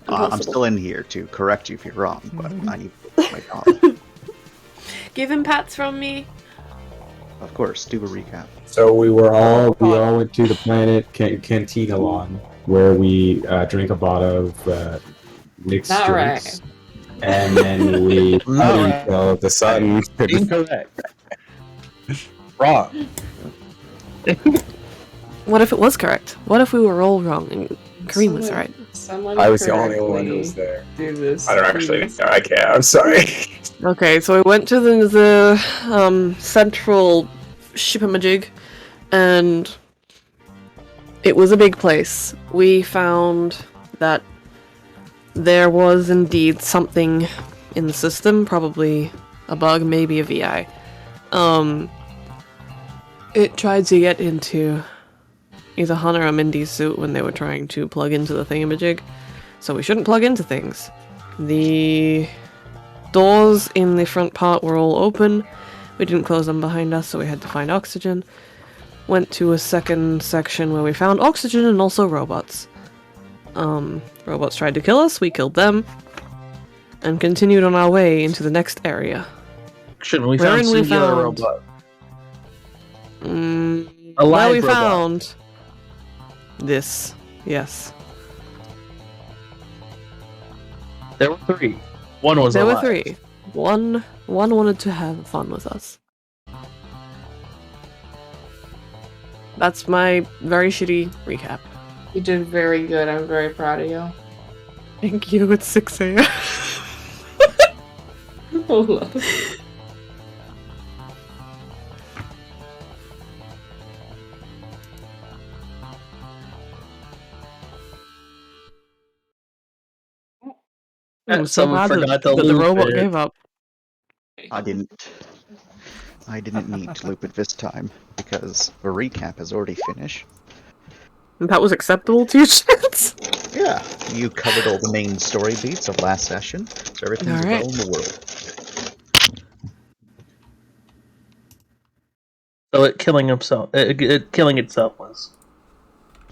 I'm still in here to correct you if you're wrong, but I need to do my job. Give him pats from me. Of course, do a recap. So we all went to the planet Cantinalon, where we drank a lot of mixed Not drinks, right. and then we Not until the sun. Incorrect. Wrong. What if it was correct? What if we were all wrong and Kareem was right? Someone I was the only one who correctly was there. do this. I don't actually please. know. I can't. I'm sorry. Okay, so we went to the central shipamajig, and it was a big place. We found that there was indeed something in the system, probably a bug, maybe a VI. It tried to get into either Hunter or Mindy's suit when they were trying to plug into the thingamajig, so we shouldn't plug into things. The doors in the front part were all open. We didn't close them behind us, so we had to find oxygen. Went to a second section where we found oxygen and also robots. Robots tried to kill us, we killed them, and continued on our way into the next area. Shouldn't we Wherein found we singular found- robot? A Well, live we robot. found this. Yes. There were 3. One was There were alive. 3. One wanted to have fun with us. That's my very shitty recap. You did very good. I'm very proud of you. Thank you, it's 6 a.m. Hold on. I'm so Someone glad forgot that to the loop robot it. gave up. I didn't need to loop it this time because the recap has already finished. And that was acceptable to you, Chance? Yeah, you covered all the main story beats of last session, so everything's Alright. well in the world. So it killing himself. It killing itself was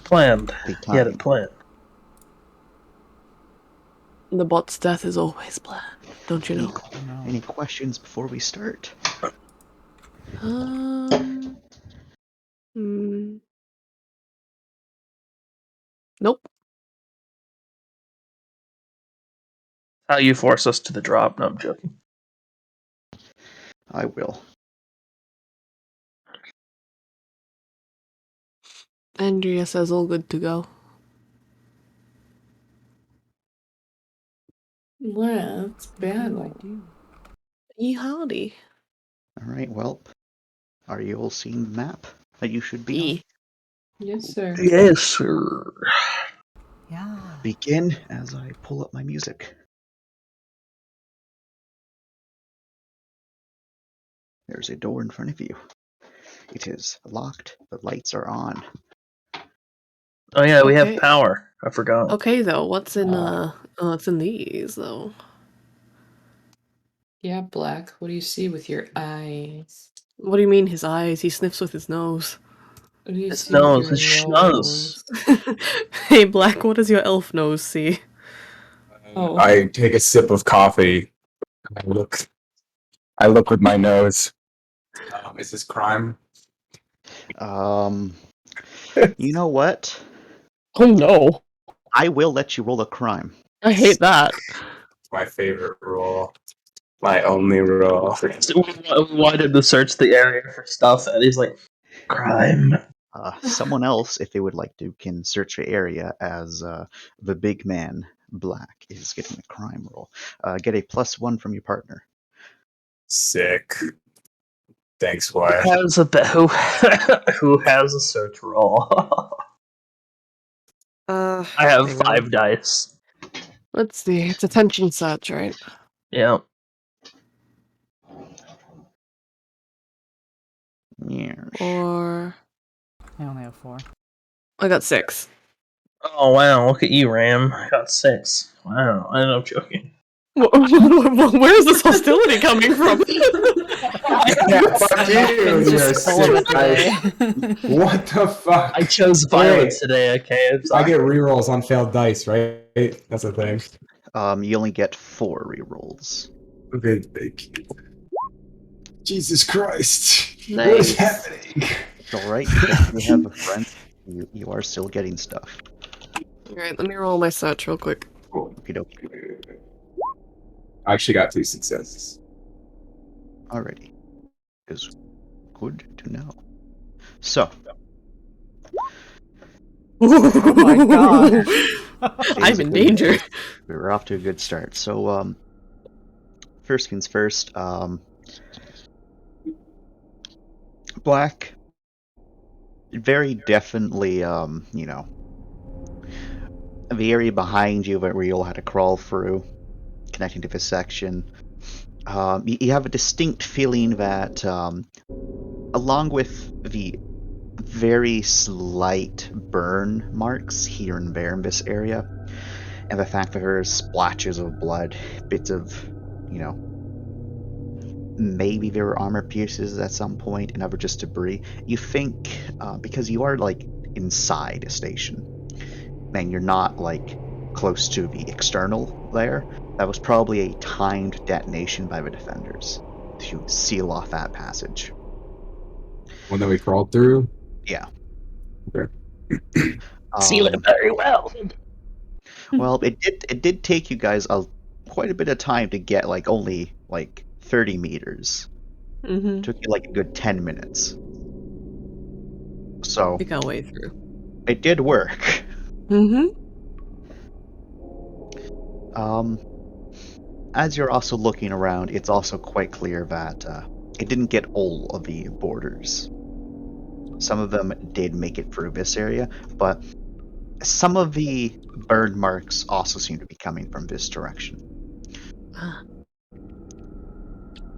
planned. The He had time. it planned. The bot's death is always planned, don't you know? Any questions before we start? Nope. How you force us to the drop? No, I'm joking. I will. Andrea says all good to go. Well, it's bad. Ye howdy. Alright, well, are you all seeing the map that you should be on? Ye. Yes, sir. Yes, sir. Yeah. Begin as I pull up my music. There's a door in front of you. It is locked. The lights are on. Oh yeah, we Okay. have power. I forgot. Okay though, what's in these though? Yeah, Black. What do you see with your eyes? What do you mean his eyes? He sniffs with his nose. What do you His see with nose, your his schnuzz. Hey Black, what does your elf nose see? Oh. I take a sip of coffee. I look with my nose. Is this crime? You know what? Oh no. I will let you roll a crime. I hate that. My favorite role. My only role. So we wanted to search the area for stuff, and he's like, crime. Someone else, if they would like to, can search the area as the big man, Black, is getting a crime roll. Get a +1 from your partner. Sick. Thanks, Who Wyatt. has who has a search roll? I have hang on. 5 dice. Let's see. It's attention search, right? Yeah. Yes. Or I only have 4. I got 6. Oh wow! Look at you, Ram. I got 6. Wow. I'm joking. Where is this hostility coming from? Yeah, fuck you, It's you're just full of sick it guy. today. What the fuck? I chose violence today. Okay, I'm I sorry. get rerolls on failed dice, right? That's the thing. You only get 4 rerolls. Okay, Jesus Christ. What Nice. is happening? It's alright, because you have a friend. You are still getting stuff. Alright, let me roll my search real quick. Cool. Okie dokie. I actually got 2 successes. Alrighty. Is good to know. So, Oh my god. I'm in danger. we're off to a good start. So, first things first, Black, very definitely, you know, the area behind you where you'll have to crawl through, connecting to this section, you have a distinct feeling that, along with the very slight burn marks here and there in this area, and the fact that there are splashes of blood, bits of, you know, maybe there were armor pieces at some point and other just debris, you think, because you are like inside a station, and you're not like close to the external layer, that was probably a timed detonation by the defenders to seal off that passage. One that we crawled through? Yeah. Okay. Seal it very well. Well, it did take you guys quite a bit of time to get like only like 30 meters. Mm-hmm. Took you like a good 10 minutes. I So think I'll wade through. it did work. Mm-hmm. As you're also looking around, it's also quite clear that it didn't get all of the borders. Some of them did make it through this area, but some of the burn marks also seem to be coming from this direction. Ah.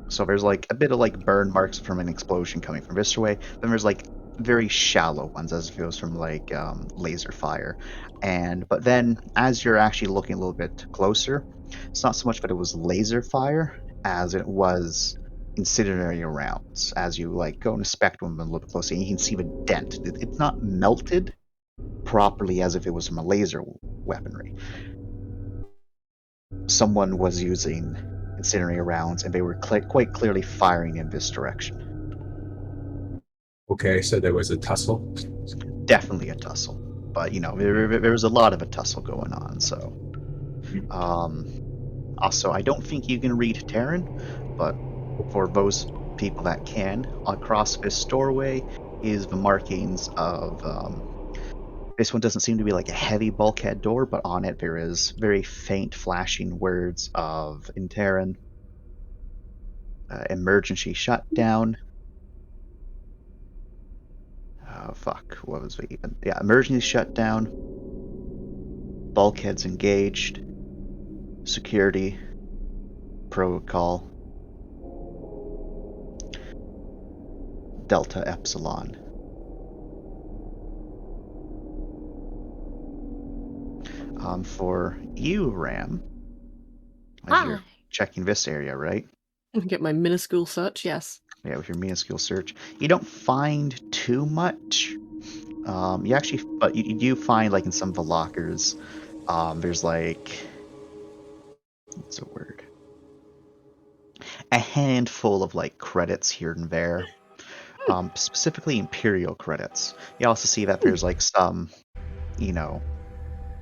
So there's like a bit of like burn marks from an explosion coming from this way. Then there's like very shallow ones as if it was from like laser fire. But then as you're actually looking a little bit closer, it's not so much that it was laser fire as it was incendiary rounds. As you like go and inspect one a little bit closer, you can see the dent. It's not melted properly as if it was from a laser weaponry. Someone was using incendiary rounds, and they were quite clearly firing in this direction. Okay, so there was a tussle. Definitely a tussle, but you know there was a lot of a tussle going on. So, also, I don't think you can read Terran, but for those people that can, across this doorway is the markings of. This one doesn't seem to be like a heavy bulkhead door, but on it there is very faint flashing words of in Terran. Emergency shutdown. Oh fuck, what was it even? Yeah, emergency shutdown. Bulkheads engaged. Security. Protocol. Delta Epsilon. For you, Ram, as you're checking this area, right? Get my minuscule search, yes. Yeah, with your minuscule search, you don't find too much. You actually, but you do find like in some of the lockers, there's like, what's a word? A handful of like credits here and there, specifically Imperial credits. You also see that there's like some, you know,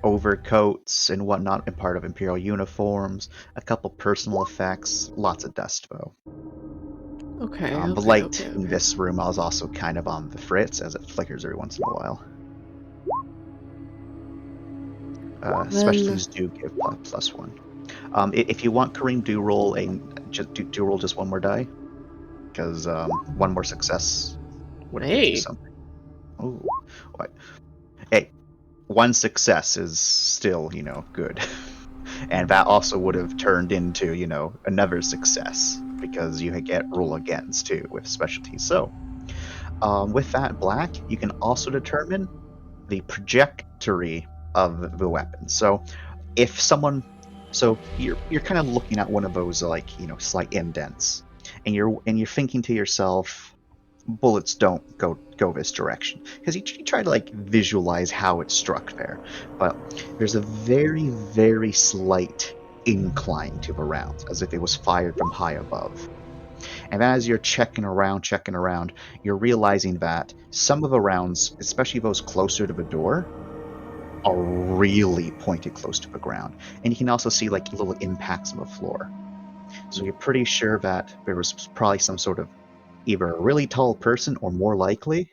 overcoats and whatnot in part of Imperial uniforms, a couple personal effects, lots of dust though. Okay. The light in this room is also kind of on the fritz as it flickers every once in a while. Specialties do give +1. If you want, Kareem, do roll just one more die, because one more success would give you something. Oh, what? Hey, one success is still, you know, good. And that also would have turned into, you know, another success because you get roll against too with specialties. So, with that, Black, you can also determine the trajectory of the weapon. So, if someone So you're kind of looking at one of those like slight indents, and you're thinking to yourself, bullets don't go this direction, because you try to like visualize how it struck there, but there's a very very slight incline to the round, as if it was fired from high above. And as you're checking around, you're realizing that some of the rounds, especially those closer to the door, are really pointed close to the ground. And you can also see like little impacts on the floor. So you're pretty sure that there was probably some sort of either a really tall person or more likely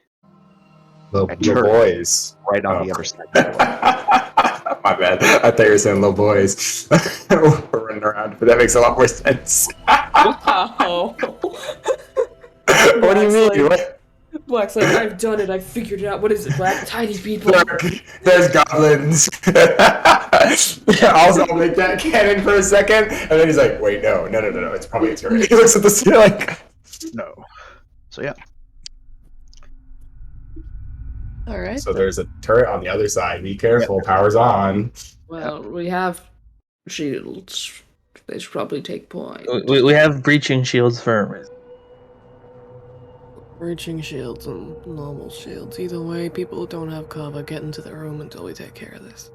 Little, a little turret boys. right on Oh. the other side of the door. My bad. I thought you were saying little boys. We're running around, but that makes a lot more sense. Wow. What do you mean? Black's like- What? Black's like, I've done it. I've figured it out. What is it, Black? Tiny people. Look, there's goblins. I'll make that canon for a second, and then he's like, "Wait, no, it's probably a turret." He looks at the ceiling. No. So yeah. All right. So there's a turret on the other side. Be careful. Power's on. Well, we have shields. They should probably take point. We have breaching shields for a reason. Breaching shields and normal shields. Either way, people who don't have cover get into the room until we take care of this.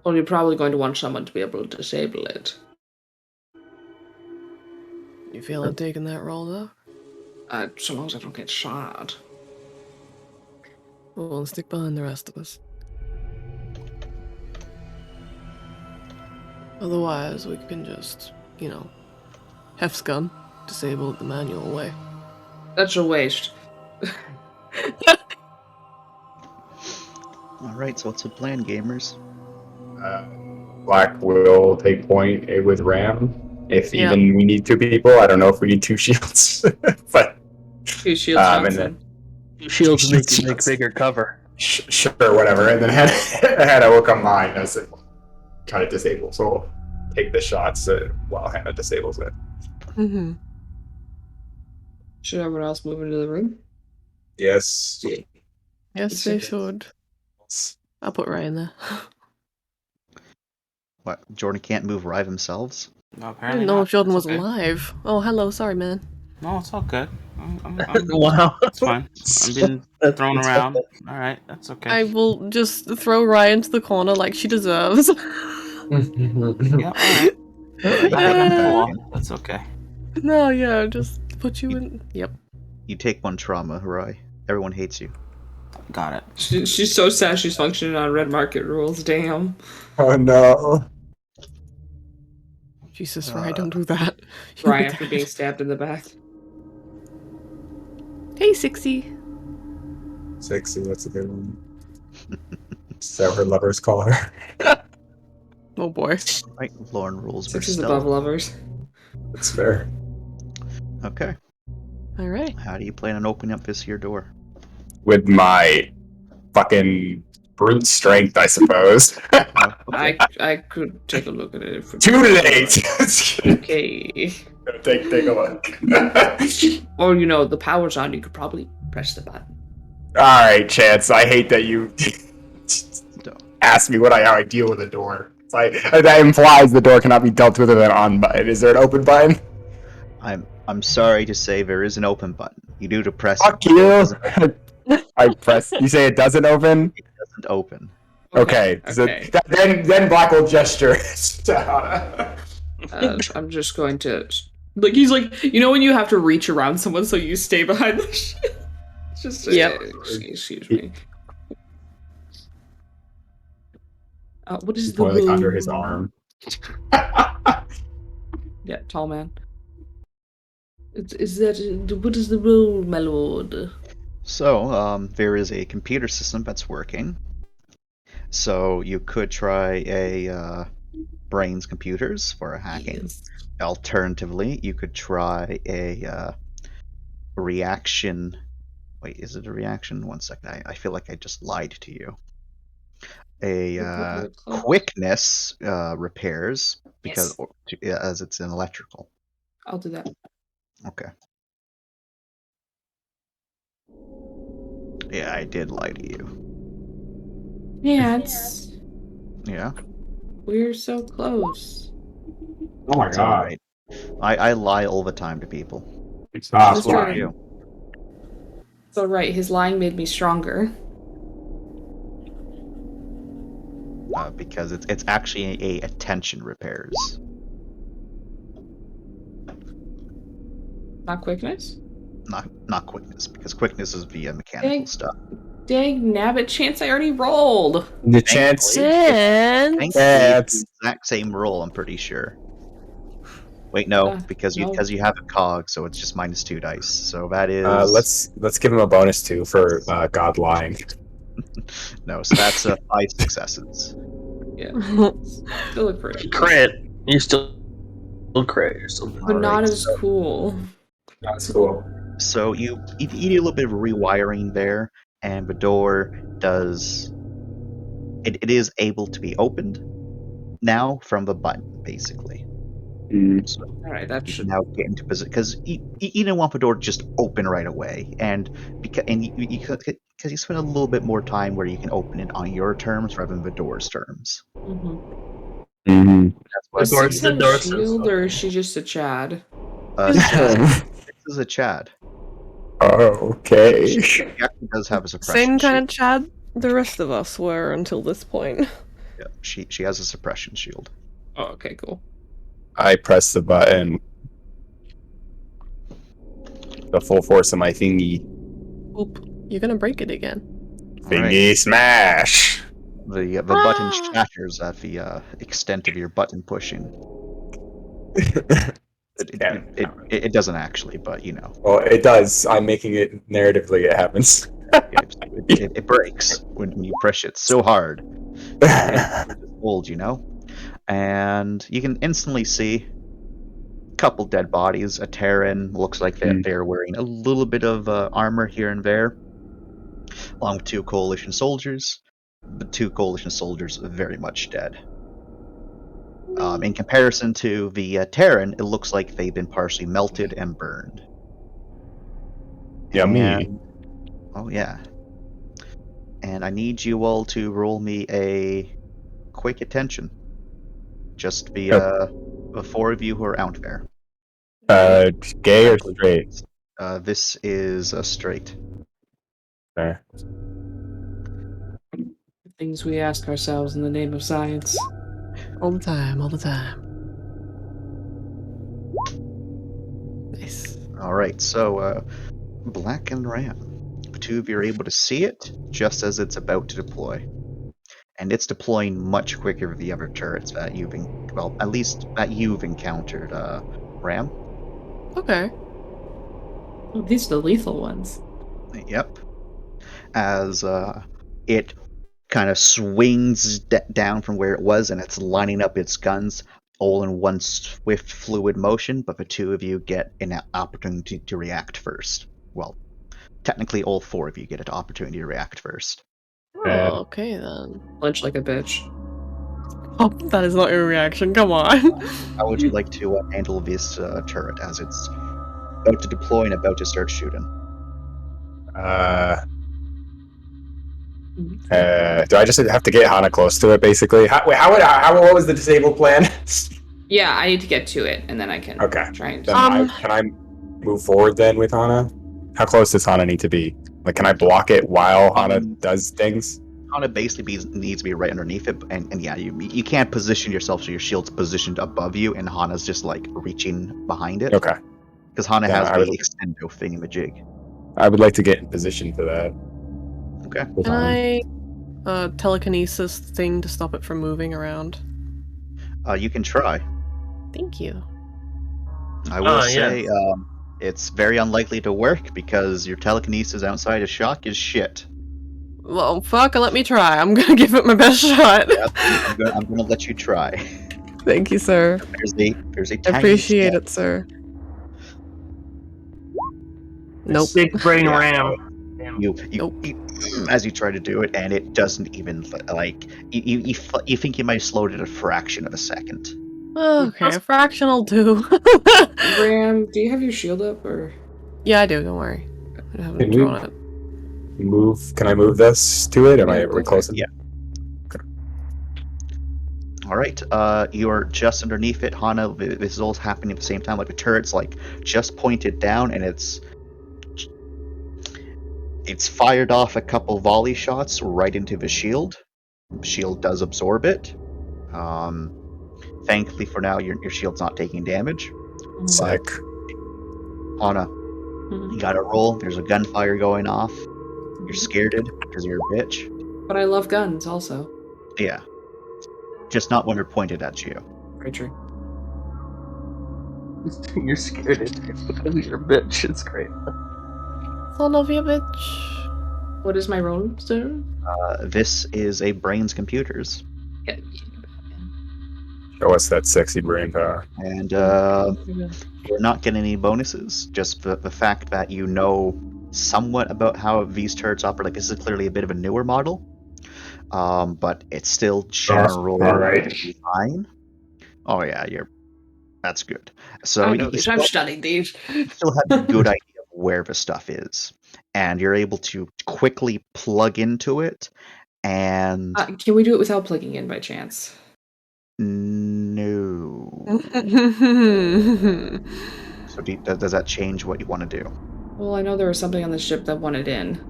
Well, you're probably going to want someone to be able to disable it. You feeling taking that role though? So long as I don't get shot. We'll stick behind the rest of us. Otherwise, we can just, Hef's gun, disable it the manual way. That's a waste. Alright, so what's the plan, gamers? Black will take point with Ram. If Yeah. even we need two people, I don't know if we need two shields, but 2 shields. and Johnson. then Shields make bigger cover. sure, whatever. And then Hannah will come behind us and try to disable. So we'll take the shots while Hannah disables it. Mm-hmm. Should everyone else move into the room? Yes. Yes, they should. I'll put Ryan there. What? Jordan can't move Rive themselves? No, I apparently didn't know not. if Jordan was It's okay. alive. Oh, hello, sorry, man. No, it's all good. I'm Wow. it's fine. I'm being thrown That's around. All right, that's okay. I will just throw Ryan to the corner like she deserves. Yeah, all right. Cool. That's okay. No, yeah, just put you in. Yep. You take one trauma, Harai. Everyone hates you. Got it. She's so sad she's functioning on red market rules. Damn. Oh no. Jesus, Ryan, don't do that. Right after being stabbed in the back. Hey, Sixty. Sexy, that's a good one. Is that what her lovers call her? Oh boy. Right, Lauren rules for 6 is stealth. above lovers. That's fair. Okay. All right. How do you plan on opening up this here door? With my fucking brute strength, I suppose. I could take a look at it. If Too late! Okay. take a look. Or, the power's on, you could probably press the button. Alright, Chance, I hate that you asked me how I deal with a door. It's like, that implies the door cannot be dealt with an on button. Is there an open button? I'm sorry to say there is an open button. You do to press Fuck it. you! I press. You say it doesn't open? It doesn't open. Okay. So Okay. then Black will gesture. I'm just going to... he's like, when you have to reach around someone so you stay behind the shit? Just, Yep. Excuse me. What is the Boiling rule? under his arm. Yeah, tall man. Is that... What is the rule, my lord? So, there is a computer system that's working. So you could try a Brains computers for hacking. Yes. Alternatively, you could try a reaction. Wait, is it a reaction? One second. I feel like I just lied to you. A quickness repairs because as it's an electrical. I'll do that. Okay. Yeah, I did lie to you. Yeah, it's... Yeah. We're so close. Oh my It's alright. I lie all the time to people. Stop That's That's what I true. do. It's alright, his lying made me stronger. Because it's actually a attention repairs. Not quickness? Not quickness, because quickness is via mechanical Dang. stuff. Dang nabbit, chance I already rolled. The chance. And Thankfully, Yeah, it's the exact same roll, I'm pretty sure. Wait, no, because no. you have a cog, so it's just -2 dice. So that is let's give him a bonus too for God lying. no. So that's 5 successes. Yeah. Still look pretty. Crit. You're still crit. You're still. But not Alright, as cool. That's cool. So you do a little bit of rewiring there, and the door does. It is able to be opened now from the button, basically. So Alright, that you should. can now get into position because you don't want the door to just open right away, and because you spend a little bit more time where you can open it on your terms rather than the door's terms. Mm-hmm. That's why Does door- Six the have door a says shield, so. or is she just a Chad? Six is a Chad. Okay. She actually does have a suppression. same kind shield. of Chad the rest of us were until this point. Yeah, she has a suppression shield. Oh, okay, cool. I press the button. The full force of my thingy. Oop, you're gonna break it again. Thingy smash. The button shatters at the extent of your button pushing. It doesn't actually, but you know, Well, it does. I'm making it narratively. It happens. it breaks when you push it so hard. It's old, you know, and you can instantly see a couple dead bodies. A Terran looks like they're wearing a little bit of armor here and there, along with 2 coalition soldiers. The 2 coalition soldiers are very much dead. In comparison to the Terran, it looks like they've been partially melted and burned. Yummy. And, oh yeah. And I need you all to roll me a quick attention. Just the 4 of you who are out there. Gay or straight? This is a straight. Okay. Things we ask ourselves in the name of science. All the time, all the time. Nice. All right, so Black and Ram. The 2 of you are able to see it just as it's about to deploy. And it's deploying much quicker than the other turrets that at least that you've encountered, Ram. Okay. Oh, these are the lethal ones. Yep. As it kind of swings down from where it was, and it's lining up its guns all in one swift, fluid motion, but the 2 of you get an opportunity to react first. Well, technically all 4 of you get an opportunity to react first. Oh, okay then. Flinch like a bitch. Oh, that is not your reaction. Come on. How would you like to handle this turret as it's about to deploy and about to start shooting? Do I just have to get Hana close to it, basically? What was the disabled plan? Yeah, I need to get to it, and then I can Okay. try and. Then can I move forward then with Hana? How close does Hana need to be? Like, can I block it while Hana does things? Hana basically needs to be right underneath it, and yeah, you can't position yourself so your shield's positioned above you, and Hana's just like reaching behind it. Okay. Because Hana Yeah, has I the would- extendo thingamajig. I would like to get in position for that. Okay. with Can Hana. I telekinesis thing to stop it from moving around? You can try. Thank you. I will yeah. say it's very unlikely to work because your telekinesis outside of shock is shit. Well, fuck, let me try. I'm gonna give it my best shot. I'm gonna let you try. Thank you, sir. There's a I tiny appreciate step. it, sir. Nope. Big brain Yeah. ram. You, Nope. as you try to do it, and it doesn't even like you think you might have slowed it a fraction of a second. Okay, a fraction will do. Ram, do you have your shield up, or? Yeah, I do. Don't worry. I haven't Can you- drawn it. Can I move this to it? Are we go for close? Yeah. All right, you're just underneath it, Hana. This is all happening at the same time. Like the turret's like just pointed down, and it's fired off a couple volley shots right into the shield. The shield does absorb it. Thankfully for now, your shield's not taking damage. Sick. Hana, you gotta roll. There's a gunfire going off. You're scared because you're a bitch. But I love guns also. Yeah. Just not when they're pointed at you. Very true. You're scared because you're a bitch. It's great. Son of a bitch. What is my role, sir? This is a brains computers. Yeah. Show us that sexy brain power. And you're not getting any bonuses. Just the fact that you know somewhat about how these turrets operate. Like, this is clearly a bit of a newer model. But it's still general all right. design. Oh yeah, that's good. So I know you these. still, I've studied these. still have a good idea of where the stuff is, and you're able to quickly plug into it. And Can we do it without plugging in by chance? no. So does that change what you want to do? Well, I know there was something on the ship that wanted in.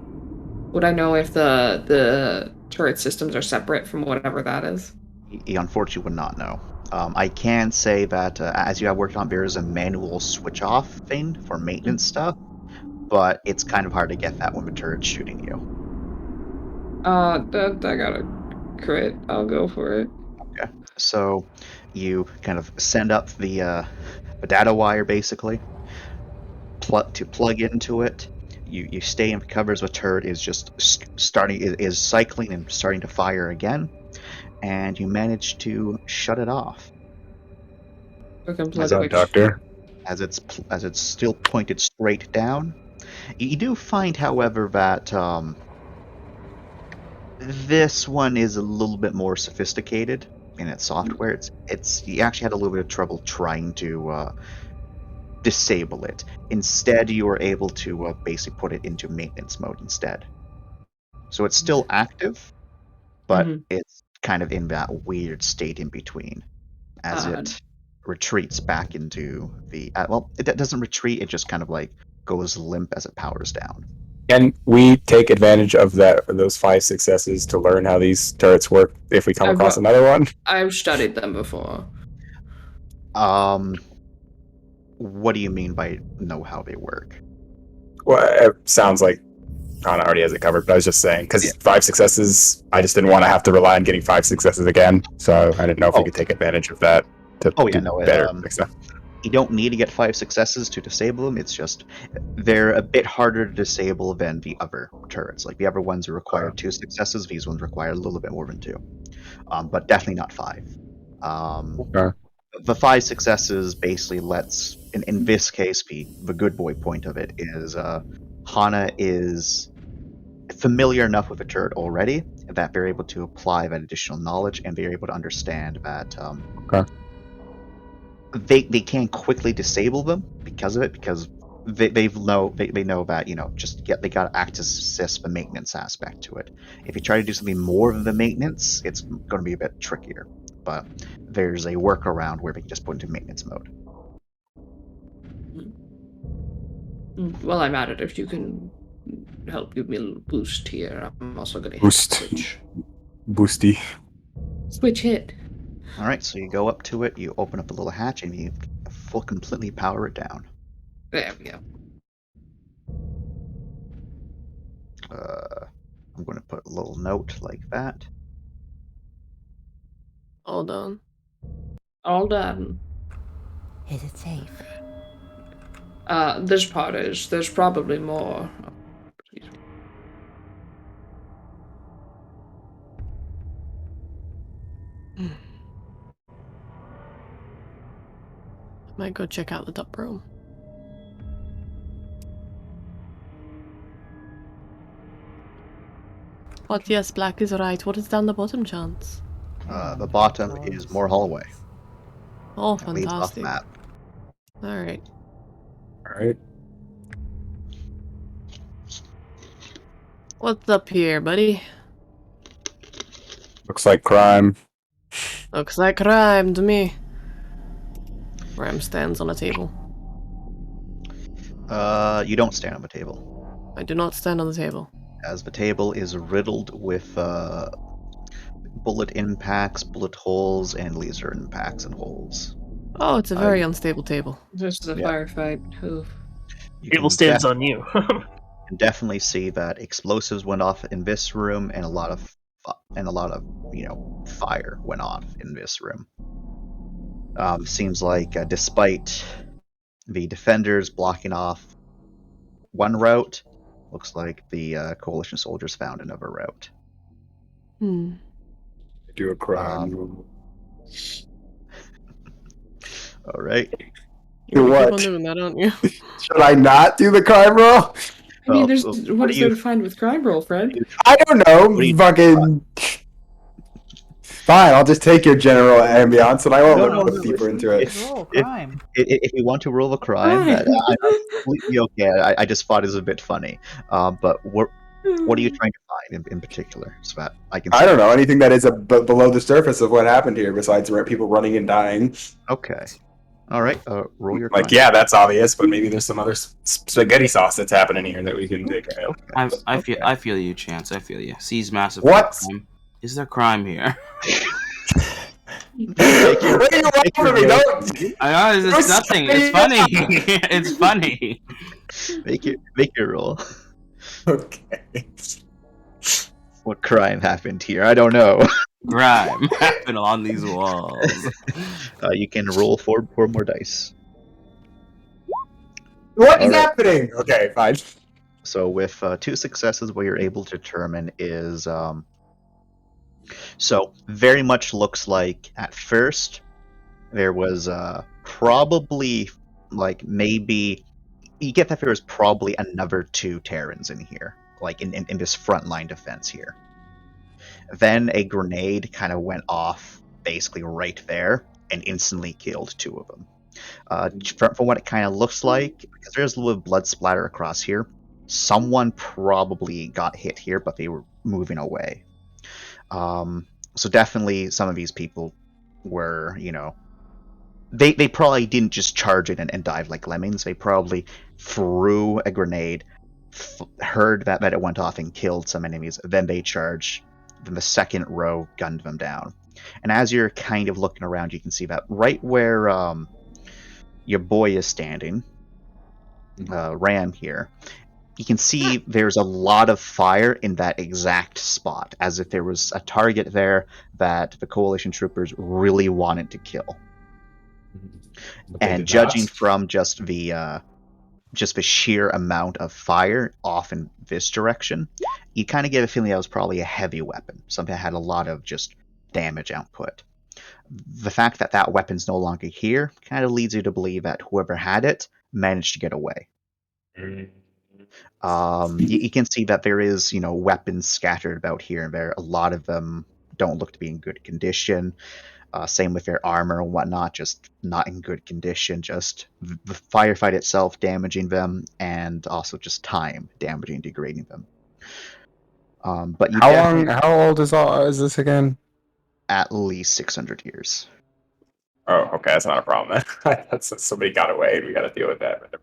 Would I know if the turret systems are separate from whatever that is? You unfortunately would not know. I can say that as you have worked on, there is a manual switch off thing for maintenance stuff, but it's kind of hard to get that when the turret's shooting you. I got a crit. I'll go for it. Okay. So you kind of send up the data wire basically to plug into it. You stay in cover as the turret is just is cycling and starting to fire again, and you manage to shut it off What's up, Doctor? as it's still pointed straight down. You do find, however, that this one is a little bit more sophisticated in its software. It's you actually had a little bit of trouble trying to disable it. Instead, you were able to basically put it into maintenance mode instead. So it's still active, but it's kind of in that weird state in between as it retreats back into the well, it doesn't retreat, it just kind of like goes limp as it powers down. Can we take advantage of those 5 successes to learn how these turrets work if we come across another one? I've studied them before. What do you mean by know how they work? Well, it sounds like Hana already has it covered, but I was just saying, because 5 successes, I just didn't want to have to rely on getting 5 successes again, so I didn't know if we could take advantage of that to do better next time. You don't need to get 5 successes to disable them, it's just they're a bit harder to disable than the other turrets. Like the other ones require 2 successes, these ones require a little bit more than 2. But definitely not 5. The 5 successes basically lets, in this case, the good boy point of it is Hana is familiar enough with the turret already that they're able to apply that additional knowledge, and they're able to understand that they can quickly disable them because of it, because they know that they got to access the maintenance aspect to it. If you try to do something more than the maintenance, it's going to be a bit trickier. But there's a workaround where they can just put into maintenance mode. Well, I'm at it. If you can help give me a little boost here, I'm also going to hit Boost. switch. Boosty. Switch hit. All right, so you go up to it, you open up a little hatch, and you completely power it down. There we go. I'm going to put a little note like that. All done. All done. Is it safe? This part is. There's probably more. Might go check out the top room. But yes, Black is right. What is down the bottom, Chance? The bottom is more hallway. Oh, It leads off fantastic. map. Alright. Alright. What's up here, buddy? Looks like crime. Looks like crime to me. Ram stands on a table. You don't stand on the table, I do not stand on the table. as the table is riddled with bullet impacts, bullet holes, and laser impacts and holes. Oh, it's a very unstable table. This is a Yeah. firefight. Oof. You Table can stands on you. can definitely see that explosives went off in this room, and a lot of fire went off in this room. Seems like despite the defenders blocking off one route, looks like the coalition soldiers found another route. Hmm. Do a crime. All right. Do You what? keep on doing that, aren't you? Should I not do the crime roll? I mean, Well, what what is do there you- to find with crime roll, Fred? I don't know. What do you- Fucking. Fine, I'll just take your general ambiance, and I won't look deeper into it. Oh, crime. If you want to roll a crime, Fine. I'm completely okay. I just thought it was a bit funny. But what are you trying to find in particular, so that I can? I don't know anything that is below the surface of what happened here, besides people running and dying. Okay. All right. Roll your crime. Like, yeah, that's obvious, but maybe there's some other spaghetti sauce that's happening here that we can dig out. I feel you, Chance. I feel you. Seize massive. What? Crime. Is there crime here? What do you want from me? Don't. I know, it's nothing. It's funny. It's funny. Make your roll. Okay. What crime happened here? I don't know. Crime happened on these walls. You can roll four more dice. What is All right. happening? Okay, fine. So with 2 successes, what you're able to determine is so very much looks like at first there was probably like maybe you get that there was probably another 2 Terrans in here, like in this frontline defense here. Then a grenade kind of went off basically right there and instantly killed 2 of them. From what it kind of looks like, because there's a little blood splatter across here, someone probably got hit here, but they were moving away. So definitely some of these people were, they probably didn't just charge it and dive like lemmings. They probably threw a grenade, heard that it went off and killed some enemies, then they charged. Then the second row gunned them down. And as you're kind of looking around, you can see that right where your boy is standing, Ram here, you can see there's a lot of fire in that exact spot, as if there was a target there that the coalition troopers really wanted to kill. And judging from just the sheer amount of fire off in this direction, you kind of get a feeling that was probably a heavy weapon, something that had a lot of just damage output. The fact that that weapon's no longer here kind of leads you to believe that whoever had it managed to get away. You can see that there is, weapons scattered about here and there. A lot of them don't look to be in good condition. Same with their armor and whatnot, just not in good condition. Just the firefight itself damaging them, and also just time damaging, degrading them. But How old is this again? At least 600 years. Oh, okay, that's not a problem. That's somebody got away, and we got to deal with that.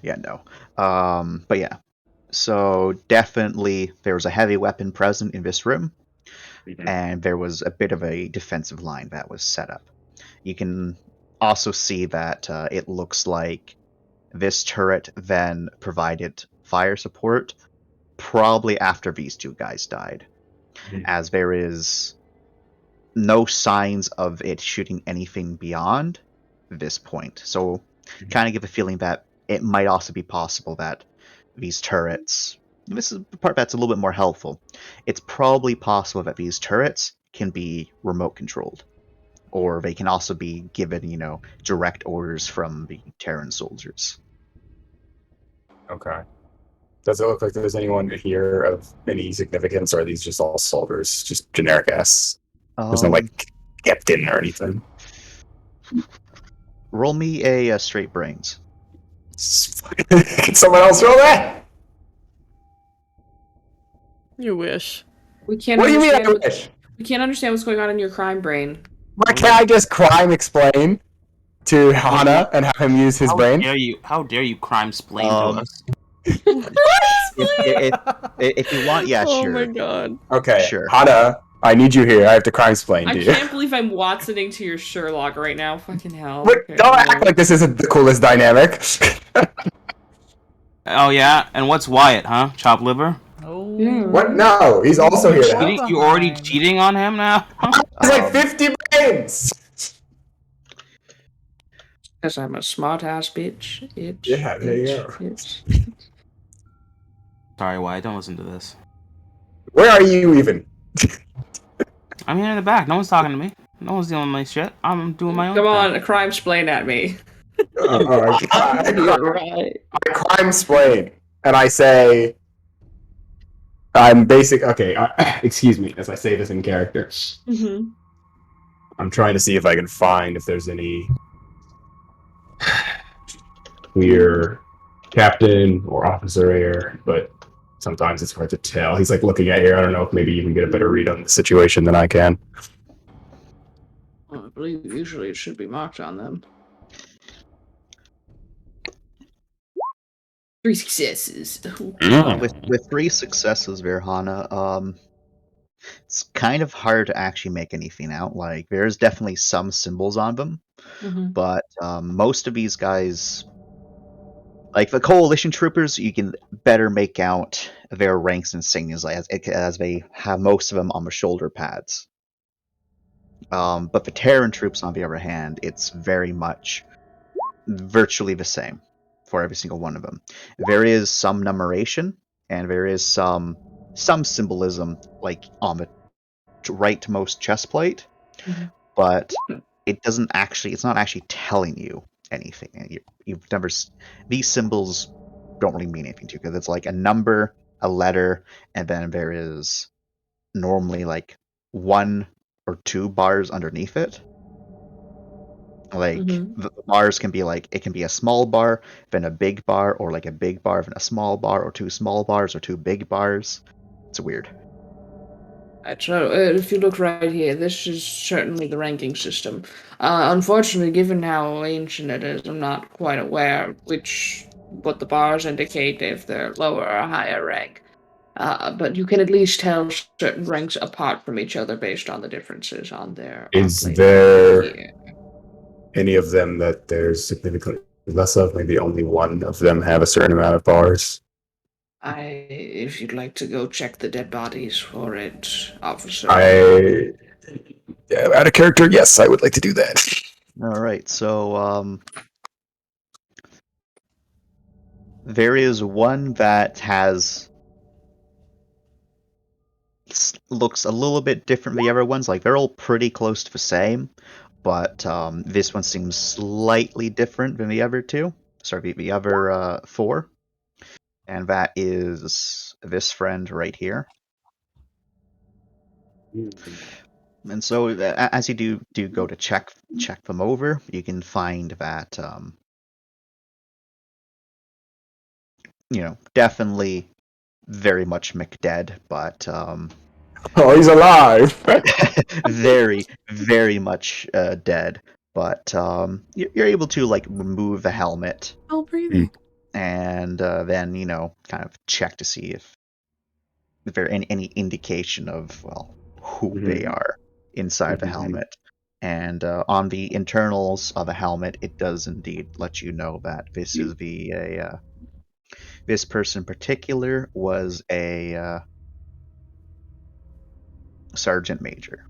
Yeah, no. But yeah, so definitely there was a heavy weapon present in this room. And there was a bit of a defensive line that was set up. You can also see that it looks like this turret then provided fire support probably after these 2 guys died, as there is no signs of it shooting anything beyond this point. So kind of give a feeling that it might also be possible that these turrets, this is the part that's a little bit more helpful, it's probably possible that these turrets can be remote controlled, or they can also be given, direct orders from the Terran soldiers. Okay. Does it look like there's anyone here of any significance, or are these just all soldiers, just generic ass? There's no captain or anything. Roll me a straight brains. Can someone else roll that? You wish. We can't. What do you mean? I understand wish? We can't understand what's going on in your crime brain. Why can't I just crime explain to Hana and have him use his brain? How dare you crime splain to us? If you want, yeah, Oh sure. my god. Okay, Sure. Hana, I need you here. I have to crime explain I to you. can't believe I'm Watsoning to your Sherlock right now. Fucking hell. But Okay, don't well, act like this isn't the coolest dynamic. Oh yeah, and what's Wyatt, huh? Chop liver? Oh. Yeah. What? No, he's also here now. You already cheating on him now? He's like 50 brains! Because I'm a smart ass bitch. Yeah, there you go. Sorry, Wyatt, don't listen to this. Where are you even? I'm here in the back. No one's talking to me. No one's dealing with my shit. I'm doing my own Come thing. on, a crime splain at me. I You're right. crime explain, and I say, I'm basic. Okay, excuse me as I say this in character. Mm-hmm. I'm trying to see if I can find if there's any clear captain or officer here, but sometimes it's hard to tell. He's like looking at here. I don't know if maybe you can get a better read on the situation than I can. Well, I believe usually it should be marked on them. 3 successes. With 3 successes, Virhana, it's kind of hard to actually make anything out. Like, there's definitely some symbols on them, Mm-hmm. but most of these guys, like the coalition troopers, you can better make out their ranks and insignias as they have most of them on the shoulder pads. But the Terran troops, on the other hand, it's very much virtually the same for every single one of them. There is some numeration, and there is some symbolism, like on the rightmost chest plate, but it's not actually telling you anything. You've never these symbols don't really mean anything to you, because it's like a number, a letter, and then there is normally like 1 or 2 bars underneath it. Like the bars can be like, it can be a small bar, then a big bar, or like a big bar, then a small bar, or 2 small bars, or 2 big bars. It's weird. So, if you look right here, this is certainly the ranking system. Unfortunately, given how ancient it is, I'm not quite aware what the bars indicate if they're lower or higher rank. But you can at least tell certain ranks apart from each other based on the differences on their. Is there any of them that there's significantly less of? Maybe only one of them have a certain amount of bars? If you'd like to go check the dead bodies for it, officer. Out of character, yes, I would like to do that. All right, so there is one that looks a little bit different than the other ones. Like, they're all pretty close to the same, but this one seems slightly different than the other 2. Sorry, the other 4. And that is this friend right here. And so, as you do go to check them over, you can find that definitely very much McDead, but oh, he's alive. very, very much dead. But you're able to like remove the helmet. Still breathing. And then kind of check to see if there any indication of who they are inside the helmet. And on the internals of the helmet, it does indeed let you know that this is this person in particular was a sergeant major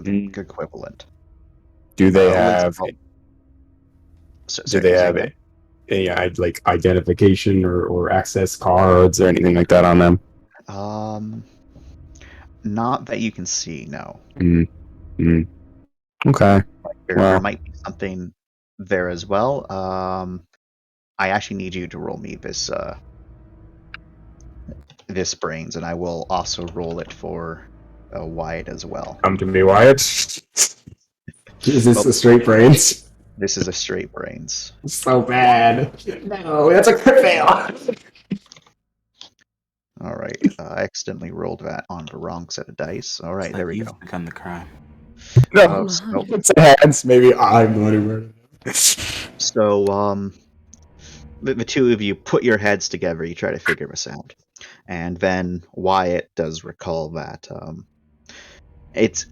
equivalent. Do they have? Do they have it? Like identification or access cards or anything like that on them? Not that you can see, no. Okay. There might be something there as well. I actually need you to roll me this brains, and I will also roll it for Wyatt as well. Come to me, Wyatt. Is this a straight brains? This is a straight brains. So bad. No, that's a crit fail. All right. I accidentally rolled that on the wrong set of dice. All right, It's there like we you've go. begun the crime. No, So, it's hands. Maybe I'm the one who murdered him. so the two of you put your heads together. You try to figure this out, and then Wyatt does recall that it's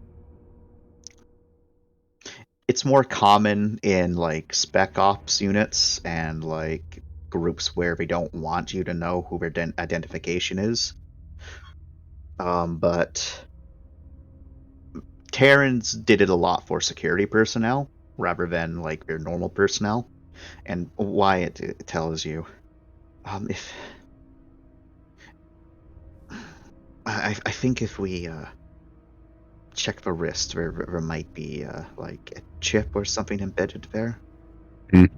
more common in like spec ops units and like groups where they don't want you to know who their identification is. But Terrans did it a lot for security personnel rather than like their normal personnel. And Wyatt tells you, if I think if we check the wrist, there might be like a chip or something embedded there. Where'd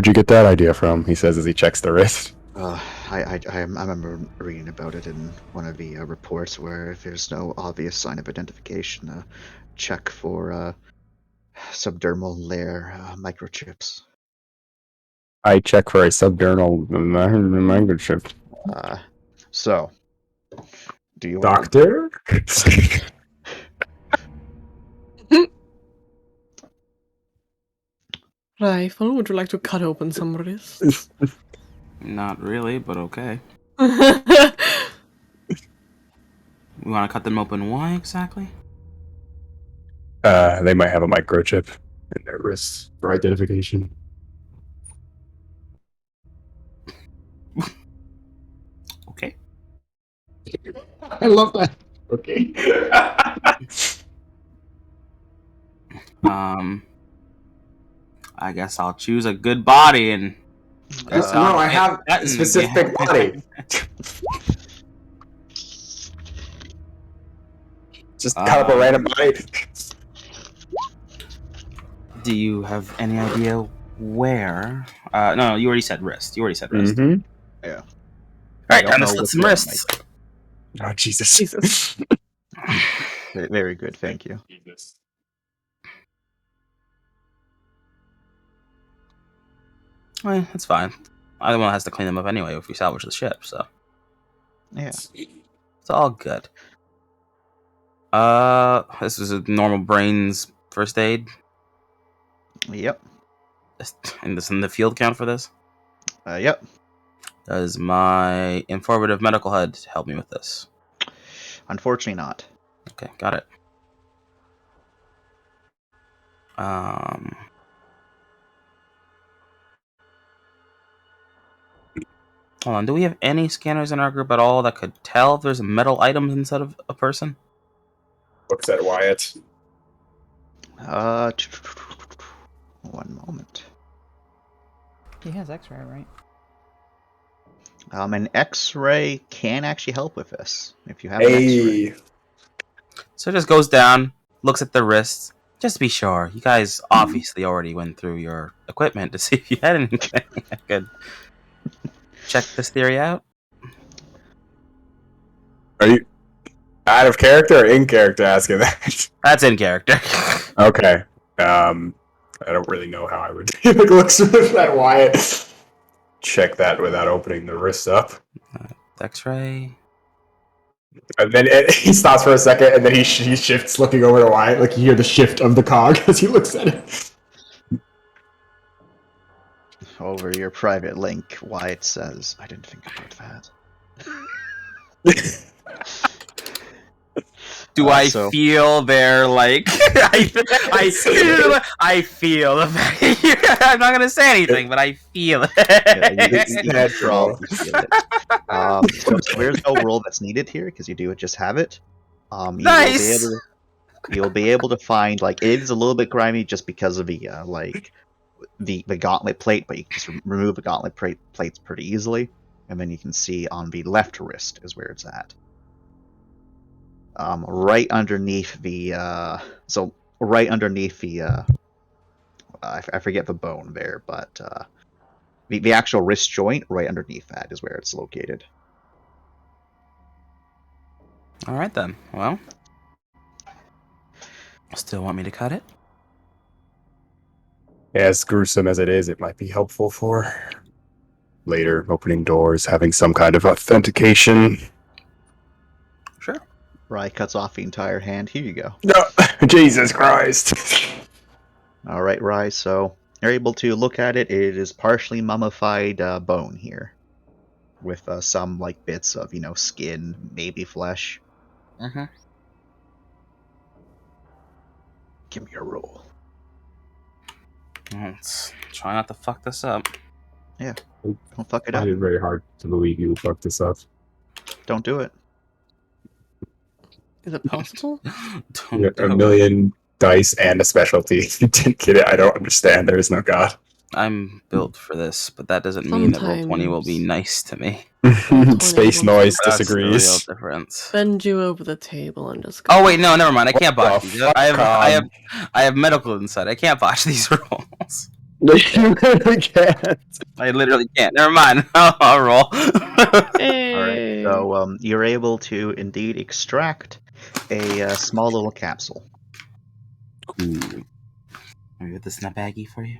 you get that idea from? He says as he checks the wrist. I remember reading about it in one of the reports where if there's no obvious sign of identification, check for subdermal layer microchips. I check for a subdermal microchip. So, do you Doctor? Rifle, would you like to cut open some wrists? Not really, but okay. We want to cut them open. Why exactly? They might have a microchip in their wrists for identification. Okay. I love that. Okay. I guess I'll choose a good body and. No, I have a specific body. Just cut up a random body. Do you have any idea where? No, you already said wrist. Mm-hmm. Yeah. All right, I don't time to know slit which some one, wrists. Oh, Jesus. Jesus. Very good, thank you. Jesus. Well, that's fine. Either one has to clean them up anyway if we salvage the ship, so Yeah. it's all good. This is a normal brains first aid. Yep. And this in the field count for this? Yep. Does my informative medical head help me with this? Unfortunately, not. Okay, got it. Hold on. Do we have any scanners in our group at all that could tell if there's metal items inside of a person? Looks at Wyatt. One moment. He has X-ray, right? An X-ray can actually help with this if you have an X-ray. Hey. So it just goes down, looks at the wrists. Just to be sure, you guys obviously already went through your equipment to see if you had anything. I could check this theory out. Are you out of character or in character asking that? That's in character. Okay. I don't really know how I would like looks at that Wyatt. Check that without opening the wrist up. X-ray. And then he stops for a second, and then he shifts, looking over to Wyatt. Like you hear the shift of the cog as he looks at it. Over your private link, Wyatt says, "I didn't think about that." Do I so- feel their like? I feel. I'm not gonna say anything, but I feel it. You probably feel it. So there's no roll that's needed here because you do just have it. Nice. You'll be able to find like it is a little bit grimy just because of the the gauntlet plate, but you can just remove the gauntlet plates pretty easily, and then you can see on the left wrist is where it's at. Right underneath the I forget the bone there, but the actual wrist joint right underneath that is where it's located. All right then. Well, still want me to cut it? As gruesome as it is, it might be helpful for later, opening doors, having some kind of authentication. Sure. Rye cuts off the entire hand. Here you go. No, Jesus Christ. All right, Rye. So you're able to look at it. It is partially mummified bone here, with some like bits of skin, maybe flesh. Mm-hmm. Give me a roll. Let's try not to fuck this up. Don't fuck it I up. find it very hard to believe you fucked this up. Don't do it. Is it possible? Don't Yeah, do a it. million dice and a specialty. If you didn't get it, I don't understand. There is no God. I'm built for this, but that doesn't mean that Roll20 will be Sometimes. nice to me. Space wants Noise That's the real disagrees. difference. Bend you over the table and just go. Oh wait, no, never mind. I can't What botch the these. fuck, I have medical insight. I can't botch these rolls. You really can't. I literally can't. Never mind. I'll roll. Hey. All right. So you're able to indeed extract a small little capsule. Cool. Let me put this in a baggie for you.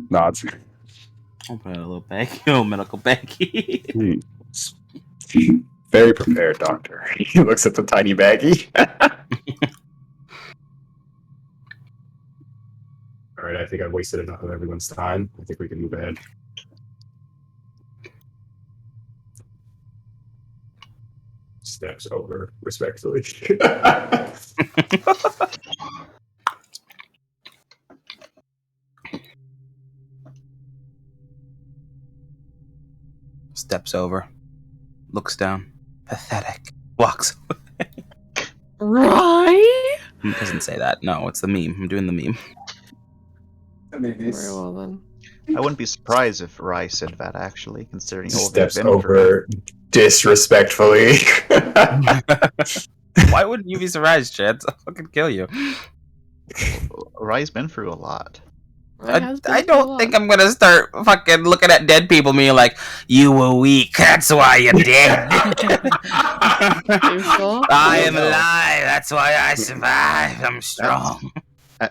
Nods. I'll put it in a little bag, a little medical baggie. Very prepared, doctor. He looks at the tiny baggie. All right, I think I've wasted enough of everyone's time. I think we can move ahead. Steps over respectfully. Steps over, looks down, pathetic, walks. Right? It doesn't say that. No, it's the meme. I'm doing the meme. Very well then. I wouldn't be surprised if Rye said that, actually, considering all that Steps you've been through. over disrespectfully. Why wouldn't you be surprised, Chad? I'll fucking kill you. Rye's been through a lot. Rye has been I through a don't lot. think I'm gonna start fucking looking at dead people being like, you were weak, that's why you're dead. You sure? I am alive, that's why I survived. I'm strong.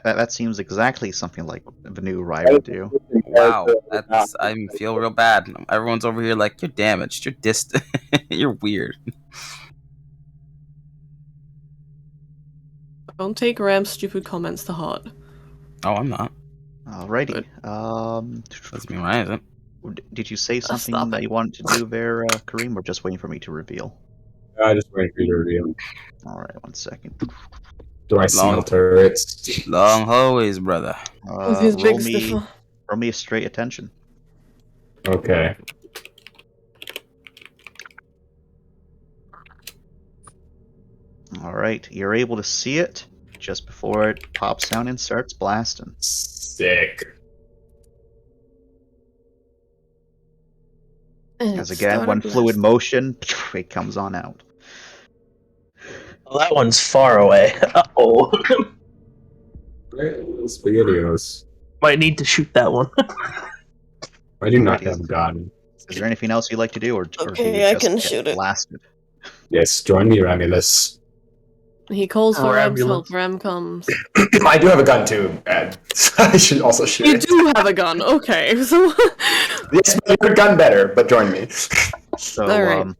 That seems exactly something like the new Rye would do. Wow, that's I feel real bad. Everyone's over here like, you're damaged, you're distant, you're weird. Don't take Ram's stupid comments to heart. Oh, I'm not. Alrighty. Doesn't mean I isn't. Did you say something stop that it. you wanted to do there, Kareem, or just waiting for me to reveal? I just waiting for you to reveal. Alright, 1 second. Do I seal turrets? Long hallways, brother. With his Roll big me, sniffer. roll me a straight attention. Okay. Alright, you're able to see it just before it pops down and starts blasting. Sick. And As it again, started one fluid blasting. motion, it comes on out. Well, that one's far away. Uh-oh. SpaghettiOs. Might need to shoot that one. I do not Alrighty. have a gun. Is there anything else you'd like to do, or do Okay, you I just can get shoot it. blasted? Yes, join me, Ramulus. He calls for Ram's Ambulance. help. Ram comes. I do have a gun too, Ed. I should also shoot You it. do have a gun. Okay, so Yes, but your gun better, but join me. So, Alright.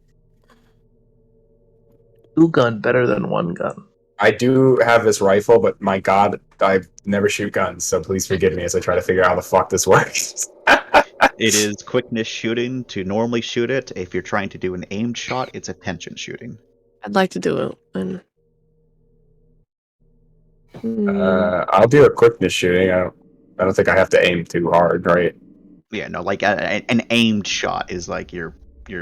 Two gun better than one gun. I do have this rifle, but my god, I never shoot guns, so please forgive me as I try to figure out how the fuck this works. it is quickness shooting to normally shoot it. If you're trying to do an aimed shot, it's attention shooting. I'd like to do it. And I'll do a quickness shooting. I don't think I have to aim too hard, right? Yeah, no, like an aimed shot is like you're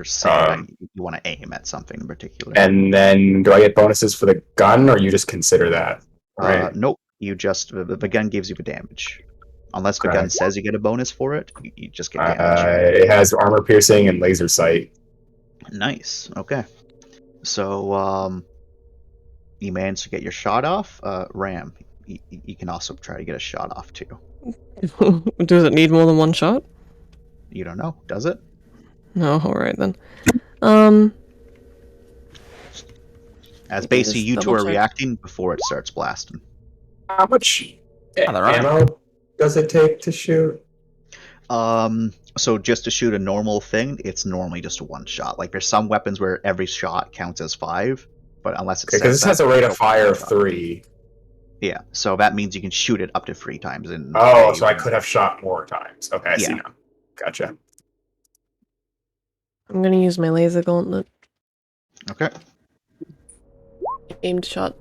saying that you want to aim at something in particular. And then, do I get bonuses for the gun, or you just consider that? Right. Nope, you just the gun gives you the damage. Unless the Okay. gun says you get a bonus for it, you just get damage. It has armor piercing and laser sight. Nice. Okay. So you managed to get your shot off. Ram, you can also try to get a shot off too. does it need more than one shot? You don't know, does it? No. All right then. As Let me basically just you two are double-check. reacting before it starts blasting. How much they're on. ammo does it take to shoot? So just to shoot a normal thing, it's normally just a one shot. Like there's some weapons where every shot counts as 5, but unless it Okay, says because this that, has a rate of it's fire one of shot. 3. Yeah, so that means you can shoot it up to 3 times in. Oh, so I could have shot more times. Okay, I see Yeah. now. Gotcha. I'm gonna use my laser gauntlet. Okay. Aimed shot.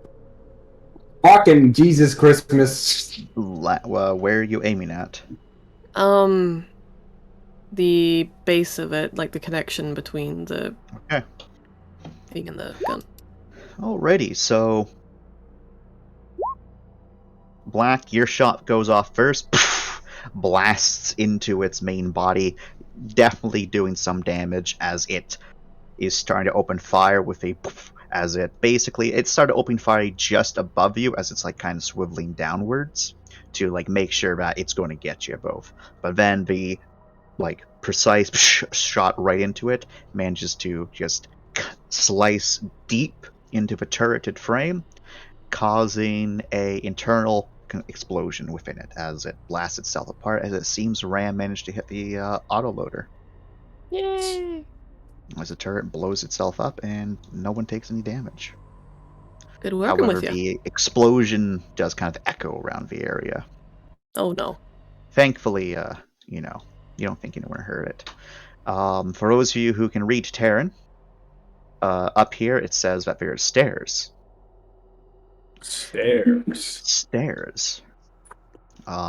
Fucking Jesus Christmas. Where are you aiming at? The base of it, like the connection between the Okay. thing and the gun. Alrighty, so Black, your shot goes off first, blasts into its main body, definitely doing some damage as it is starting to open fire with a as it started opening fire just above you as it's like kind of swiveling downwards to like make sure that it's going to get you both. But then the like precise shot right into it manages to just slice deep into the turreted frame, causing a internal explosion within it as it blasts itself apart, as it seems Ram managed to hit the autoloader. Yay! As the turret blows itself up and no one takes any damage. Good working However, with you. the explosion does kind of echo around the area. Oh no. Thankfully, you don't think anyone heard it. For those of you who can read Terran, up here it says that there are stairs. Stairs.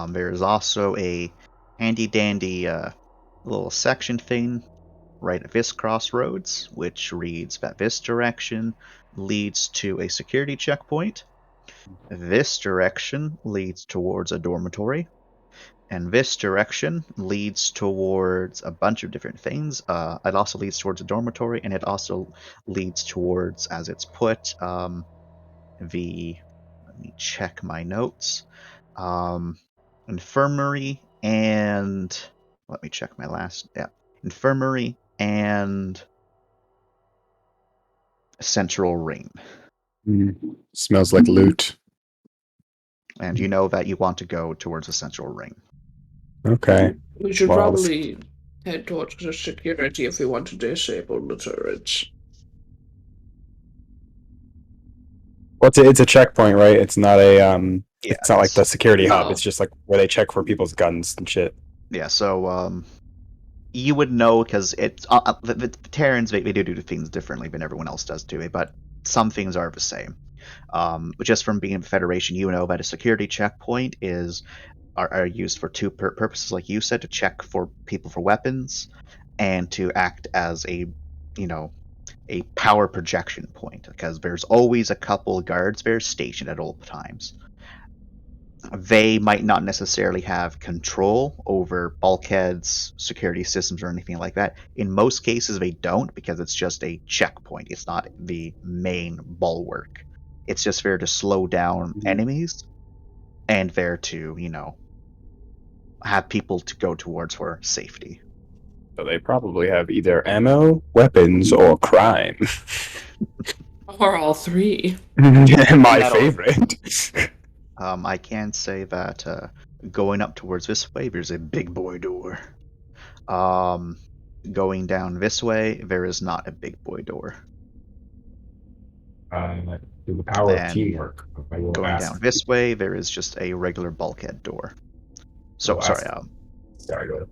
There's also a handy dandy little section thing right at this crossroads, which reads that this direction leads to a security checkpoint. This direction leads towards a dormitory. And this direction leads towards a bunch of different things. It also leads towards a dormitory, and it also leads towards, as it's put, let me check my notes. Infirmary and let me check my last. Yeah, infirmary and central ring. Smells like loot. And you know that you want to go towards the central ring. Okay. We should Well, probably head towards the security if we want to disable the turrets. Well, it's a checkpoint, right? It's not a Yeah, it's not like the security hub. No. It's just like where they check for people's guns and shit. Yeah, so you would know because it's the Terrans they do things differently than everyone else does to it, but some things are the same. But just from being in the Federation, you know that a security checkpoint are used for two purposes, like you said, to check for people for weapons, and to act as a power projection point, because there's always a couple guards there stationed at all times. They might not necessarily have control over bulkheads, security systems, or anything like that. In most cases, they don't, because it's just a checkpoint. It's not the main bulwark. It's just there to slow down enemies, and there to, have people to go towards for safety. So they probably have either ammo, weapons, or crime. Or all three. My favorite. I can say that going up towards this way, there's a big boy door. Going down this way, there is not a big boy door. The power of teamwork. Going down this way, there is just a regular bulkhead door. So, sorry. Sorry, go ahead.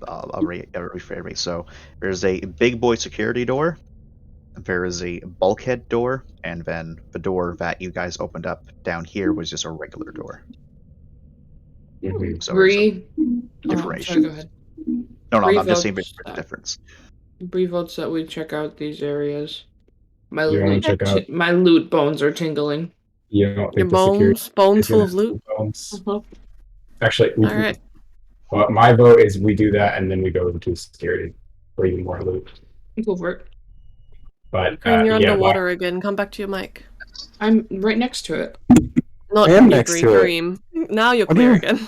I'll rephrase. So, there's a big boy security door. There is a bulkhead door, and then the door that you guys opened up down here was just a regular door. So Bree. differentiation. Sorry, go ahead. No, Bree I'm just saying votes there's a difference. Bree votes that we check out these areas. My You wanna loot, check out- my loot bones are tingling. You don't Your think the security bones is full gonna of loot. bones? Actually, All right. Well, my vote is we do that and then we go into security for even more loot. Go for it. But Green, you're yeah, underwater again. Come back to your mic. I'm right next to it. Not I am you, next Green, to it. Dream. Now you're What clear do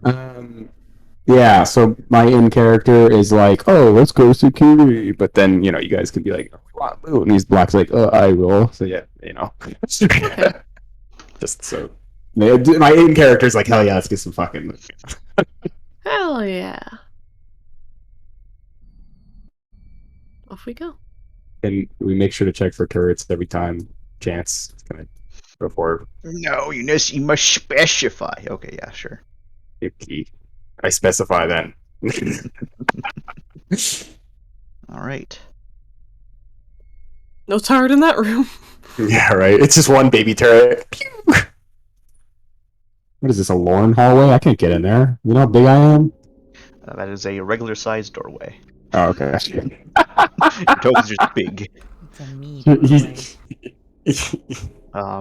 again. Yeah, so my in character is like, oh, let's go security. But then, you guys could be like, oh, we want loot. And he's Black's like, oh, I will. So yeah, Just so. My in character is like, hell yeah, let's get some fucking loot. Hell yeah. Off we go. And we make sure to check for turrets every time. Chance is gonna go forward. No, you must specify. Okay, yeah, sure. Okay. I specify then. All right. No turret in that room. Yeah, right. It's just one baby turret. Pew! What is this, a Lorne hallway? I can't get in there. You know how big I am? That is a regular-sized doorway. Oh, okay. Your token's just big. It's a me doorway.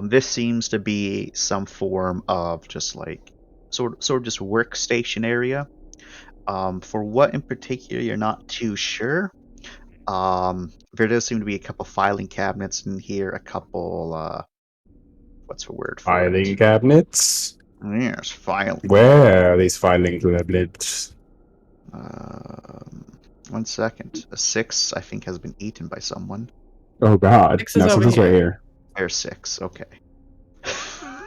This seems to be some form of just like sort of just workstation area. For what in particular, you're not too sure. There does seem to be a couple filing cabinets in here, a couple what's the word for Filing it? cabinets? Yes, filing. Where are these filing cabinets? 1 second. A 6, I think, has been eaten by someone. Oh god. 6 is No, so over this here. right here. There's 6. Okay. I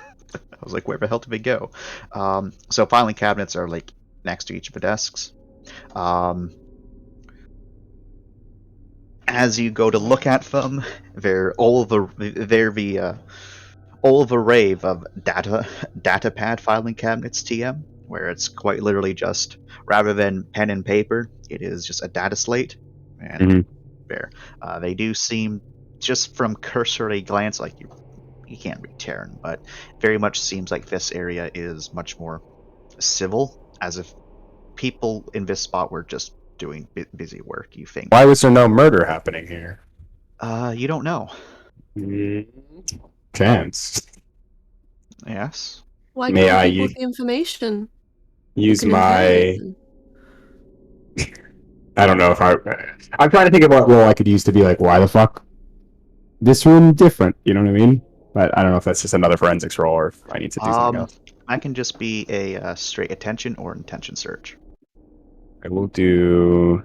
was like, where the hell did they go? So filing cabinets are like next to each of the desks. As you go to look at them, they're all the array of datapad filing cabinets TM, where it's quite literally just, rather than pen and paper, it is just a data slate. And there, they do seem, just from cursory glance, like you can't read Terran, but very much seems like this area is much more civil, as if people in this spot were just doing busy work. You think? Why was there no murder happening here? You don't know. Chance. Yes. Why May can't I people with the information? Use Can my. inherit it. I don't know if I'm trying to think of what role I could use to be like, why the fuck? This room different, you know what I mean? But I don't know if that's just another forensics role or if I need to do something else. I can just be a straight attention or intention search. I will do.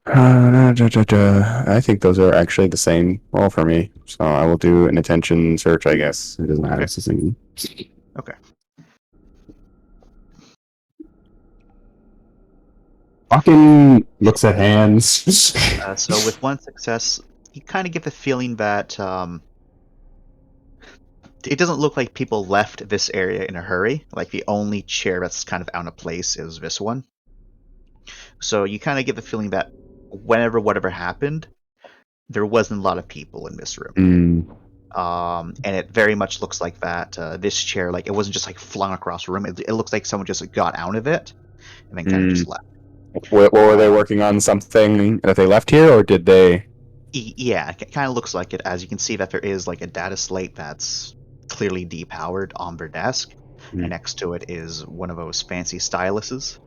I think those are actually the same role for me. So I will do an attention search, I guess. It doesn't matter. Okay. It's the same. Okay. Fucking looks at hands. So with 1 success, you kind of get the feeling that it doesn't look like people left this area in a hurry. Like the only chair that's kind of out of place is this one. So you kind of get the feeling that whatever happened, there wasn't a lot of people in this room. And it very much looks like that this chair, like it wasn't just like flung across the room. It looks like someone just got out of it and then kind of just left. What were they working on? Something that they left here, or did they? Yeah, it kind of looks like it. As you can see, that there is like a data slate that's clearly depowered on their desk, and next to it is one of those fancy styluses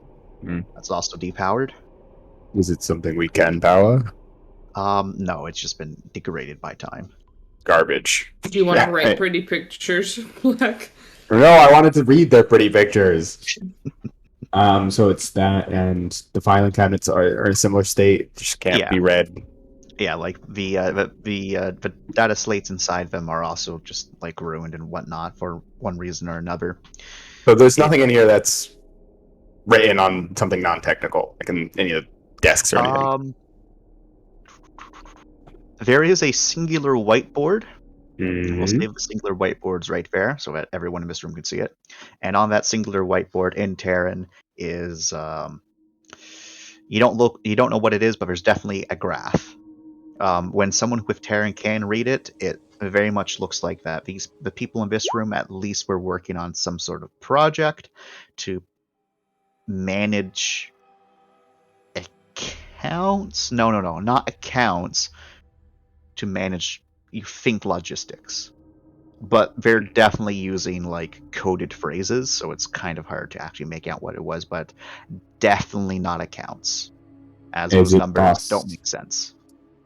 that's also depowered. Is it something we can power? No, it's just been degraded by time. Garbage. Do you want Yeah, to write pretty pictures, Black? No, I wanted to read their pretty pictures. So it's that, and the filing cabinets are in a similar state. Just can't Yeah. be read. Yeah, like the data slates inside them are also just like ruined and whatnot for one reason or another. So there's nothing in here that's written on something non-technical, like in any of the desks or anything. There is a singular whiteboard. Mhm. We'll save the singular whiteboards right there so that everyone in this room can see it. And on that singular whiteboard in Terran is you don't know what it is, but there's definitely a graph. When someone with Terran can read it, it very much looks like that. The people in this room at least were working on some sort of project to manage accounts. No, not accounts. To manage, you think, logistics, but they're definitely using like coded phrases, so it's kind of hard to actually make out what it was. But definitely not accounts, as those numbers don't make sense.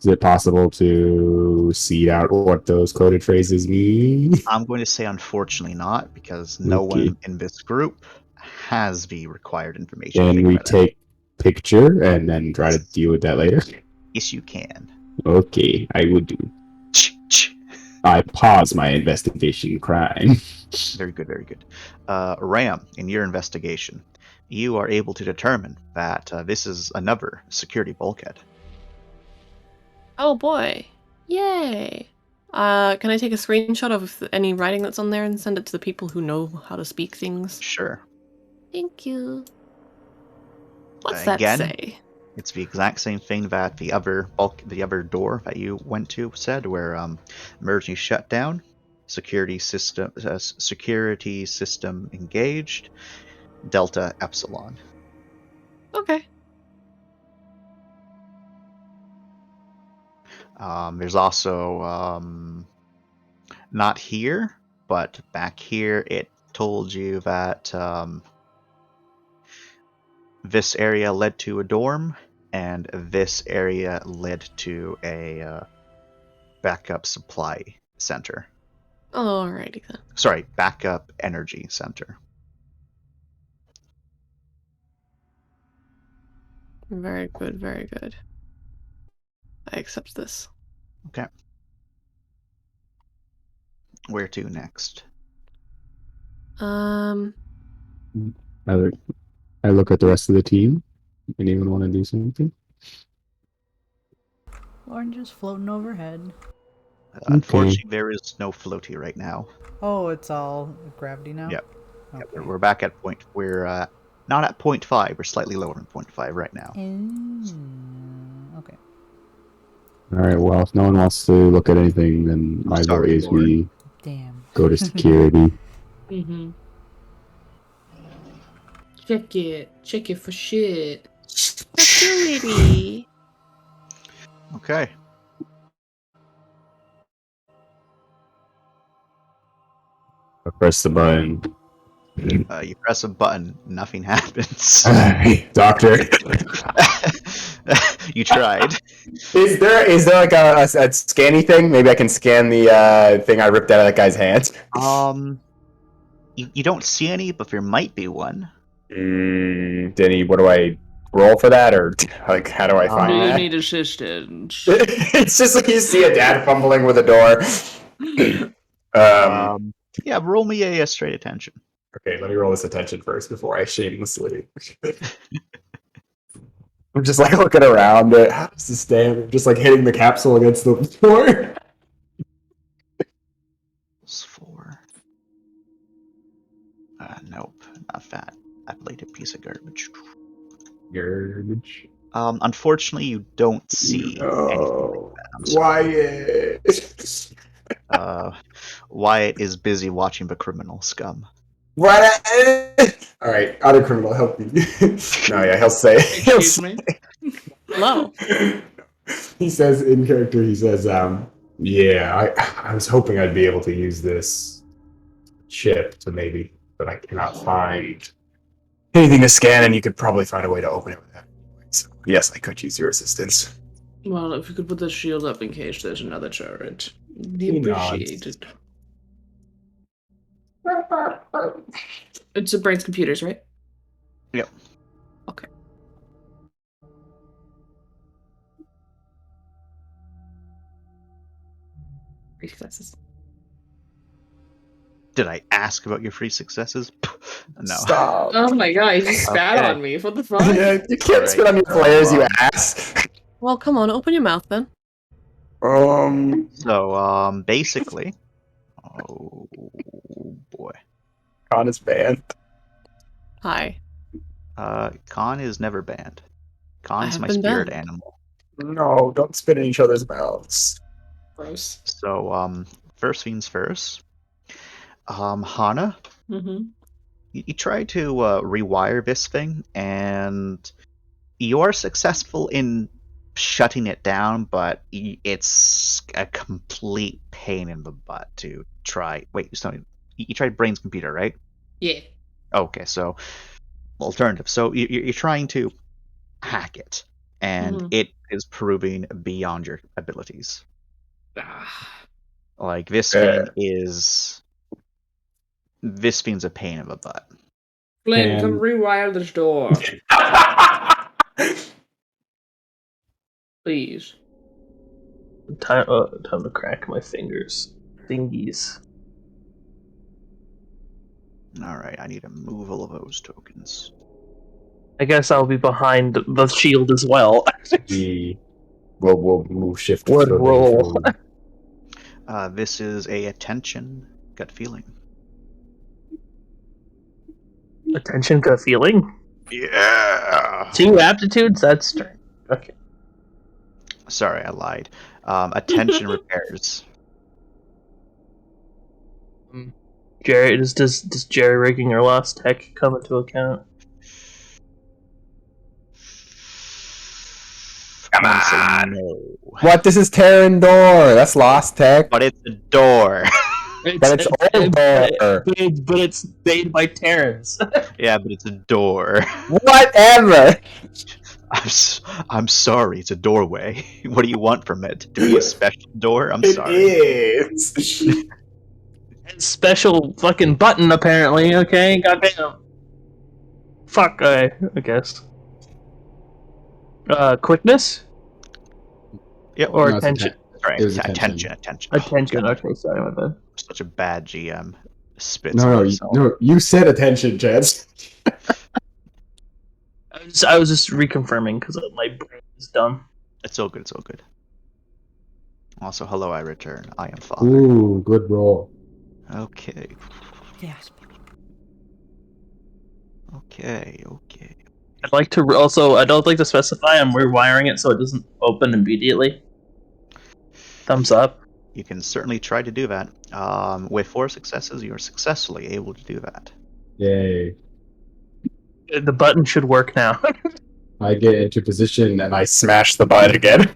Is it possible to seed out what those coded phrases mean? I'm going to say unfortunately not, because no one in this group has the required information. Can we take picture and then try to deal with that later? Yes, you can. Okay, I will do. I pause my investigation crime. Very good, very good. Ram, in your investigation, you are able to determine that this is another security bulkhead. Oh boy. Yay. Can I take a screenshot of any writing that's on there and send it to the people who know how to speak things? Sure. Thank you. What's that Again, say? it's the exact same thing that the other door that you went to said, where emergency shutdown, security system engaged, Delta Epsilon. Okay. There's also not here, but back here it told you that this area led to a dorm, and this area led to a backup supply center. Alrighty then. Sorry, backup energy center. Very good, very good. I accept this. Okay. Where to next? I look at the rest of the team. Anyone want to do something? Orange is floating overhead. Unfortunately, there is no floaty right now. Oh, it's all gravity now? Yep. Okay. Yep, we're back at point. We're not at 0.5. We're slightly lower than 0.5 right now. Okay. All right. Well, if no one wants to look at anything, then my vote is we Damn. go to security. Mm-hmm. Check it for shit. Security. Okay. I press the button. You press a button, nothing happens. Doctor. You tried. Is there like a scanny thing? Maybe I can scan the thing I ripped out of that guy's hand. You don't see any, but there might be one. Denny, what do I roll for that, or like how do I find Do you that? need assistance? It's just like you see a dad fumbling with a door. Yeah, roll me a straight attention. Okay, let me roll this attention first before I shamelessly. I'm just like looking around. How does this stand? I'm just like hitting the capsule against the door. It's 4. Nope, not that. That blatant piece of garbage. Garbage. Unfortunately, you don't see anything like that. I'm sorry. Wyatt. Wyatt is busy watching the criminal scum. What? All right, other criminal, help me. No, yeah, he'll say. Excuse me? Hello. He says in character. He says, "Yeah, I was hoping I'd be able to use this chip to maybe, but I cannot find anything to scan, and you could probably find a way to open it with that. So, yes, I could use your assistance." Well, if you could put the shield up in case there's another turret, be He nods. appreciated. It's a Brains Computers, right? Yep. Okay. Three successes. Did I ask about your free successes? No. Stop. Oh my god, you just spat Okay. on me. What the fuck? Yeah, you can't spit on your players, you ass. Well, come on, open your mouth then. So, basically, oh boy, Khan is banned. Hi. Khan is never banned. Khan's have my been spirit banned. animal. No, don't spit in each other's mouths. Gross. So, first things first. Hana, Mm-hmm. you try to rewire this thing, and you are successful in shutting it down, but it's a complete pain in the butt to try. Wait, you tried Brain's computer, right? Yeah. Okay, so alternative. So you're trying to hack it, and Mhm. it is proving beyond your abilities. Ah. Like this thing's a pain in the butt. Flynn, come rewire this door. Please. Time to crack my fingers. Fingies. All right, I need to move all of those tokens. I guess I'll be behind the shield as well. We'll move shift. Would so roll. This is a attention gut feeling. Attention, gut feeling. Yeah. 2 aptitudes. That's strength. Okay. Sorry, I lied. Attention repairs. Jerry, does jerry rigging or lost tech come into account? Come I'm gonna say on. no. What? This is Terran door. That's lost tech. But it's a door. But it's old door. But it's made by Terrans. Yeah, but it's a door. Whatever. I'm sorry, it's a doorway. What do you want from it? To be a special door? I'm sorry. It is. Special fucking button, apparently. Okay, goddamn. Fuck, I guess. Quickness Yep. or No, it's attention? Right. It was Attention. Attention. Oh, Okay, sorry, my bad. such a bad GM. Spits No, on no, himself. you said attention, Jets. I was just reconfirming because my brain is dumb. It's all good. It's all good. Also, hello, I return. I am Father. Ooh, good roll. Okay. Gasp. Okay. I'd like to also. I don't like to specify. I'm rewiring it so it doesn't open immediately. Thumbs up. You can certainly try to do that. With 4 successes, you are successfully able to do that. Yay. The button should work now. I get into position and I Smash the button again.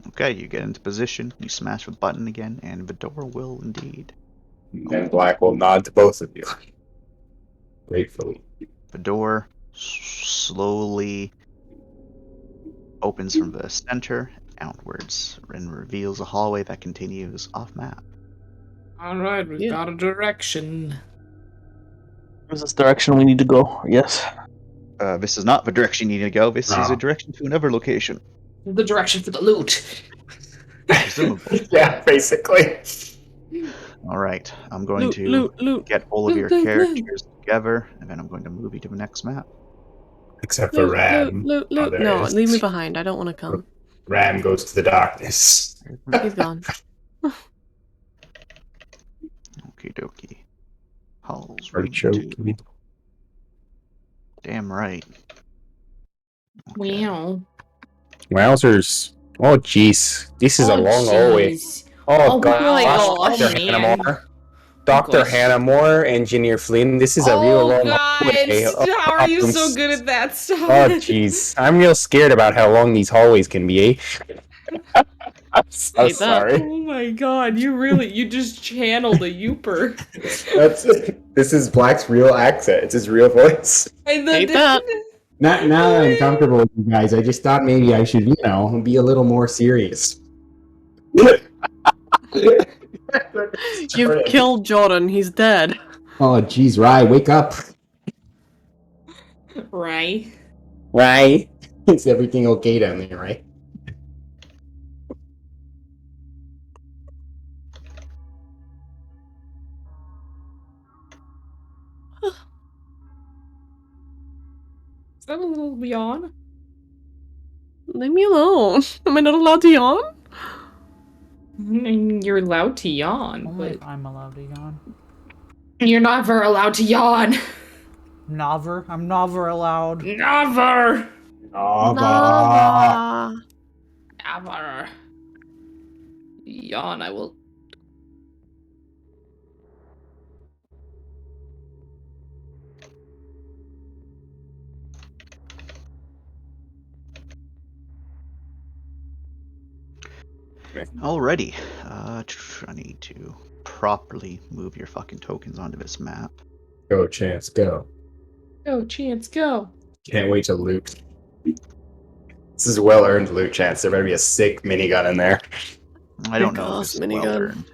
Okay, you get into position, you smash the button again, and the door will indeed. And Black will nod to both of you. gratefully. The door slowly opens from the center outwards and reveals a hallway that continues off map. Alright, we've got a direction. Is this direction we need to go? Yes. This is not the direction you need to go. This is a direction to another location. The direction for the loot. Presumably. Yeah, basically. All right, I'm going to Loot. get all of your characters together, and then I'm going to move you to the next map. Except for Ram. Loot. Oh, there No, it is. leave me behind. I don't want to come. Ram goes to the darkness. He's gone. Okie dokie. Halls Artichoke. region 2. Damn right. Okay. Wow. Wowzers. Oh, jeez. This is a long hallway. jeez. Oh, Oh God. my gosh, Dr. man. Hannah Moore. Dr. gosh. Hannah Moore, Engineer Flynn. This is a real long hallway. How are you so I'm good at that stuff? Oh, jeez. I'm real scared about how long these hallways can be, eh? I'm so Hate that. sorry. Oh my god, you just channeled a Youper. This is Black's real accent. It's his real voice. Hate that. Now that I'm comfortable with you guys, I just thought maybe I should, be a little more serious. You've killed Jordan. He's dead. Oh, jeez, Rye, wake up. Right. Rye. Is everything okay down there, right? Is that a little yawn? Leave me alone. Am I not allowed to yawn? You're allowed to yawn, Only but if I'm allowed to yawn. you're never allowed to yawn. Never. I'm never allowed. Never. Lava. Never. Yawn, I will. Alrighty. I need to properly move your fucking tokens onto this map. Go, Chance, go. Go, Chance, go. Can't wait to loot. This is well-earned loot, Chance. There better be a sick minigun in there. I don't know if Gosh, this is minigun. well earned.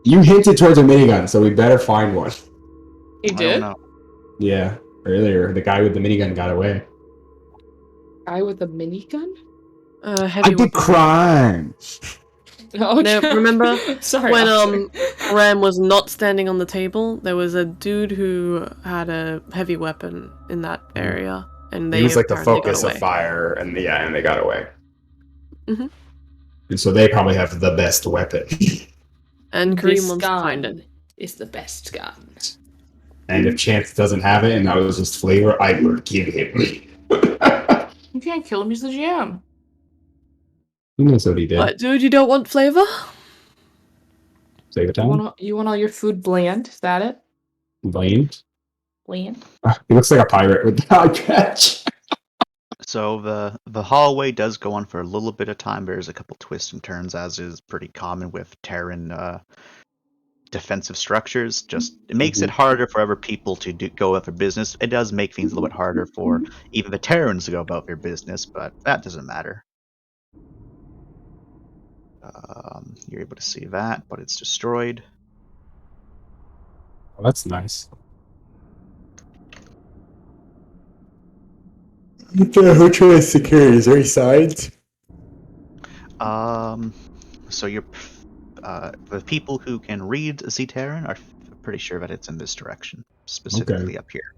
You hinted towards a minigun, so we better find one. You I don't did? know. Yeah, earlier, the guy with the minigun got away. Guy with a minigun? Heavy weapon. crime! Oh, No, remember Sorry, when officer. Ram was not standing on the table? There was a dude who had a heavy weapon in that area, and He they was like the apparently got focus of away. fire, and they got away. Mhm. And so they probably have the best weapon. And This Kareem wants to find it. gun is the best gun. And if Chance doesn't have it, and that was just flavor, I would give him. You can't kill him. He's the GM. He knows what he did. What, dude? You don't want flavor? Save it You down. want all your food bland? Is that it? Blamed. Bland. He looks like a pirate with the eye patch. So the hallway does go on for a little bit of time. There's a couple twists and turns, as is pretty common with Terran defensive structures. Just it makes it harder for other people to go about their business. It does make things a little bit harder for even the Terrans to go about their business, but that doesn't matter. You're able to see that, but it's destroyed. Oh, that's nice. Who tries security? Is there any sides? So you're the people who can read Z-Terran are pretty sure that it's in this direction, specifically up here.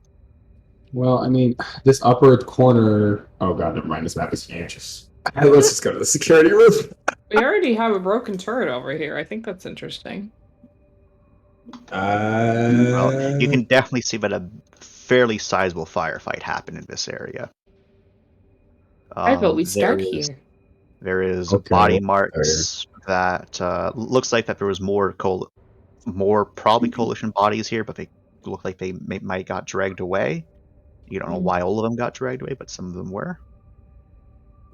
Well, I mean, this upper corner. Oh god, never mind. This map is huge. Let's just go to the security room. We already have a broken turret over here. I think that's interesting. Well, you can definitely see that a fairly sizable firefight happened in this area. I thought we there start is- here. There is Okay, body marks that looks like that there was more probably coalition bodies here, but they look like they might got dragged away. You don't know why all of them got dragged away, but some of them were.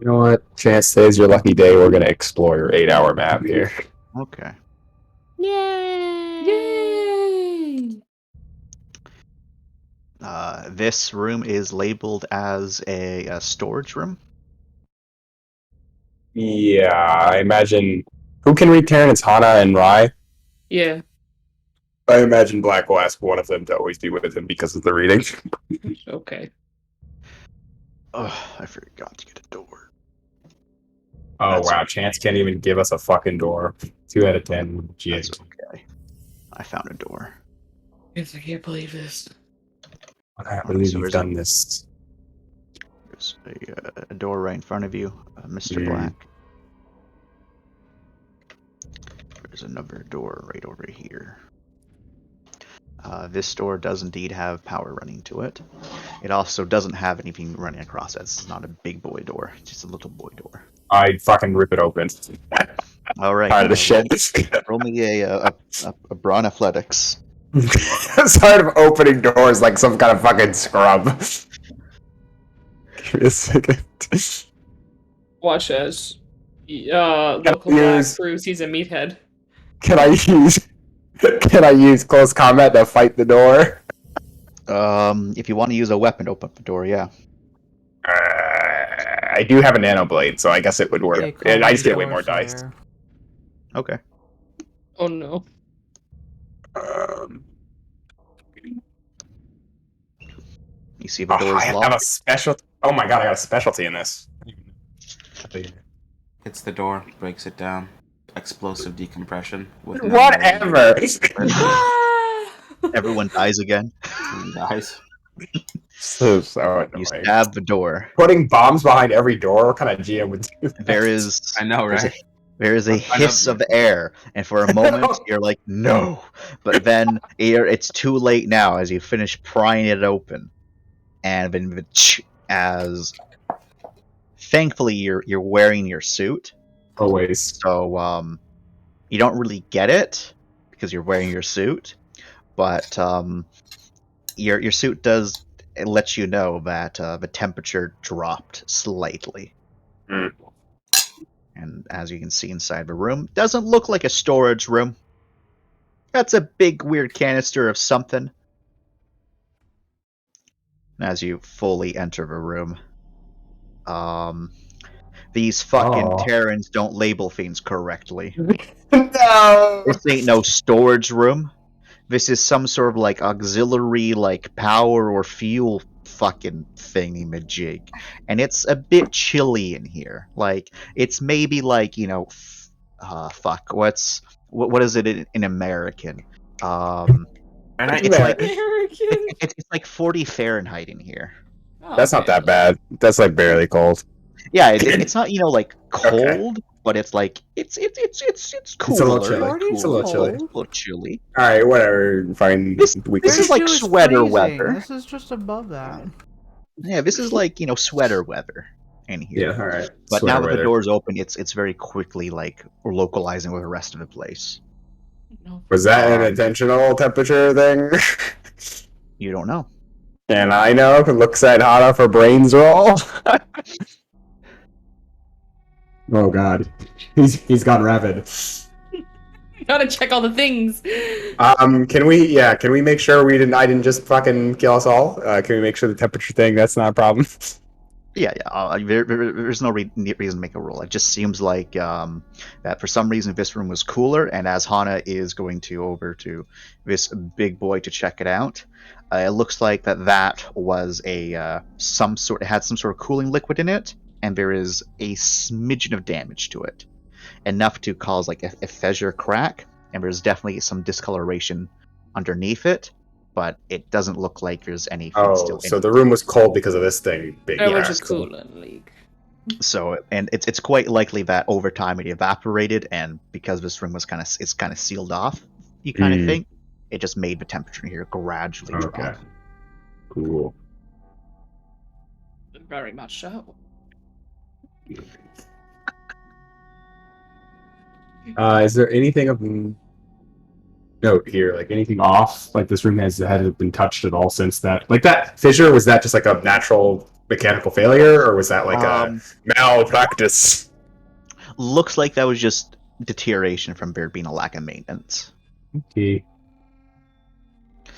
You know what? Chance, today's your lucky day. We're gonna explore your 8-hour map here. Okay. Yay! Yay! This room is labeled as a storage room. Yeah, I imagine. Who can read Terran? It's Hana and Rai. Yeah. I imagine Black will ask one of them to always be with him because of the reading. Okay. Ugh, I forgot to get a door. Oh That's wow, okay. Chance can't even give us a fucking door. 2 out of 10. That's GX. okay. I found a door. Yes, I can't believe this. I can't believe So you've there's done this. There's a door right in front of you, Mr. Mm. Black. There's another door right over here. This door does indeed have power running to it. It also doesn't have anything running across it. It's not a big boy door. It's just a little boy door. I'd fucking rip it open. All right. Tired of the shit. Roll me a brawn athletics. I'm tired of opening doors like some kind of fucking scrub. Give me a second. Watch as local black proves he's a meathead. Can I use close combat to fight the door? If you want to use a weapon to open up the door, yeah. I do have a nano blade, so I guess it would work. Okay, And I just get call way me more dice. Doorfire. Okay. Oh no. You see the Oh, door's I have a locked. special. Oh my god, I got a specialty in this. Hits the door, breaks it down. Explosive decompression. With Whatever. Everyone dies again. Dies. So You annoying. stab the door. Putting bombs behind every door. What kind of GM would do that? There is I know, right? There is a I know. hiss of air, and for a moment you're like, no. But then it's too late now as you finish prying it open. And then as thankfully you're wearing your suit. Always. So you don't really get it because you're wearing your suit. But your suit does let you know that the temperature dropped slightly. Mm. And as you can see inside the room, doesn't look like a storage room. That's a big weird canister of something. And as you fully enter the room, these fucking Terrans don't label things correctly. No. This ain't no storage room. This is some sort of like auxiliary, like power or fuel fucking thingy-majig. And it's a bit chilly in here. Like, it's maybe like, fuck. What is it in American? Fahrenheit? It's like American. it's like 40 Fahrenheit in here. Oh, That's not okay. that bad. That's like barely cold. Yeah, it's not like Okay. cold, but it's like it's It's a little cooler. chilly. Forty It's a little chilly. A little chilly. All right, whatever. Fine. We This can- is like 32 sweater freezing. weather. This is just above that. Yeah, this is like sweater weather in here. yeah. All right. But now Sweater that the weather. door's open, it's very quickly like localizing with the rest of the place. No. Was that an intentional temperature thing? You don't know. And I know if it looks at Hana for brains roll. Oh god, he's gone rabid. Gotta check all the things. Can we make sure I didn't just fucking kill us all? Can we make sure the temperature thing that's not a problem? Yeah. There's no reason to make a roll. It just seems like that for some reason this room was cooler, and as Hana is going to over to this big boy to check it out, it looks like that was it had some sort of cooling liquid in it, and there is a smidgen of damage to it, enough to cause like a fissure crack, and there's definitely some discoloration underneath it. But it doesn't look like there's anything still in so it. the room was cold because of this thing. Big There was ass. a coolant leak. So, and it's quite likely that over time it evaporated, and because this room was kind of sealed off, you kind of think it just made the temperature in here gradually Okay. drop. Cool. Very much so. Is there anything of note here, like anything off? Like this room has been touched at all since that? Like that fissure, was that just like a natural mechanical failure, or was that like a malpractice? Looks like that was just deterioration from there being a lack of maintenance. Okay.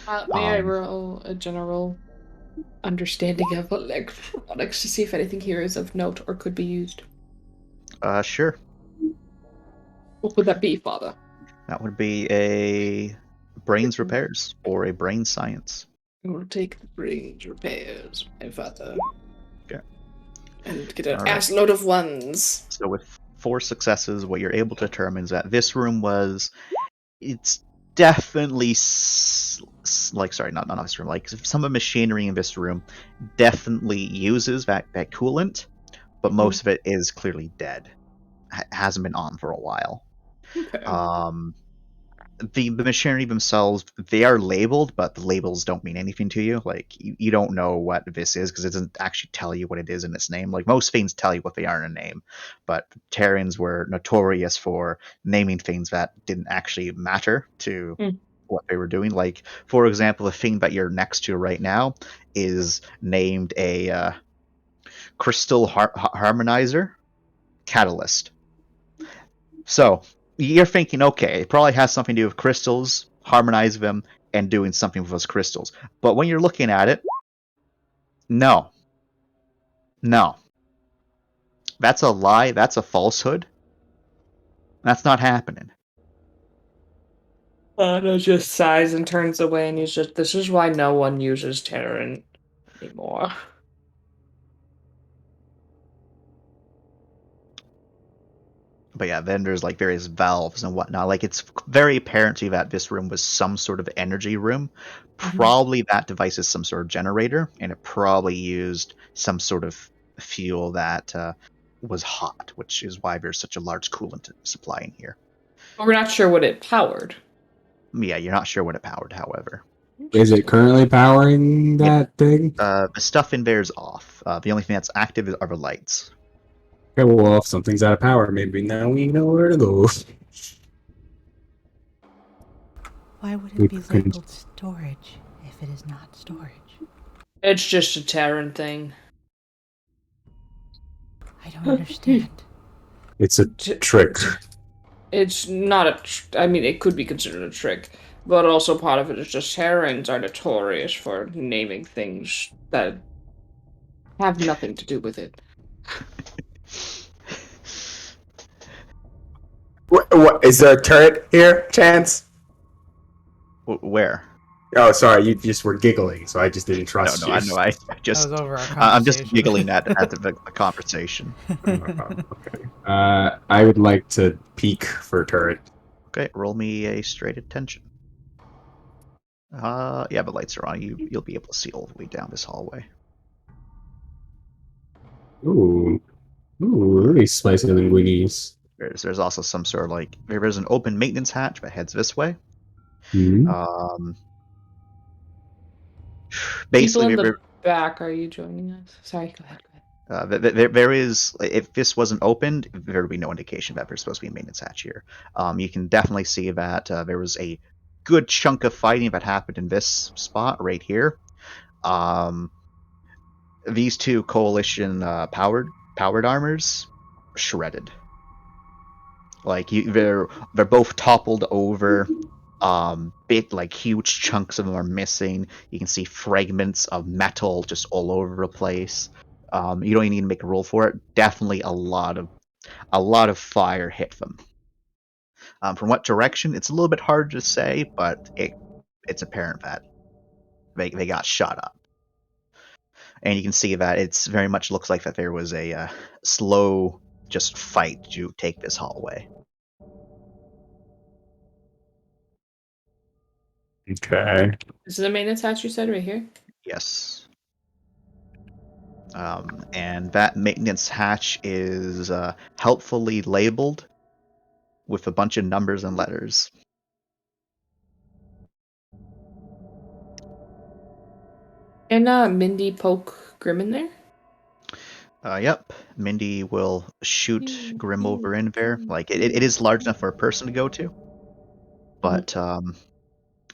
May I roll a general understanding of electronics to see if anything here is of note or could be used? Sure. What would that be, Father? That would be a brains repairs or a brain science. I will take the brains repairs, my father. Okay. And get an All right. ass load of ones. So with 4 successes, what you're able to determine is that this room it's definitely not this room. Like some of the machinery in this room definitely uses that coolant, but most of it is clearly dead. Hasn't been on for a while. Okay. The machinery themselves, they are labeled, but the labels don't mean anything to you. Like you don't know what this is because it doesn't actually tell you what it is in its name. Like most things tell you what they are in a name, but Terrans were notorious for naming things that didn't actually matter to what they were doing. Like for example, the thing that you're next to right now is named a crystal harmonizer catalyst. So you're thinking, okay, it probably has something to do with crystals, harmonize them, and doing something with those crystals. But when you're looking at it, no. That's a lie. That's a falsehood. That's not happening. Anna just sighs and turns away, and he's just, this is why no one uses Terran anymore. But yeah, then there's like various valves and whatnot. Like it's very apparent to you that this room was some sort of energy room. Probably that device is some sort of generator, and it probably used some sort of fuel that was hot, which is why there's such a large coolant supply in here. But we're not sure what it powered. Yeah, you're not sure what it powered, however. Is it currently powering that thing? The stuff in there is off. The only thing that's active are the lights. Okay, well, if something's out of power, maybe now we know where to go. Why would We it be couldn't- labeled storage if it is not storage? It's just a Terran thing. I don't understand. It's a trick. It's not I mean, it could be considered a trick, but also part of it is just Terrans are notorious for naming things that have nothing to do with it. What is there a turret here? Chance? Where? Oh, sorry, you just were giggling, so I just didn't No, trust no, you. I know. I just, That was over our I'm just conversation. giggling at the conversation. Okay. I would like to peek for turret. Okay, roll me a straight attention. Yeah, but lights are on. You'll be able to see all the way down this hallway. Ooh, really spicy linguines. There's also some sort of like there's an open maintenance hatch that heads this way. Hmm. People Basically, in the back, are you joining us? Sorry, go ahead. there is, if this wasn't opened, there would be no indication that there's supposed to be a maintenance hatch here. You can definitely see that there was a good chunk of fighting that happened in this spot right here. These two coalition powered armors shredded. Like they're both toppled over. Bit like huge chunks of them are missing. You can see fragments of metal just all over the place. You don't even need to make a roll for it. Definitely a lot of fire hit them. From what direction, it's a little bit hard to say, but it's apparent that they got shot up. And you can see that it's very much looks like that there was a slow just fight to take this hallway. Okay. This is the maintenance hatch you said right here? Yes. And that maintenance hatch is helpfully labeled with a bunch of numbers and letters. And Mindy poke Grim in there? Yep. Mindy will shoot Grim over in there. Like it is large enough for a person to go to, but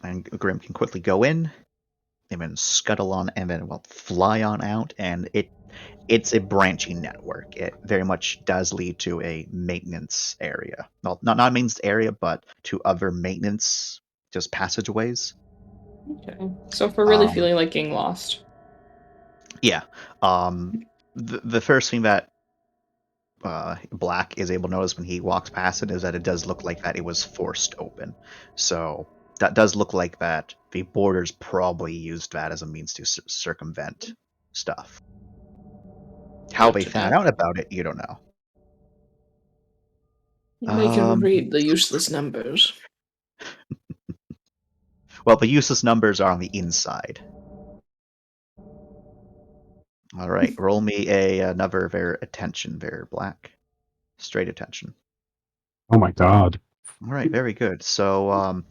and Grim can quickly go in, and then scuttle on, and then fly on out, and it's a branching network. It very much does lead to a maintenance area. Well, not a maintenance area, but to other maintenance just passageways. Okay. So if we're really feeling like getting lost. Yeah. The first thing that Black is able to notice when he walks past it is that it does look like that it was forced open. So that does look like that the boarders probably used that as a means to circumvent stuff. How they found out about it, you don't know. We can read the useless numbers. Well, the useless numbers are on the inside. All right, roll me another attention there, Black. Straight attention. Oh my god. All right, very good. So,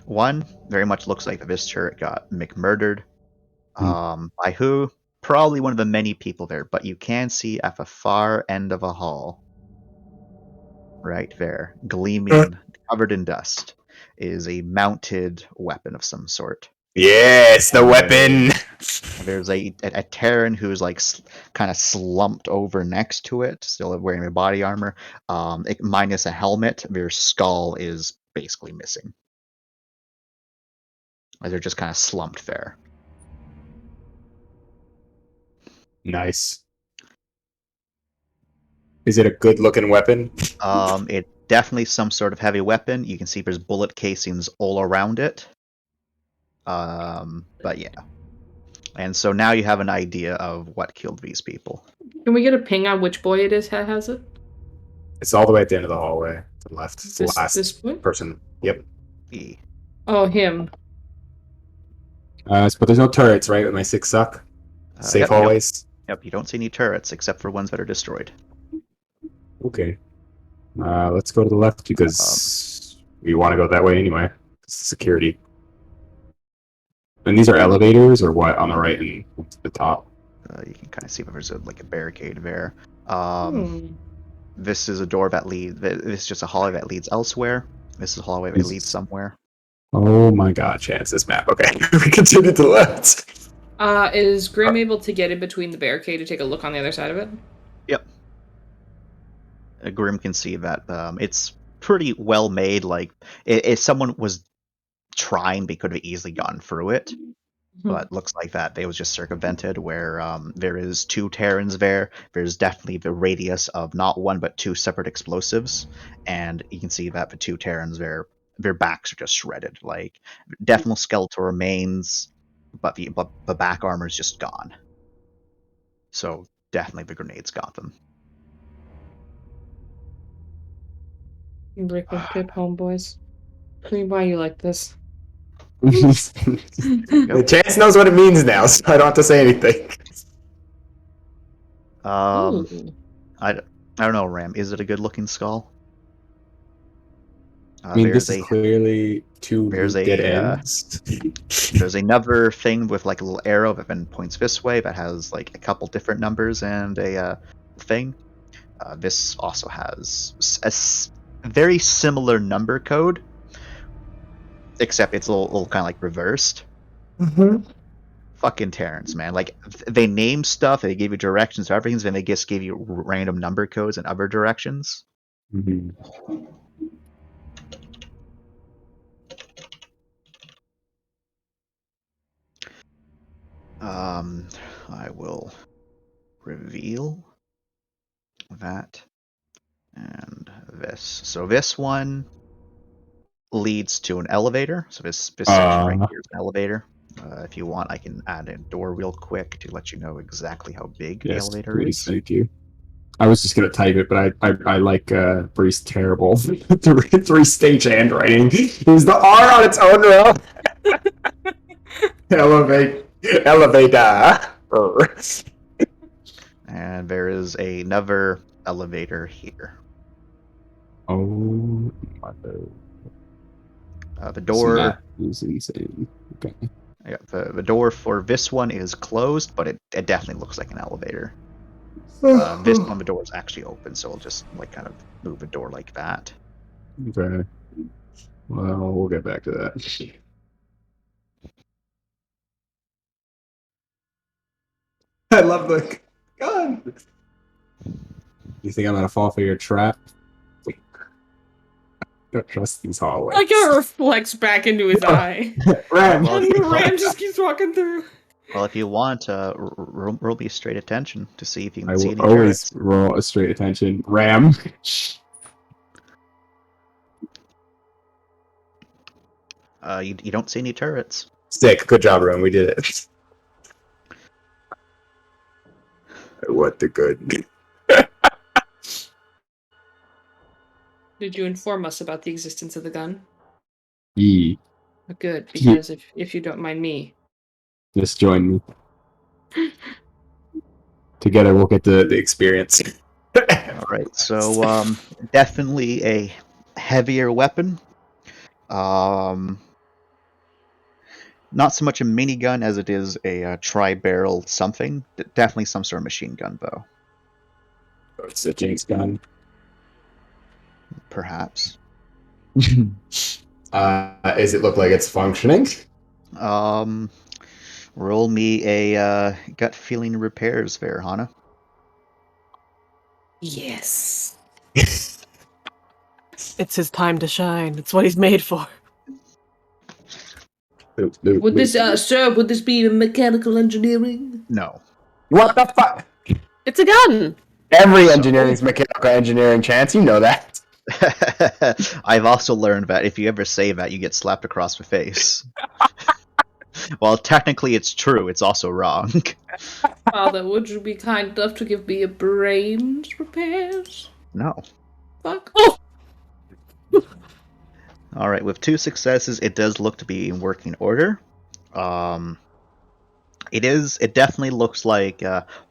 one very much looks like this turret got McMurdered. By who? Probably one of the many people there, but you can see at the far end of a hall, right there, gleaming, covered in dust, is a mounted weapon of some sort. Yes, the weapon. There's a Terran who's like kind of slumped over next to it, still wearing a body armor, minus a helmet. Their skull is basically missing. They're just kind of slumped there. Nice. Is it a good looking weapon? It's definitely some sort of heavy weapon. You can see there's bullet casings all around it. But yeah. And so now you have an idea of what killed these people. Can we get a ping on which boy it is that has it? It's all the way at the end of the hallway to the left. It's the last this boy? person. Yep. E. Oh, him. But there's no turrets, right? My 6 suck. Safe Yep, hallways. Yep, you don't see any turrets except for ones that are destroyed. Okay. Let's go to the left because we want to go that way anyway. It's security. And these are elevators or what on the right and to the top? You can kind of see if there's a barricade there. This is a door that leads. This is just a hallway that leads elsewhere. This is a hallway that leads somewhere. Oh my god, Chance, this map. Okay, we continue to the left. Is Grim able to get in between the barricade to take a look on the other side of it? Yep. Grim can see that it's pretty well made. Like, if someone was trying, they could have easily gotten through it. But looks like that they was just circumvented, where there is 2 Terrans there. There's definitely the radius of not 1 but 2 separate explosives, and you can see that the 2 Terrans there their backs are just shredded. Like definitely skeletal remains, but the back armor is just gone. So definitely the grenades got them. Rick and Pip, homeboys. Why are you like this? The Chance knows what it means now, so I don't have to say anything. Ooh. I don't know, Ram. Is it a good looking skull? I mean, this is clearly two dead ends. There's another thing with like a little arrow that then points this way that has like a couple different numbers and a thing. This also has a very similar number code, except it's a little kind of like reversed. Mm-hmm. Fucking Terrans, man. Like, they name stuff, they give you directions for everything, then they just give you random number codes in other directions. Mm-hmm. I will reveal that and this. So this one leads to an elevator. So this section right here is an elevator. If you want, I can add a door real quick to let you know exactly how big the elevator please, is. thank you. I was just gonna type it, but I like Bree's terrible three-stage handwriting. Is the R on its own row? Elevator. And there is another elevator here. Oh my god. The door. That is insane. Okay. Yeah, the door for this one is closed, but it definitely looks like an elevator. This one, the door is actually open, so we'll just like kind of move the door like that. Okay. Well, we'll get back to that. I love the gun. You think I'm gonna fall for your trap? I don't trust these hallways. Like it reflects back into his eye. Ram. Well, And Ram just keeps walking through. Well, if you want, roll me straight attention to see if you can I see will any always turrets. roll a straight attention. Ram. You don't see any turrets. Sick. Good job, Ram. We did it. What the good. Did you inform us about the existence of the gun? Yee. Good, because if you don't mind me. Just join me. Together we'll get the experience. Alright, so definitely a heavier weapon. Not so much a minigun as it is a tri-barrel something. Definitely some sort of machine gun, though. It's a Jinx gun. Perhaps. Does it look like it's functioning? Roll me a gut feeling repairs there, Hana. Yes. It's his time to shine. It's what he's made for. Would this, sir, would this be mechanical engineering? No. What the fuck? It's a gun! Every engineering is mechanical engineering, Chance. You know that. I've also learned that if you ever say that, you get slapped across the face. Well, technically it's true, it's also wrong. Father, would you be kind enough to give me a brains repairs? No. Fuck. Oh! Alright, with 2 successes, it does look to be in working order. It definitely looks like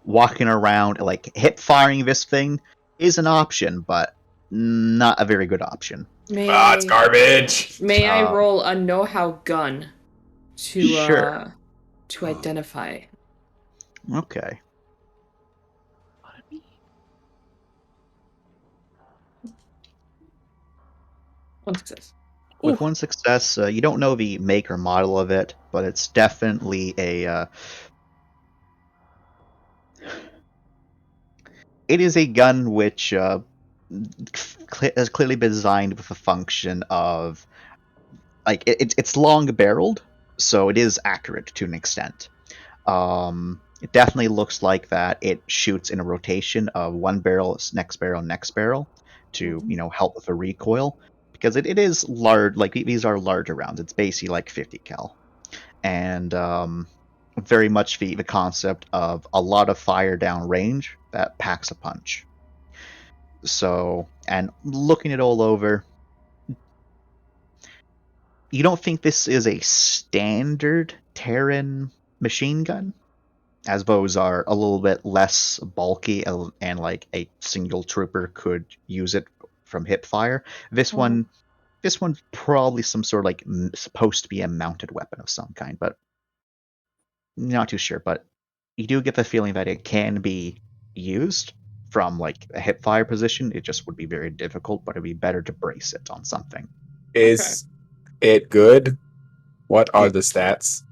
walking around, like hip firing this thing is an option, but not a very good option. It's garbage. May I roll a know-how gun to Sure. to identify? Okay. One success. With 1 success, you don't know the make or model of it, but it's definitely a... it is a gun which has clearly been designed with a function of... like, it's long-barreled, so it is accurate to an extent. It definitely looks like that it shoots in a rotation of one barrel, next barrel, next barrel to, help with the recoil. because it is large. Like these are larger rounds. It's basically like 50 cal, and very much the concept of a lot of fire down range that packs a punch. So, and looking it all over, you don't think this is a standard Terran machine gun, as those are a little bit less bulky and like a single trooper could use it from hip fire. This one's probably some sort of like supposed to be a mounted weapon of some kind, but not too sure. But you do get the feeling that it can be used from like a hip fire position. It just would be very difficult, but it'd be better to brace it on something. Is it good? What are the stats?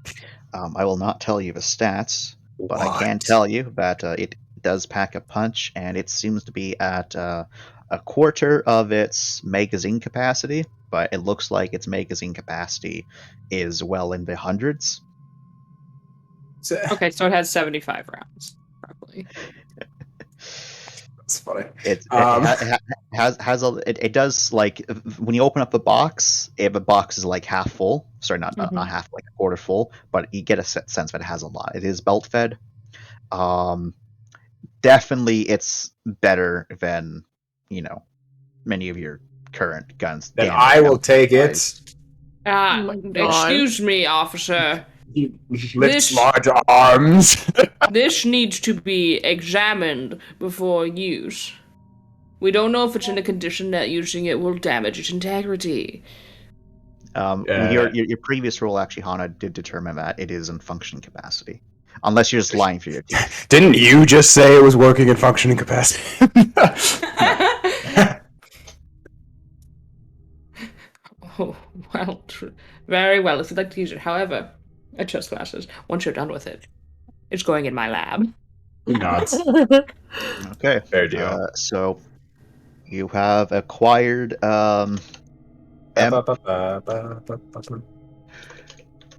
I will not tell you the stats, but I can What? tell you that it does pack a punch, and it seems to be at a quarter of its magazine capacity, but it looks like its magazine capacity is well in the hundreds. Okay, so it has 75 rounds, roughly. That's funny. It does, like, when you open up the box, the box is like half full. Sorry, not half, like a quarter full, but you get a sense that it has a lot. It is belt fed. Definitely, it's better than many of your current guns. Then I will take it. Excuse me, officer. Lift large arms. This needs to be examined before use. We don't know if it's in a condition that using it will damage its integrity. Your previous rule, actually, Hana, did determine that it is in functioning capacity. Unless you're just lying through your teeth. Didn't you just say it was working in functioning capacity? Oh, well, very well, if you'd like to use it. However, adjust glasses. Once you're done with it, it's going in my lab. Nods. Okay. Fair deal. So, you have acquired What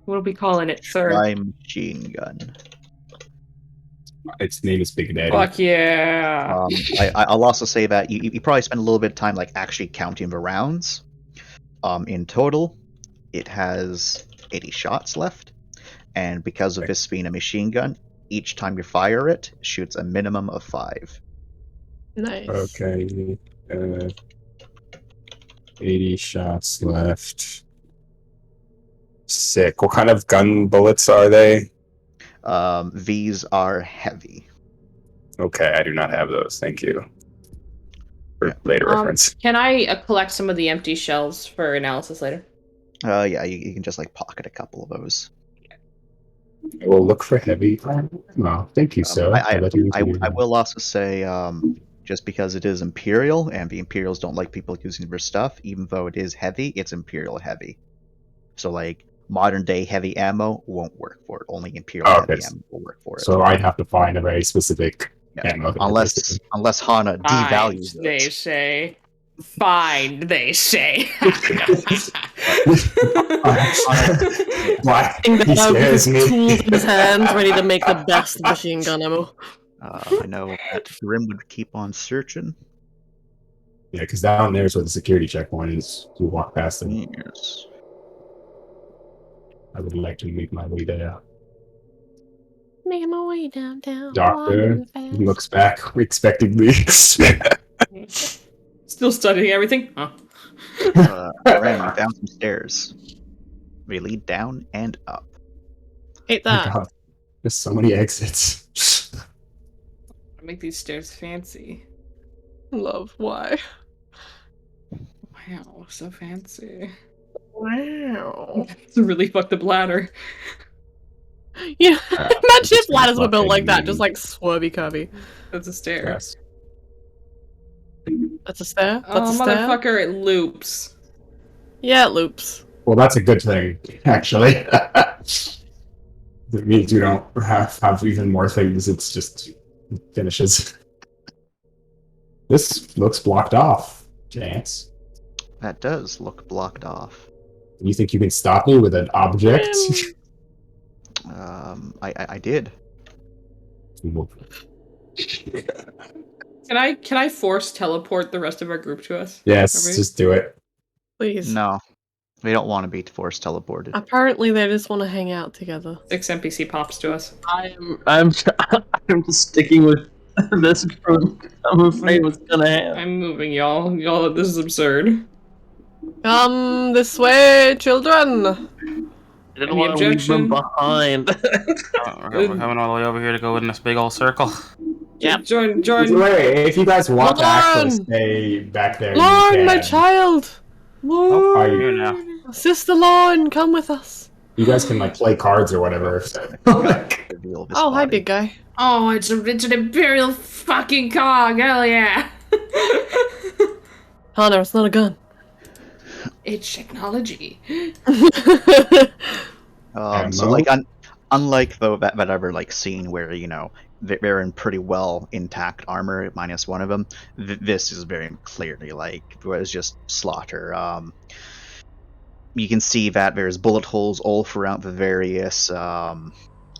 are we calling it, sir? my machine gun. Its name is Big Daddy. Fuck yeah! I'll also say that you probably spend a little bit of time like actually counting the rounds. In total, it has 80 shots left, and because of this being a machine gun, each time you fire it, shoots a minimum of 5. Nice. Okay. 80 shots left. Sick. What kind of gun bullets are they? These are heavy. Okay, I do not have those. Thank you. For later reference. Can I collect some of the empty shells for analysis later? Yeah, you can just like pocket a couple of those. I will look for heavy. Well, thank you, sir. I will also say, just because it is Imperial, and the Imperials don't like people using their stuff, even though it is heavy, it's Imperial heavy. So, like, modern day heavy ammo won't work for it. Only Imperial heavy ammo will work for it. So I'd have to find a very specific ammo. Unless Hana devalues they it. say. Fine, they say. Why? He He scares me. tools in his hands, ready to make the best machine gun ammo. I know that Grim would keep on searching. Yeah, because down there's where the security checkpoint is. We walk past them. Yes. I would like to make my way there. Making my way downtown. Doctor looks back expectantly. Still studying everything? Huh? Grim, you found some stairs. They lead down and up. Hate Oh my that. God. There's so many exits. Make these stairs fancy. Love, why? Wow, so fancy. Wow. It's really fucked up ladder. Yeah, imagine if just ladders were built like that, fucking- just like swervy curvy. That's a stair. Yes. That's a stair? That's Oh, a stair? motherfucker, it loops. Yeah, it loops. Well, that's a good thing, actually. It means you don't have even more things. It's just finishes. This looks blocked off, Chance. That does look blocked off. You think you can stop me with an object? I did. Can I force teleport the rest of our group to us? Yes, Are we- just do it. Please. No, we don't want to be force teleported. Apparently, they just want to hang out together. 6 NPC pops to us. I'm just sticking with this group. I'm afraid what's gonna happen. I'm moving, y'all. Y'all, this is absurd. Come this way, children. I didn't Any want to leave them objection? behind. We're coming all the way over here to go in this big old circle. Yep. Join. Wait, if you guys want to actually Lauren! stay back there, you Lauren, my can. child. Oh, Are you- here now. Sister Lauren, come with us. You guys can like play cards or whatever. Reveal this Oh, hi, body. big guy. Oh, it's an Imperial fucking cog. Hell yeah. Hannah, it's not a gun. It's technology. So like unlike though that ever like scene where they're in pretty well intact armor minus one of them, this is very clearly like it was just slaughter. You can see that there's bullet holes all throughout the various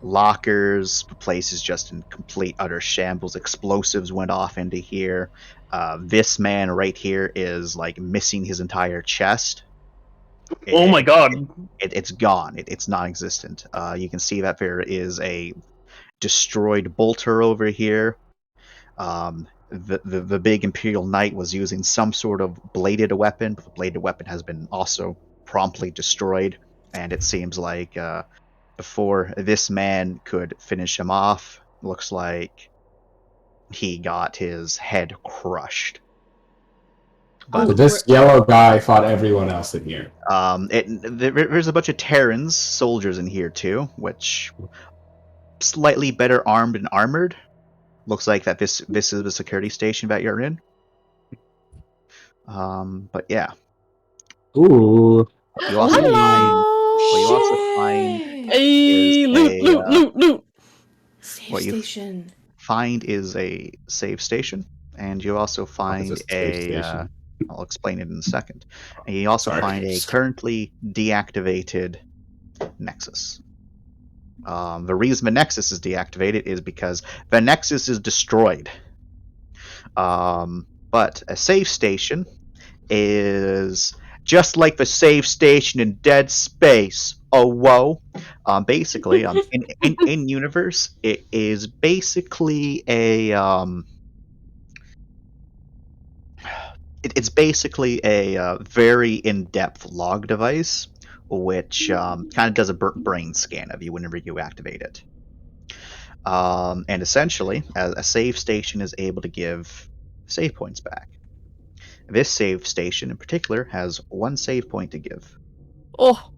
lockers. The place is just in complete utter shambles. Explosives went off into here. This man right here is like missing his entire chest. Oh my god. It's gone. It's non-existent. You can see that there is a destroyed bolter over here. The big Imperial Knight was using some sort of bladed weapon, but the bladed weapon has been also promptly destroyed, and it seems like before this man could finish him off, looks like he got his head crushed. So this yellow guy fought everyone else in here. There's a bunch of Terrans soldiers in here too, which slightly better armed and armored. Looks like that this is the security station that you're in. But yeah. Ooh. You also find Hey, is loot. Safe What you- station. find is a save station, and you also find a save station? I'll explain it in a second. And you also Sorry. find a currently deactivated Nexus. The reason the Nexus is deactivated is because the Nexus is destroyed. But a save station is just like the save station in Dead Space. Oh, whoa. Basically, in universe, it is basically it's basically a very in-depth log device, which kind of does a brain scan of you whenever you activate it. And essentially, a save station is able to give save points back. This save station in particular has one save point to give. Oh,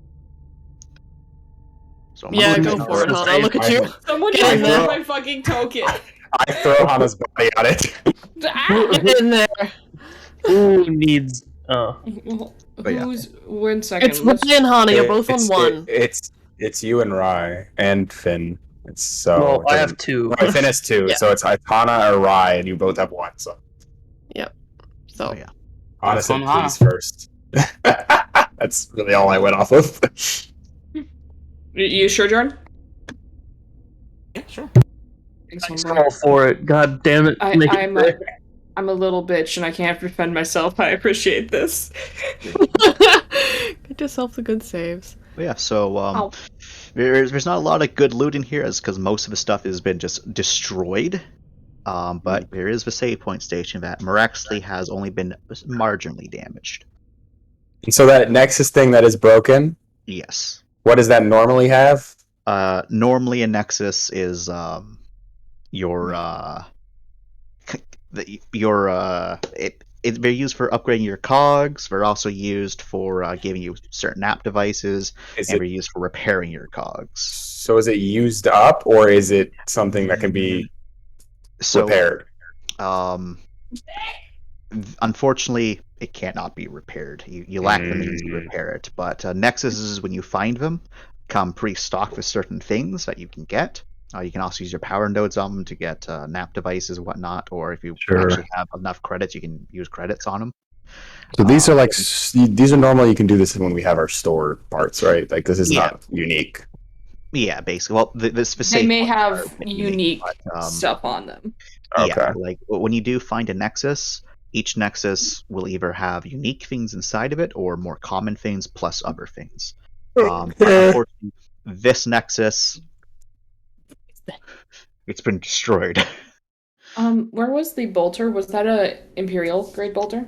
So I'm yeah, gonna go look for it, at Hannah. Look at you. Someone Get in just there. took my fucking token. I throw Hannah's body on it. Get in there. Who needs? But yeah. Who's 1 second? It's Ryan and Hannah. You're both on It's- one. It's you and Rye and Finn. It's so. Well, it I have doesn't- two. Well, Finn has two, Yeah. so it's Hannah or Rye, and you both have one. So So, Oh, yeah. Hannah said on Hannah. please first. That's really all I went off of. You sure, Jordan? Yeah, sure. Thanks, I'm homeboy. all for it. God damn it. Make it fair. I'm a little bitch and I can't defend myself. I appreciate this. get yourself the good saves. But yeah, so Ow. there's not a lot of good loot in here, as because most of the stuff has been just destroyed. But there is the save point station that miraculously has only been marginally damaged. And so that Nexus thing that is broken, Yes. what does that normally have? Normally a Nexus is they're used for upgrading your cogs. They're also used for giving you certain app devices, Is and it they're used for repairing your cogs. so? Is it used up, or is it something that can be So, repaired? Unfortunately, it cannot be repaired. You lack the means to repair it. But Nexuses, when you find them, come pre-stocked with certain things that you can get. You can also use your power nodes on them to get NAP devices and whatnot, or if you Sure. actually have enough credits, you can use credits on them. So these are like these are normally you can do this when we have our store parts, right? Like this is Yeah. not unique. Yeah, basically. Well, the They specific may ones have are unique but, stuff on them. Okay. yeah, like when you do find a Nexus, Each nexus will either have unique things inside of it or more common things plus other things. But unfortunately, this nexus, it's been destroyed. Where was the bolter? Was that a Imperial grade bolter?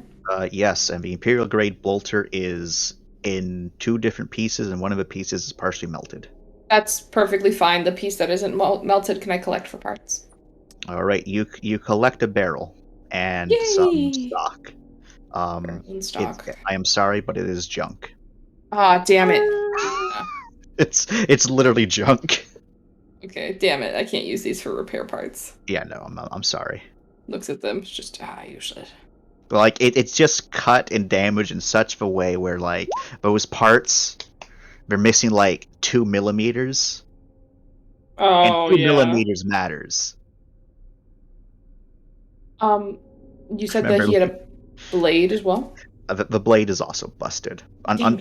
Yes, and the Imperial grade bolter is in 2 different pieces, and one of the pieces is partially melted. That's perfectly fine. The piece that isn't melted, can I collect for parts? All right, you collect a barrel and some stock. Stock. I am sorry, but it is junk. Ah, damn it. It's literally junk. Okay, damn it. I can't use these for repair parts. Yeah, no, I'm sorry. Looks at them, it's just useless. But like it's just cut and damaged in such a way where like those parts, they're missing like 2 millimeters. Oh, and 2 millimeters matters. You said Remember, that he had a blade as well? The blade is also busted.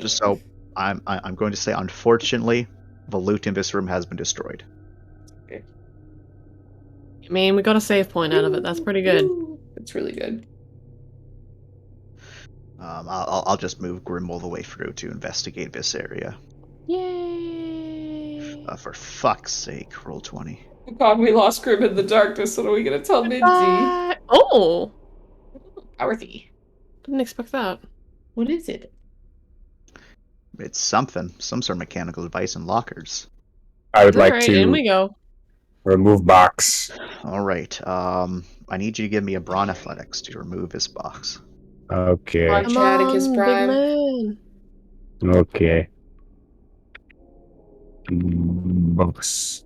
So I'm going to say, unfortunately, the loot in this room has been destroyed. I mean, we got a save point out of it. That's pretty good. That's really good. I'll just move Grim all the way through to investigate this area. Yay! For fuck's sake, roll 20. Oh God, we lost Grim in the darkness. What are we gonna tell Minty? Oh! Power thee. Didn't expect that. What is it? It's something, some sort of mechanical device in lockers. I would like Alright, in we to go. remove box. All right. I need you to give me a Brawn Athletics to remove this box. Okay. Come on, Atticus big Prime. man. Okay. Box.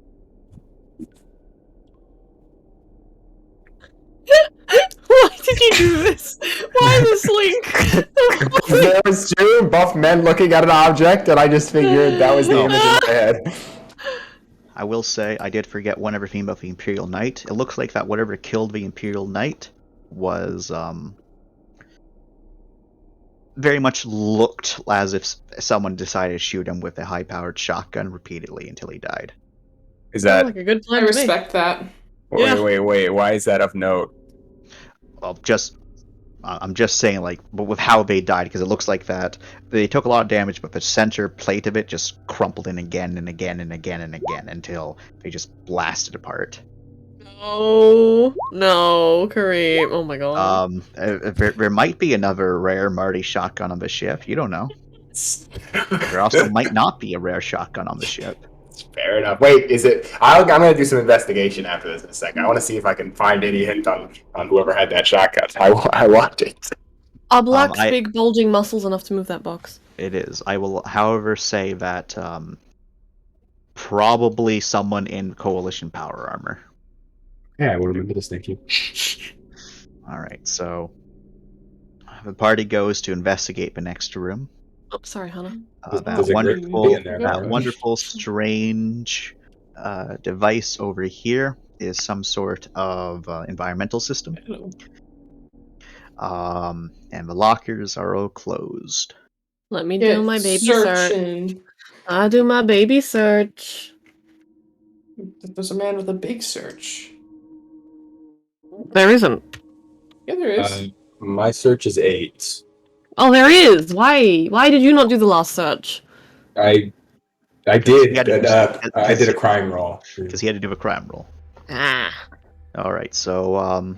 Why did you do this? Why this link? There was 2 buff men looking at an object, and I just figured that was the image in my head. I will say I did forget one other thing about the Imperial Knight. It looks like that whatever killed the Imperial Knight was very much looked as if someone decided to shoot him with a high-powered shotgun repeatedly until he died. Is Sounds that? like a good I plan to me. respect that. Wait. Why is that of note? Well, I'm just saying, like, but with how they died, because it looks like that they took a lot of damage, but the center plate of it just crumpled in again and again and again and again until they just blasted apart. No, Kareem. Oh my god. There might be another rare Marty shotgun on the ship. You don't know. There also might not be a rare shotgun on the ship. Fair enough. Wait, is it? I'm gonna do some investigation after this in a second. I want to see if I can find any hint on whoever had that shotgun. I want it. Are Black's big bulging muscles enough to move that box? It is. I will, however, say that probably someone in Coalition power armor. Yeah, I will remember this. Thank you. All right, so the party goes to investigate the next room. Oh, sorry, Hannah. That wonderful, strange device over here is some sort of environmental system. And the lockers are all closed. Let me do my baby search. I'll do my baby search. There's a man with a big search. There isn't. Yeah, there is. My search is 8. Oh, there is. Why? Why did you not do the last search? I did. I did a crime roll because he had to do a crime roll. Ah. All right, so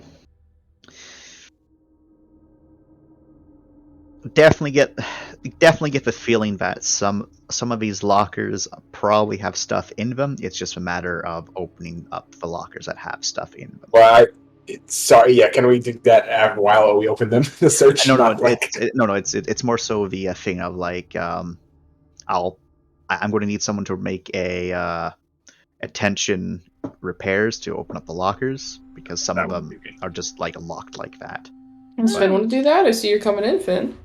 definitely get the feeling that some of these lockers probably have stuff in them. It's just a matter of opening up the lockers that have stuff in them. Well, sorry, yeah. Can we do that while we open them? The search. No. It's more so the thing of like, I'm going to need someone to make a attention repairs to open up the lockers because some of them are just like locked like that. Does Finn want to do that? I see you're coming in, Finn.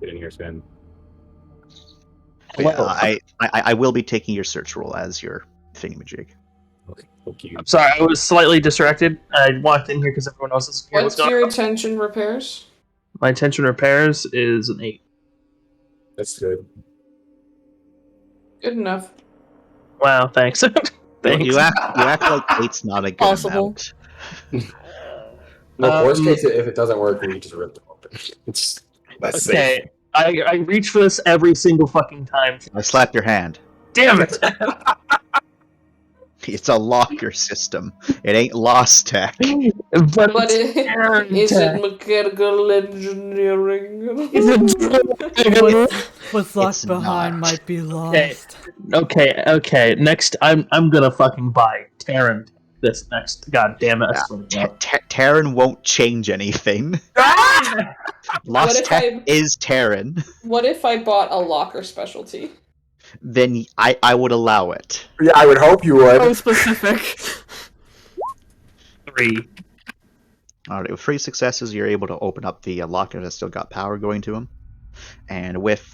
Get in here, Finn. I will be taking your search roll as your thingamajig. Okay, thank you. I'm sorry, I was slightly distracted. I walked in here because everyone else is here. What's your attention repairs? My attention repairs is an 8. That's good. Good enough. Wow, thanks. Thanks. You act like 8's not a good amount. Well, worst case, if it doesn't work, we just rip them open. It's that's safe. Okay, I reach for this every single fucking time. I slap your hand. Damn it! It's a locker system. It ain't lost tech. But is it mechanical engineering? What's locked It's behind not. might be lost. Okay. Next, I'm gonna fucking buy Terran this next. God damn it! I swear to God. Terran won't change anything. What Lost if tech is Terran. What if I bought a locker specialty? Then I would allow it. Yeah, I would hope you would. So specific. 3. Alright, with 3 successes, you're able to open up the locker that's still got power going to him. And with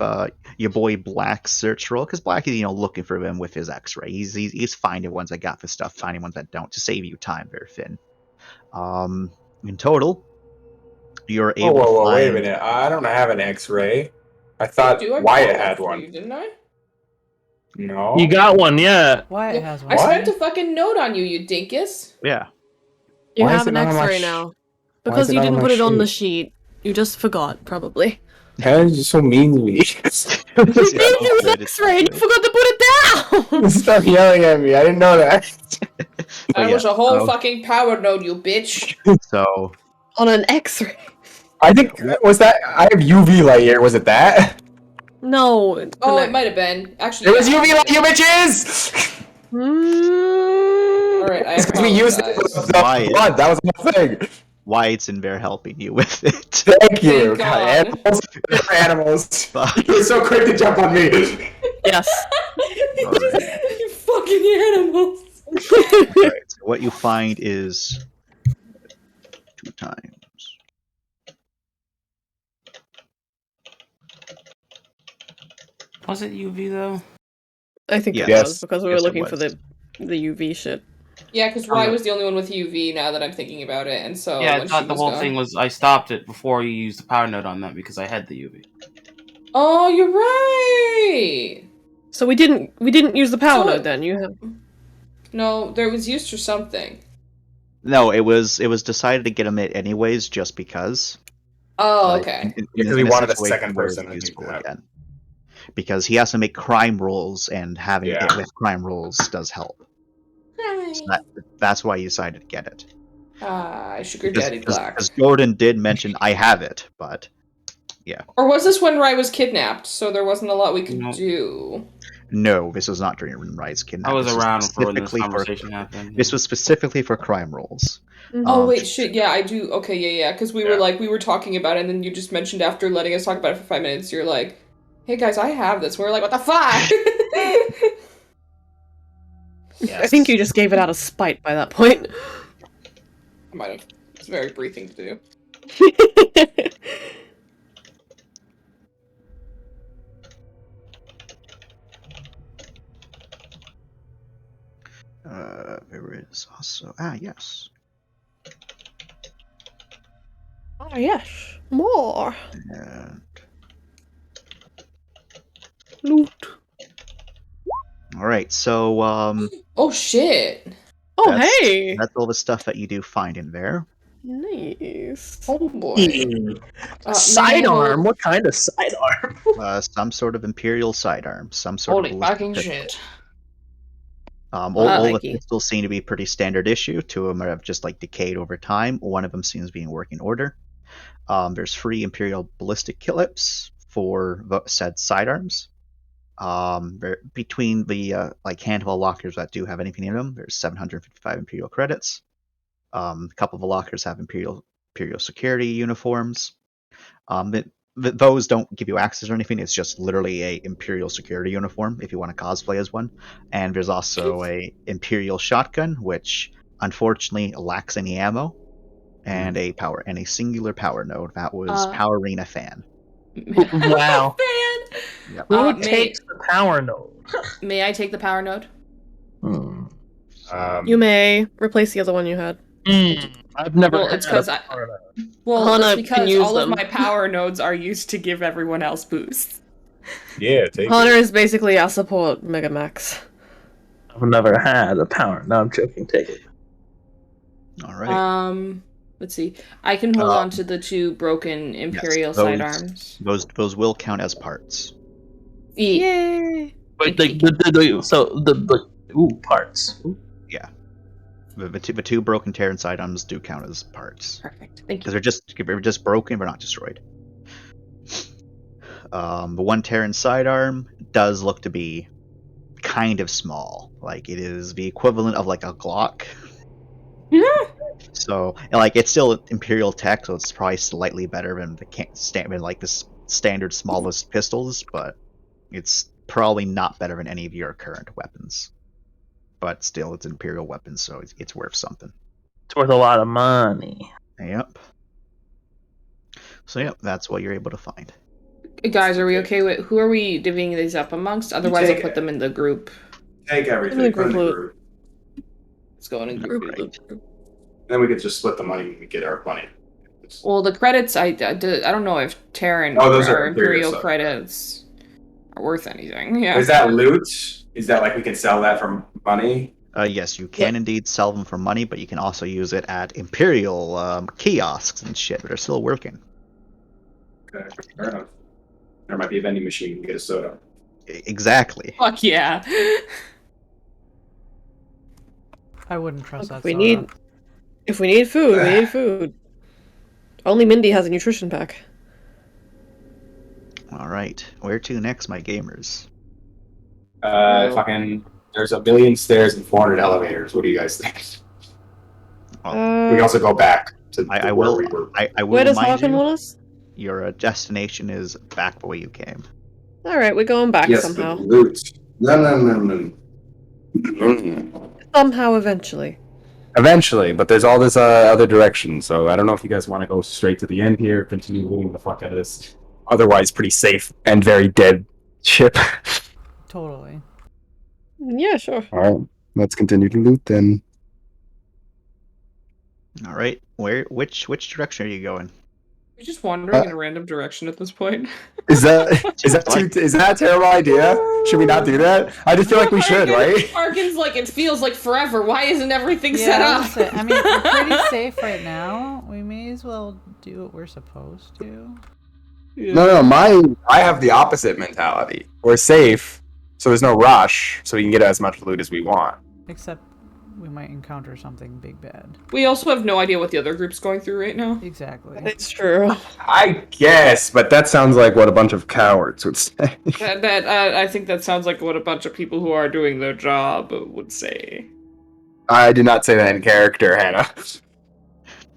your boy Black's search roll, because Black is looking for him with his X-ray. He's finding ones that got the stuff, finding ones that don't, to save you time, very thin. In total, you're able to Whoa, find... wait a minute. I don't have an X-ray. I thought Dude, I Wyatt bought had for one. you, didn't I? No. You got one, yeah. Wyatt has one. I spent a fucking note on you, you dinkus. Yeah. You Why is have it an not on my X-ray sh- now. why is Because it you not on didn't my put it on the sheet? sheet. You just forgot, probably. How is you so mean to me? You gave you an X-ray and you forgot to put it down! Stop yelling at me. I didn't know that. That yeah, was a whole so- fucking power node, you bitch. So, On an X-ray. I think was that I have UV light here. Was it that? No. Oh, it might have been. Actually, It was yeah. UV light, you bitches. Mm. Alright, I Because we used it apologize. for the blood. That was the whole thing. Wyatt's in there helping you with it. Thank you. Thank God. Animals. They're animals. You're so quick to jump on me. Yes. You fucking animals. Alright, so what you find is 2 times. Was it UV though? I think it Yes. was, because we Yes, were it looking for was. the UV shit. Yeah, because Y was the only one with UV now that I'm thinking about it, and so Yeah, I when thought she the was whole gone- thing was I stopped it before you used the power node on that because I had the UV. Oh, you're right! So we didn't use the power So- node then. You have No, there was used for something. No, it was decided to get him it anyways, just because. Oh, Like, okay. Because we a wanted a situation second where it's person to do useful that. again. Because he has to make crime rolls, and having Yeah. it with crime rolls does help. So that's why you decided to get it. Sugar Daddy Black. Because Jordan did mention I have it, but Or was this when Rai was kidnapped, so there wasn't a lot we could No. do? no, this was not during Rice kidnapping. I was This around for when this specifically conversation happened. This was specifically for crime rolls. Oh, Um, wait, shit, yeah, I do. Okay, yeah, because we were talking about it, and then you just mentioned after letting us talk about it for 5 minutes, you're like, hey guys, I have this. And we're like, what the fuck? I think you just gave it out of spite by that point. I might have. It's a very brief thing to do. There is also yes. Ah, yes. More. And Loot. all right, so Oh, shit. Oh, That's- hey! that's all the stuff that you do find in there. Nice. Oh, boy. Sidearm? no. What kind of sidearm? Some sort of Imperial sidearm, some sort Holy of fucking ballistic shit. all the Likey. pistols seem to be pretty standard issue. 2 of them have just like decayed over time. One of them seems to be in working order. There's 3 Imperial ballistic clips for said sidearms. Between the handful of lockers that do have anything in them, there's 755 Imperial credits. A couple of the lockers have Imperial security uniforms. Those don't give you access or anything. It's just literally a Imperial security uniform if you want to cosplay as one. And there's also a Imperial shotgun, which unfortunately lacks any ammo, and a singular power node. That was Power Arena Fan. Wow. Man! Yep. Who may- takes the power node? May I take the power node? You may replace the other one you had. I've never. Well, it's had a 'cause I- power node. Well, Hana that's can because use all them. of my power nodes are used to give everyone else boosts. Yeah, take Hunter it. is basically our support Megamax. I've never had a power. No, I'm joking. Take it. All right. Let's see. I can hold on to the 2 broken Imperial sidearms. Those will count as parts. Yay! Wait, the parts. Ooh. Yeah. The 2 broken Terran sidearms do count as parts. Perfect. Thank Because you. they're just broken, but not destroyed. The 1 Terran sidearm does look to be kind of small. Like, it is the equivalent of like a Glock. So, like, it's still Imperial tech, so it's probably slightly better than the standard smallest pistols, but it's probably not better than any of your current weapons. But still, it's an Imperial weapon, so it's worth something. It's worth a lot of money. Yep. So, yep, that's what you're able to find. Guys, are we okay with who are we divvying these up amongst? Otherwise, I'll take put them in the group. Take everything. In the Put it in the group. group. Let's go in a group. Right. Then we could just split the money when we get our money. Well, the credits, I don't know if Terran those or are Imperial Imperial stuff. credits are worth anything. Yeah. Is that loot? Is that like we can sell that for money? Yes, you can indeed sell them for money, but you can also use it at Imperial kiosks and shit that are still working. Okay, fair enough. There might be a vending machine. You can get a soda. Exactly. Fuck yeah. I wouldn't trust that. If we need food, we need food. Only Mindy has a nutrition pack. All right, where to next, my gamers? Fucking. There's 1,000,000 stairs and 400 elevators. What do you guys think? We can also go back to I where will. we were. I will Where does remind Hawken you, want us? your destination is back the way you came. Alright, we're going back Yes, somehow. but loot. No. Somehow, eventually. Eventually, but there's all this other direction, so I don't know if you guys want to go straight to the end here, continue looting the fuck out of this otherwise pretty safe and very dead ship. Totally. Yeah, sure. Alright, let's continue to loot then. All right, which direction are you going? We're just wandering in a random direction at this point. Is that a terrible idea? Should we not do that? I just feel like we should, right? Arkin's like, it feels like forever. Why isn't everything set up? I mean, we're pretty safe right now. We may as well do what we're supposed to. No, I have the opposite mentality. We're safe, so there's no rush, so we can get as much loot as we want. Except we might encounter something big bad. We also have no idea what the other group's going through right now. Exactly. It's true. I guess, but that sounds like what a bunch of cowards would say. I think that sounds like what a bunch of people who are doing their job would say. I did not say that in character, Hannah.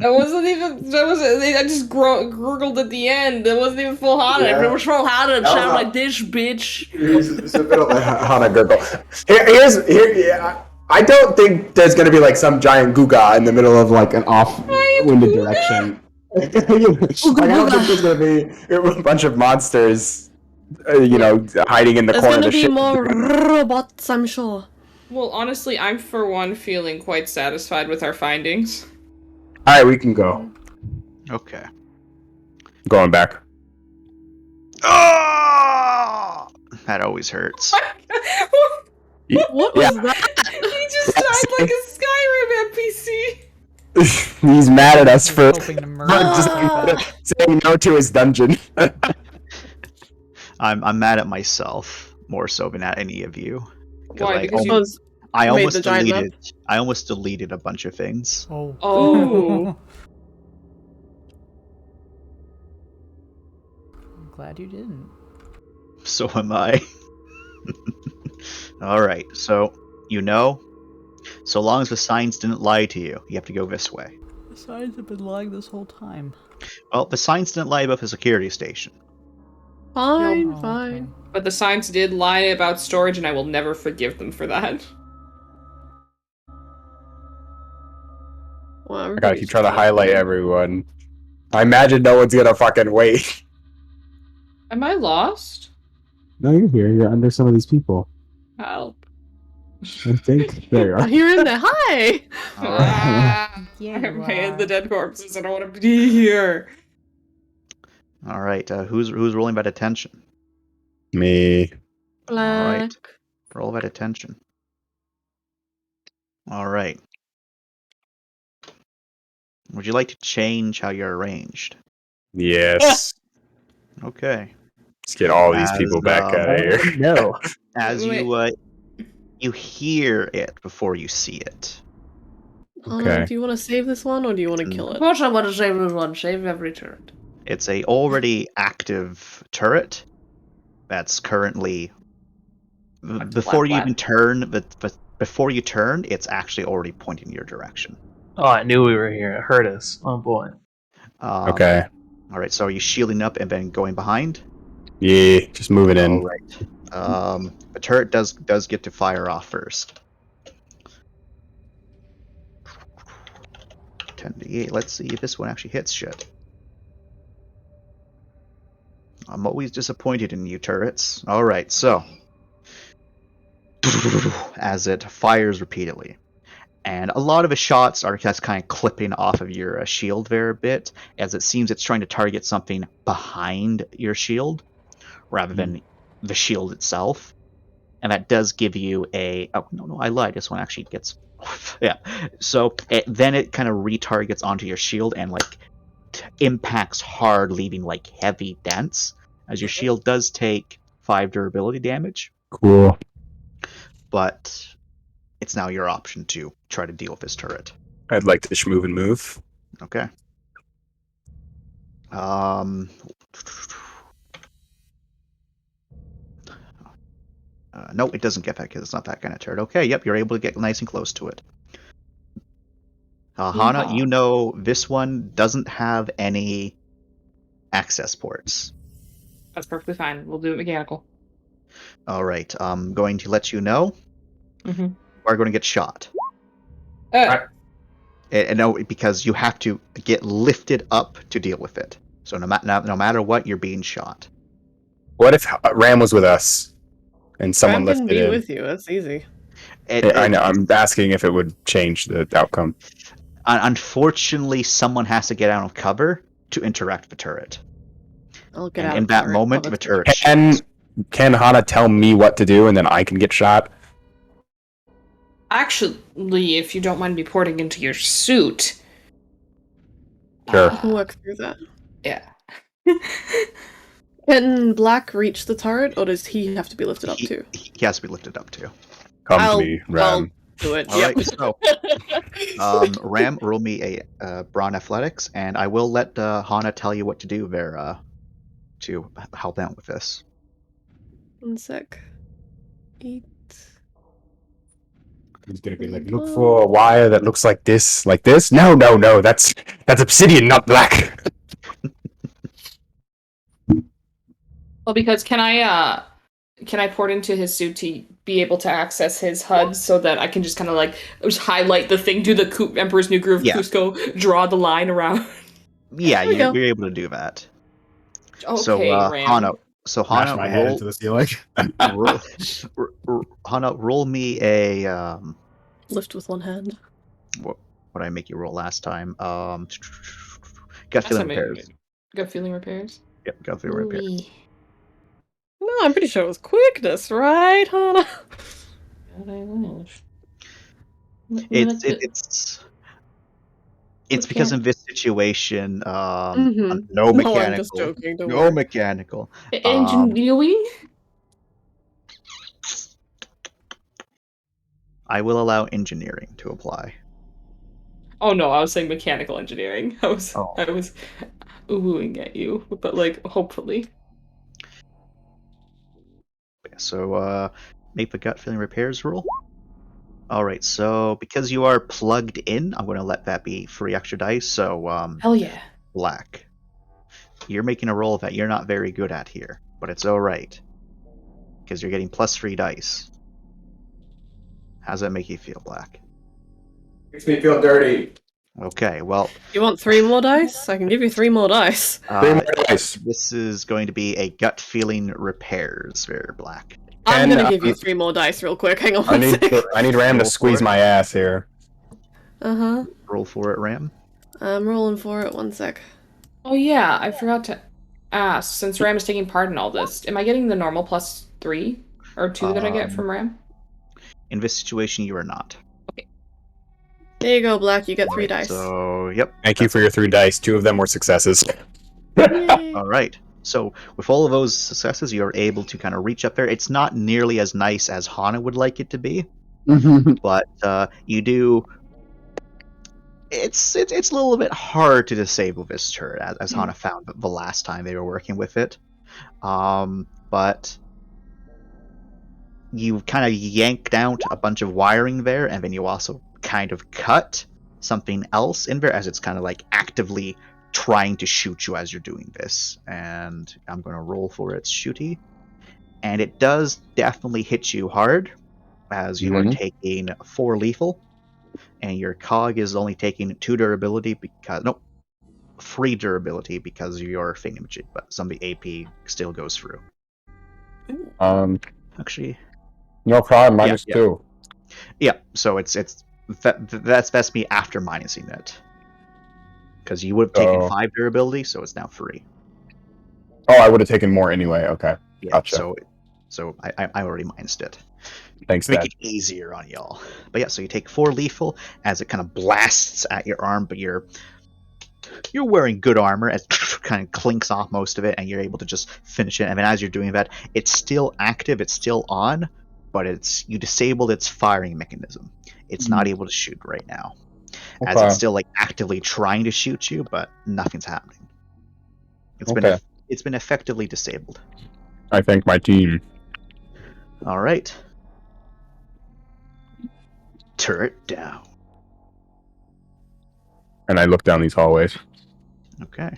I just gurgled at the end. That wasn't even full hearted. Yeah. If it was full hearted, it'd That was sound not- like this, bitch. It's a bit of a Hannah gurgle. I don't think there's gonna be like some giant Guga in the middle of like an off-winded direction. I don't think there's gonna be a bunch of monsters, hiding in the There's corner of gonna the be ship. more robots, I'm sure. Well, honestly, I'm for one feeling quite satisfied with our findings. All right, we can go. Okay. Going back. Oh! That always hurts. What was that? He just died like a Skyrim NPC. He's mad at us for Hoping to murder just saying no to his dungeon. I'm mad at myself more so than at any of you. Why? Because you... Was I made almost the giant map? deleted. I almost deleted a bunch of things. Oh. Oh. I'm glad you didn't. So am I. All right. So so long as the signs didn't lie to you, you have to go this way. The signs have been lying this whole time. Well, the signs didn't lie about the security station. fine, Oh, fine. okay. But the signs did lie about storage, and I will never forgive them for that. Well, I gotta keep trying to highlight everyone. I imagine no one's gonna fucking wait. Am I lost? No, you're here. You're under some of these people. Help. I think. There you are. You're in there. Hi. All right. Ah, Yeah, I'm you paying are. the dead corpses. I don't want to be here. All right. Who's rolling that attention? Me. All right. Roll that attention. All right. Would you like to change how you're arranged? Yes. Okay. Let's get all these As, people back out of here. No. As you hear it before you see it. Okay. Do you want to save this one, or do you want to kill Of it? course I want to save this one. Save every turret. It's a already active turret that's currently before you even turn, but before you turn, it's actually already pointing your direction. Oh, I knew we were here. It hurt us. Oh boy. Okay. All right. So are you shielding up and then going behind? Yeah, just move it in. All right. The turret does get to fire off first. 10d8. Let's see if this one actually hits shit. I'm always disappointed in you, turrets. All right, so as it fires repeatedly, and a lot of the shots are just kind of clipping off of your shield there a bit, as it seems it's trying to target something behind your shield rather than the shield itself. And that does give you a... Oh, no, I lied. This one actually gets... yeah. So then it kind of retargets onto your shield and, like, impacts hard, leaving, like, heavy dents, as your shield does take 5 durability damage. Cool. But it's now your option to try to deal with this turret. I'd like to shmove and move. Okay. No, it doesn't get that because it's not that kind of turret. Okay, yep, you're able to get nice and close to it. Hana, you know this one doesn't have any access ports. That's perfectly fine. We'll do it mechanical. All right, I'm going to let you know. Mm-hmm. You are going to get shot. No, because you have to get lifted up to deal with it. So no matter what, you're being shot. What if Ram was with us and someone Ram can lifted be him? with you. That's easy. I know. I'm asking if it would change the outcome. Unfortunately, someone has to get out of cover to interact with the turret. I'll get And out in of that cover. moment, Oh, the that's turret Can Hana tell me what to do and then I can get shot? Actually, if you don't mind me porting into your suit. Sure. I can work through that. Yeah. Can Black reach the turret, or does he have to be lifted up too? He has to be lifted up too. Come to me, Ram. Do it. All right, so Ram, roll me a Brawn Athletics, and I will let Hana tell you what to do there to help out with this. 1 sec. 8. He's gonna be like, look for a wire that looks like this, like this. No, that's obsidian, not black. Well, because can I port into his suit to be able to access his HUD so that I can just kind of like just highlight the thing, do the Emperor's New Groove Cusco, draw the line around? Yeah, you're able to do that. Okay, so Ram. Hana, my head into the ceiling. Hana, roll me a Lift with one hand. what I make you roll last time? Gut That's feeling amazing. repairs. Gut feeling repairs. Yep, gut feeling repairs. Ooh-wee. No, I'm pretty sure it was quickness, right, Hana? God, I wish. It's because in this situation, no No, mechanical. I'm just joking. Don't No worry. mechanical. Engineering? I will allow engineering to apply. Oh no, I was saying mechanical engineering. I was oohing at you, but like hopefully. So make the gut feeling repairs roll. Alright, so because you are plugged in, I'm going to let that be 3 extra dice. So Hell yeah. Black, you're making a roll that you're not very good at here, but it's alright. Because you're getting plus 3 dice. How's that make you feel, Black? Makes me feel dirty. Okay, well... You want 3 more dice? I can give you 3 more dice. 3 more dice. This is going to be a gut feeling repairs there, Black. I'm gonna give you 3 more dice real quick. Hang on I one sec. need Ram to Roll squeeze for it. my ass here. Uh-huh. Roll for it, Ram. I'm rolling for it. 1 sec. Oh yeah, I forgot to ask. Since Ram is taking part in all this, am I getting the normal plus 3 or 2 that I get from Ram? In this situation, you are not. Okay. There you go, Black. You get 3 dice. So, yep. Thank you for your 3 dice. 2 of them were successes. Yay. All right. So, with all of those successes, you're able to kind of reach up there. It's not nearly as nice as Hana would like it to be, but you do. It's a little bit hard to disable this turret, as Hana found the last time they were working with it. But you kind of yanked out a bunch of wiring there, and then you also kind of cut something else in there, as it's kind of like actively trying to shoot you as you're doing this. And I'm going to roll for its shooty. And it does definitely hit you hard, as you are taking 4 lethal, and your cog is only taking 2 durability because 3 durability because of your thingamajig, but some of the AP still goes through. Actually, no problem. -2. Yeah, so that's best me after minusing it, because you would have taken 5 durability, so it's now 3. Oh, I would have taken more anyway. Okay, Yeah, gotcha. So I already minused it. Thanks, To make Dad. it easier on y'all. But yeah, so you take 4 lethal as it kind of blasts at your arm, but you're wearing good armor as it kind of clinks off most of it, and you're able to just finish it. And then as you're doing that, it's still active, it's still on, but you disabled its firing mechanism. It's not able to shoot right now, as it's still like actively trying to shoot you, but nothing's happening. It's been effectively disabled. I thank my team. All right. Turret down. And I look down these hallways. Okay.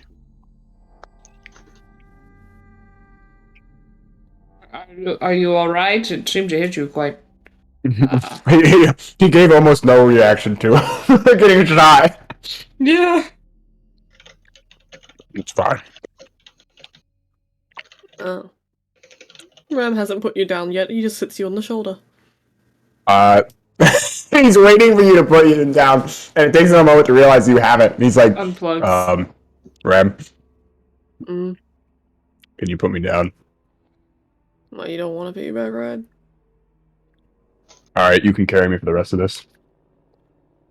Are you all right? It seemed to hit you quite. He gave almost no reaction to getting shot. Yeah. It's fine. Oh. Ram hasn't put you down yet. He just sits you on the shoulder. He's waiting for you to put you down, and it takes him a moment to realize you haven't. He's like, Unplugs. Rem, Mm. can you put me down? Well, you don't want to be back ride. All right, you can carry me for the rest of this.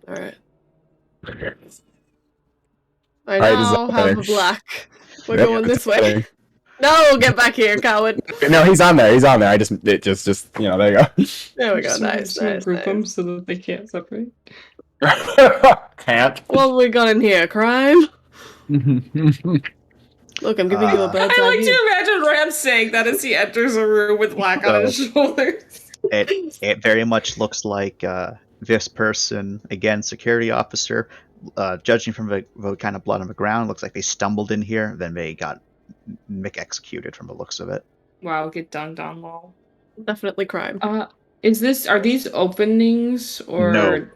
All right. Okay. I Alright, now this is have a Black. We're Yep, going it's this way. happening. No, get back here, coward. No, he's on there. I just there you go. There we go. Nice, nice, Group them nice. so that they can't separate. Can't. What have we got in here? Crime? Look, I'm giving you a bird's I eye like view. to imagine Ram saying that as he enters a room with Black on his shoulders. It very much looks like this person, again, security officer, judging from the kind of blood on the ground, looks like they stumbled in here, then they got executed from the looks of it. Wow, get done, lol. Definitely crime. Are these openings or? No.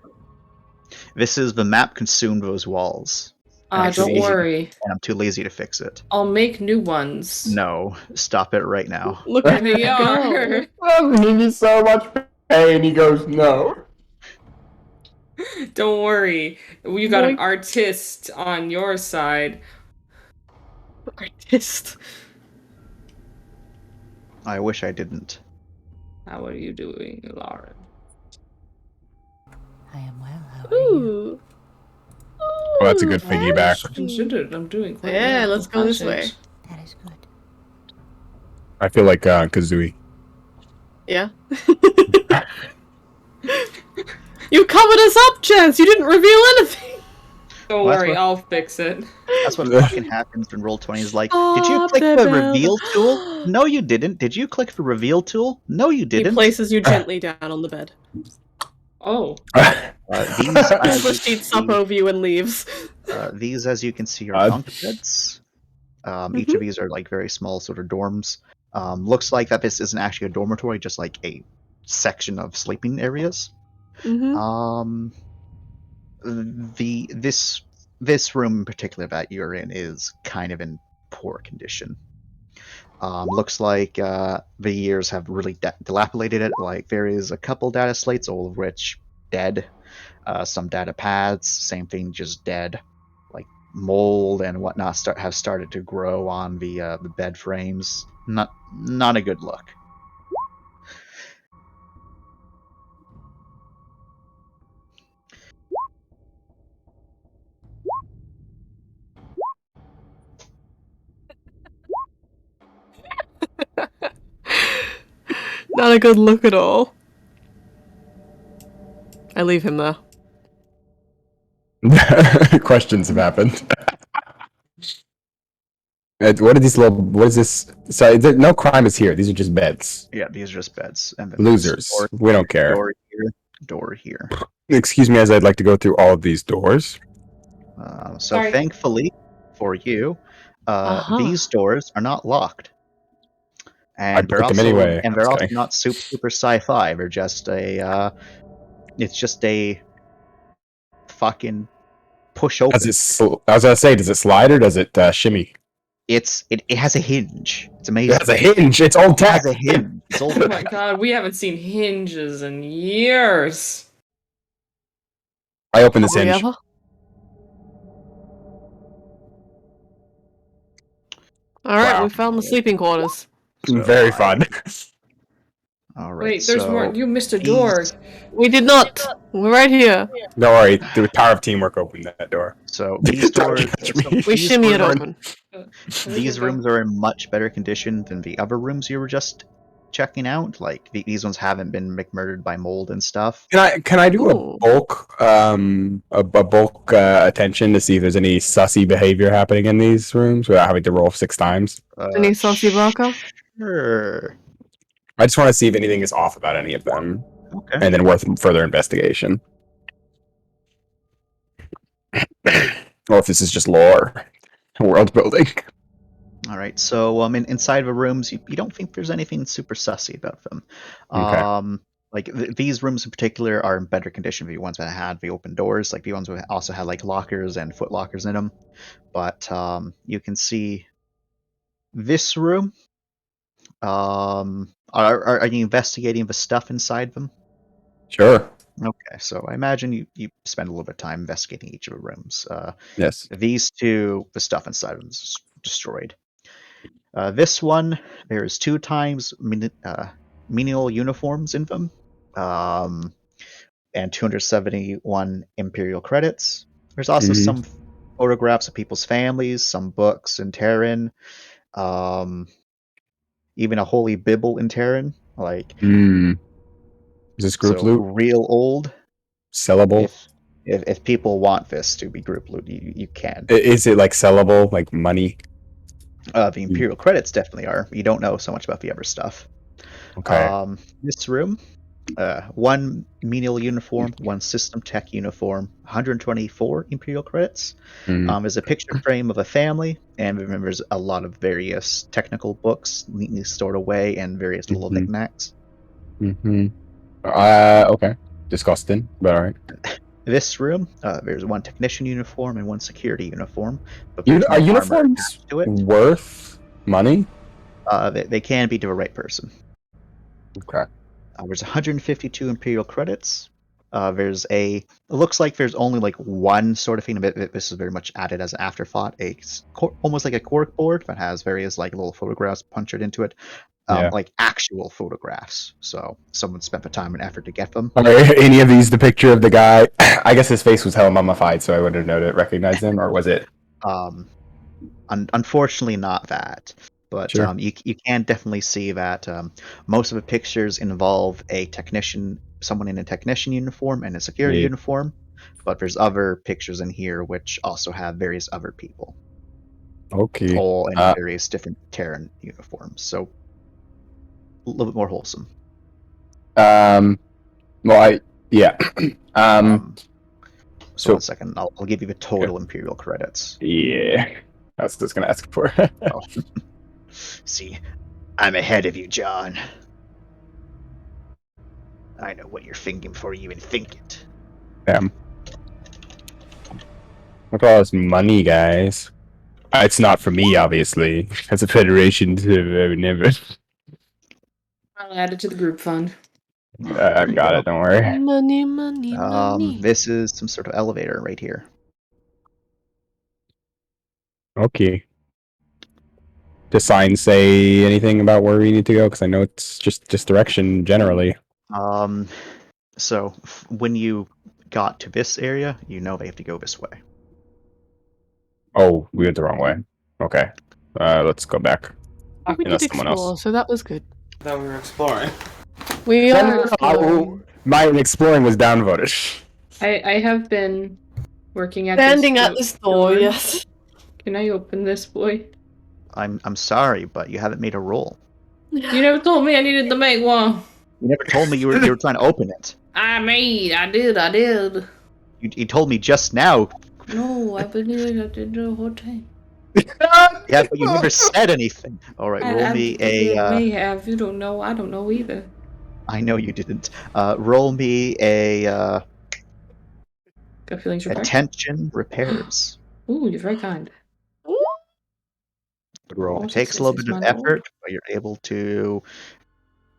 This is the map consumed those walls. Don't worry. And I'm too lazy to fix it. I'll make new ones. No, stop it right now. Look at They are. He's so much pain. He goes, no. Don't worry. You got an Boink. artist on your side. Artist. I wish I didn't. How are you doing, Lauren? I am well. How are you? Ooh. Well, that's a good piggyback. Considered, I'm doing quite Yeah, well. let's go this way. That is good. I feel like Kazooie. Yeah. You covered us up, Chance. You didn't reveal anything. Don't Well, that's worry, what- I'll fix it. That's what fucking happens when Roll20 is like, did you click the reveal tool? No, you didn't. Did you click the reveal tool? No, you He didn't. places you gently down on the bed. Oh. These, as you Push sheets can up over you and leaves. these, as you can see, are Uh, bunk beds. Each of these are like very small sort of dorms. Looks like that this isn't actually a dormitory, just like a section of sleeping areas. Mm-hmm. This room in particular that you're in is kind of in poor condition. Looks like the years have really dilapidated it. Like there is a couple data slates, all of which dead. Some data pads, same thing, just dead. Like mold and whatnot have started to grow on the bed frames. Not a good look. Not a good look at all. I leave him there. Questions have happened. What are these little? What is this? Sorry, no crime is here. These are just beds. Yeah, these are just beds. And then Losers. We don't care. Door here. Excuse me, as I'd like to go through all of these doors. So Sorry. thankfully for you, these doors are not locked. And I'd put them anyway. And Just they're also kidding. not super sci-fi. They're just a. It's just a fucking push open. I was gonna say, does it slide or does it shimmy? It has a hinge. It's amazing. It has a hinge. It's old It tech. has a hinge. It's old Oh my god, we haven't seen hinges in years. I open this Have we hinge. ever? Alright, Wow. we found the sleeping quarters. So Very fun. All right. Wait, there's more. You missed a door. We did not! We're right here. Don't worry, the power of teamwork opened that door. So these doors. Me. We these shimmy it rooms- open. These rooms are in much better condition than the other rooms you were just checking out. Like these ones haven't been McMurdered by mold and stuff. Can I do Ooh. a bulk attention to see if there's any sussy behavior happening in these rooms without having to roll 6 times? Any saucy Barker? Sure. I just want to see if anything is off about any of them, Okay. and then worth further investigation. Or if this is just lore, world building. All right. So inside the rooms, you don't think there's anything super sussy about them. Okay. Like these rooms in particular are in better condition than the ones that had the open doors. Like the ones that also had like lockers and foot lockers in them. But you can see this room. Are you investigating the stuff inside them? Sure. Okay, so I imagine you spend a little bit of time investigating each of the rooms. Yes. These two, the stuff inside them is destroyed. This one, there is 2 times menial uniforms in them, and 271 Imperial credits. There's also Mhm. some photographs of people's families, some books in Terran, even a holy Bible in Terran. Like, Is this group so loot real old. sellable? If people want this to be group loot, you can. Is it like sellable, like money? The Imperial credits definitely are. You don't know so much about the other stuff. Okay. This room, 1 menial uniform, 1 system tech uniform, 124 Imperial credits. Mhm. There's a picture frame of a family, and there's a lot of various technical books neatly stored away, and various little Mhm. knickknacks. Okay. Disgusting, but alright. This room, there's 1 technician uniform and 1 security uniform. But there's no Are armor uniforms attached to it. worth money? They can be to the right person. Okay. There's 152 Imperial credits. It looks like there's only like 1 sort of thing. This is very much added as an afterthought. Almost like a cork board that has various like little photographs punctured into it. Yeah. Like actual photographs. So someone spent the time and effort to get them. Are any of these the picture of the guy? I guess his face was hella mummified, so I wouldn't have recognized him, or was it? Unfortunately, not that. But Sure. you can definitely see that most of the pictures involve a technician, someone in a technician uniform and a security Yeah. uniform. But there's other pictures in here which also have various other people, Okay. all in various different Terran uniforms. So a little bit more wholesome. Well, yeah. So 1 second, I'll give you the total Imperial credits. Yeah. I was just gonna ask for. Oh. See, I'm ahead of you, John. I know what you're thinking before you even think it. Damn. Look at all this money, guys. It's not for me, obviously. As a federation, I would never. I'll add it to the group fund. I've got it. Don't worry. Money, money, money. This is some sort of elevator right here. Okay. Does signs say anything about where we need to go? Because I know it's just direction generally. So when you got to this area, you know they have to go this way. Oh, we went the wrong way. Okay. Let's go back. We Unless did someone explore, else. so that was good. That we were exploring. We No, are. no, no, exploring. my exploring was downvoted. I have been working at Standing this at this door, yes. Can I open this, boy? I'm sorry, but you haven't made a roll. You never told me I needed to make one. You never told me you were trying to open it. I did. You told me just now. No, I believe I did the whole time. Yeah, but you never said anything. All right, roll me a. may have. You don't know. I don't know either. I know you didn't. Roll me a Got feelings repair? attention repairs. Ooh, you're very kind. Good roll. It takes a little bit of effort, but you're able to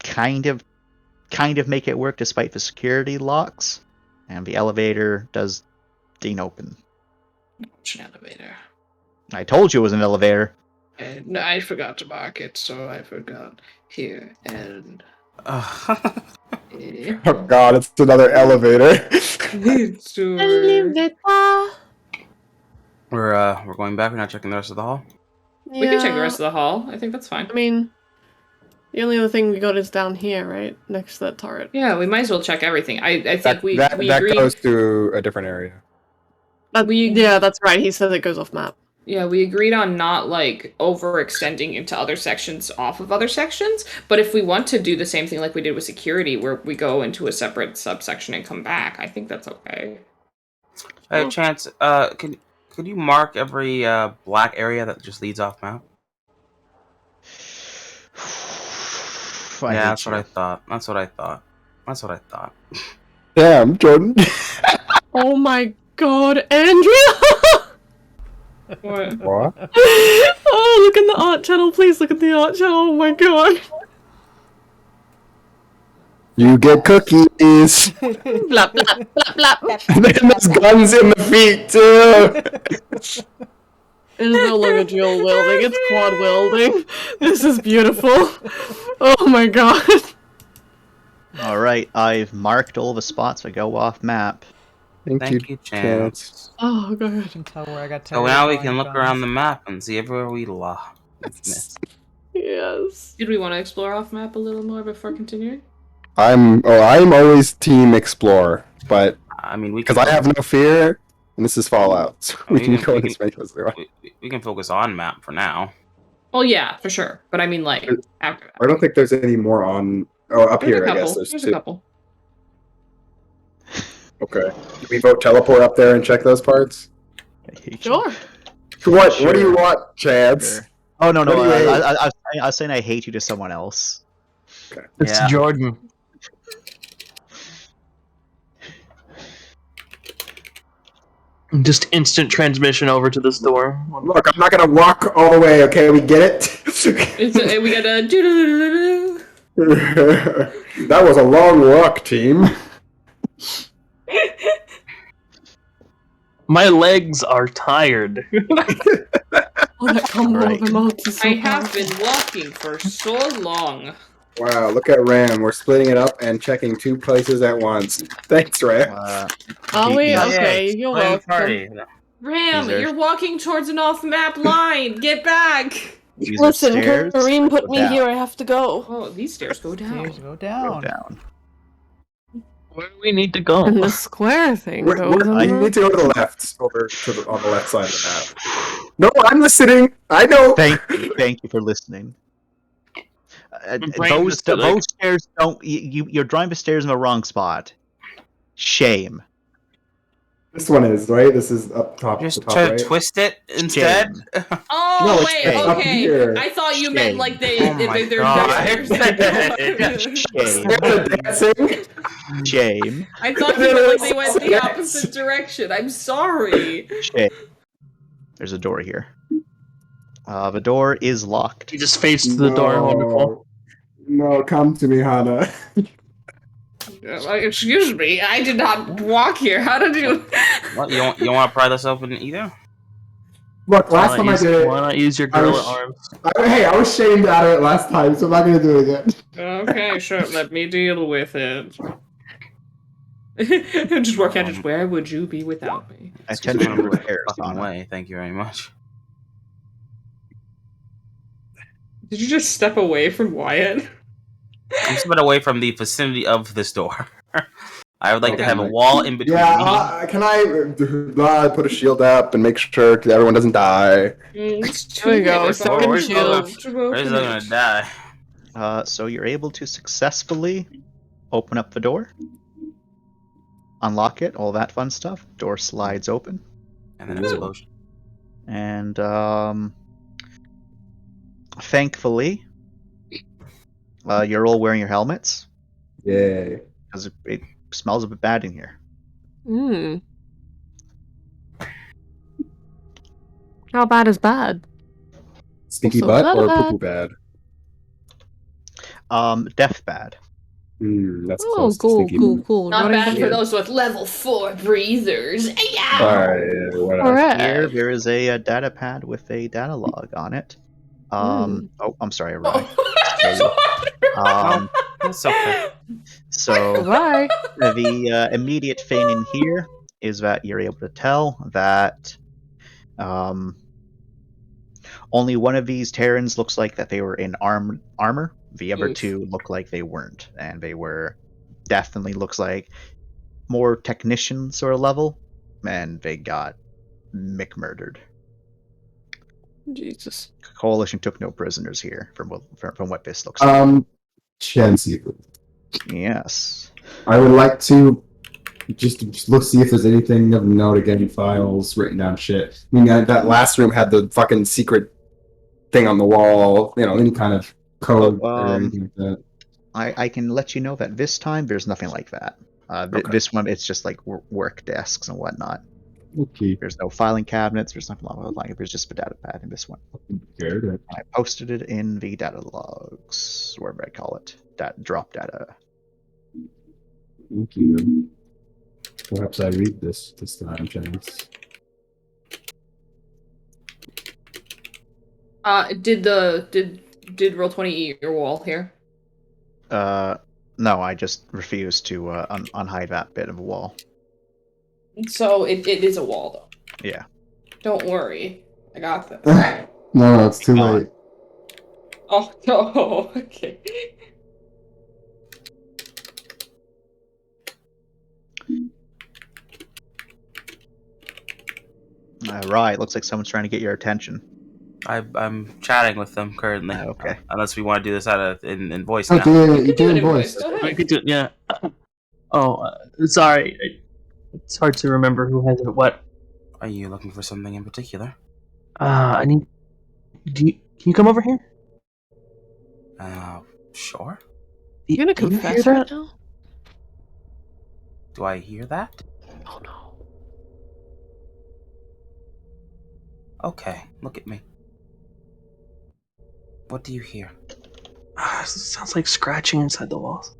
kind of make it work despite the security locks, and the elevator does open. It's an elevator. I told you it was an elevator. And I forgot to mark it, so I forgot here. And Oh god, it's another elevator. We're going back. We're not checking the rest of the hall. We can check the rest of the hall. I think that's fine. I mean, the only other thing we got is down here, right? Next to that turret. Yeah, we might as well check everything. I think we that agreed. goes to a different area. Yeah, that's right. He says it goes off map. Yeah, we agreed on not like overextending into other sections off of other sections. But if we want to do the same thing like we did with security, where we go into a separate subsection and come back, I think that's okay. Chance, could you mark every black area that just leads off map? Yeah, that's what I thought. That's what I thought. Damn, Jordan. Oh my god, Andrea! What? What? Oh, look in the art channel, please look at the art channel. Oh my god. You get cookies. Blap, blap, blap, blap. And then there's guns in the feet too. It is no longer dual wielding, it's quad wielding. This is beautiful. Oh my god. All right, I've marked all the spots that go off map. Thank you, Chance. Oh god. You can tell where I got So now we terrifying can look guns. around the map and see everywhere we missed. Yes. Did we want to explore off map a little more before continuing? I'm always team explorer, but I mean, because I have no fear, and this is Fallout, so we can go as many as we want. We can focus on map for now. Well, yeah, for sure. But I mean, like after. I don't think there's any more on. Oh, up There's here, a couple. I guess there's There's two. a couple. Okay. Can we vote teleport up there and check those parts? I hate you. Sure. What? Sure. What do you want, Chance? Sure. Oh no, What do you hate? I was saying I hate you to someone else. It's Yeah. Jordan. Just instant transmission over to this door. Look, I'm not gonna walk all the way. Okay, we get it. We got a. That was a long walk, team. My legs are tired. Oh, that combo Right. of emotes is so I have powerful. been walking for so long. Wow, look at Ram. We're splitting it up and checking two places at once. Thanks, Ram. Are we? Yeah. Okay, you're Playing welcome. party. Ram, These are- you're walking towards an off-map line. Get back. These are Listen, stairs. Kareem put Go me down. here, I have to go. Oh, these stairs go down. Stairs go Go down. down. Where do we need to go? And the square thing We're, goes I on need to go to the left, over to the, on the left side of the map. No, I'm listening. I know. Thank you for listening. brain Those just like- those stairs don't. You're driving the stairs in the wrong spot. Shame. This one is right. This is up top. Just the top try to right. twist it instead. Shame. Oh, No, it's wait, up okay. here. I thought you meant like they, Oh they, my they're God. stairs. Shame. They're dancing. Shame. I thought you meant like they went the opposite direction. I'm sorry. Shame. There's a door here. The door is locked. He just faced the door. Wonderful. No, come to me, Hana. Excuse me, I did not walk here. How did you? What, you don't want to pry this open either? Look, last time I did it. Why not use your I gorilla was- arms? Hey, I was shamed out of it last time, so I'm not gonna do it again. Okay, sure. Let me deal with it. Just work out just where would you be without me? Attention Excuse me, repairs. fucking Anna. way. Thank you very much. Did you just step away from Wyatt? keep it away from the vicinity of this door. I would like to Okay, have a like- wall in between me. Can I put a shield up and make sure that everyone doesn't die? It's There we go, we're second we're shield. We're still gonna die. So you're able to successfully open up the door, unlock it, all that fun stuff. Door slides open, And then explosion. and thankfully, you're all wearing your helmets Yay. because it smells a bit bad in here. How bad is bad? Stinky Also, butt or bad. poo poo bad? Death bad. That's Oh, close to cool, stinky cool, butt. cool. Not Running bad for here. those with level 4 breathers. Yeah. Alright, whatever. Alright. Here, there is a data pad with a data log on it. Oh, I'm sorry, Ryan. That's okay. So Bye. the immediate thing in here is that you're able to tell that only one of these Terrans looks like that they were in armor. The other Oof. two look like they weren't, and they were definitely looks like more technician sort of level, and they got murdered. Jesus. Coalition took no prisoners here, from what this looks like. Chansey. Yes. I would like to just look, see if there's anything of note again in files, written down shit. I mean, that last room had the fucking secret thing on the wall, any kind of code or anything like that. I can let you know that this time there's nothing like that. Okay. This one, it's just like work desks and whatnot. Okay. There's no filing cabinets. There's nothing along those lines. There's just a data pad in this one. Good. And I posted it in the data logs, wherever I call it. Drop data. Thank you. Perhaps I read this time, Chance. Did Roll20 eat your wall here? No, I just refused to unhide that bit of a wall. So it is a wall though. Yeah. Don't worry. I got this. No, it's too late. Oh no, okay. Right, looks like someone's trying to get your attention. I'm chatting with them currently. Okay. Unless we want to do this in voice Oh, now. you do it voice. Go I ahead. could do it, yeah. Oh, sorry. It's hard to remember who has it what. Are you looking for something in particular? I need. Can you come over here? Sure. You're gonna Do you confess hear right that? now? Do I hear that? Oh no. Okay, look at me. What do you hear? It sounds like scratching inside the walls.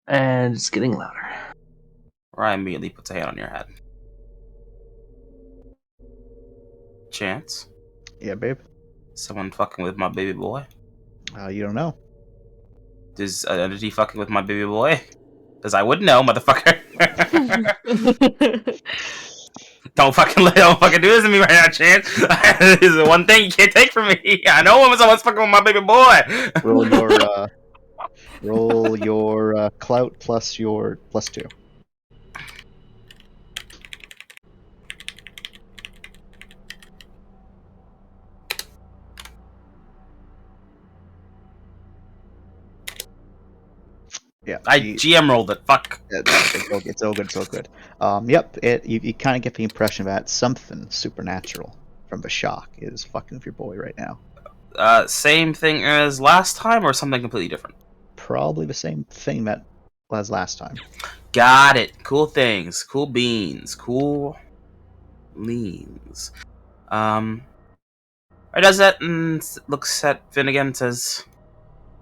And it's getting louder. Ryan immediately puts a hand on your head. Chance? Yeah, babe. Someone fucking with my baby boy? You don't know. Is an entity fucking with my baby boy? Because I would know, motherfucker. Don't fucking do this to me right now, Chance. This is the one thing you can't take from me. I know when someone's fucking with my baby boy. Roll your clout plus your +2. Yeah, I GM rolled it. Fuck. It's all good. It's all good. Yep. You kind of get the impression that something supernatural from the shock is fucking with your boy right now. Same thing as last time, or something completely different? Probably the same thing that was last time. Got it. Cool things. Cool beans. Cool leans. Right, does that and looks at Finnegan and says,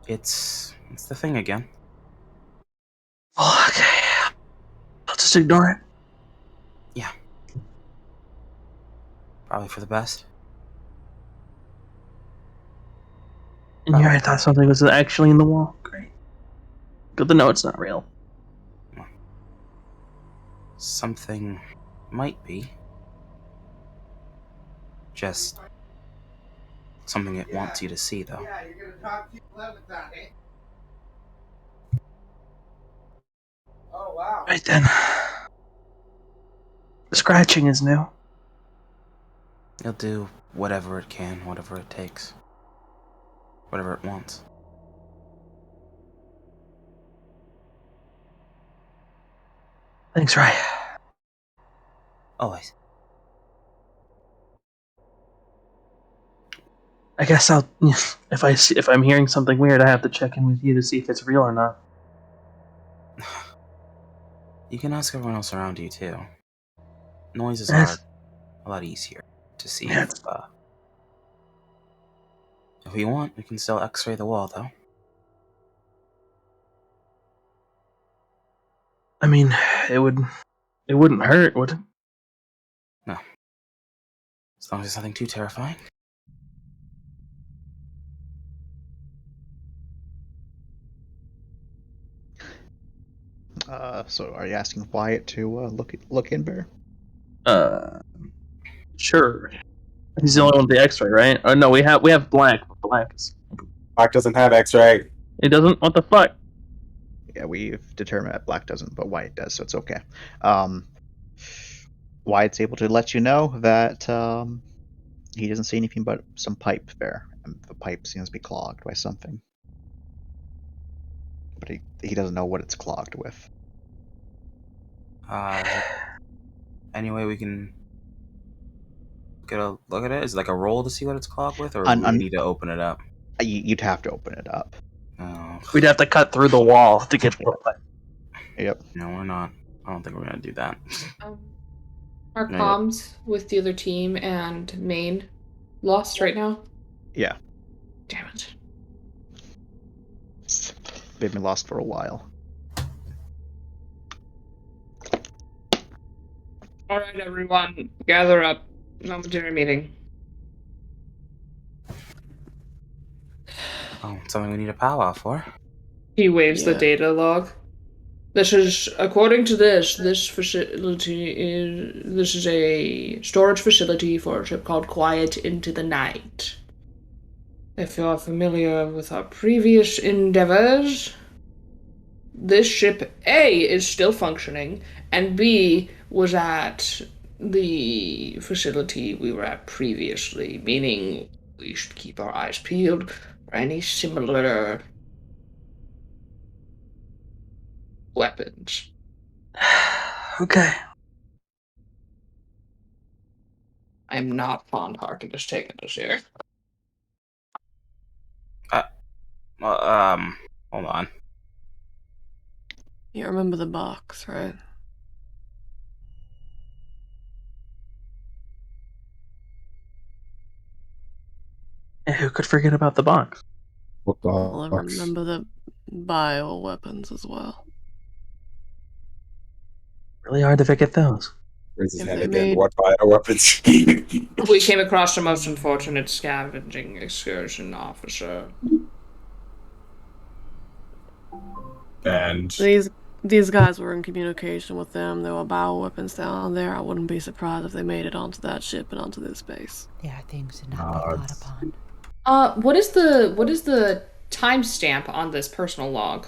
"It's the thing again." Oh, okay. I'll just ignore it. Yeah. Probably for the best. And here I thought something was actually in the wall. Great. Good to know it's not real. Something might be. Just something it wants you to see, though. Right then. The scratching is new. It'll do whatever it can, whatever it takes. Whatever it wants. Thanks, Ray. Always. I guess I'll. If I'm hearing something weird, I have to check in with you to see if it's real or not. You can ask everyone else around you, too. Noises are a lot easier to see. If we want, we can still x-ray the wall, though. I mean, it wouldn't hurt, would it? No. As long as it's nothing too terrifying. So are you asking Wyatt to look in, Bear? Sure. He's the only one with the X-ray, right? Oh no, we have Black. Black doesn't have X-ray. He doesn't. What the fuck? Yeah, we've determined that Black doesn't, but Wyatt does, so it's okay. Wyatt's able to let you know that he doesn't see anything but some pipe there, and the pipe seems to be clogged by something. But he doesn't know what it's clogged with. Any way we can get a look at it? Is it like a roll to see what it's clogged with, or we need to open it up? You'd have to open it up. Oh. We'd have to cut through the wall to get to the pipe. Yep. No, we're not. I don't think we're gonna do that. Are No. comms with the other team and Maine lost right now? Yeah. Damn it. They've been lost for a while. Alright, everyone, gather up. Momentary meeting. Oh, something we need a powwow for. He waves the Yeah. data log. This is, according to this facility is a storage facility for a ship called Quiet Into the Night. If you're familiar with our previous endeavors, this ship A is still functioning, and B was at the facility we were at previously, meaning we should keep our eyes peeled for any similar weapons. Okay. I'm not fond Harkness taking us here. Hold on. You remember the box, right? Who could forget about the box? What the Well, I box? remember the bioweapons as well. Really hard to forget those. Raise his If hand they again. made- What bioweapons? We came across the most unfortunate scavenging excursion, officer. And These guys were in communication with them. There were bioweapons down there. I wouldn't be surprised if they made it onto that ship and onto this base. Yeah, things did not get thought upon. What is the timestamp on this personal log?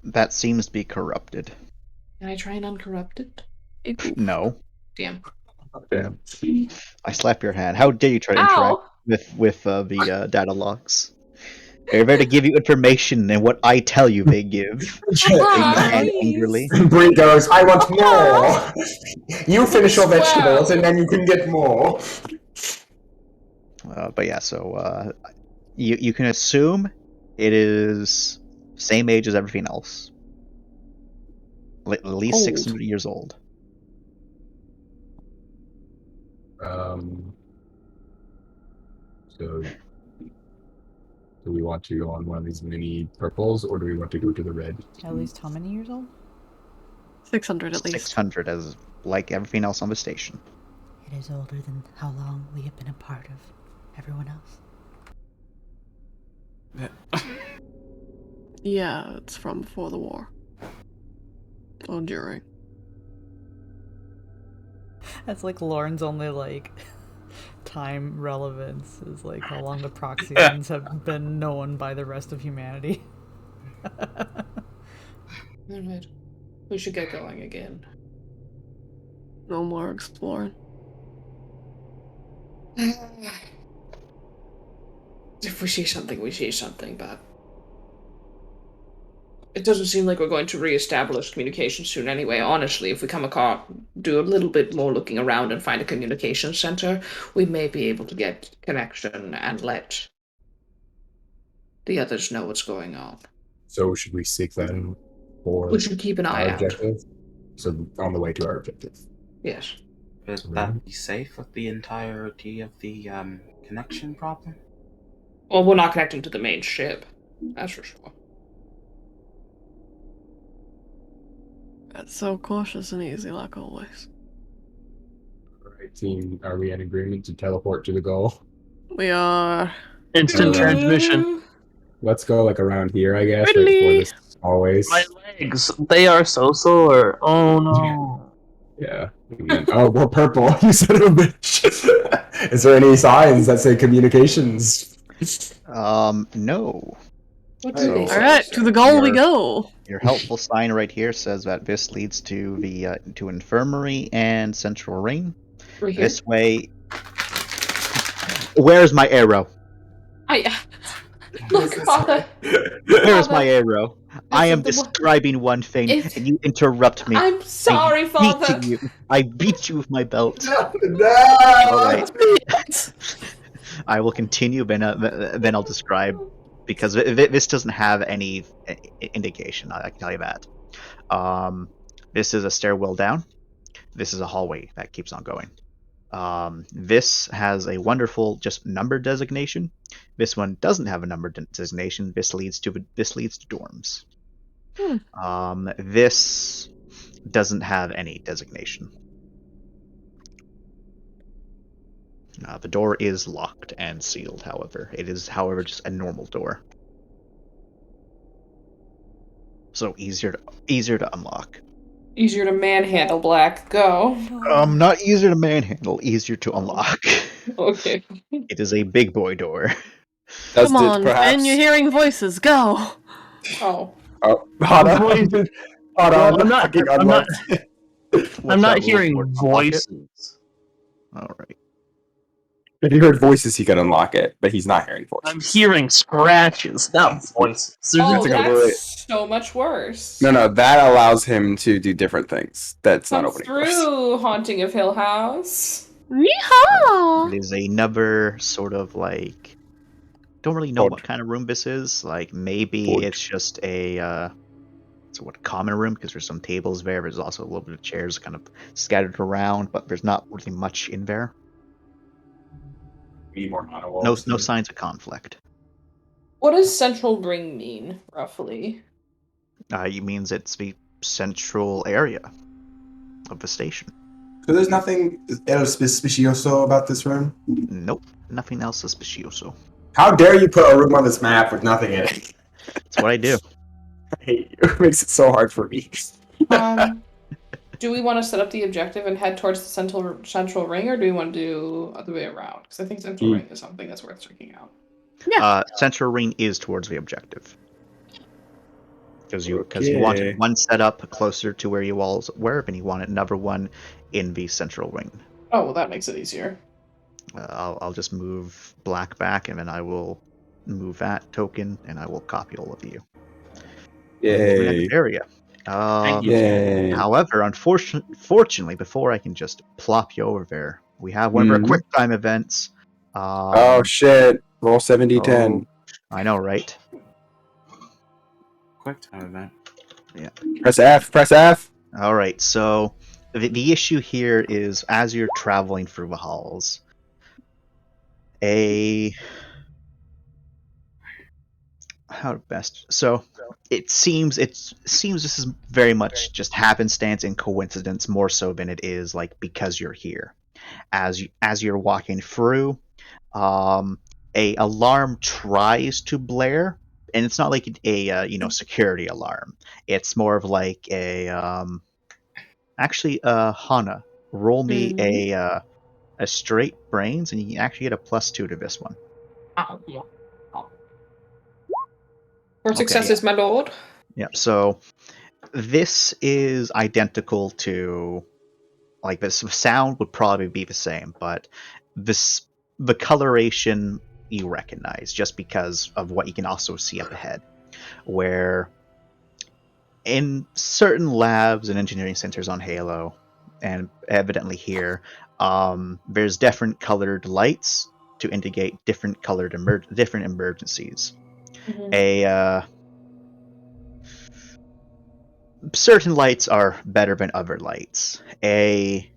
That seems to be corrupted. Can I try and uncorrupt it? No. Damn. damn. I slap your hand. How dare you try to interact with the data logs? They're there to give you information, and what I tell you, they give. And angrily. Bree goes, I want more! You finish your vegetables and then you can get more. But yeah, so you can assume it is same age as everything else. At least Old. 600 years old. So, do we want to go on one of these mini purples, or do we want to go to the red? At least how many years old? 600 at least. 600 as like everything else on the station. It is older than how long we have been a part of everyone else. Yeah, it's from before the war. Or during. That's like Lauren's only like time relevance is like how long the Proxians have been known by the rest of humanity. Alright. We should get going again. No more exploring. If we see something, we see something, but it doesn't seem like we're going to re-establish communication soon anyway. Honestly, if we come across, do a little bit more looking around and find a communication center, we may be able to get connection and let the others know what's going on. So should we seek that out for We should keep an eye our out. objective? So on the way to our objective. Yes. Would that be safe with the entirety of the connection problem? Well, we're not connecting to the main ship. That's for sure. That's so cautious and easy, like always. Alright, team, are we in agreement to teleport to the goal? We are. Instant transmission. Let's go like around here, I guess, right Ridley! before this always. My legs, they are so sore. Oh no. Yeah. Oh, we're purple. You son of a bitch. Is there any signs that say communications? No. What So- do they say, Alright, sir? to the goal we Your- go. Your helpful sign right here says that this leads to the to infirmary and central ring. We're here. This way. Where's my arrow? Look, Father. Where's Father, my arrow? I am this is the one- describing one thing, If- and you interrupt me. I'm sorry, Father. I beat you with my belt. No! Alright. I will continue, then I'll describe, because this doesn't have any indication, I can tell you that. This is a stairwell down. This is a hallway that keeps on going. This has a wonderful just number designation. This one doesn't have a number designation. This leads to dorms. This doesn't have any designation. The door is locked and sealed, however. It is, however, just a normal door. So easier to unlock. Easier to manhandle, Black. Go. Not easier to manhandle, easier to unlock. Okay. It is a big boy door. Does Come it on, perhaps... Ben, you're hearing voices. Go. Oh. Oh, hold on. Voices. Hold Well, on. I'm not- Fucking I'm not- unlocked. I'm not that hearing roll for unlock it? voices. Alright. If he heard voices, he could unlock it, but he's not hearing voices. I'm hearing scratches, not voices. Oh, like a that's really- so much worse. No, that allows him to do different things. That's not Come opening doors. through, Haunting of Hill House. Yeehaw! It is another sort of like, don't really know Odd. what kind of room this is. Like maybe Odd. it's just a common room, because there's some tables there. There's also a little bit of chairs kind of scattered around, but there's not really much in there. Need more mono No walls. signs of conflict. What does Central Ring mean, roughly? It means it's the central area of the station. So there's nothing el suspicioso about this room? Nope, nothing else suspicioso. How dare you put a room on this map with nothing in it? That's what I do. I hate you. It makes it so hard for me. Do we want to set up the objective and head towards the central ring, or do we want to do other way around? Because I think Central Ring is something that's worth checking out. Central ring is towards the objective. Because you Okay. wanted one set up closer to where you all were, and you wanted another one in the central ring. Oh, well, that makes it easier. I'll just move Black back, and then I will move that token, and I will copy all of you. Yay. Next area. Thank you. Yay. However, unfortunately, before I can just plop you over there, we have one of our Mhm. quick time events. Oh shit. Roll 70-10. I know, right? Quick time event. Press F. Press F. All right. So the issue here is, as you're traveling through the halls, So it seems this is very much just happenstance and coincidence, more so than it is like because you're here. As you're walking through, a alarm tries to blare, and it's not like a security alarm. It's more of like a Hana, roll me a straight brains, and you can actually get a +2 to this one. More successes, my lord. Yeah, so this is identical to, like, the sound would probably be the same, but the coloration you recognize just because of what you can also see up ahead. Where in certain labs and engineering centers on Halo, and evidently here, there's different colored lights to indicate different colored different emergencies. Certain lights are better than other lights. A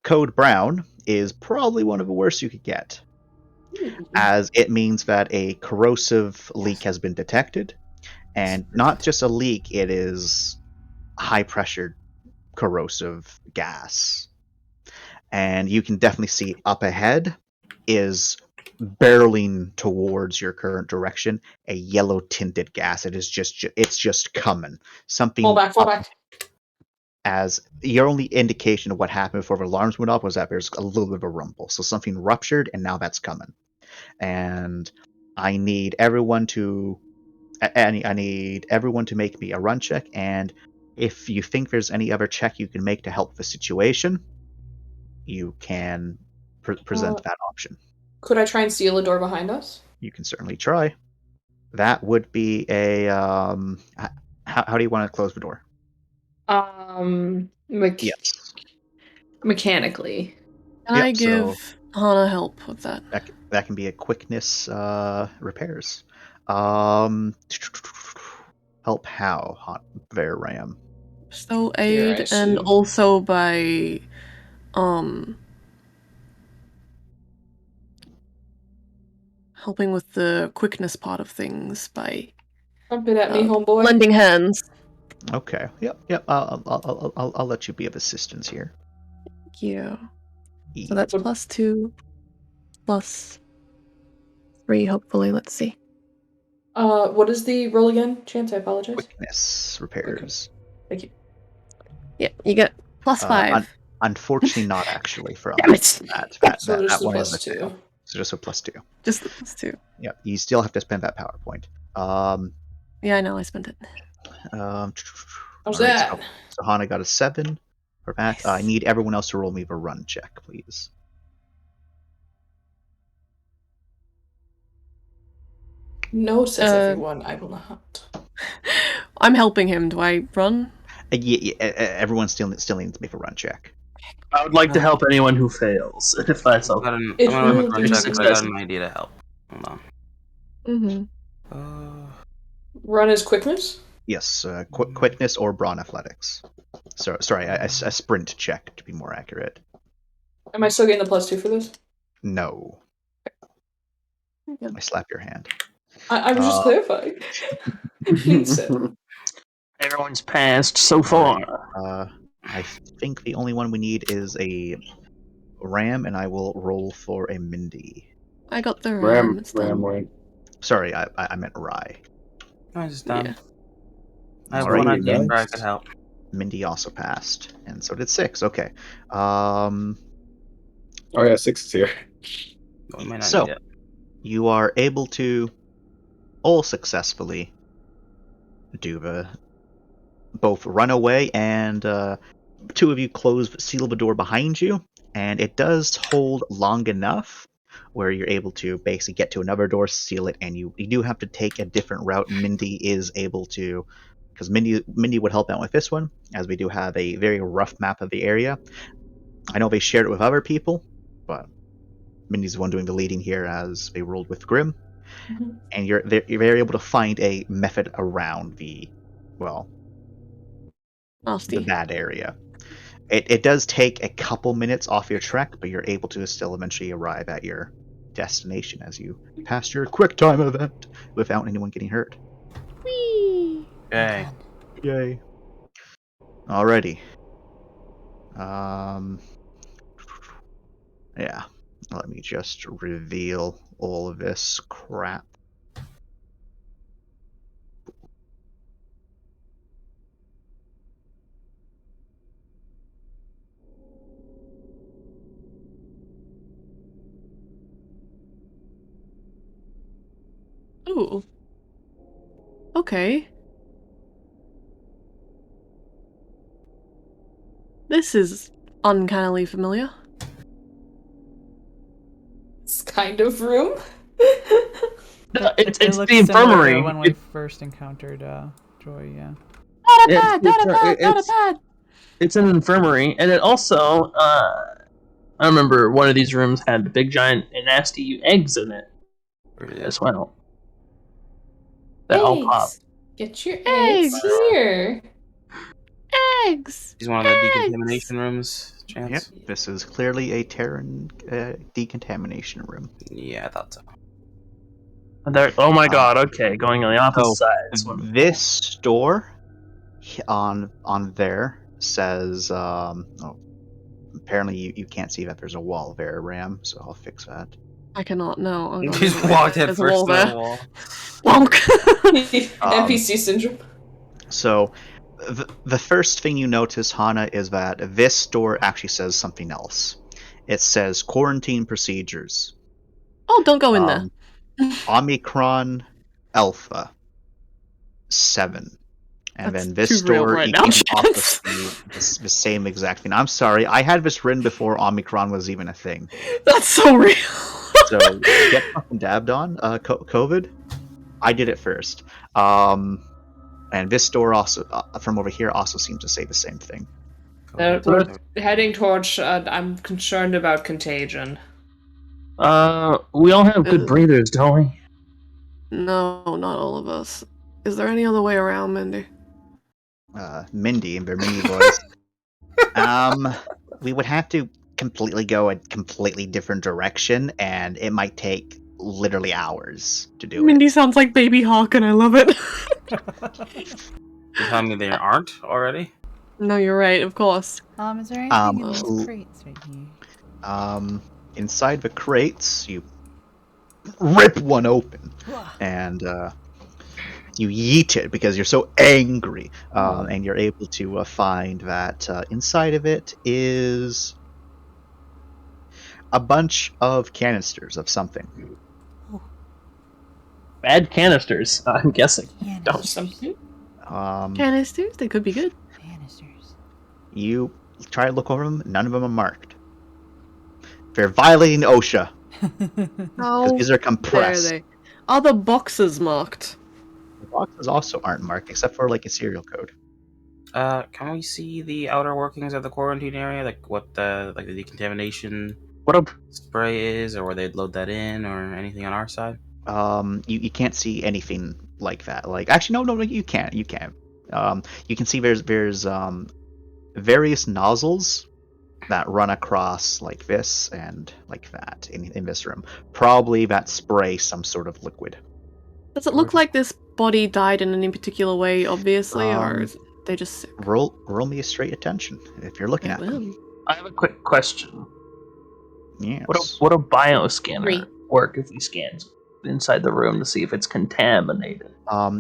code brown is probably one of the worst you could get, as it means that a corrosive leak has been detected, and not just a leak, it is high pressure corrosive gas. And you can definitely see up ahead is barreling towards your current direction a yellow tinted gas. It's just coming. Something Fall back. As your only indication of what happened before the alarms went off was that there's a little bit of a rumble. So something ruptured, and now that's coming. And I need everyone to make me a run check. And if you think there's any other check you can make to help the situation, you can present that option. Could I try and seal a door behind us? You can certainly try. That would be a how do you want to close the door? Yes. Mechanically. Can I give Hana help with that? That can be a quickness repairs. Help how? Ram. So aid, and also by helping with the quickness part of things by Pump it at me, homeboy. lending hands. Okay. Yep. I'll let you be of assistance here. Thank you. So that's +2, +3, hopefully. Let's see. What is the roll again? Chance, I apologize. Quickness repairs. Okay. Thank you. Yeah, you get +5. Unfortunately, not actually for Damn it. So just that the one is a +2. fail. So just a +2. Just the +2. Yeah, you still have to spend that PowerPoint. Yeah, I know. I spent it. How's that? So Hana got a 7 for that. Nice. I need everyone else to roll me the run check, please. No, says everyone. I will not. I'm helping him. Do I run? Yeah, everyone still needs to make a run check. I would like to help anyone who fails, if that's okay. I'm gonna make a run check, but I got an idea to help. Hold on. Mm-hmm. Run is quickness? Yes, quickness or brawn athletics. So, sorry, a sprint check to be more accurate. Am I still getting the +2 for this? No. I slap your hand. I was just clarifying. Everyone's passed so far. I think the only one we need is a Ram, and I will roll for a Mindy. I got the Ram. Ram. Sorry, I meant Rye. Mine's just done. Yeah. I have All right, one idea where I could help. Mindy also passed, and so did 6. Okay. Oh yeah, 6 is here. We might not So need it. you are able to all successfully do both run away, and 2 of you seal the door behind you, and it does hold long enough where you're able to basically get to another door, seal it, and you do have to take a different route. Mindy is able to, because Mindy would help out with this one, as we do have a very rough map of the area. I know they shared it with other people, but Mindy's the one doing the leading here as they rolled with Grim. Mm-hmm. And you're very able to find a method around the bad area. It does take a couple minutes off your trek, but you're able to still eventually arrive at your destination as you pass your quick time event without anyone getting hurt. Whee! Okay. Yay. Alrighty. Yeah. Let me just reveal all of this crap. Ooh. Okay. This is uncannily familiar. This kind of room. It's It the looks similar to infirmary. when we first encountered Joy. Yeah. Not a It's- pad, not a it's- pad, not a it's- pad. It's an infirmary, and it also, I remember one of these rooms had big, giant, and nasty eggs in it as well. That all pop. Eggs. Get your Eggs. eggs here. Eggs. Is one of the Eggs. decontamination rooms, Yep, Chance? this is clearly a Terran decontamination room. Yeah, I thought so. Oh my god, okay, going on the opposite So, side. is wonderful. This store on there says, apparently you can't see that there's a wall there, Ram, so I'll fix that. I cannot, no. I'm You going just the way. walked head There's a first wall to there. the wall. Bonk. NPC syndrome. So, the first thing you notice, Hana, is that this store actually says something else. It says quarantine procedures. Oh, don't go in there. Omicron Alpha 7. And That's then this too real store, right you now, can also Chance. see the same exact thing. I'm sorry, I had this written before Omicron was even a thing. That's so real. So get fucking dabbed on, COVID. I did it first. And this store also, from over here, also seems to say the same thing. We're heading towards. I'm concerned about contagion. We all have good breathers, don't we? No, not all of us. Is there any other way around, Mindy? Mindy and their Mindy voice. We would have to completely go a completely different direction, and it might take literally hours to do Mindy sounds like Baby Hawk, and I love it. You're telling me there aren't already? No, you're right, of course. Is there anything in so- these crates right here? Inside the crates, you rip one open, and you yeet it because you're so angry, and you're able to find that inside of it is a bunch of canisters of something. Bad canisters, I'm guessing. Something. Canisters? They could be good. Canisters. You try to look over them, none of them are marked. They're violating OSHA. How These are compressed. dare they? Are the boxes marked? The boxes also aren't marked, except for like a serial code. Can we see the outer workings of the quarantine area? Like what the decontamination spray is, or where they'd load that in, or anything on our side? You can't see anything like that. Like, actually, no, you can't. You can. You can see there's various nozzles that run across like this and like that in this room. Probably that spray some sort of liquid. Does it look like this body died in any particular way, obviously, or is they just sick? Roll me a straight attention if you're looking at them. I have a quick question. Yes. Would a bioscanner Three. work if we scanned inside the room to see if it's contaminated?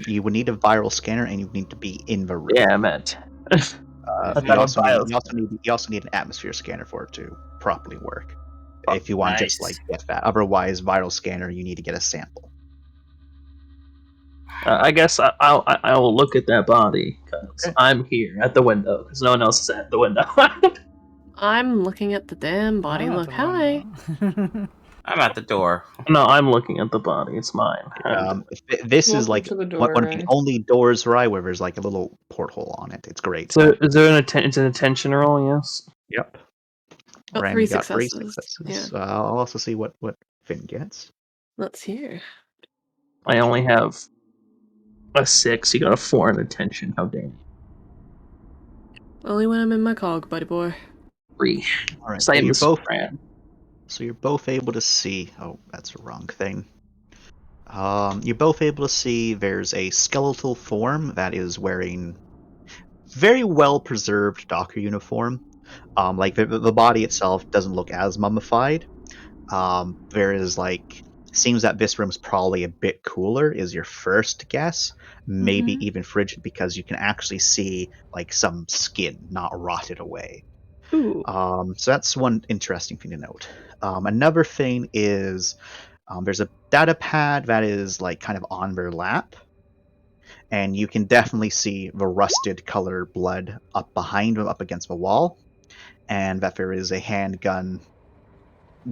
You would need a viral scanner, and you need to be in the room. Yeah, I meant. You also need an atmosphere scanner for it to properly work. If you want to just like get that. Otherwise, viral scanner, you need to get a sample. I guess I will look at that body because I'm here at the window because no one else is at the window. I'm looking at the damn body. Look, hi. I'm at the door. No, I'm looking at the body. It's mine. This is Welcome like to the one of the doorway. only doors where there's like a little porthole on it. It's great. So is there it's an attention roll? Yes. Yep. Got Ram, three you got three successes. successes. Yeah. I'll also see what Finn gets. Let's hear. I only have a 6. You got a 4 in attention. How dare you? Only when I'm in my cog, buddy boy. 3. All right. Same you're as both. Fran. So you're both able to see. Oh, that's the wrong thing. You're both able to see there's a skeletal form that is wearing very well preserved Docker uniform. Like the body itself doesn't look as mummified. There is like seems that this room's probably a bit cooler is your first guess. Maybe even frigid because you can actually see like some skin not rotted away. Ooh. So that's one interesting thing to note. Another thing is there's a data pad that is like kind of on their lap, and you can definitely see the rusted color blood up behind them, up against the wall, and that there is a handgun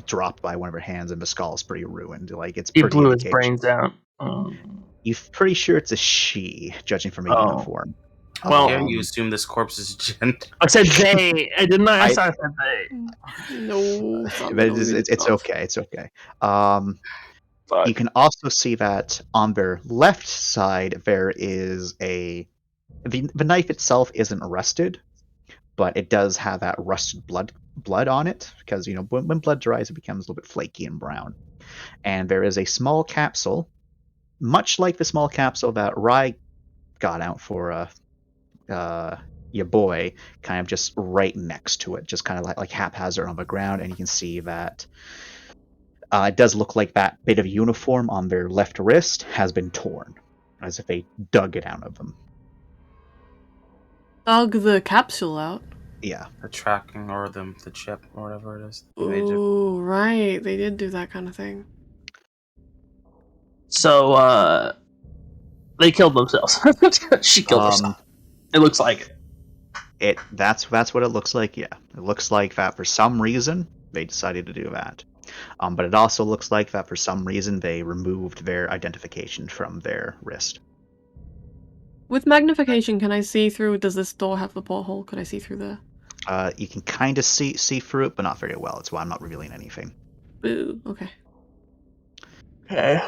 dropped by one of her hands, and the skull is pretty ruined. Like it's He pretty blew his indication. brains out. You're pretty sure it's a she, judging from a Oh. uniform. Well, How dare you assume this corpse is gender? I said they. I did not. I said they. No. But it's okay. It's okay. Fuck. You can also see that on their left side there is the knife itself isn't rusted, but it does have that rusted blood on it, because when blood dries it becomes a little bit flaky and brown. And there is a small capsule, much like the small capsule that Rye got out for your boy, kind of just right next to it, just kind of like haphazard on the ground, and you can see that it does look like that bit of uniform on their left wrist has been torn, as if they dug it out of them. Dug the capsule out. Yeah. The tracking or the chip or whatever it is. The major- Ooh, right. They did do that kind of thing. So, they killed themselves. She killed herself. It looks like it. That's what it looks like. Yeah, it looks like that for some reason they decided to do that. But it also looks like that for some reason they removed their identification from their wrist. With magnification, can I see through? Does this door have the porthole? Could I see through there? You can kind of see through it, but not very well. That's why I'm not revealing anything. Boo. Okay. Okay.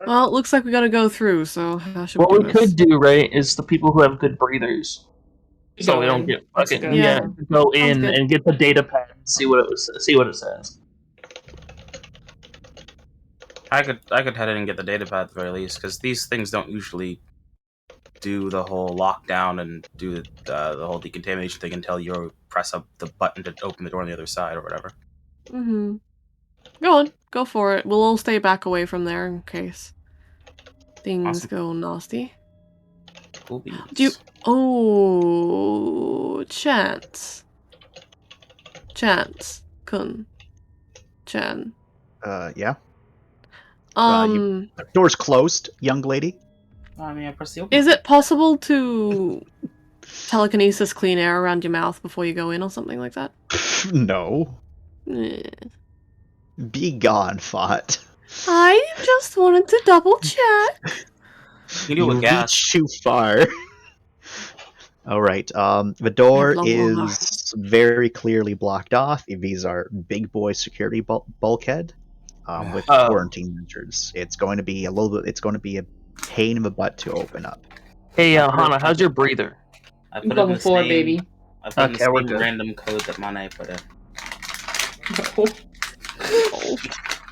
Well, it looks like we gotta go through, so how should What we we do this? could do, right, is the people who have good breathers. So Go we don't in. get Let's fucking go. Yeah. go in Sounds good. and get the data pad and see what it says. I could head in and get the data pad at the very least, because these things don't usually do the whole lockdown and do the whole decontamination thing until you press up the button to open the door on the other side or whatever. Mm-hmm. Go on. Go for it. We'll all stay back away from there in case things Awesome. go nasty. Cool beans. Do you... Oh... Chance. Kun. Chan. Yeah. Um... The door's closed, young lady. I mean, I press the open. Is it possible to telekinesis clean air around your mouth before you go in or something like that? No. Eh. Be gone, Fought. I just wanted to double check. You do it with gas. reach too far. All right. The door long is very clearly blocked off. These are big boy security bulkhead with quarantine measures. It's going to be It's going to be a pain in the butt to open up. Hey, Hana, how's your breather? I put it in Level the 4, same, baby. I put in Okay, the we're same good. random code that Mane put in.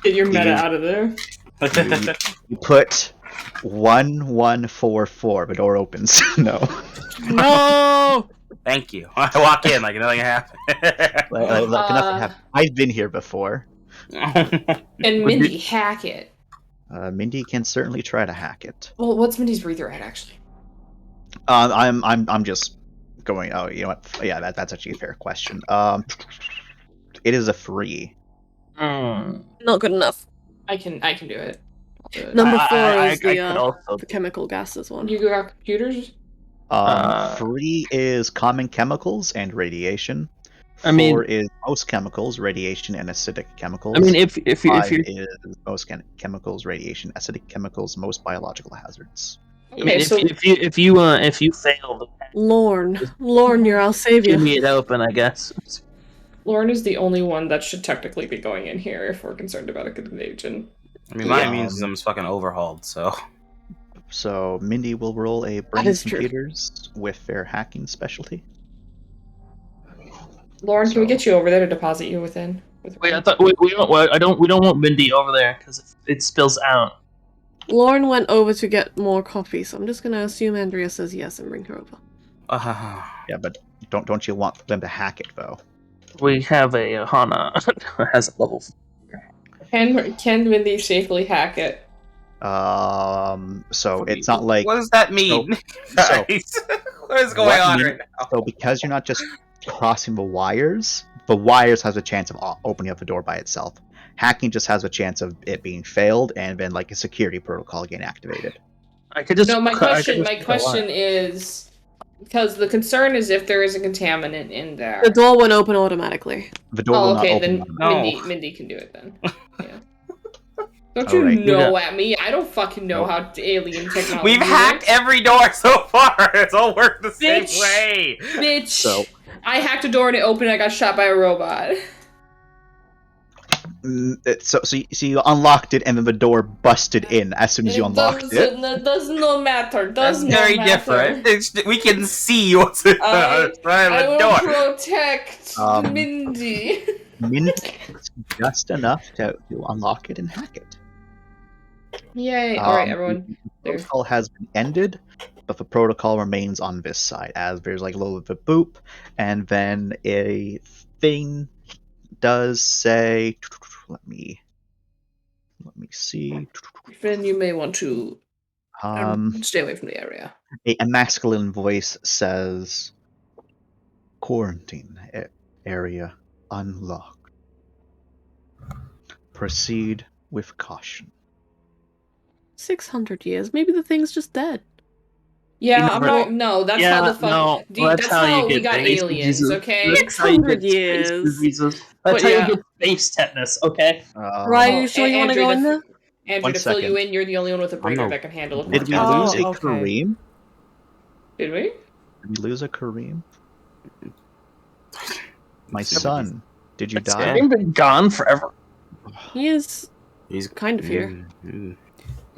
Get your meta You- out of there. You put 1144. The door opens. No. No! Thank you. I walk in like nothing happened. Look, nothing happened. I've been here before. And Mindy, hack it. Mindy can certainly try to hack it. Well, what's Mindy's breather at, actually? I'm just going. Oh, you know what? Yeah, that's actually a fair question. It is a 3. Not good enough. I can do it. I'll do it. Number 4 I is could the also. chemical gases one. You got computers? 3 is common chemicals and radiation. I mean- 4 is most chemicals, radiation, and acidic chemicals. I mean, if 5 you're is most chemicals, radiation, acidic chemicals, most biological hazards. I mean, Okay, so if you fail, Lorne, you're our savior. give me it open, I guess. Lauren is the only one that should technically be going in here if we're concerned about a contagion. I mean, my Yeah. immune system's fucking overhauled, so. So Mindy will roll a brains is true. computers with their hacking specialty. Lauren, can we So- get you over there to deposit you within? Wait, I thought we don't want Mindy over there because it spills out. Lauren went over to get more coffee, so I'm just gonna assume Andrea says yes and bring her over. Yeah, but don't you want them to hack it though? We have a Hana has a level. Can Mindy safely hack it? So it's not like What does that mean? So- Guys? What is going on right now? So because you're not just crossing the wires has a chance of opening up the door by itself. Hacking just has a chance of it being failed and then like a security protocol getting activated. I could just. No, my I could question. My just question is because the concern is if there is a contaminant in there. The door won't open automatically. The door Oh, will not okay, open. then No. Mindy can do it then. Yeah. Don't All you right. know at me? I don't fucking know Nope. how alien technology We've hacked works. every door so far. It's all worked the same Bitch. way. Bitch! So- I hacked a door and it opened and I got shot by a robot. So you unlocked it and then the door busted in as soon as you unlocked it. It does not matter. That's Does not very matter. different. We can see what's in I the will door. protect Mindy. Mindy was just enough to unlock it and hack it. Yay! All right, everyone. The protocol has been ended, but the protocol remains on this side as there's like a little bit of a boop, and then a thing does say, let me see. Then you may want to stay away from the area. A masculine voice says, "Quarantine area unlocked. Proceed with caution." 600 years. Maybe the thing's just dead. Yeah, You I'm never- not. No, that's Yeah, how the fuck. no, That's how we got space aliens. diseases. Okay. That's how you 600 get space years. diseases. But That's how yeah. you get space tetanus. Okay. Right, you sure you want to go in there? Andrew, One to fill you second. in, you're the only one with a breeder no- that can handle it. Did we Oh, lose a okay. Kareem? Did we? Did we lose a Kareem? My Somebody's- son, did you It's die? been gone forever. He is He's kind of here.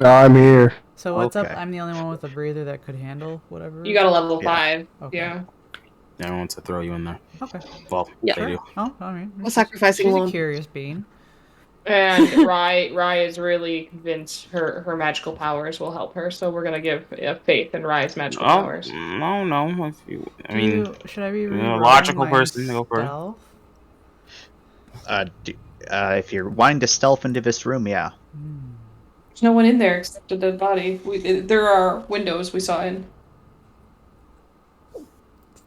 I'm here. So what's Okay. up? I'm the only one with a breather that could handle whatever. You got a level Yeah. 5. Okay. Yeah. No one wants to throw you in there. Okay. Well, Yeah. they do. Oh, I mean, We're sacrificing she's one. a curious being. And Rye is really convinced her magical powers will help her, so we're gonna give faith in Rye's magical Oh, powers. no. I mean, Should I be you're a re-rolling logical my person, go for it. stealth? If you're wanting to stealth into this room, yeah. There's no one in there except a dead body. There are windows we saw in.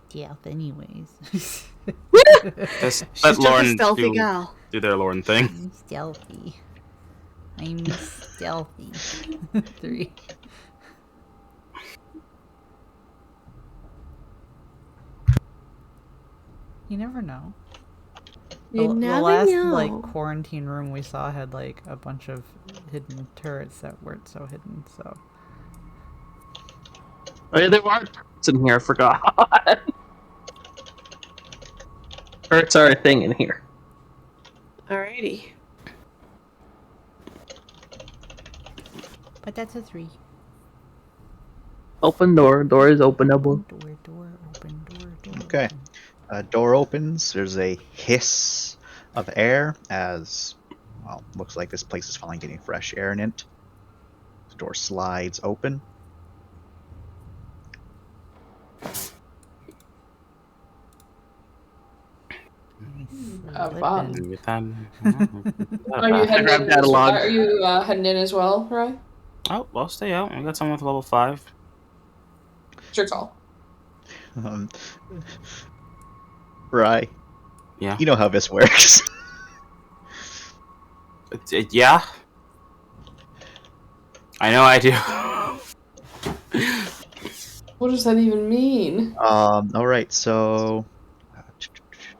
Stealth, anyways. just She's let just a Lauren stealthy gal. do their Lauren thing. I'm stealthy. I'm stealthy. 3. You never know. You the never last know. like quarantine room we saw had like a bunch of hidden turrets that weren't so hidden. So Oh, yeah, there are turrets in here. I forgot. Turrets are a thing in here. Alrighty. but that's a 3. Open door. Door is openable. Door, open, door. Okay. Door opens. There's a hiss of air as, well, looks like this place is finally getting fresh air in it. The door slides open. Fun. Good time. Are you heading grab in? catalog. Are you heading in as well, Rye? Oh, I'll stay out. I got someone with level 5. It's your call. Right. Yeah. You know how this works. Yeah. I know I do. What does that even mean? All right. So,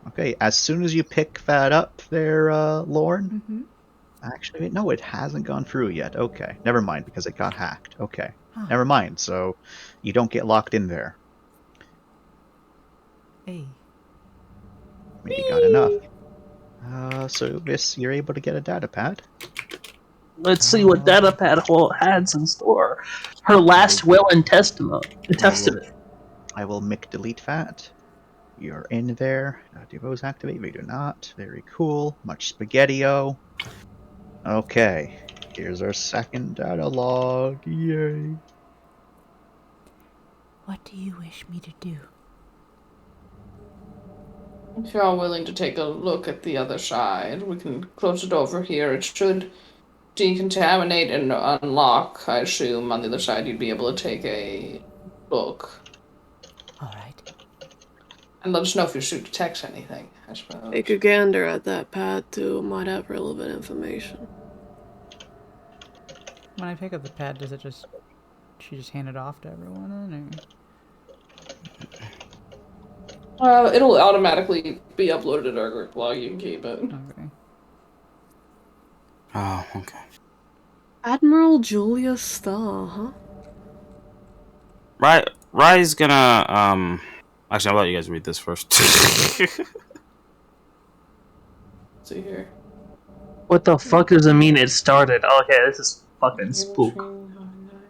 okay. As soon as you pick that up, there, Lauren. Mm-hmm. Actually, no, it hasn't gone through yet. Okay, never mind because it got hacked. Okay, Huh. never mind. So, you don't get locked in there. Hey. I mean, you got enough. So this, you're able to get a data pad. Let's see what Datapad has in store. Her last will and testament. I will mic delete that. You're in there. Do those activate? They do not. Very cool. Much spaghetti-o. Okay. Here's our second data log. Yay. What do you wish me to do? If you are willing to take a look at the other side, we can close it over here. It should decontaminate and unlock. I assume on the other side you'd be able to take a look. All right. And let us know if your suit detects anything, I suppose. Take a gander at that pad too. Might have relevant information. When I pick up the pad, does it just... She just hand it off to everyone then, or... It'll automatically be uploaded to our group log. You can keep it. Okay. Oh, okay. Admiral Julia Starr, huh? Rye's gonna actually I'll let you guys read this first. Let's see here. What the fuck does it mean it started? Okay, this is fucking spook.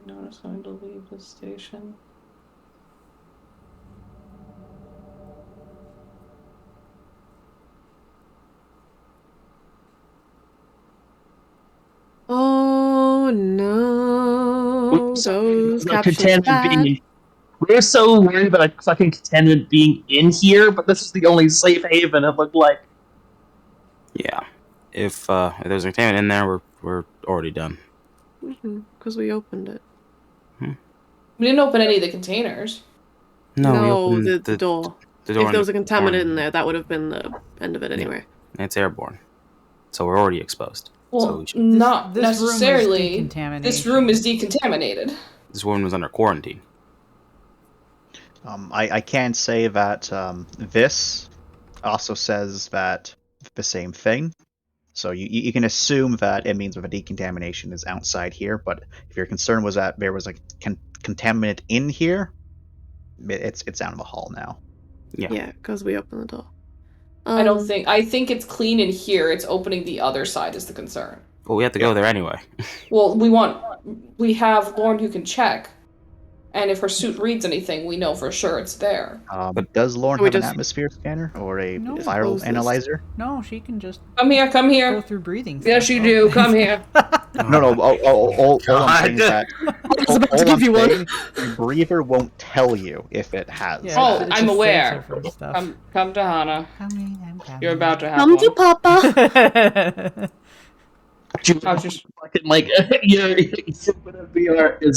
Notice going to leave the station. Oh no! Those captions bad. We're so worried about a fucking contaminant being in here, but this is the only safe haven it looked like. Yeah. If there's a contaminant in there, we're already done. Because we opened it. We didn't open any of the containers. No, we opened the door. The door if there was a contaminant in there, that would have been the end of it anyway. Yeah. It's airborne. So we're already exposed. Well, so not this necessarily. Room this room is decontaminated. This woman was under quarantine. I can say that this also says that the same thing. So you can assume that it means that the decontamination is outside here, but if your concern was that there was a contaminant in here, it's down in the hall now. Yeah, because we opened the door. I think it's clean in here. It's opening the other side is the concern. Well, we have to go there anyway. Well, we have Lauren who can check, and if her suit reads anything, we know for sure it's there. But does Lauren have an atmosphere scanner or a viral analyzer? No, she can just come here. Go through breathing. Yes, you do. Come here. No. All I'm saying is that I was about to give you one. The breather won't tell you if it has. Yeah, I'm aware. Come to Hana. I'm coming. You're about to have Come one. to Papa. I'll just fucking like is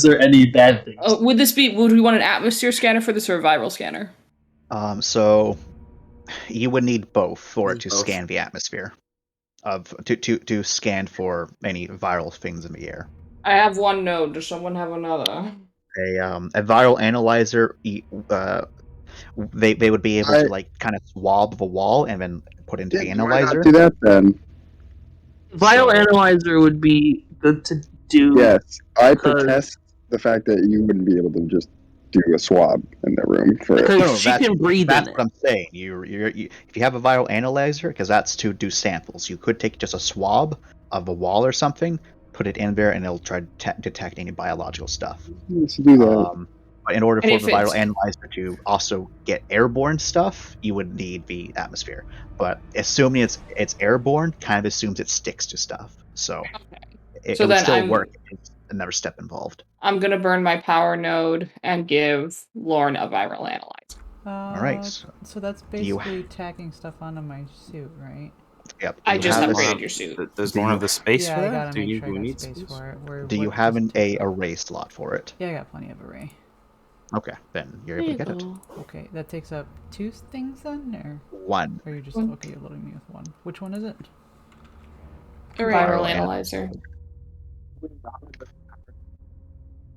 there any bad things? Would we want an atmosphere scanner for this or a viral scanner? So you would need both for it to scan the atmosphere to scan for any viral things in the air. I have one node. Does someone have another? A viral analyzer, they would be able to like kind of swab the wall and then put into the analyzer. Do that then. Viral analyzer would be good to do. Yes, I protest the fact that you wouldn't be able to just do a swab in the room for it. Because she can breathe. That's what I'm saying. You if you have a viral analyzer, because that's to do samples, you could take just a swab of a wall or something, put it in there, and it'll try to detect any biological stuff. Let's do that. But in order for the viral analyzer to also get airborne stuff, you would need the atmosphere. But assuming it's airborne, kind of assumes it sticks to stuff. So it would still work. It's another step involved. I'm gonna burn my power node and give Lauren a viral analyzer. All right. So that's basically tacking stuff onto my suit, right? Yep. I just upgraded your suit. Does Lauren have the space for that? I gotta make sure I got space for it. Do you have an array slot for it? Yeah, I got plenty of array. Okay, then you're able to get it. Okay, that takes up 2 things then, or one? Or you're just okay? You're loading me with one. Which one is it? Viral analyzer.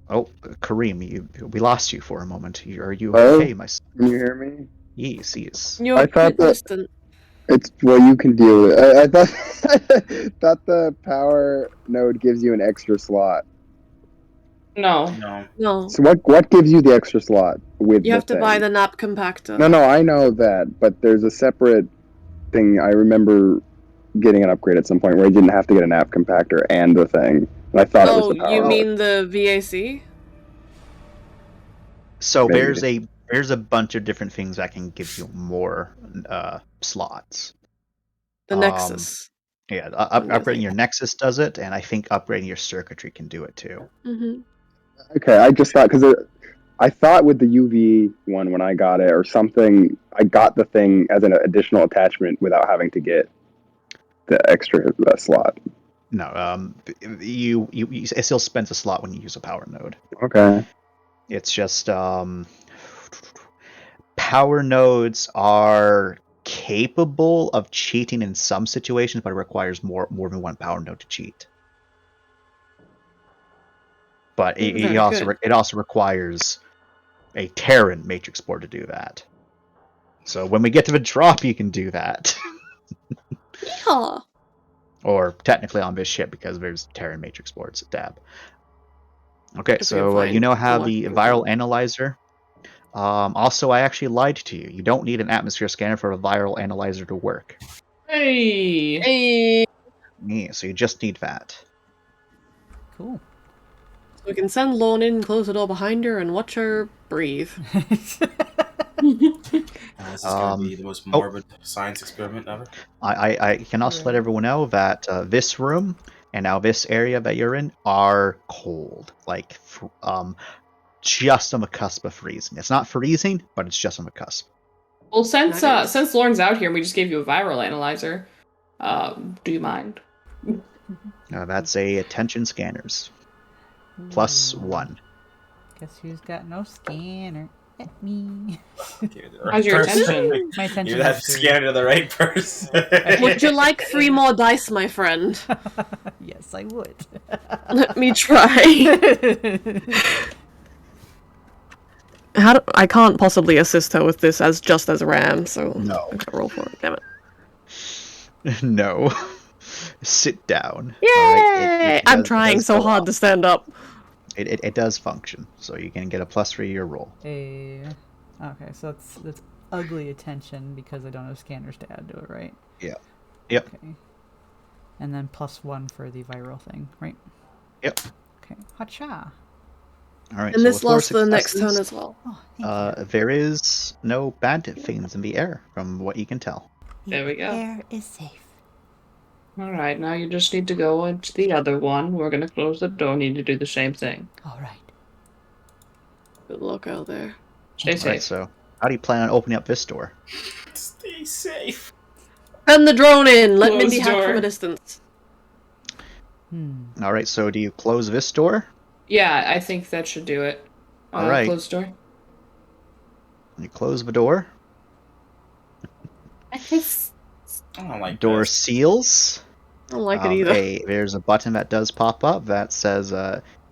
Oh, Kareem, we lost you for a moment. Are you okay, my son? Can you hear me? Yes. I thought that it's you can deal with it. I thought thought the power node gives you an extra slot. No. So what gives you the extra slot with You have to thing? buy the NAP compactor. No, I know that, but there's a separate thing. I remember getting an upgrade at some point where I didn't have to get a NAP compactor and the thing. And I thought it was the power you node. mean the VAC? So Maybe. there's a bunch of different things that can give you more slots. The Nexus. Yeah, upgrading your Nexus does it, and I think upgrading your circuitry can do it too. Mm-hmm. Okay, I just thought because I thought with the UV one when I got it or something, I got the thing as an additional attachment without having to get the extra slot. No, it still spends a slot when you use a power node. Okay. It's just power nodes are capable of cheating in some situations, but it requires more than one power node to cheat. But it also requires a Terran matrix board to do that. So when we get to the drop, you can do that. Yeah. Or technically on this ship, because there's Terran matrix boards at Dab. Okay, If so you're you know fine, how what the you viral can- analyzer. Also, I actually lied to you. You don't need an atmosphere scanner for a viral analyzer to work. Hey. Hey. Yeah, so you just need that. Cool. So we can send Lorne in, close the door behind her, and watch her breathe. This is going to be the most morbid science experiment ever. I can also let everyone know that this room and now this area that you're in are cold. Like, just on the cusp of freezing. It's not freezing, but it's just on the cusp. Well, since Lauren's out here and we just gave you a viral analyzer, do you mind? That's a attention scanners. +1. Guess who's got no scanner? At me. How's your attention? My attention. You have to scan it to the right person. Would you like 3 more dice, my friend? Yes, I would. Let me try. I can't possibly assist her with this as Ram, so no. I gotta roll for it. Damn it. No. Sit down. Yay! Right, I'm trying so hard to stand up. It does function, so you can get a +3 to your roll. Okay, so that's ugly attention because I don't have scanners to add to it, right? Yeah. Yep. Okay. And then +1 for the viral thing, right? Yep. Okay. Hacha. All right. And so this with 4 lasts for the next successes, turn as well. Oh, there is no bad things in the air, from what you can tell. There we go. Air is safe. Alright, now you just need to go into the other one. We're gonna close the door. Need to do the same thing. Alright. Good luck out there. Stay safe. Alright, so how do you plan on opening up this door? Stay safe. Send the drone in! Let Close Mindy hack door. from a distance. Alright, so do you close this door? Yeah, I think that should do it. Alright. Close the door. You close the door. I don't like Door this. seals. I don't like it either. There's a button that does pop up that says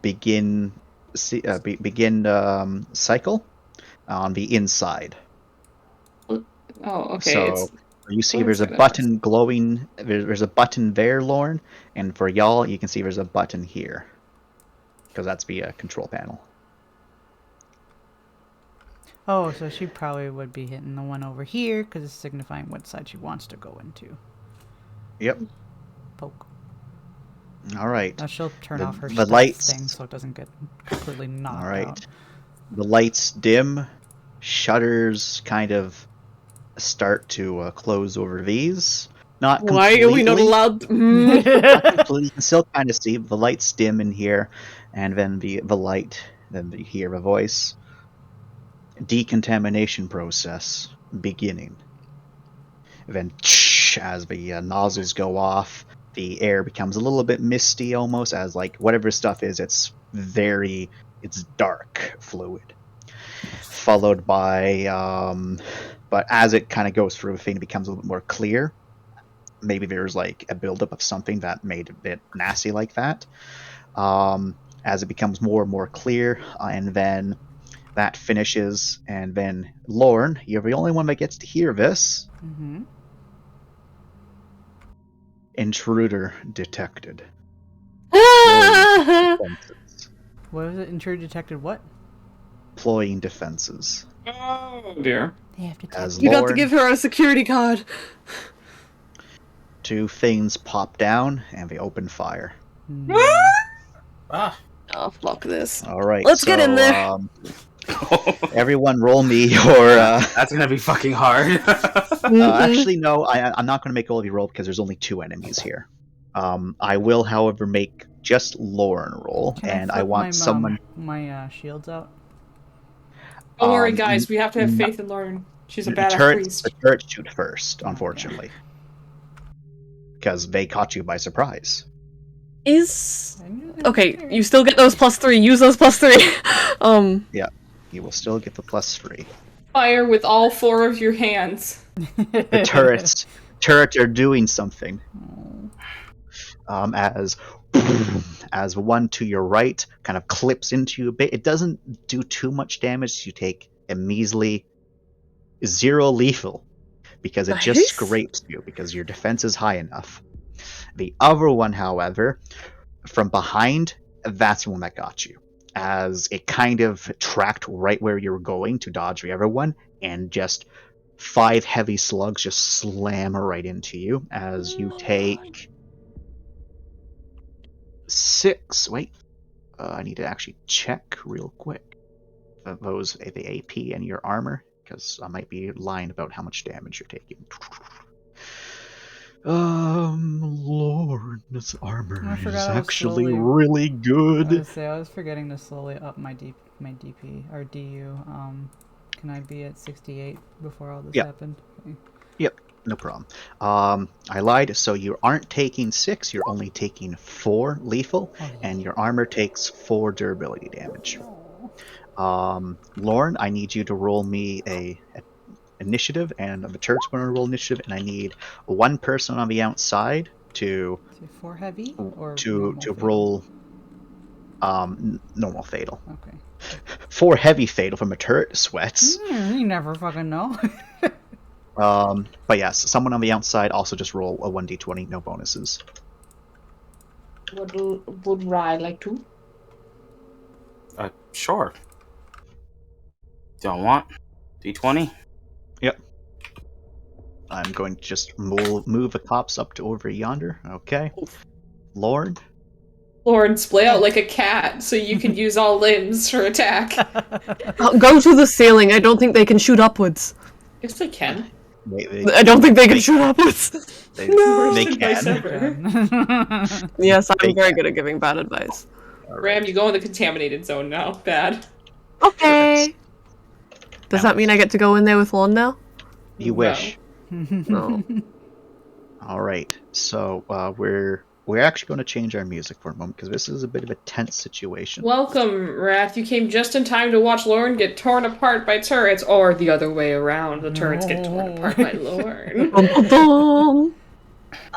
begin cycle on the inside. Oh, okay. So you see there's a button glowing. There's a button there, Lorne, and for y'all, you can see there's a button here because that's the control panel. Oh, so she probably would be hitting the one over here because it's signifying what side she wants to go into. Yep. Poke. All right. Now she'll turn off her the stealth lights thing so it doesn't get completely knocked All right. out. The lights dim. Shutters kind of start to close over these. Not Why are we not completely. allowed? You can still kind of see the lights dim in here, and then the light. Then you hear a voice. Decontamination process beginning. Then, as the nozzles go off, the air becomes a little bit misty, almost as like whatever stuff is. It's dark fluid, followed by. But as it kind of goes through, the thing becomes a little bit more clear. Maybe there's like a buildup of something that made it nasty like that. As it becomes more and more clear, and then that finishes, and then Lorne, you're the only one that gets to hear this. Mm-hmm. Intruder detected. What was it? Intruder detected what? Deploying defenses. Oh dear. They have to As You got to Lorne, give her a security card. 2 things pop down, and they open fire. Ah. Oh, fuck this. All right. Let's get in there. Everyone roll me your... That's going to be fucking hard. Actually, no. I'm not going to make all of you roll because there's only 2 enemies here. I will, however, make just Lorne roll, and I want someone... my shields out. Don't worry, guys. We have to have faith in Lauren. She's a badass priest. The turrets shoot first, unfortunately. Because they caught you by surprise. Okay, you still get those +3. Use those +3. Yeah, you will still get the +3. Fire with all 4 of your hands. The turrets are doing something. As one to your right kind of clips into you a bit. It doesn't do too much damage. You take a measly 0 lethal because it just Nice. scrapes you because your defense is high enough. The other one, however, from behind, that's the one that got you. As it kind of tracked right where you were going to dodge the other one, and just 5 heavy slugs just slam right into you as you take 6. Wait, I need to actually check real quick those the AP and your armor because I might be lying about how much damage you're taking. Lord, this armor I is forgot I was actually slowly- really good. I was forgetting to slowly up my DP or DU. Can I be at 68 before all this Yep. happened? Okay. Yep, no problem. I lied. So you aren't taking 6. You're only taking 4 lethal, and your armor takes 4 durability damage. Lauren, I need you to roll me a initiative, and the turret's going to roll initiative, and I need one person on the outside to Is it 4 heavy or to normal fatal? roll normal fatal. Okay. 4 heavy fatal from a turret sweats. You never fucking know. But yes, someone on the outside also just roll a 1d20, no bonuses. Would Rye like to? Sure. Don't want D20. Yep. I'm going to just move the cops up to over yonder. Okay. Lord. Lauren, splay out like a cat so you can use all limbs for attack. Go to the ceiling. I don't think they can shoot upwards. Yes, they can. I don't think they can shoot upwards. They Worst advice can. ever. Yes, I'm very good at giving bad advice. Ram, you go in the contaminated zone now. Bad. Okay. Does that mean I get to go in there with Lon now? You wish. No. All right. So we're actually going to change our music for a moment because this is a bit of a tense situation. Welcome, Wrath. You came just in time to watch Lauren get torn apart by turrets, or the other way around. The turrets get torn apart by Lauren.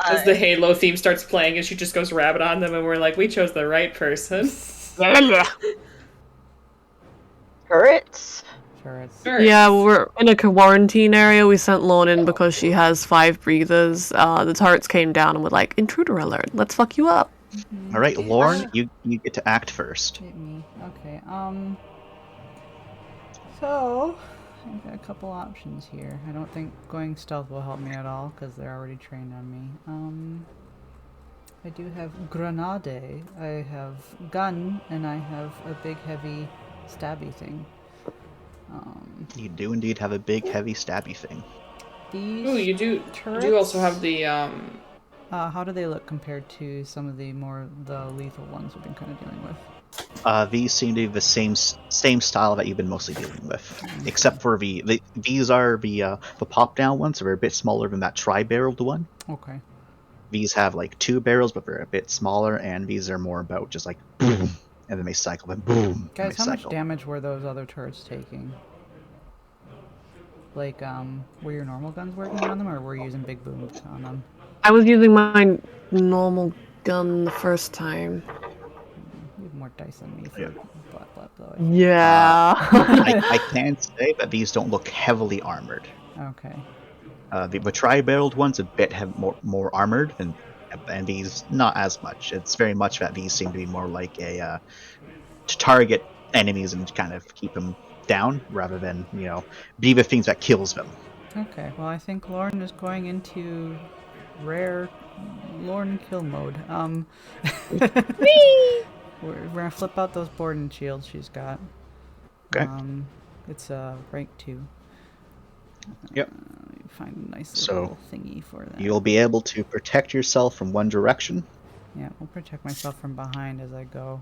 As the Halo theme starts playing, and she just goes rabbit on them, and we're like, we chose the right person. Turrets? Yeah, we're in a quarantine area. We sent Lorne in because she has 5 breathers. The turrets came down and were like, intruder alert, let's fuck you up. All right, Lauren, you get to act first. Hit me. Okay. So I've got a couple options here. I don't think going stealth will help me at all because they're already trained on me. I do have grenade. I have gun, and I have a big heavy stabby thing. You do indeed have a big, heavy, stabby thing. These Ooh, you do. turrets? You do also have the how do they look compared to some of the lethal ones we've been kind of dealing with? These seem to be the same style that you've been mostly dealing with, except for these are the pop down ones. So they're a bit smaller than that tri-barreled one. Okay. These have like 2 barrels, but they're a bit smaller, and these are more about just like boom, and then they cycle, then boom. Guys, how cycle. much damage were those other turrets taking? Like, were your normal guns working on them, or were you using big booms on them? I was using my normal gun the first time. You have more dice than me for blah. Yeah. I can say that these don't look heavily armored. Okay. The tri-barreled ones a bit have more armored, and these not as much. It's very much that these seem to be more like a to target enemies and kind of keep them down rather than be the things that kills them. Okay. Well, I think Lauren is going into rare Lauren kill mode. We're gonna flip out those Borden shields she's got. Okay. It's rank 2. Yep. Find a nice So, little thingy for that. You'll be able to protect yourself from one direction. Yeah, I'll protect myself from behind as I go.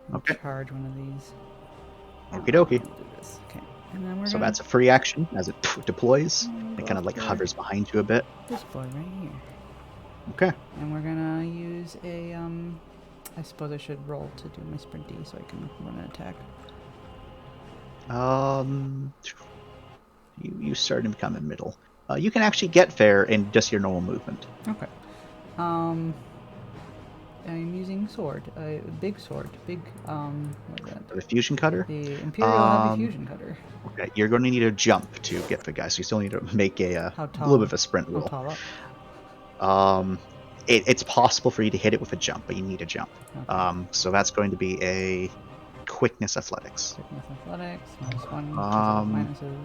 And Okay. charge one of these. Okie dokie. Do this. Okay. And then we're So gonna that's a free action as it deploys. It kind of like for hovers behind you a bit. this boy right here. Okay. And we're gonna use a I suppose I should roll to do my sprint D so I can run an attack. you start to become in middle. You can actually get there in just your normal movement. Okay. I'm using sword. Big sword. Big, what is that? The fusion cutter? The Imperial Heavy Fusion Cutter. Okay, you're going to need a jump to get the guy, so you still need to make a little bit of a sprint roll. How tall up? It's possible for you to hit it with a jump, but you need a jump. Okay. So that's going to be a quickness athletics. Quickness athletics, -1, minuses.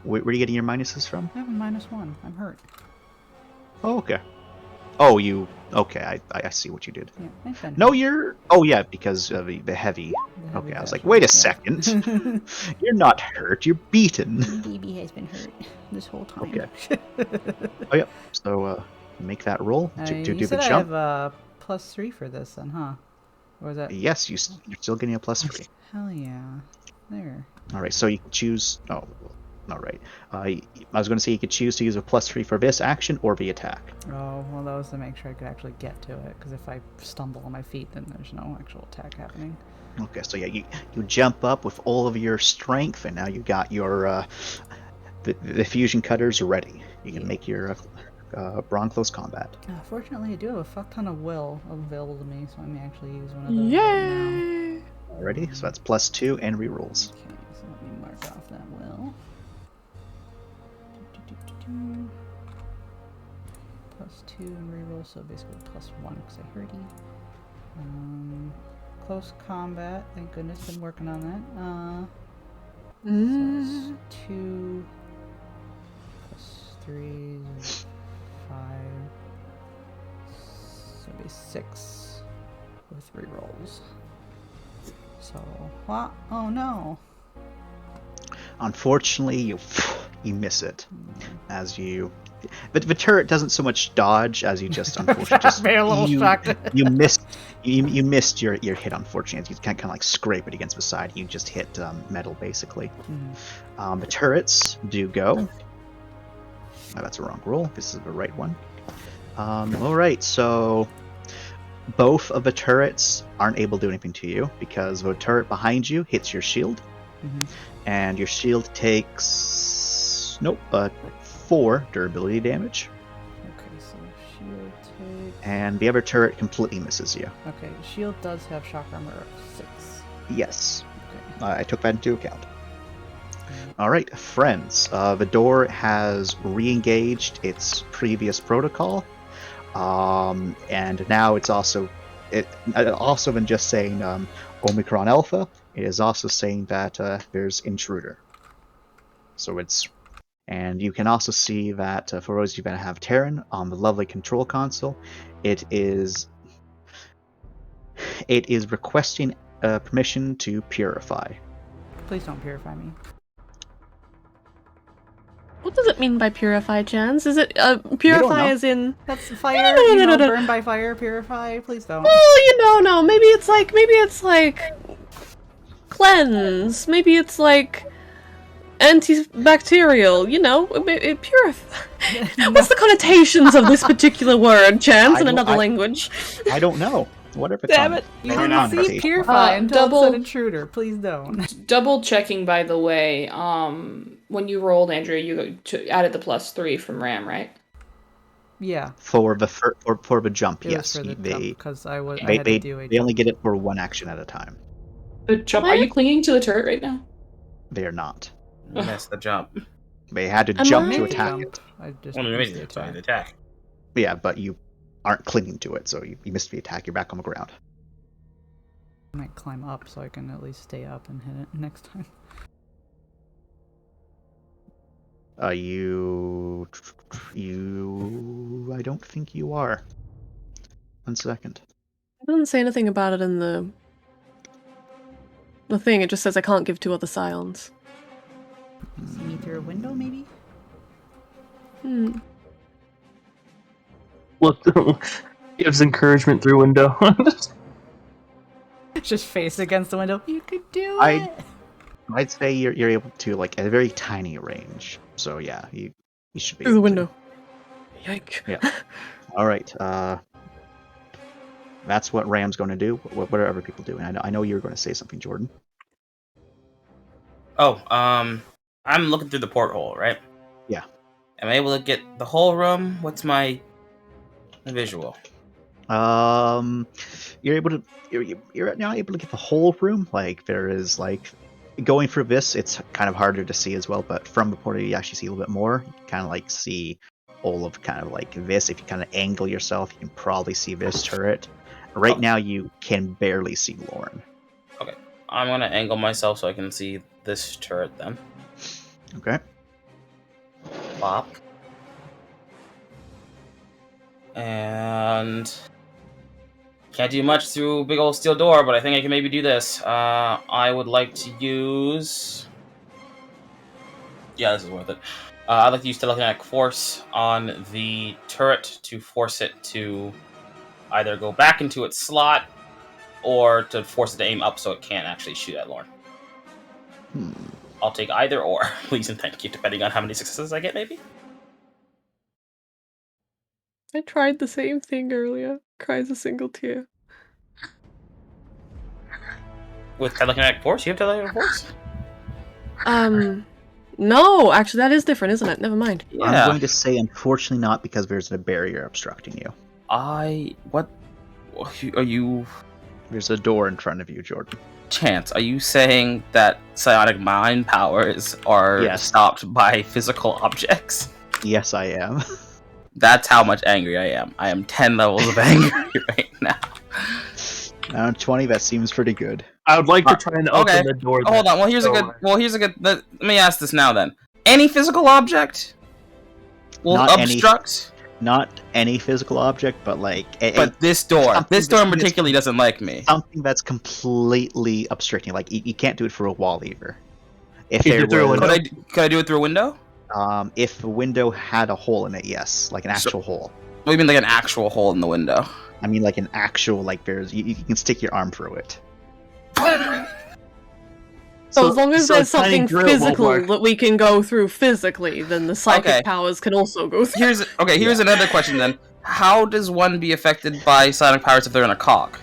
Where are you getting your minuses from? I have a -1. I'm hurt. Oh, okay. Oh, okay, I see what you did. Yeah, I've been No, hurt. you're... Oh, yeah, because of the heavy... The Okay, I was heavy like, wait a bashing, second. You're not hurt, you're beaten. Baby has been hurt this whole time. Okay. Oh, yeah. So, make that roll to you do the said jump. I have +3 for this then, huh? Or is that... Yes, you're still getting a +3. Hell yeah. There. Alright, so you can choose... Oh, all right. I was going to say you could choose to use a +3 for this action or the attack. Oh, well, that was to make sure I could actually get to it, because if I stumble on my feet, then there's no actual attack happening. Okay, so yeah, you jump up with all of your strength, and now you got your the fusion cutters ready. You can make your brawn close combat. Fortunately, I do have a fuck ton of will available to me, so I may actually use one of those Yay! Alrighty, so that's +2 and rerolls. Okay, so let me mark off that will. +2 and reroll, so basically +1 because I heard you. Close combat, thank goodness, been working on that. So it's 2 +3 is 5, so it'll be 6 with rerolls. So, what? Oh no! Unfortunately, you miss it as you. But the turret doesn't so much dodge as you just unfortunately just Very little shocked. you missed your hit. Unfortunately, as you kind of like scrape it against the side, you just hit metal basically. The turrets do go. Oh, that's a wrong roll. This is the right one. All right, so both of the turrets aren't able to do anything to you because the turret behind you hits your shield, and your shield takes 4 durability damage. Okay, so shield takes... And the other turret completely misses you. Okay, shield does have shock armor of 6. Yes. Okay. I took that into account. Alright, friends. The door has re-engaged its previous protocol. And now it's also... also than just saying Omicron Alpha, it is also saying that there's Intruder. So it's... And you can also see that for those of you that have Terran on the lovely control console, it is requesting permission to purify. Please don't purify me. What does it mean by purify, Chance? Is it purify as in... That's fire, no. Burn by fire, purify, please don't. Oh, no, maybe it's like cleanse, maybe it's like antibacterial, it purify. What's the connotations of this particular word, Chance, in another language? I don't know. Whatever. Damn it. You didn't see purify until it said intruder. Please don't. Double checking, by the way, when you rolled, Andrea, you added the +3 from Ram, right? Yeah. For the jump, It yes. was for the jump, because I had they to do a they only get it for one action at a time. The jump. Are you clinging to the turret right now? They are not. Yes, the jump. They had to jump to attack it. I just missed missed the attack. Yeah, but you aren't clinging to it, so you missed the attack. You're back on the ground. I might climb up so I can at least stay up and hit it next time. I don't think you are. 1 second. It doesn't say anything about it in the thing. It just says I can't give 2 other scions. See me through a window, maybe? Look, gives encouragement through window. Just face against the window. You could do it. I'd say you're able to, like, at a very tiny range. So yeah, you should be Through the able window. to. Yike. Yeah. All right. That's what Ram's going to do. What are other people doing? I know you're going to say something, Jordan. Oh, I'm looking through the porthole, right? Yeah. Am I able to get the whole room? What's my visual? You're able to. You're now able to get the whole room. Like there is like going through this, it's kind of harder to see as well. But from the portal, you actually see a little bit more. You kind of like see all of kind of like this. If you kind of angle yourself, you can probably see this turret. Right now, you can barely see Lauren. Okay, I'm gonna angle myself so I can see this turret then. Okay. Pop. And can't do much through big old steel door, but I think I can maybe do this. I would like to use. Yeah, this is worth it. I'd like to use telekinetic force on the turret to force it to either go back into its slot or to force it to aim up so it can't actually shoot at Lorne. I'll take either or, please and thank you, depending on how many successes I get, maybe? I tried the same thing earlier. Cries a single tear. With telekinetic force? You have telekinetic force? No, actually that is different, isn't it? Never mind. Yeah. I'm going to say unfortunately not, because there's a barrier obstructing you. What? Are you... There's a door in front of you, Jordan. Chance, are you saying that psionic mind powers are stopped by physical objects? Yes, I am. That's how much angry I am. I am 10 levels of angry right now. 20, that seems pretty good. I would like to try and open the door. Hold on. Well, here's a good. Let me ask this now then. Any physical object will obstruct? Not any physical object, but like. But this door. This door in particular doesn't like me. Something that's completely obstructing. Like, you can't do it through a wall either. If could I do it through a window? If the window had a hole in it, yes. Like an actual hole. What do you mean, like an actual hole in the window? I mean, like an actual, like, there's. You can stick your arm through it. So as long as there's something physical that we can go through physically, then the psychic powers can also go through. Here's another question then. How does one be affected by psionic powers if they're in a cog?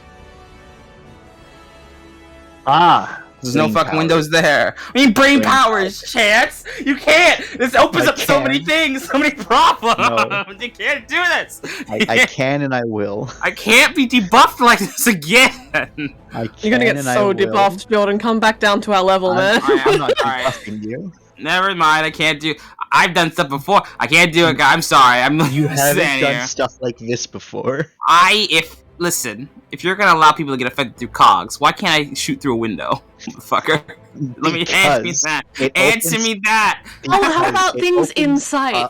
There's no fucking windows there. I mean, brain powers, Chance! You can't! This opens up so many things, so many problems! No. You can't do this! I can and I will. I can't be debuffed like this again! You're gonna get so debuffed, Jordan. Come back down to our level, man. I'm not debuffing you. Never mind, I can't do... I've done stuff before. I can't do it, guys. I'm sorry. You haven't done stuff like this before. Listen, if you're gonna allow people to get affected through cogs, why can't I shoot through a window, motherfucker? Let me answer me that. Answer me that. Oh, how about things in sight?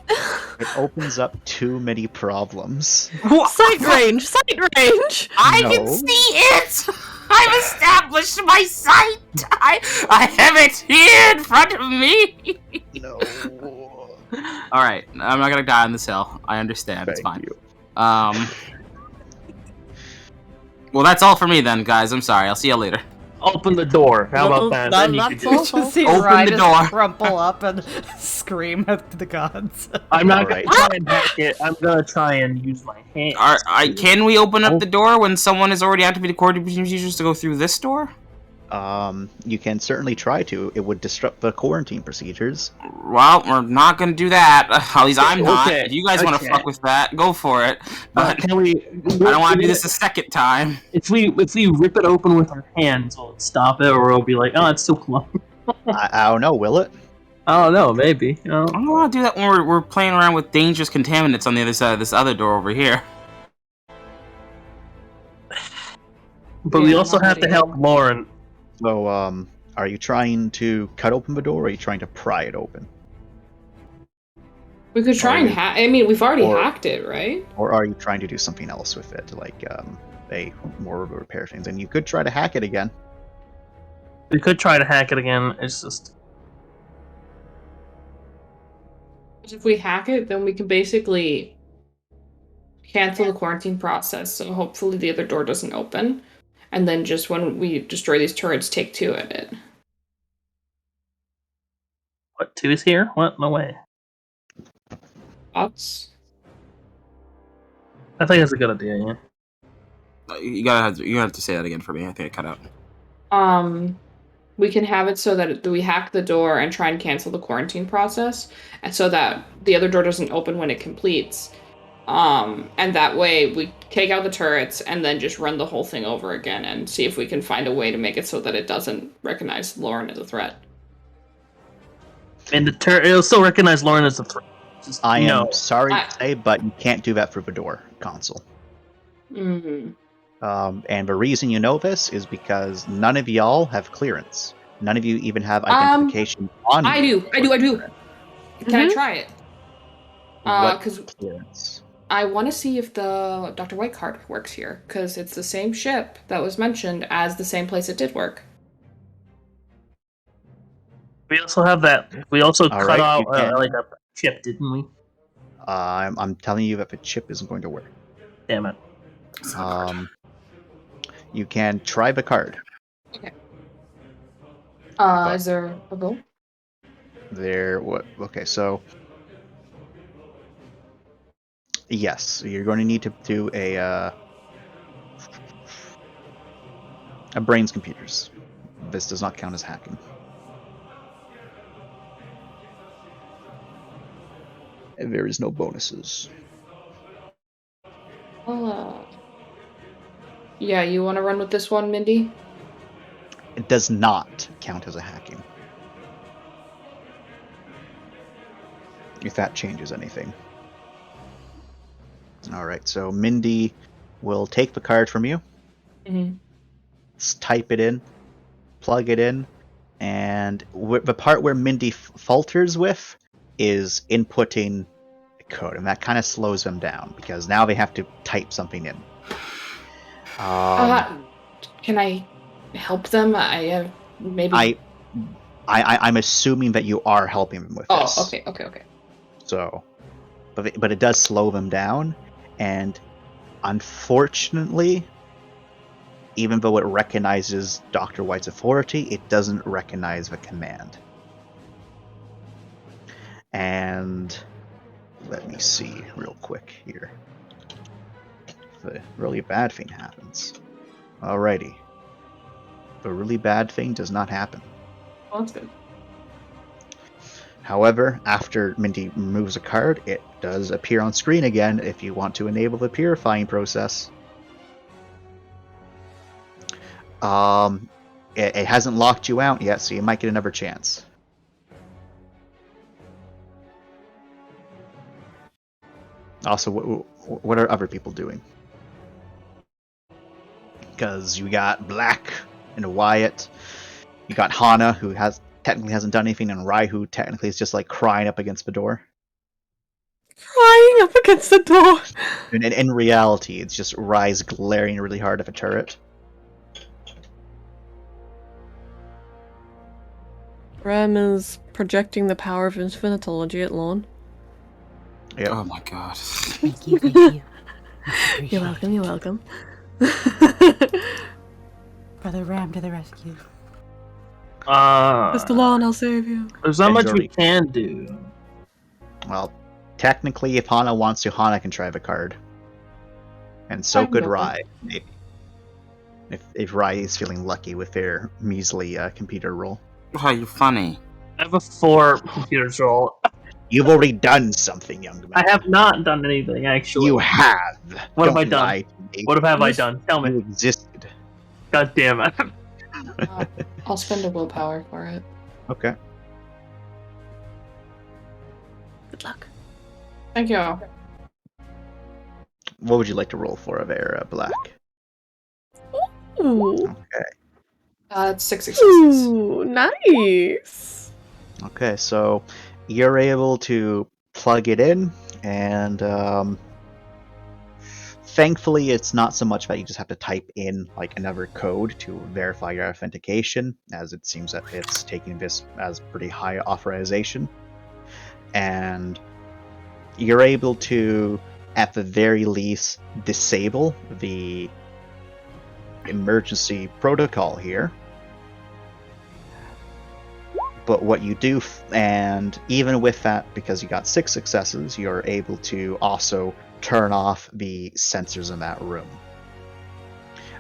It opens up too many problems. Sight range. I can see it. I've established my sight. I have it here in front of me. No. All right, I'm not gonna die on this hill. I understand. It's fine. Well, that's all for me then, guys. I'm sorry. I'll see you later. Open the door. How about that? Then you can just see open the door. Crumple up and scream at the gods. I'm not gonna try and hack it. I'm gonna try and use my hands. Can we open up the door when someone has already activated quarantine procedures to go through this door? You can certainly try to. It would disrupt the quarantine procedures. Well, we're not gonna do that. At least I'm not. If you guys want to fuck with that, go for it. But can we? I don't want to do this a second time. If we rip it open with our hands, will it stop it, or we'll be like, oh, it's so close. I don't know. Will it? I don't know. Maybe. I don't want to do that when we're playing around with dangerous contaminants on the other side of this other door over here. But we also have to help Lauren. So, are you trying to cut open the door, or are you trying to pry it open? We could try and hack. I mean, we've already hacked it, right? Or are you trying to do something else with it, like more repair things? And you could try to hack it again. We could try to hack it again. It's just if we hack it, then we can basically cancel the quarantine process. So hopefully the other door doesn't open. And then just when we destroy these turrets, take 2 at it. What, 2 is here? What? No way. Thoughts? I think that's a good idea, yeah. You have to say that again for me. I think it cut out. we can have it so that we hack the door and try and cancel the quarantine process, and so that the other door doesn't open when it completes. And that way we take out the turrets and then just run the whole thing over again and see if we can find a way to make it so that it doesn't recognize Lauren as a threat. And it'll still recognize Lauren as a threat. I am sorry to say, but you can't do that through the door console. Mm-hmm. And the reason you know this is because none of y'all have clearance. None of you even have identification on I you. do. Can I try it? What 'Cause clearance? I want to see if the Dr. White card works here, because it's the same ship that was mentioned as the same place it did work. We also have that. We also All cut right, out you can. like a chip, didn't we? I'm telling you that the chip isn't going to work. Damn it. You can try the card. Okay. Is there a bill? Okay, so yes, you're going to need to do a brains computers. This does not count as hacking. And there is no bonuses. Yeah, you want to run with this one, Mindy? It does not count as a hacking. If that changes anything. Alright, so Mindy will take the card from you. Mm-hmm. Type it in. Plug it in. And the part where Mindy falters with is inputting a code. And that kind of slows them down, because now they have to type something in. Can I help them? Maybe. I'm assuming that you are helping them with this. Oh, okay. So, but it does slow them down, and unfortunately, even though it recognizes Dr. White's authority, it doesn't recognize the command. And let me see real quick here. The really bad thing happens. Alrighty. The really bad thing does not happen. Well, that's good. However, after Mindy removes a card, it does appear on screen again if you want to enable the purifying process. It hasn't locked you out yet, so you might get another chance. Also, what are other people doing? Because you got Black and Wyatt, you got Hana, who technically hasn't done anything, and Rai, who technically is just like crying up against the door. Crying up against the door. And in reality, it's just Rai's glaring really hard at the turret. Rem is projecting the power of infinitology at Lorne. Yep. Oh my god. Thank you. You're welcome. Brother Ram to the rescue. Mr. Lorne, I'll save you. There's not much we can do. Well, technically, if Hana wants to, Hana can try the card. And so could Rai, maybe. If Rai is feeling lucky with their measly computer roll. Why are you funny? I have a 4 computers roll. You've already done something, young man. I have not done anything, actually. You have. What have Don't I done? lie to me. What have I done? Tell me. You existed. God damn it. I'll spend a willpower for it. Okay. Good luck. Thank you. What would you like to roll for there, Black? Ooh. Okay. It's 6 successes. Ooh, nice. Okay, so you're able to plug it in, and thankfully it's not so much that you just have to type in like another code to verify your authentication, as it seems that it's taking this as pretty high authorization. And you're able to, at the very least, disable the emergency protocol here. But what you do, and even with that, because you got 6 successes, you're able to also turn off the sensors in that room.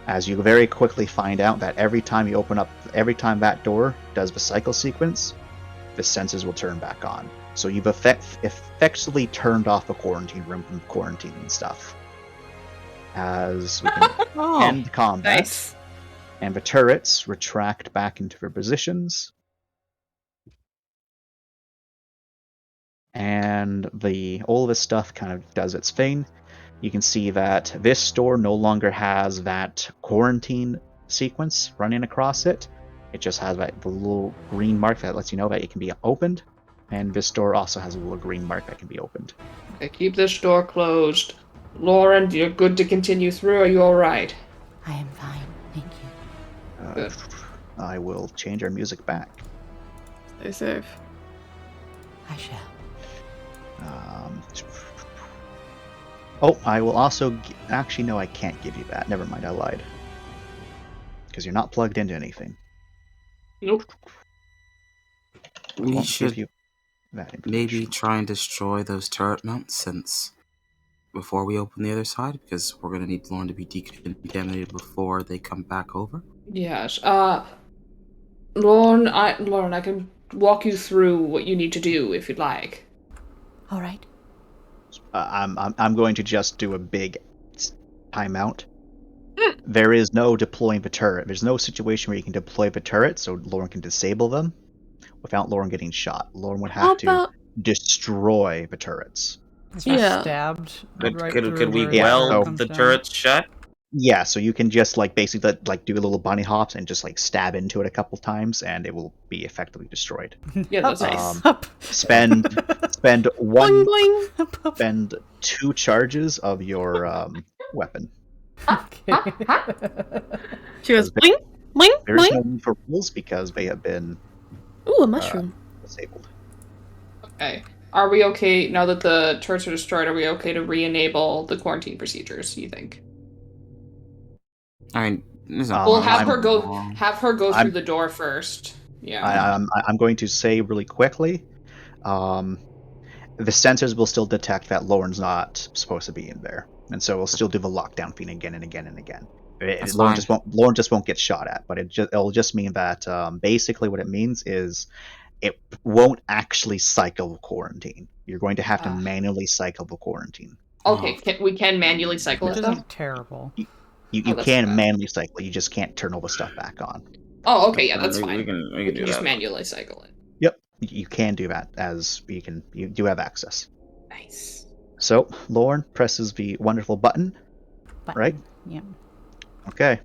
as you very quickly find out that every time that door does the cycle sequence, the senses will turn back on. So you've effectively turned off the quarantine room from quarantine and stuff. As we can end combat, Nice. and the turrets retract back into their positions, and all this stuff kind of does its thing. You can see that this door no longer has that quarantine sequence running across it. It just has the little green mark that lets you know that it can be opened. And this door also has a little green mark that can be opened. Okay, keep this door closed. Lauren, you're good to continue through. Are you alright? I am fine, thank you. Good. I will change our music back. Stay safe. I shall. Oh, I will also... Actually, no, I can't give you that. Never mind, I lied. Because you're not plugged into anything. Nope. We Won't should give you that maybe information. try and destroy those turret mounts since before we open the other side, because we're gonna need Lauren to be decontaminated before they come back over. Yes. Lauren, I can walk you through what you need to do if you'd like. All right. I'm going to just do a big timeout. There is no deploying the turret. There's no situation where you can deploy the turret so Lauren can disable them without Lauren getting shot. Lauren would have to destroy the turrets. If you're stabbed right through Could we where weld the down. turrets shut? Yeah, so you can just basically do little bunny hops and just stab into it a couple times, and it will be effectively destroyed. Yeah, that's nice. Spend Boing, boing. spend 2 charges of your weapon. She goes bling, bling, There's bling. no need for rules because they have been Ooh, a mushroom. disabled. Okay. Are we okay, now that the turrets are destroyed, are we okay to re-enable the quarantine procedures, you think? I mean, We'll have her go through the door first. Yeah. I'm going to say really quickly, the sensors will still detect that Lauren's not supposed to be in there, and so we'll still do the lockdown thing again and again and again. Lauren just won't get shot at, but it'll just mean that basically what it means is it won't actually cycle quarantine. You're going to have to manually cycle the quarantine. Okay, we can manually cycle it, though? Isn't terrible. You can manually cycle, you just can't turn all the stuff back on. Oh, okay, yeah, that's fine. We can do just that. manually cycle it. Yep, you can do that, as you do have access. Nice. So, Lauren presses the wonderful button, right? Yeah. Okay.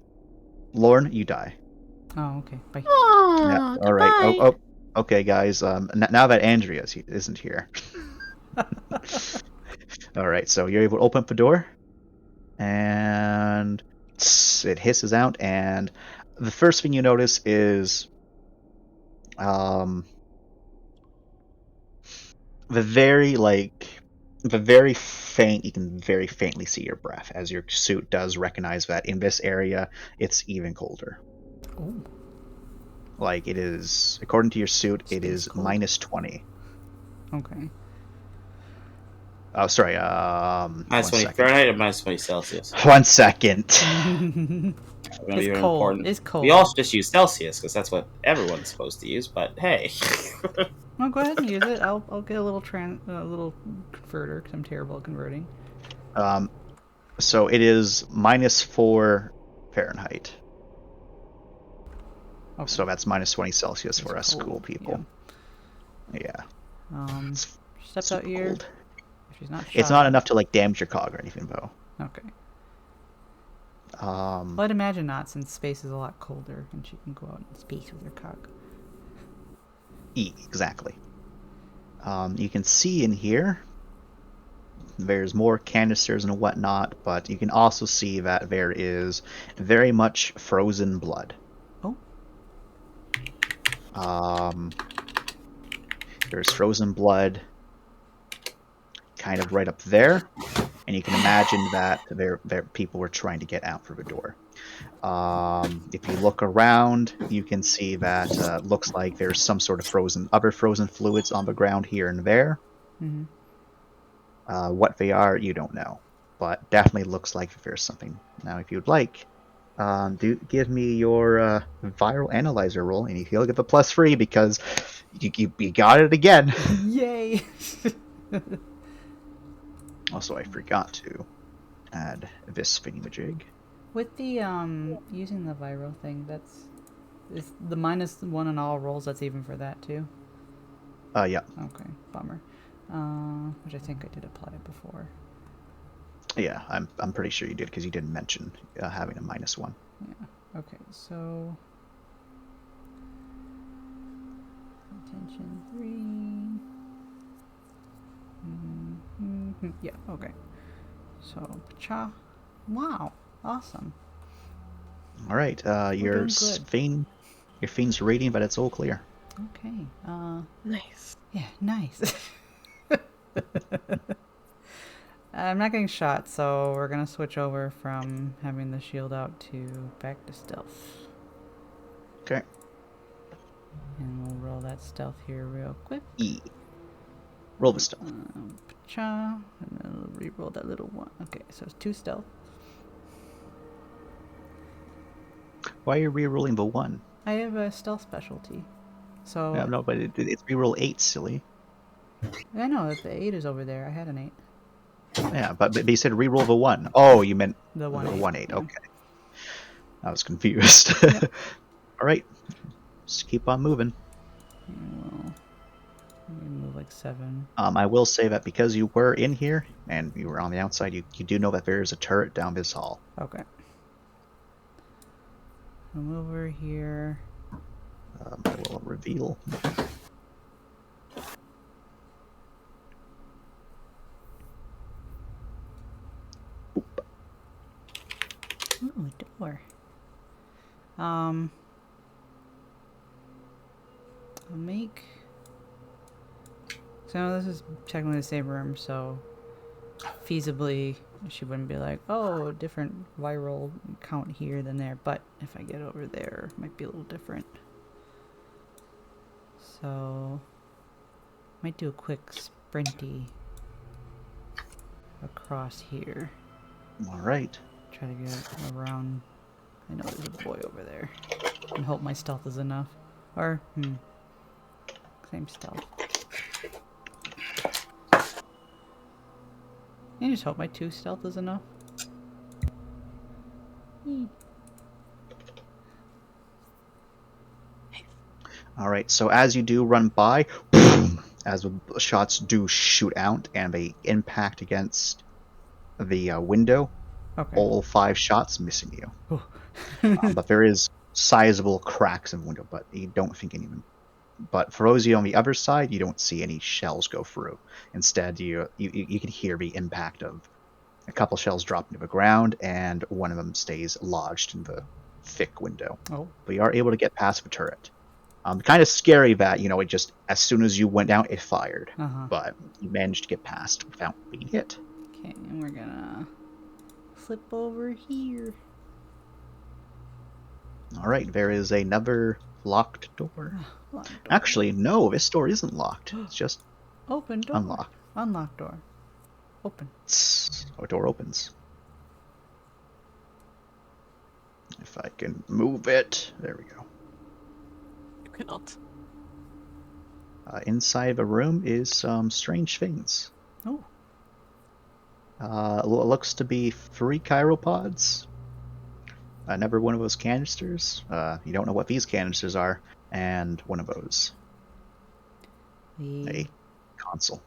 Lauren, you die. Oh, okay. Bye. Yeah, all right. Oh, okay, guys. Now that Andrea isn't here. All right, so you're able to open up the door, and it hisses out, and the first thing you notice is the very faint, you can very faintly see your breath as your suit does recognize that in this area it's even colder. Ooh. It is, according to your suit, it is minus 20. Okay. Oh, sorry. Minus 20 Fahrenheit or minus 20 Celsius? 1 second. It's cold. It's cold. We all just use Celsius because that's what everyone's supposed to use. But hey. No, go ahead and use it. I'll get a little little converter because I'm terrible at converting. So it is minus 4 Fahrenheit. Okay. So that's minus 20 Celsius for us cool people. Yeah. Steps out here. Cold. She's not shot. It's not enough to damage your cog or anything, though. Okay. Well, I'd imagine not, since space is a lot colder and she can go out in space with her cog. Exactly. You can see in here there's more canisters and whatnot, but you can also see that there is very much frozen blood. Oh. There's frozen blood kind of right up there, and you can imagine that there people were trying to get out through the door. If you look around, you can see that looks like there's some sort of other frozen fluids on the ground here and there. Mm-hmm. What they are, you don't know, but definitely looks like there's something. Now, if you'd like, Do give me your viral analyzer roll, and he'll get the +3 because you got it again. Yay! Also, I forgot to add this thingamajig. With the using the viral thing, is the -1 on all rolls. That's even for that too. Yeah. Okay, bummer. Which I think I did apply it before. Yeah, I'm pretty sure you did because you didn't mention having a -1. Yeah. Okay, so attention 3. Yeah. Okay. So cha. Wow. Awesome. All right. Your fiend's radiant, but it's all clear. Okay. Nice. Yeah. Nice. I'm not getting shot, so we're gonna switch over from having the shield out to back to stealth. Okay. And we'll roll that stealth here real quick. Roll the stealth. Cha, and then we'll re-roll that little one. Okay, so it's 2 stealth. Why are you re-rolling the 1? I have a stealth specialty, so No, but it's re-roll 8, silly. I know that the 8 is over there. I had an 8. Yeah, but you said re-roll the 1. Oh, you meant The 1 the 8. 1/8. Okay. I was confused. Yep. All right. Just keep on moving. Well, we move like 7. I will say that because you were in here and you were on the outside, you do know that there is a turret down this hall. Okay. Come over here. I will reveal. Ooh, a door. I'll make. So this is technically the same room, so feasibly she wouldn't be like, oh, different viral count here than there. But if I get over there, it might be a little different. So might do a quick sprinty across here. All right. Try to get around. I know there's a boy over there. And hope my stealth is enough. Or, same stealth. I just hope my 2 stealth is enough. All right. So as you do run by, as the shots do shoot out and they impact against the window, Okay. all 5 shots missing you. But there is sizable cracks in the window, but you don't think anyone. But for those of you on the other side, you don't see any shells go through. Instead, you can hear the impact of a couple shells dropping to the ground, and one of them stays lodged in the thick window. Oh. But you are able to get past the turret. Kind of scary that, it just, as soon as you went down, it fired. But you managed to get past without being hit. Okay, and we're gonna flip over here. All right, there is another locked door. Locked door. Actually, no, this door isn't locked. It's just Open door. unlocked. Unlocked door. Open. Our door opens. If I can move it. There we go. You cannot. Inside the room is some strange things. Oh. Looks to be 3 chiropods. Another one of those canisters. You don't know what these canisters are. And one of those. A console.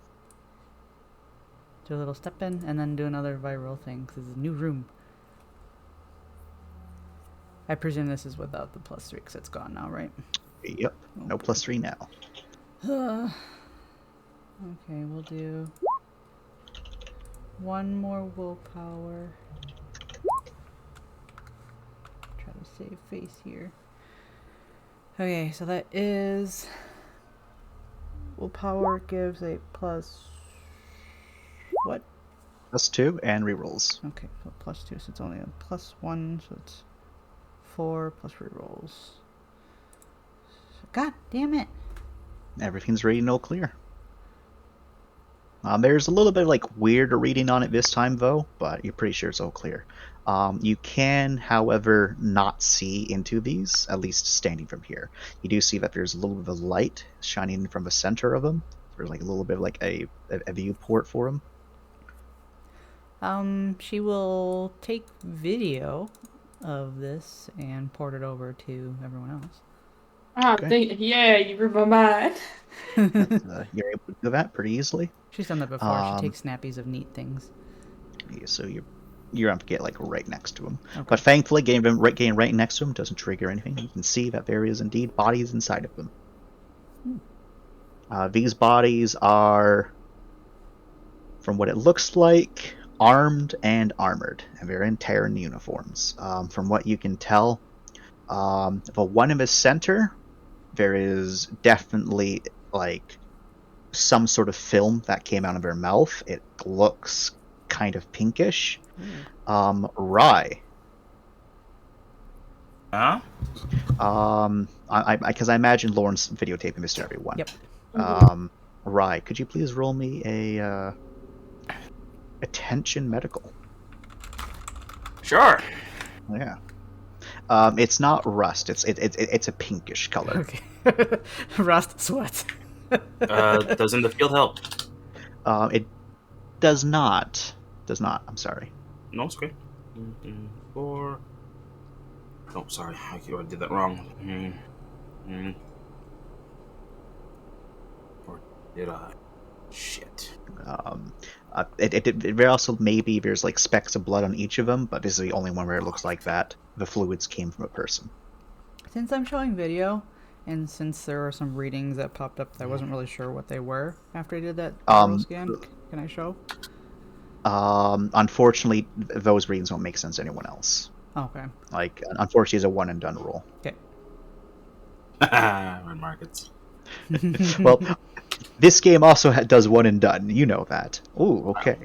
Do a little step in and then do another viral thing because it's a new room. I presume this is without the +3 because it's gone now, right? Yep. No +3 now. Okay, we'll do 1 more willpower. Try to save face here. Okay, so that is willpower gives a plus what? +2 and rerolls. Okay, so +2, so it's only a +1, so it's 4 plus rerolls. God damn it! Everything's ready, no clear. There's a little bit of like weirder reading on it this time though, but you're pretty sure it's all clear. You can, however, not see into these, at least standing from here. You do see that there's a little bit of light shining from the center of them. There's like a little bit of like a viewport for them. She will take video of this and port it over to everyone else. Okay. Yeah, you read my mind. You're able to do that pretty easily. She's done that before. She takes snappies of neat things. Yeah, so you're have to get like right next to him. Okay. But thankfully, getting right next to him doesn't trigger anything. You can see that there is indeed bodies inside of them. These bodies are, from what it looks like, armed and armored, and they're in Terran uniforms. From what you can tell, the one in the center, there is definitely like some sort of film that came out of their mouth. It looks kind of pinkish. Rye. Huh? Because I imagine Lauren's videotaping this to everyone. Yep. Rye, could you please roll me a attention medical? Sure. Yeah. It's not rust. It's a pinkish color. Okay. Rust sweat. Doesn't the field help? It does not. Does not. I'm sorry. No, it's okay. 4. Oh, sorry. I did that wrong. Or did I? Shit. There also maybe there's like specks of blood on each of them, but this is the only one where it looks like that the fluids came from a person. Since I'm showing video, and since there were some readings that popped up that I wasn't really sure what they were after I did that scan, can I show? Unfortunately, those readings won't make sense to anyone else. Okay. Like, unfortunately, it's a one and done rule. Okay. Red markets. Well, this game also does one and done. You know that. Ooh, okay.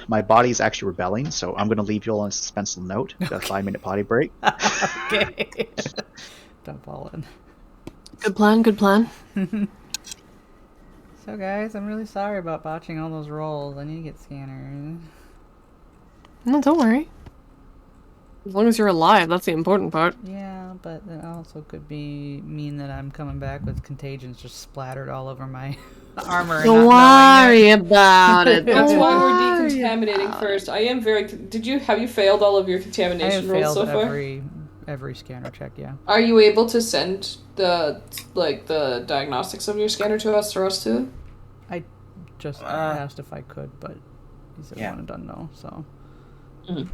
My body's actually rebelling, so I'm going to leave you all on a suspenseful note. A 5-minute potty break. Okay. Don't fall in. Good plan, good plan. So guys, I'm really sorry about botching all those rolls. I need to get scanners. No, don't worry. As long as you're alive, that's the important part. Yeah, but it also could mean that I'm coming back with contagions just splattered all over my armor. Don't worry about it. That's why we're decontaminating first. I am very. Have you failed all of your contamination rolls so far? Every scanner check, yeah. Are you able to send the diagnostics of your scanner to us for us to? I just asked if I could, but he said one and done no, so. Mm-hmm.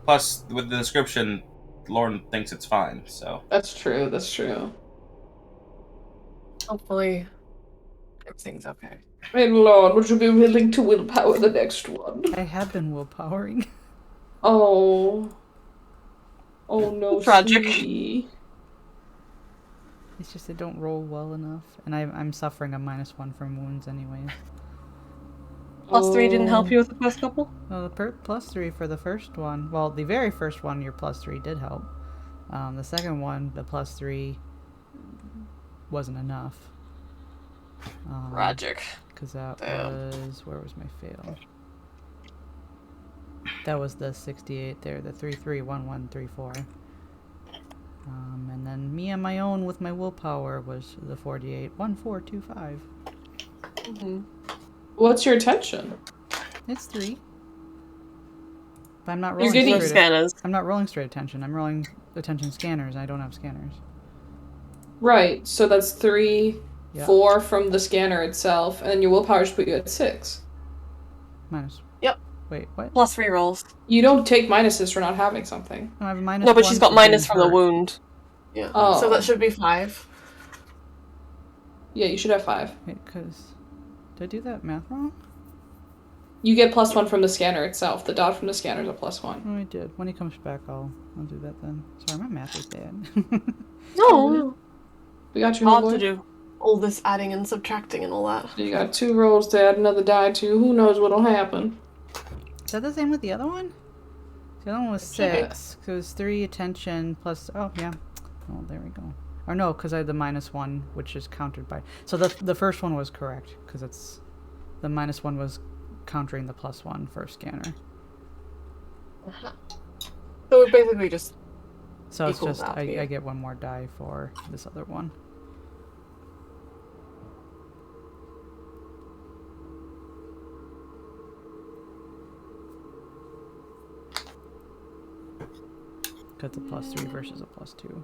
Plus, with the description, Lauren thinks it's fine, so. That's true, that's true. Hopefully, everything's okay. And Lauren, would you be willing to willpower the next one? I have been willpowering. Oh. Oh no, tragic. Sweetie. It's just they don't roll well enough, and I'm suffering a -1 from wounds anyways. +3 didn't help you with the first couple? Well, the +3 for the first one. Well, the very first one, your +3 did help. The second one, the +3 wasn't enough. Tragic. Because that was... Where was my fail? That was the 68 there, the 331134. And then me on my own with my willpower was the 481425. Mm-hmm. What's your attention? It's 3. But I'm not rolling scanners. I'm not rolling straight attention. I'm rolling attention scanners. I don't have scanners. Right, so that's 3, 4 from the scanner itself, and then your willpower should put you at 6. Minus. Yep. Wait, what? +3 rolls. You don't take minuses for not having something. No, I have a No, but she's got minus from the hurt. wound. Yeah. Oh. So that should be 5. Yeah, you should have 5. Wait, because... Did I do that math wrong? You get +1 from the scanner itself. The dot from the scanner is a +1. Oh, I did. When he comes back, I'll do that then. Sorry, my math is bad. No. We got you, hard homeboy. to do all this adding and subtracting and all that. You got 2 rolls to add another die to. Who knows what'll happen? Is that the same with the other one? The other one was 6. So it was 3 attention plus... Oh, yeah. Oh, there we go. Or no, because I had the -1, which is countered by... So the first one was correct, because it's... The -1 was countering the +1 for scanner. So we basically just... So it's equals just, out I here. get one more die for this other one. Because it's a +3 versus a +2.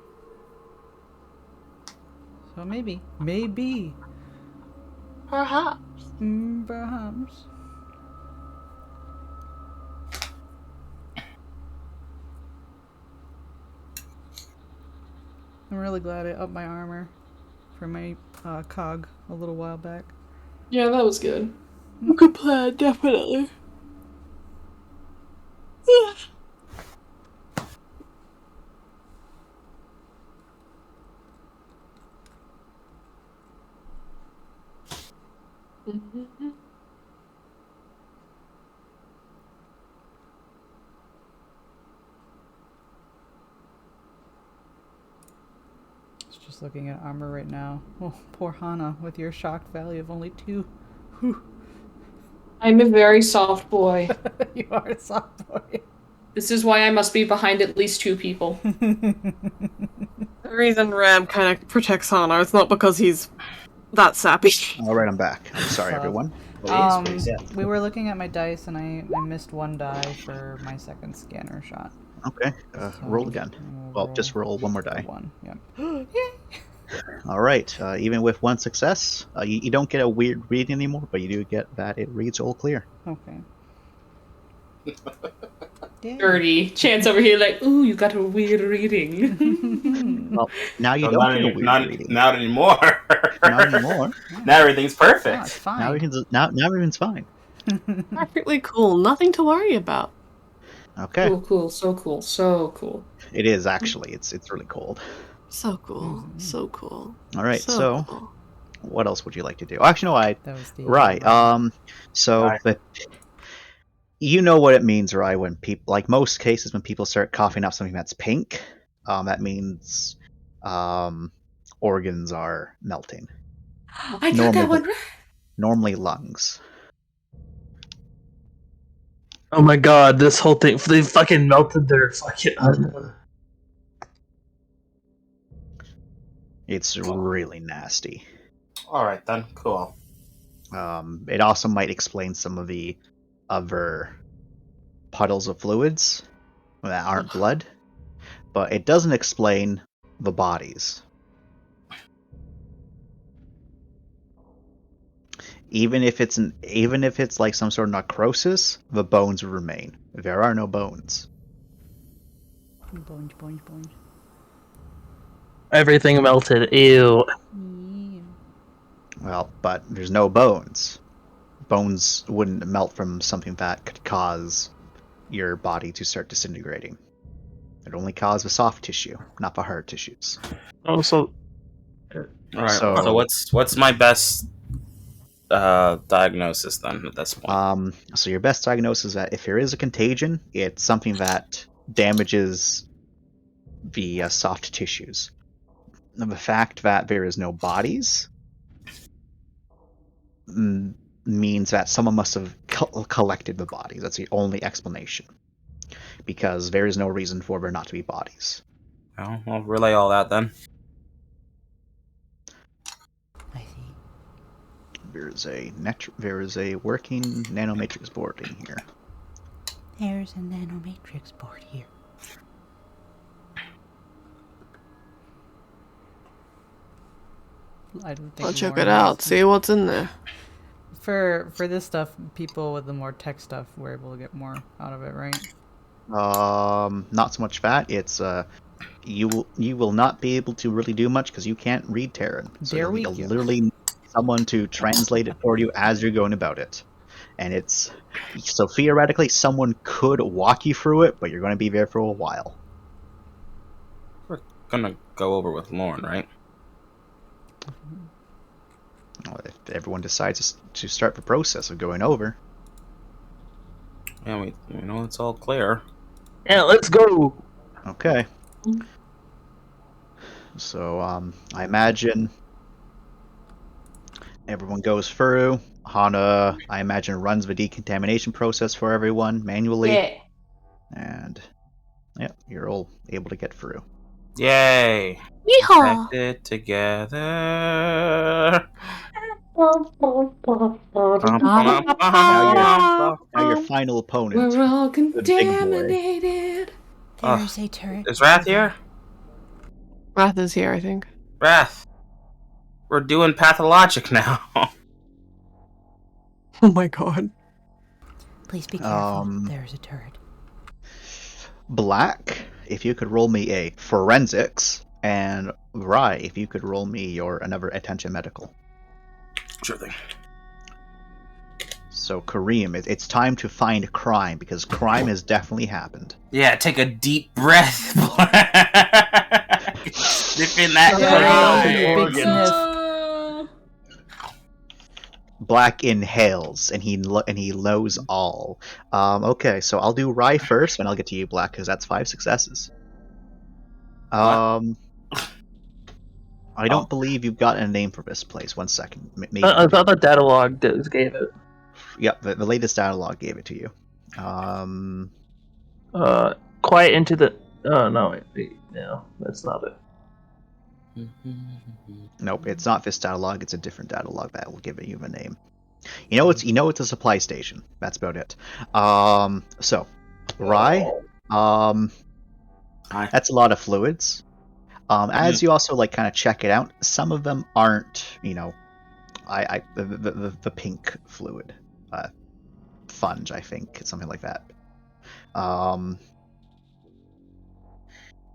So maybe. Perhaps. Perhaps. I'm really glad I upped my armor for my cog a little while back. Yeah, that was good. Good plan, definitely. Just looking at armor right now. Oh, poor Hana with your shocked value of only 2. Whew. I'm a very soft boy. You are a soft boy. This is why I must be behind at least 2 people. The reason Ram kind of protects Hana, it's not because he's that sappy. All right, I'm back. I'm sorry, everyone. We were looking at my dice and I missed 1 die for my second scanner shot. Okay, roll again. Well, just roll one more die. 1, yeah. All right, even with 1 success, you don't get a weird read anymore, but you do get that it reads all clear. Okay. Dirty. Chance over here like, ooh, you got a weird reading. Well, now you So don't not get a any- weird not- reading. Not anymore. Not anymore. Now everything's perfect. Oh, it's fine. Now everything's fine. Perfectly cool, nothing to worry about. Okay. Cool, so cool, so cool. It is actually. It's really cold. So cool, so cool. All right, So so cool. what else would you like to do? Actually, no, That was the right. So Right. but you know what it means, right? When people, like most cases, when people start coughing up something that's pink, that means organs are melting. I got that one right. Normally lungs. Oh my god, this whole thing, they fucking melted their fucking... It's really nasty. All right then, cool. It also might explain some of the other puddles of fluids that aren't blood, but it doesn't explain the bodies. Even if it's like some sort of necrosis, the bones remain. There are no bones. Boing, boing, boing. Everything melted. Ew. Well, but there's no bones. Bones wouldn't melt from something that could cause your body to start disintegrating. It only causes the soft tissue, not the hard tissues. Oh, so... All right. So- So, what's my best diagnosis then at this point? So your best diagnosis is that if there is a contagion, it's something that damages the soft tissues. And the fact that there is no bodies means that someone must have collected the bodies. That's the only explanation. Because there is no reason for there not to be bodies. Oh, I'll relay all that then. I see. There is a working nanomatrix board in here. There's a nanomatrix board here. I don't think I'll check Lauren it out, has- see what's in there. For this stuff, people with the more tech stuff were able to get more out of it, right? Not so much that. It's you will not be able to really do much because you can't read Terran. So There you'll we go. literally need someone to translate it for you as you're going about it. And it's so theoretically someone could walk you through it, but you're going to be there for a while. We're gonna go over with Lauren, right? Well, if everyone decides to start the process of going over. Yeah, we know it's all clear. Yeah, let's go. Okay. So I imagine everyone goes through. Hana, I imagine, runs the decontamination process for everyone manually. Yeah. And yeah, you're all able to get through. Yay! Yeehaw! Protected together. Now your final opponent. We're all the big boy. contaminated. There's a turret. Is Wrath here? Wrath is here, I think. Wrath. We're doing pathologic now. Oh my god. Please be careful. There's a turret. Black, if you could roll me a forensics, and Rye, if you could roll me your another attention medical. Sure thing. So Kareem, it's time to find crime because crime has definitely happened. Yeah, take a deep breath. Sniff in that crime. Black inhales and he lows all. Okay, so I'll do Rye first, and I'll get to you, Black, because that's 5 successes. I don't believe you've gotten a name for this place. 1 second. Maybe. I thought the data log gave it. Yep, the latest data log gave it to you. Quiet into the. Oh no, no, that's not it. Nope, it's not this data log. It's a different data log that will give you a name. You know it's a supply station. That's about it. So, Rye, that's a lot of fluids. As you also like kind of check it out, some of them aren't, the pink fluid, funge, I think, something like that.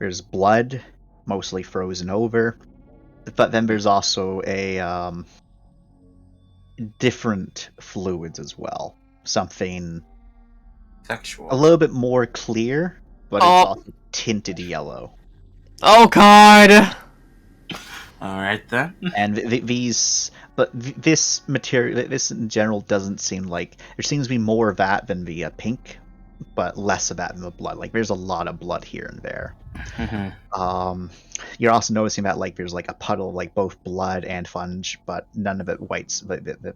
There's blood, mostly frozen over, but then there's also a different fluids as well. Something sexual, a little bit more clear, but it's also tinted yellow. Oh god. All right then. And this material, this in general doesn't seem like there seems to be more of that than the pink, but less of that than the blood. Like there's a lot of blood here and there. You're also noticing that like there's like a puddle of like both blood and funge, but none of it whites. The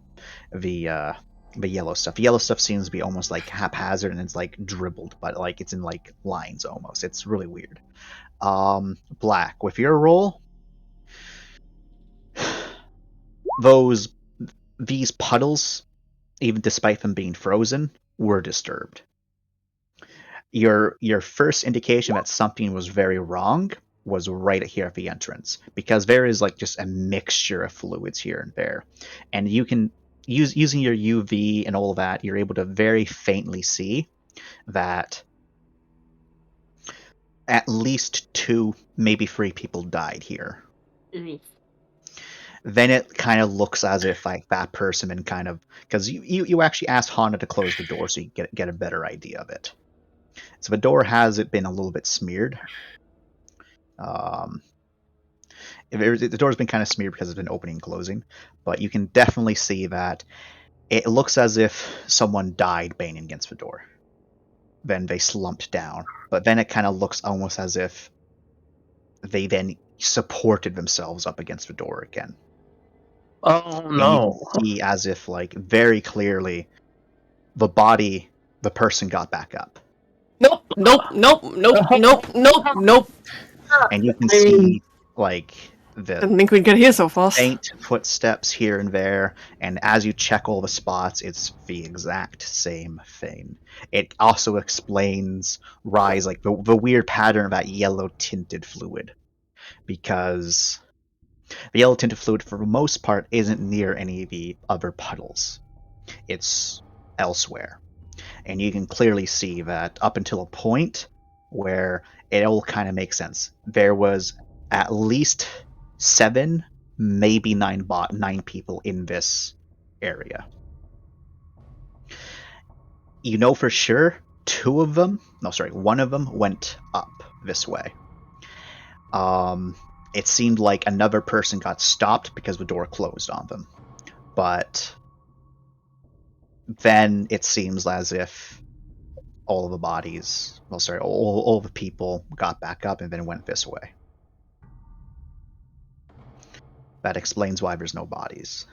yellow stuff. The yellow stuff seems to be almost like haphazard and it's like dribbled, but like it's in like lines almost. It's really weird. Black, with your roll, these puddles, even despite them being frozen, were disturbed. Your first indication that something was very wrong was right here at the entrance, because there is like just a mixture of fluids here and there, and you can using your UV and all of that, you're able to very faintly see that at least 2, maybe 3 people died here. Then it kind of looks as if like that person been kind of, because you actually asked Hana to close the door so you get a better idea of it. So the door has been a little bit smeared. The door's been kind of smeared because it's been opening and closing, but you can definitely see that it looks as if someone died banging against the door. Then they slumped down, but then it kind of looks almost as if they then supported themselves up against the door again. Oh no! And you see as if like very clearly, the person got back up. Nope. And you can see like I didn't think we'd get here so fast. Faint footsteps here and there, and as you check all the spots, it's the exact same thing. It also explains Rye's like the weird pattern of that yellow tinted fluid, because the yellow tinted fluid for the most part isn't near any of the other puddles. It's elsewhere. And you can clearly see that up until a point where it all kind of makes sense. There was at least 7, maybe 9 people in this area. You know for sure one of them went up this way. It seemed like another person got stopped because the door closed on them. But then it seems as if all of the bodies, all the people got back up and then went this way. That explains why there's no bodies.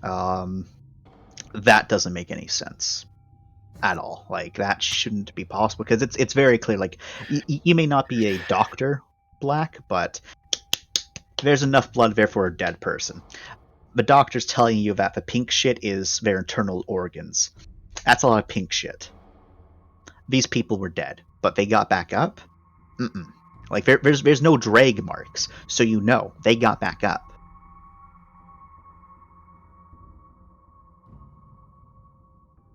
That doesn't make any sense at all. Like, that shouldn't be possible, because it's very clear. Like, you may not be a doctor, Black, but there's enough blood there for a dead person. The doctor's telling you that the pink shit is their internal organs. That's a lot of pink shit. These people were dead, but they got back up? Mm-mm. Like, there's no drag marks, so you know they got back up.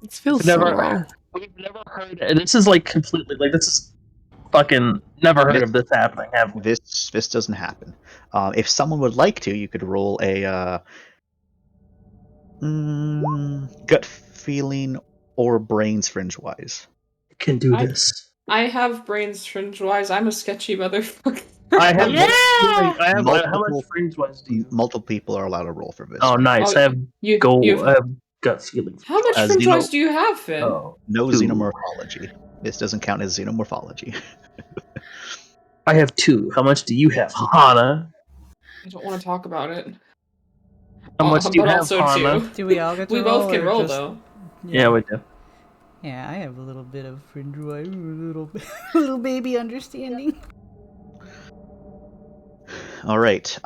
It feels Never- so wrong. We've never heard. This is like completely like this is fucking never heard of this happening. Have we? This doesn't happen. If someone would like to, you could roll a gut feeling or brains fringe wise. Can do this. I have brains fringe wise. I'm a sketchy motherfucker. I have. Yeah! I have. How Multiple- much fringe wise do you? Multiple people are allowed to roll for this. Oh, nice. Oh, I have you've- I have gut feelings. How much fringe wise do you have, Finn? Oh, No 2. xenomorphology. This doesn't count as xenomorphology. I have 2. How much do you have, Hana? I don't want to talk about it. How much do you but have, also Hana? too. Do we all get to We roll? both can or roll just- though. Yeah, we do. Yeah, I have a little bit of fringe wise, a little baby understanding. All right,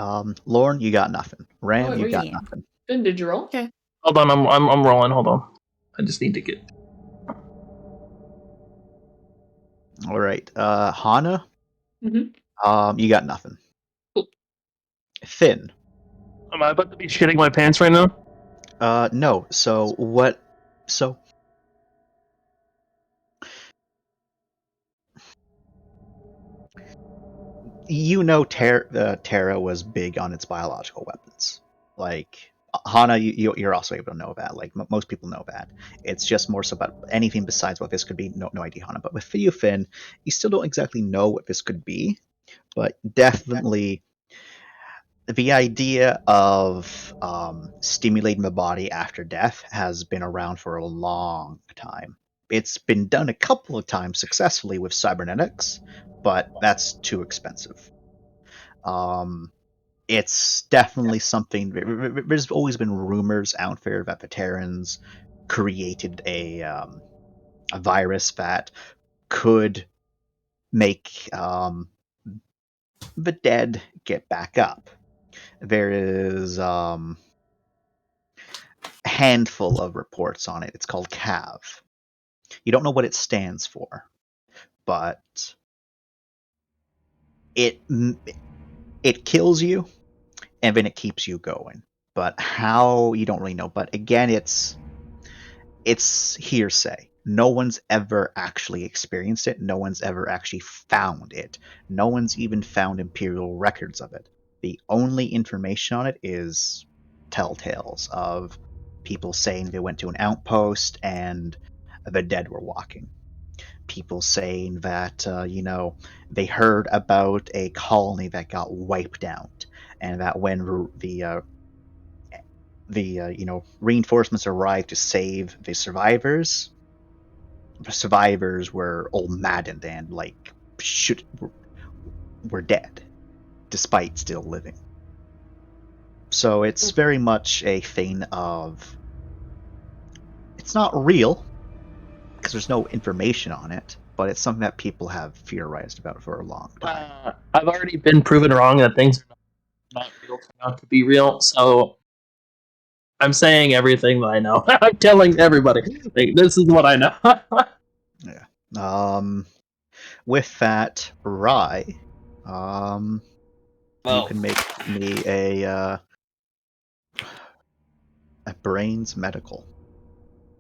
Lauren, you got nothing. Ram, wait, you wait, got yeah. nothing. Finn, did you roll? Okay. Hold on, I'm rolling. Hold on. I just need to get. All right, Hana, Mm-hmm. you got nothing. Cool. Finn, Am I about to be shitting my pants right now? no. So what? So you know, Terra was big on its biological weapons. Like, Hana, you're also able to know that. Like, most people know that. It's just more so about anything besides what this could be. No idea, Hana. But with you, Finn, you still don't exactly know what this could be. But definitely, the idea of stimulating the body after death has been around for a long time. It's been done a couple of times successfully with cybernetics, but that's too expensive. It's definitely something. There's always been rumors out there that the Terrans created a virus that could make the dead get back up. There is a handful of reports on it. It's called CAV. You don't know what it stands for, but it kills you, and then it keeps you going. But how, you don't really know. But again, it's hearsay. No one's ever actually experienced it. No one's ever actually found it. No one's even found imperial records of it. The only information on it is telltales of people saying they went to an outpost and the dead were walking. People saying that they heard about a colony that got wiped out, and that when the reinforcements arrived to save the survivors were all maddened and were dead, despite still living. So it's very much a thing of, it's not real because there's no information on it, but it's something that people have theorized about for a long time. I've already been proven wrong that things are not real turn out to be real, so I'm saying everything that I know. I'm telling everybody, like, this is what I know. Yeah. With that, Rye, you can make me a brains medical.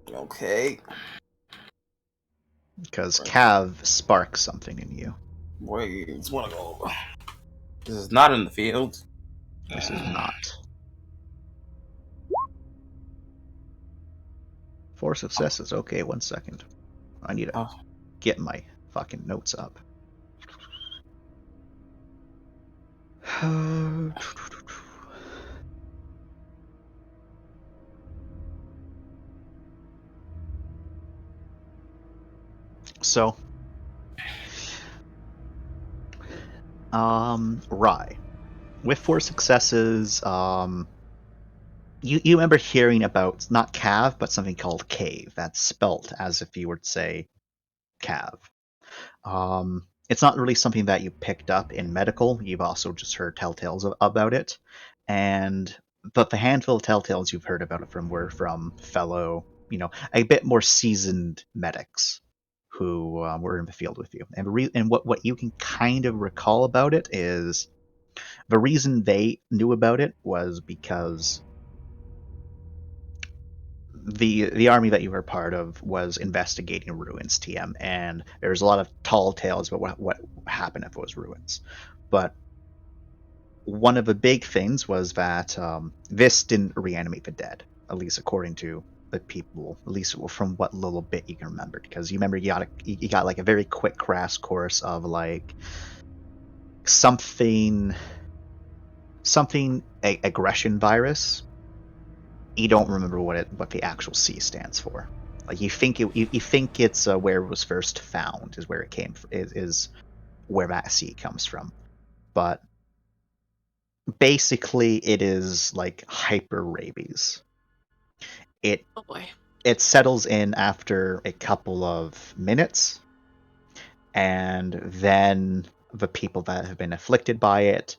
Okay. Because Cav sparks something in you. Brains, wanna go. This is not in the field. This is not. 4 successes. Okay, 1 second. I need to get my fucking notes up. So, Rye, with 4 successes, you remember hearing about not cav, but something called cave. That's spelt as if you were to say cav. It's not really something that you picked up in medical. You've also just heard telltales about it, but the handful of telltales you've heard about it from were from fellow, a bit more seasoned medics who were in the field with you. And what you can kind of recall about it is the reason they knew about it was because the army that you were part of was investigating ruins, TM, and there's a lot of tall tales about what happened if it was ruins. But one of the big things was that this didn't reanimate the dead, at least according to the people, at least from what little bit you can remember. Because you remember you got like a very quick crash course of like something aggression virus. You don't remember what the actual C stands for. Like you think it's where it was first found is where it came from, is where that C comes from, but basically it is like hyper rabies. Oh boy. It settles in after a couple of minutes, and then the people that have been afflicted by it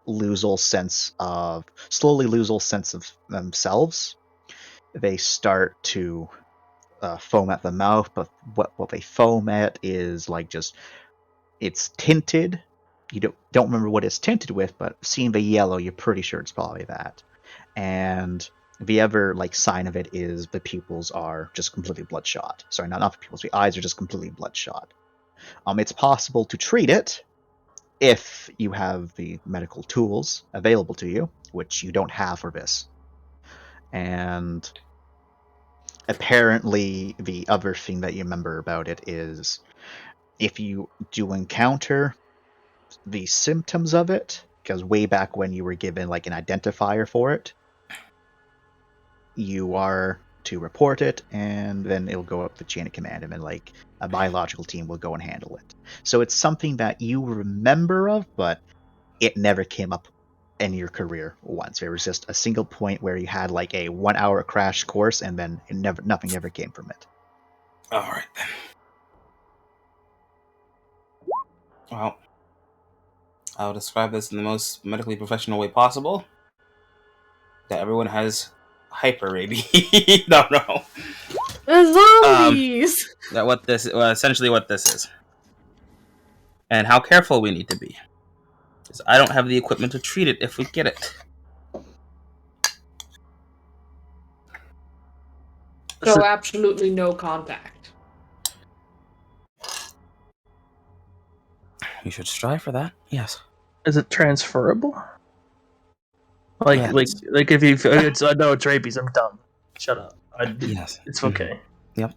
slowly lose all sense of themselves. They start to foam at the mouth, but what they foam at is like it's tinted. You don't remember what it's tinted with, but seeing the yellow, you're pretty sure it's probably that. And the other like sign of it is the pupils are just completely bloodshot. Sorry, not the pupils. The eyes are just completely bloodshot. It's possible to treat it if you have the medical tools available to you, which you don't have for this. And apparently, the other thing that you remember about it is if you do encounter the symptoms of it, because way back when you were given like an identifier for it, you are to report it, and then it'll go up the chain of command, and then like a biological team will go and handle it. So it's something that you remember of, but it never came up in your career once. There was just a single point where you had like a 1 hour crash course, and then nothing ever came from it. All right then. Well, I'll describe this in the most medically professional way possible. That everyone has hyper rabies. No. Zombies. Essentially what this is, and how careful we need to be. Because I don't have the equipment to treat it if we get it. So absolutely no contact. You should strive for that. Yes. Is it transferable? Like if you I know it's rabies. I'm dumb. Shut up. Yes. It's okay. Yep.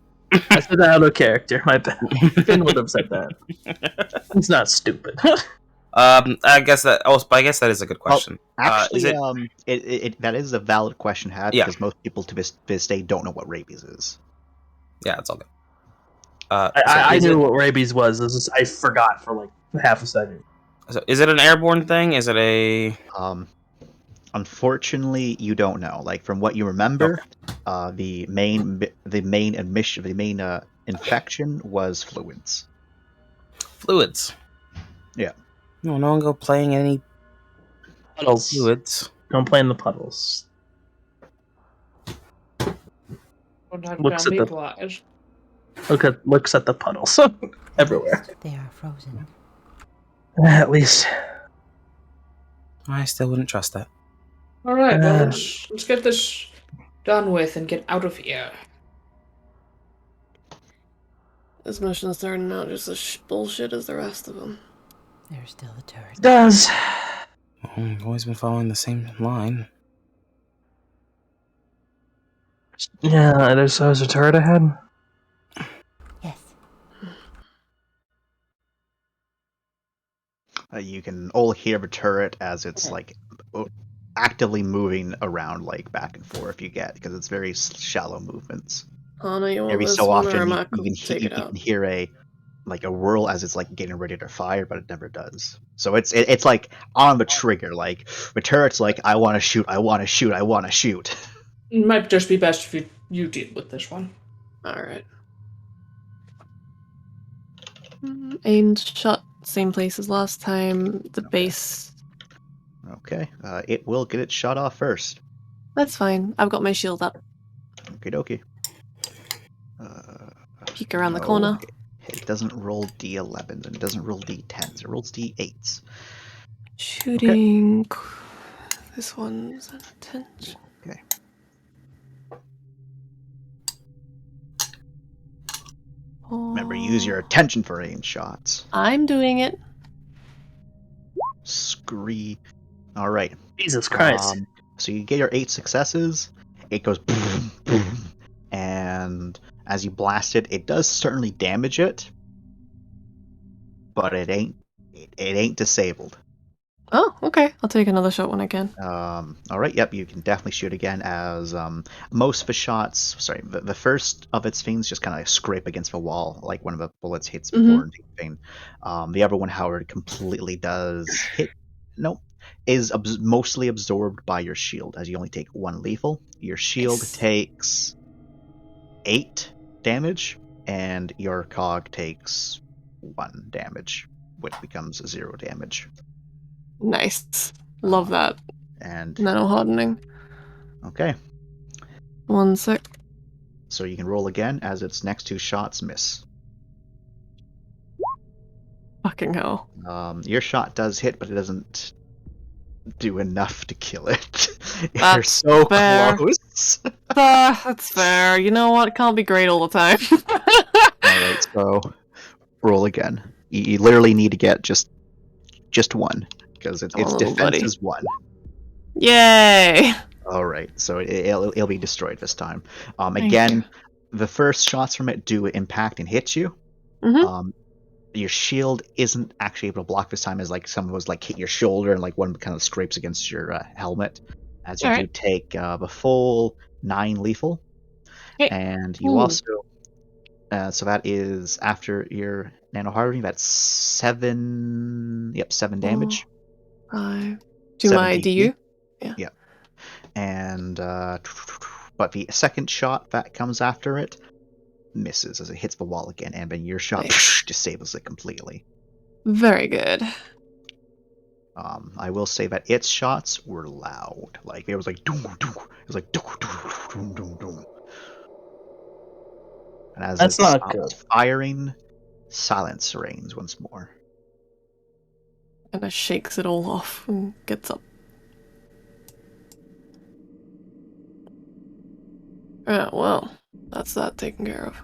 I said that out of character. My bad. Finn would have said that. He's not stupid. I guess that is a good question. Actually, that is a valid question to have, because most people to this day don't know what rabies is. Yeah, it's all good. I knew what rabies was. I forgot for like half a second. So is it an airborne thing? Is it a? Unfortunately, you don't know. Like from what you remember, the main infection was fluids. Fluids. Yeah. No one go playing any puddles. Fluids. Don't play in the puddles. Looks at the puddles everywhere. They are frozen. At least. I still wouldn't trust that. All right, well, let's get this done with and get out of here. This mission is starting out just as bullshit as the rest of them. There's still a turret. Does. Well, we've always been following the same line. Yeah, there's a turret ahead. Yes. You can all hear the turret as it's like actively moving around, like back and forth. Because it's very shallow movements. Anna, you want Every this so one, often or you am I can take it out? hear a like a whirl as it's like getting ready to fire, but it never does. So it's like on the trigger. Like the turret's like, I want to shoot, I want to shoot, I want to shoot. It might just be best if you deal with this one. Alright. Aimed shot, same place as last time. The base. Okay, it will get its shot off first. That's fine. I've got my shield up. Okie dokie. Peek around the No, corner. It doesn't roll D11s and it doesn't roll D10s. It rolls D8s. Shooting. Okay. This one's attention. Okay. Remember, use your attention for range shots. I'm doing it. Scree. All right. Jesus Christ. So you get your 8 successes. It goes boom, boom, and as you blast it, it does certainly damage it, but it ain't disabled. Oh, okay. I'll take another shot when I can. All right. Yep. You can definitely shoot again. As most of the shots, sorry, the first of its things just kind of scrape against the wall, like one of the bullets hits before and thing. The other one, however, completely does hit. Nope. Is mostly absorbed by your shield, as you only take 1 lethal. Your shield takes 8 damage, and your cog takes 1 damage, which becomes 0 damage. Nice. Love that. And nano hardening. Okay. 1 sec. So you can roll again as its next 2 shots miss. Fucking hell. Your shot does hit, but it doesn't do enough to kill it. You're That's so fair. close. That's fair. You know what? Can't be great all the time. Alright, so roll again. You literally need to get just 1, because its defense buddy. is 1. Yay! Alright, so it'll be destroyed this time. Thank Again, the first shots from it do impact and hit you. Your shield isn't actually able to block this time, as like some of those like hit your shoulder and like one kind of scrapes against your helmet, as you do take the full 9 lethal. And you also so that is after your nano hardening, that's 7 damage. 5 to my DU. Yeah. And but the second shot that comes after it misses as it hits the wall again, and then your shot disables it completely. Very good. I will say that its shots were loud. Like it was like doom doom. It was like doom doom doom doom. And as That's it not stops good. firing, silence reigns once more. And it shakes it all off and gets up. Yeah, well, that's that taken care of.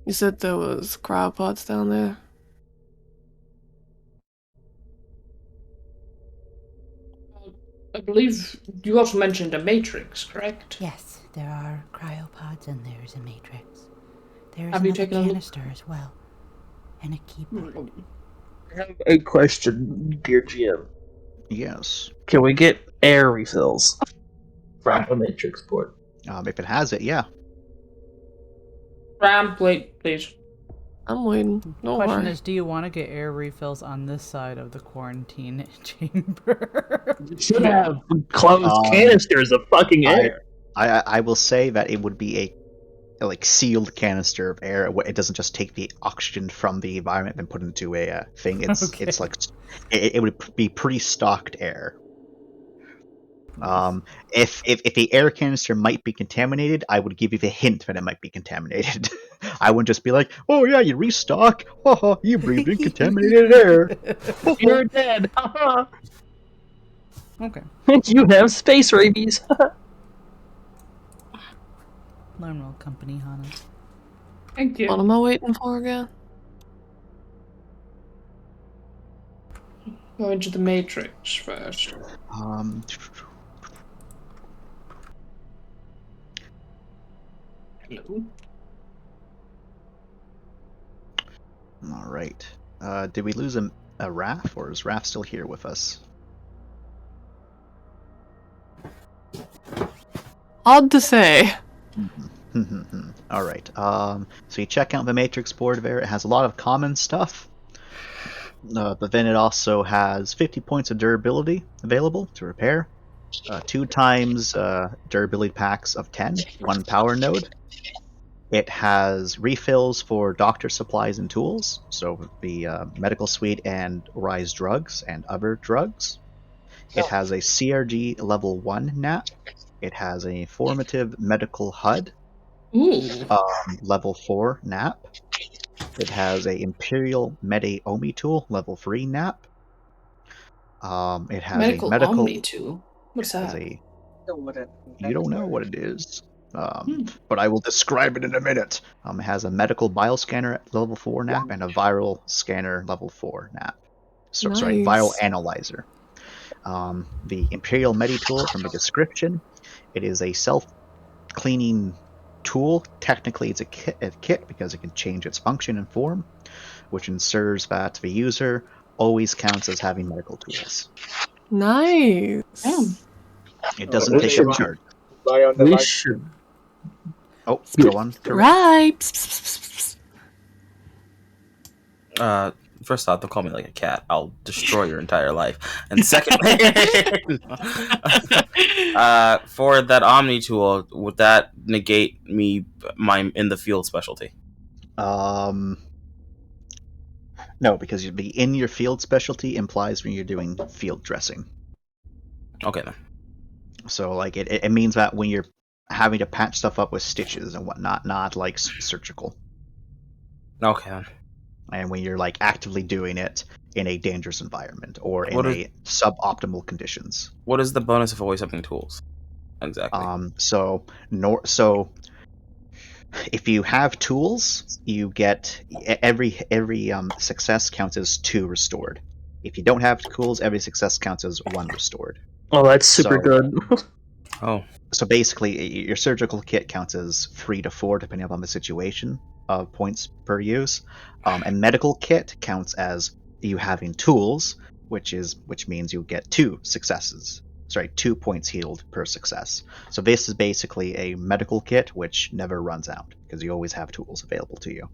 You said there was cryopods down there? I believe you also mentioned a matrix, correct? Yes, there are cryopods and there's a matrix. There's Have you another taken a look? canister as well. And a keyboard. I have a question, dear GM. Yes. Can we get air refills from the matrix board? If it has it, yeah. Ram, wait, please. I'm waiting. Don't Question worry. is, do you want to get air refills on this side of the quarantine chamber? You should have closed canisters of fucking air. I will say that it would be a like sealed canister of air. It doesn't just take the oxygen from the environment and put it into a thing. It's like it would be pre-stocked air. If the air canister might be contaminated, I would give you the hint that it might be contaminated. I wouldn't just be like, "Oh yeah, you restock. Haha, you breathed in contaminated air. You're dead. Okay. You have space rabies. Learn well, company, Hana. Thank you. What am I waiting for again? Go into the matrix first. Hello. All right. Did we lose a Raph, or is Raph still here with us? Odd to say. All right. So you check out the Matrix board there. It has a lot of common stuff, but then it also has 50 points of durability available to repair, 2 times durability packs of 10, 1 power node. It has refills for doctor supplies and tools, so the medical suite and Rise drugs and other drugs. It has a CRG level 1 NAP. It has a formative medical HUD, level 4 NAP. It has a Imperial Medi Omi tool, level 3 NAP. It has medical a medical Omni tool. What's that? You don't know what it is. But I will describe it in a minute. It has a medical bioscanner at level 4 NAP and a viral scanner level 4 NAP. Sorry, viral analyzer. The Imperial Medi tool from the description. It is a self-cleaning tool. Technically, it's a kit because it can change its function and form, which ensures that the user always counts as having medical tools. Nice. It doesn't take up charge. We should. Oh, go on. Right. First off, don't call me like a cat. I'll destroy your entire life. And secondly, for that Omni tool, would that negate my in the field specialty? No, because you'd be in your field specialty implies when you're doing field dressing. Okay then. So like it means that when you're having to patch stuff up with stitches and whatnot, not like surgical. Okay then. And when you're like actively doing it in a dangerous environment or in a suboptimal conditions. What is the bonus of always having tools? Exactly. So if you have tools, you get every success counts as 2 restored. If you don't have tools, every success counts as 1 restored. Oh, that's super good. So basically, your surgical kit counts as 3 to 4, depending upon the situation of points per use. And medical kit counts as you having tools, which means you'll get 2 successes. Sorry, 2 points healed per success. So this is basically a medical kit which never runs out because you always have tools available to you.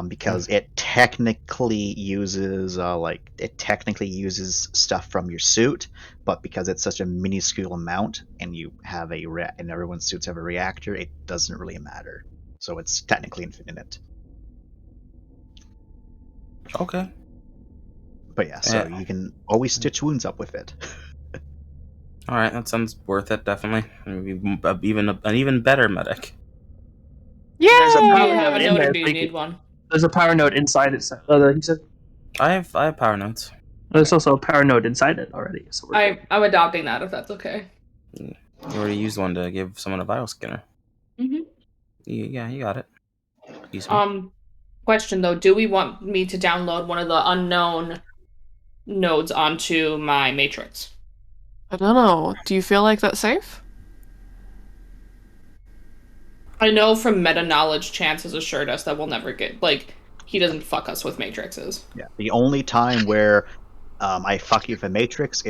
Because it technically uses stuff from your suit, but because it's such a minuscule amount and you have and everyone's suits have a reactor, it doesn't really matter. So it's technically infinite. Okay. But yeah, so you can always stitch wounds up with it. All right, that sounds worth it. Definitely, maybe an even better medic. Yeah. There's a power node in there. Do you need one? There's a power node inside it. He said. I have power nodes. There's also a power node inside it already. So I'm adopting that if that's okay. You already used one to give someone a viral scanner. Mm-hmm. Yeah, you got it. Question though, do we want me to download one of the unknown nodes onto my matrix? I don't know. Do you feel like that's safe? I know from meta knowledge, Chance has assured us that we'll never get he doesn't fuck us with matrices. Yeah. The only time where I fuck you with a matrix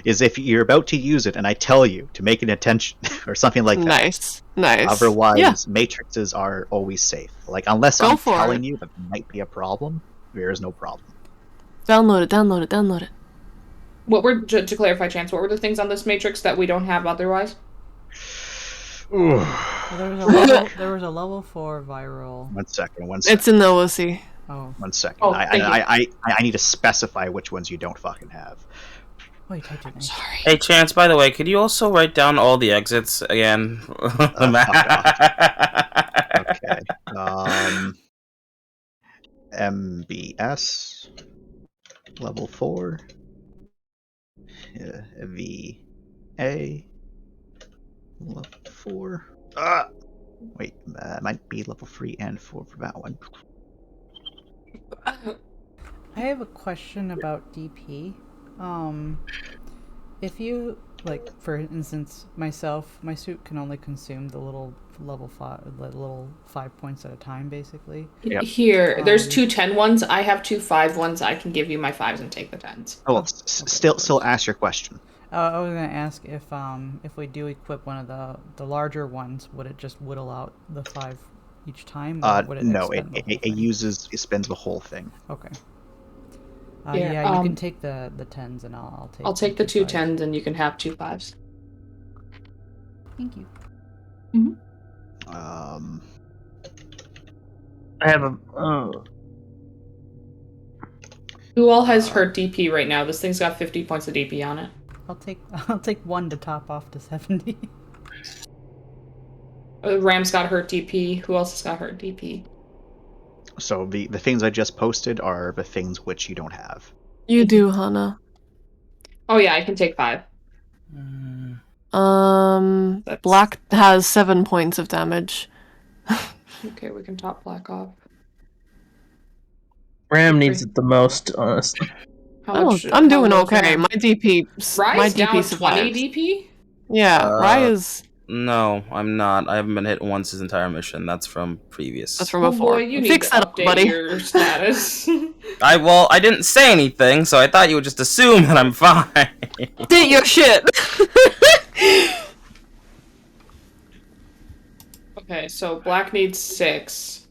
is if you're about to use it and I tell you to make an attention or something like that. Nice. Otherwise, matrices are always safe. Like unless I'm telling you that might be a problem, there is no problem. Download it. What were to clarify, Chance? What were the things on this matrix that we don't have otherwise? There was a level 4 viral. One second. It's in the OC. Oh. 1 second. Oh, I need to specify which ones you don't fucking have. Wait, I didn't. Sorry. Hey, Chance, by the way, could you also write down all the exits again? Okay. MBS level 4. VA level 4. Wait, might be level 3 and 4 for that one. I have a question about DP. If you, like, for instance, myself, my suit can only consume the little level 5 points at a time, basically. Yep. Here, there's 2 10 ones. I have 2 5 ones. I can give you my 5s and take the 10s. Oh, well, still ask your question. I was gonna ask if we do equip one of the larger ones, would it just whittle out the 5 each time, or would it No, expend the whole it thing? it spends the whole thing. Okay. Here, Yeah, you can take the 10s, and I'll take the 2 5s. 10s, and you can have 2 5s. Thank you. I have a. Who all has hurt DP right now? This thing's got 50 points of DP on it. I'll take 1 to top off to 70. Ram's got hurt DP. Who else has got hurt DP? So the things I just posted are the things which you don't have. You do, Hana. Oh yeah, I can take 5. Black has 7 points of damage. Okay, we can top Black off. Ram needs it the most, honestly. I'm doing okay. My DP. Rye's down survives. 20 DP? Yeah, Rye is. No, I'm not. I haven't been hit once his entire mission. That's from previous. That's from before. Boy, you need Fix to that up, update buddy. your status. I didn't say anything, so I thought you would just assume that I'm fine. Did your shit. Okay, so Black needs 6.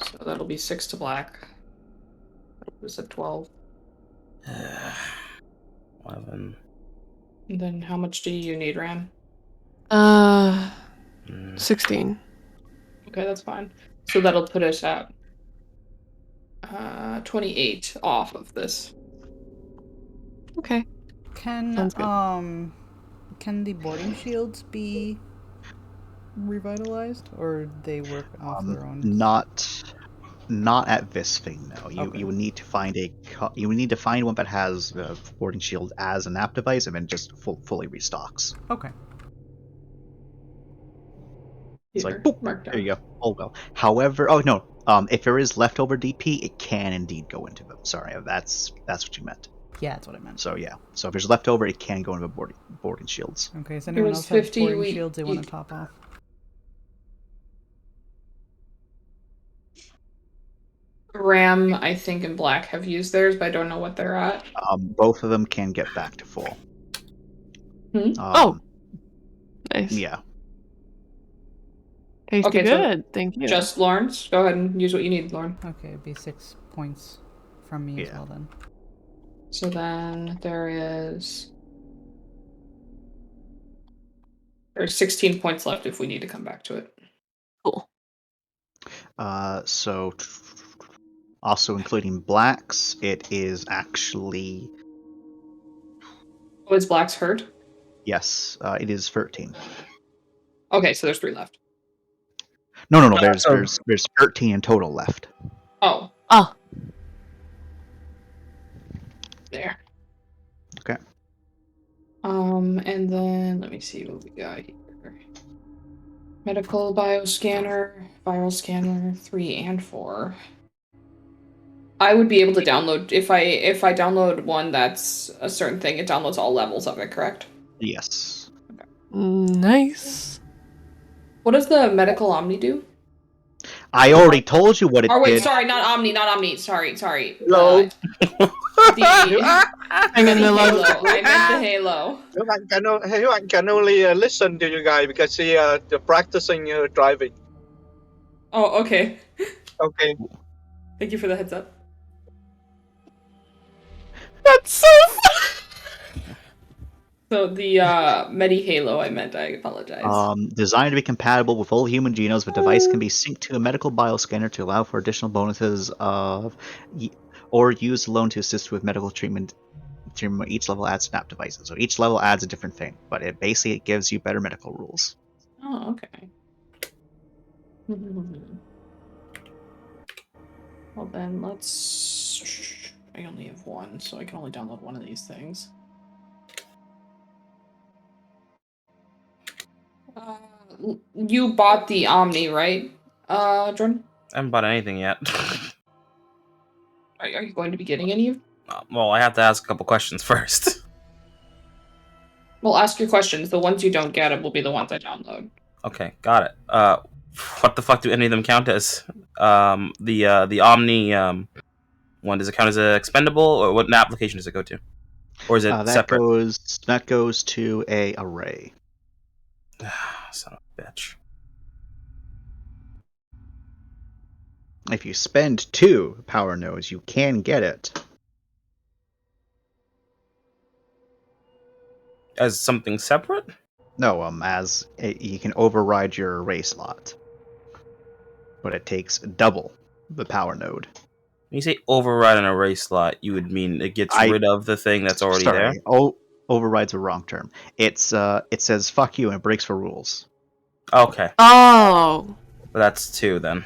So that'll be 6 to Black. Was it 12? 11. And then how much do you need, Ram? 16. Okay, that's fine. So that'll put us at 28 off of this. Okay. Can the boarding shields be revitalized, or they work off their own? Not at this thing. No, Okay. you would need to find one that has the boarding shield as an app device, and then just fully restocks. Okay. It's like boop, there you go. Oh well. However, oh no. If there is leftover DP, it can indeed go into them. Sorry, that's what you meant. Yeah, that's what I meant. So yeah. So if there's leftover, it can go into the boarding shields. Okay. Does anyone was else have 50, boarding shields they want to top off? Ram, I think, and Black have used theirs, but I don't know what they're at. Both of them can get back to full. Nice. Yeah. Tasty Okay, so good. Thank you. Just Lawrence. Go ahead and use what you need, Lauren. Okay, it'd be 6 points from me as well then. So then there's 16 points left if we need to come back to it. Cool. So also including Blacks, it is actually Oh, is Black's hurt? yes, it is 13. Okay, so there's 3 left. No. There's 13 in total left. Oh. Ah. There. Okay. And then let me see what we got here. Medical bioscanner, viral scanner, 3 and 4. I would be able to download if I download one that's a certain thing, it downloads all levels of it, correct? Yes. Nice. What does the medical Omni do? I already told you what it Oh wait, did. sorry, not Omni. Sorry. Hello. I meant the Halo. Human can only listen to you guys because they're practicing driving. Oh, okay. Okay. Thank you for the heads up. That's so fun. So the Medi Halo, I apologize. Designed to be compatible with all human genomes, the device can be synced to a medical bioscanner to allow for additional bonuses or used alone to assist with medical treatment. Each level adds snap devices, so each level adds a different thing, but it basically gives you better medical rules. Oh, okay. Well then, let's... I only have one, so I can only download one of these things. You bought the Omni, right, Jordan? I haven't bought anything yet. Are you going to be getting any of? Well, I have to ask a couple questions first. Well, ask your questions. The ones you don't get will be the ones I download. Okay, got it. What the fuck do any of them count as? The Omni one, does it count as an expendable, or what application does it go to? Or is it that separate? goes to a array. Son of a bitch. If you spend 2 power nodes, you can get it. As something separate? No, you can override your array slot, but it takes double the power node. When you say override an array slot, you would mean it gets rid of the thing that's already there? Oh, override's a wrong term. It says fuck you and it breaks for rules. Okay. Oh. But that's 2 then.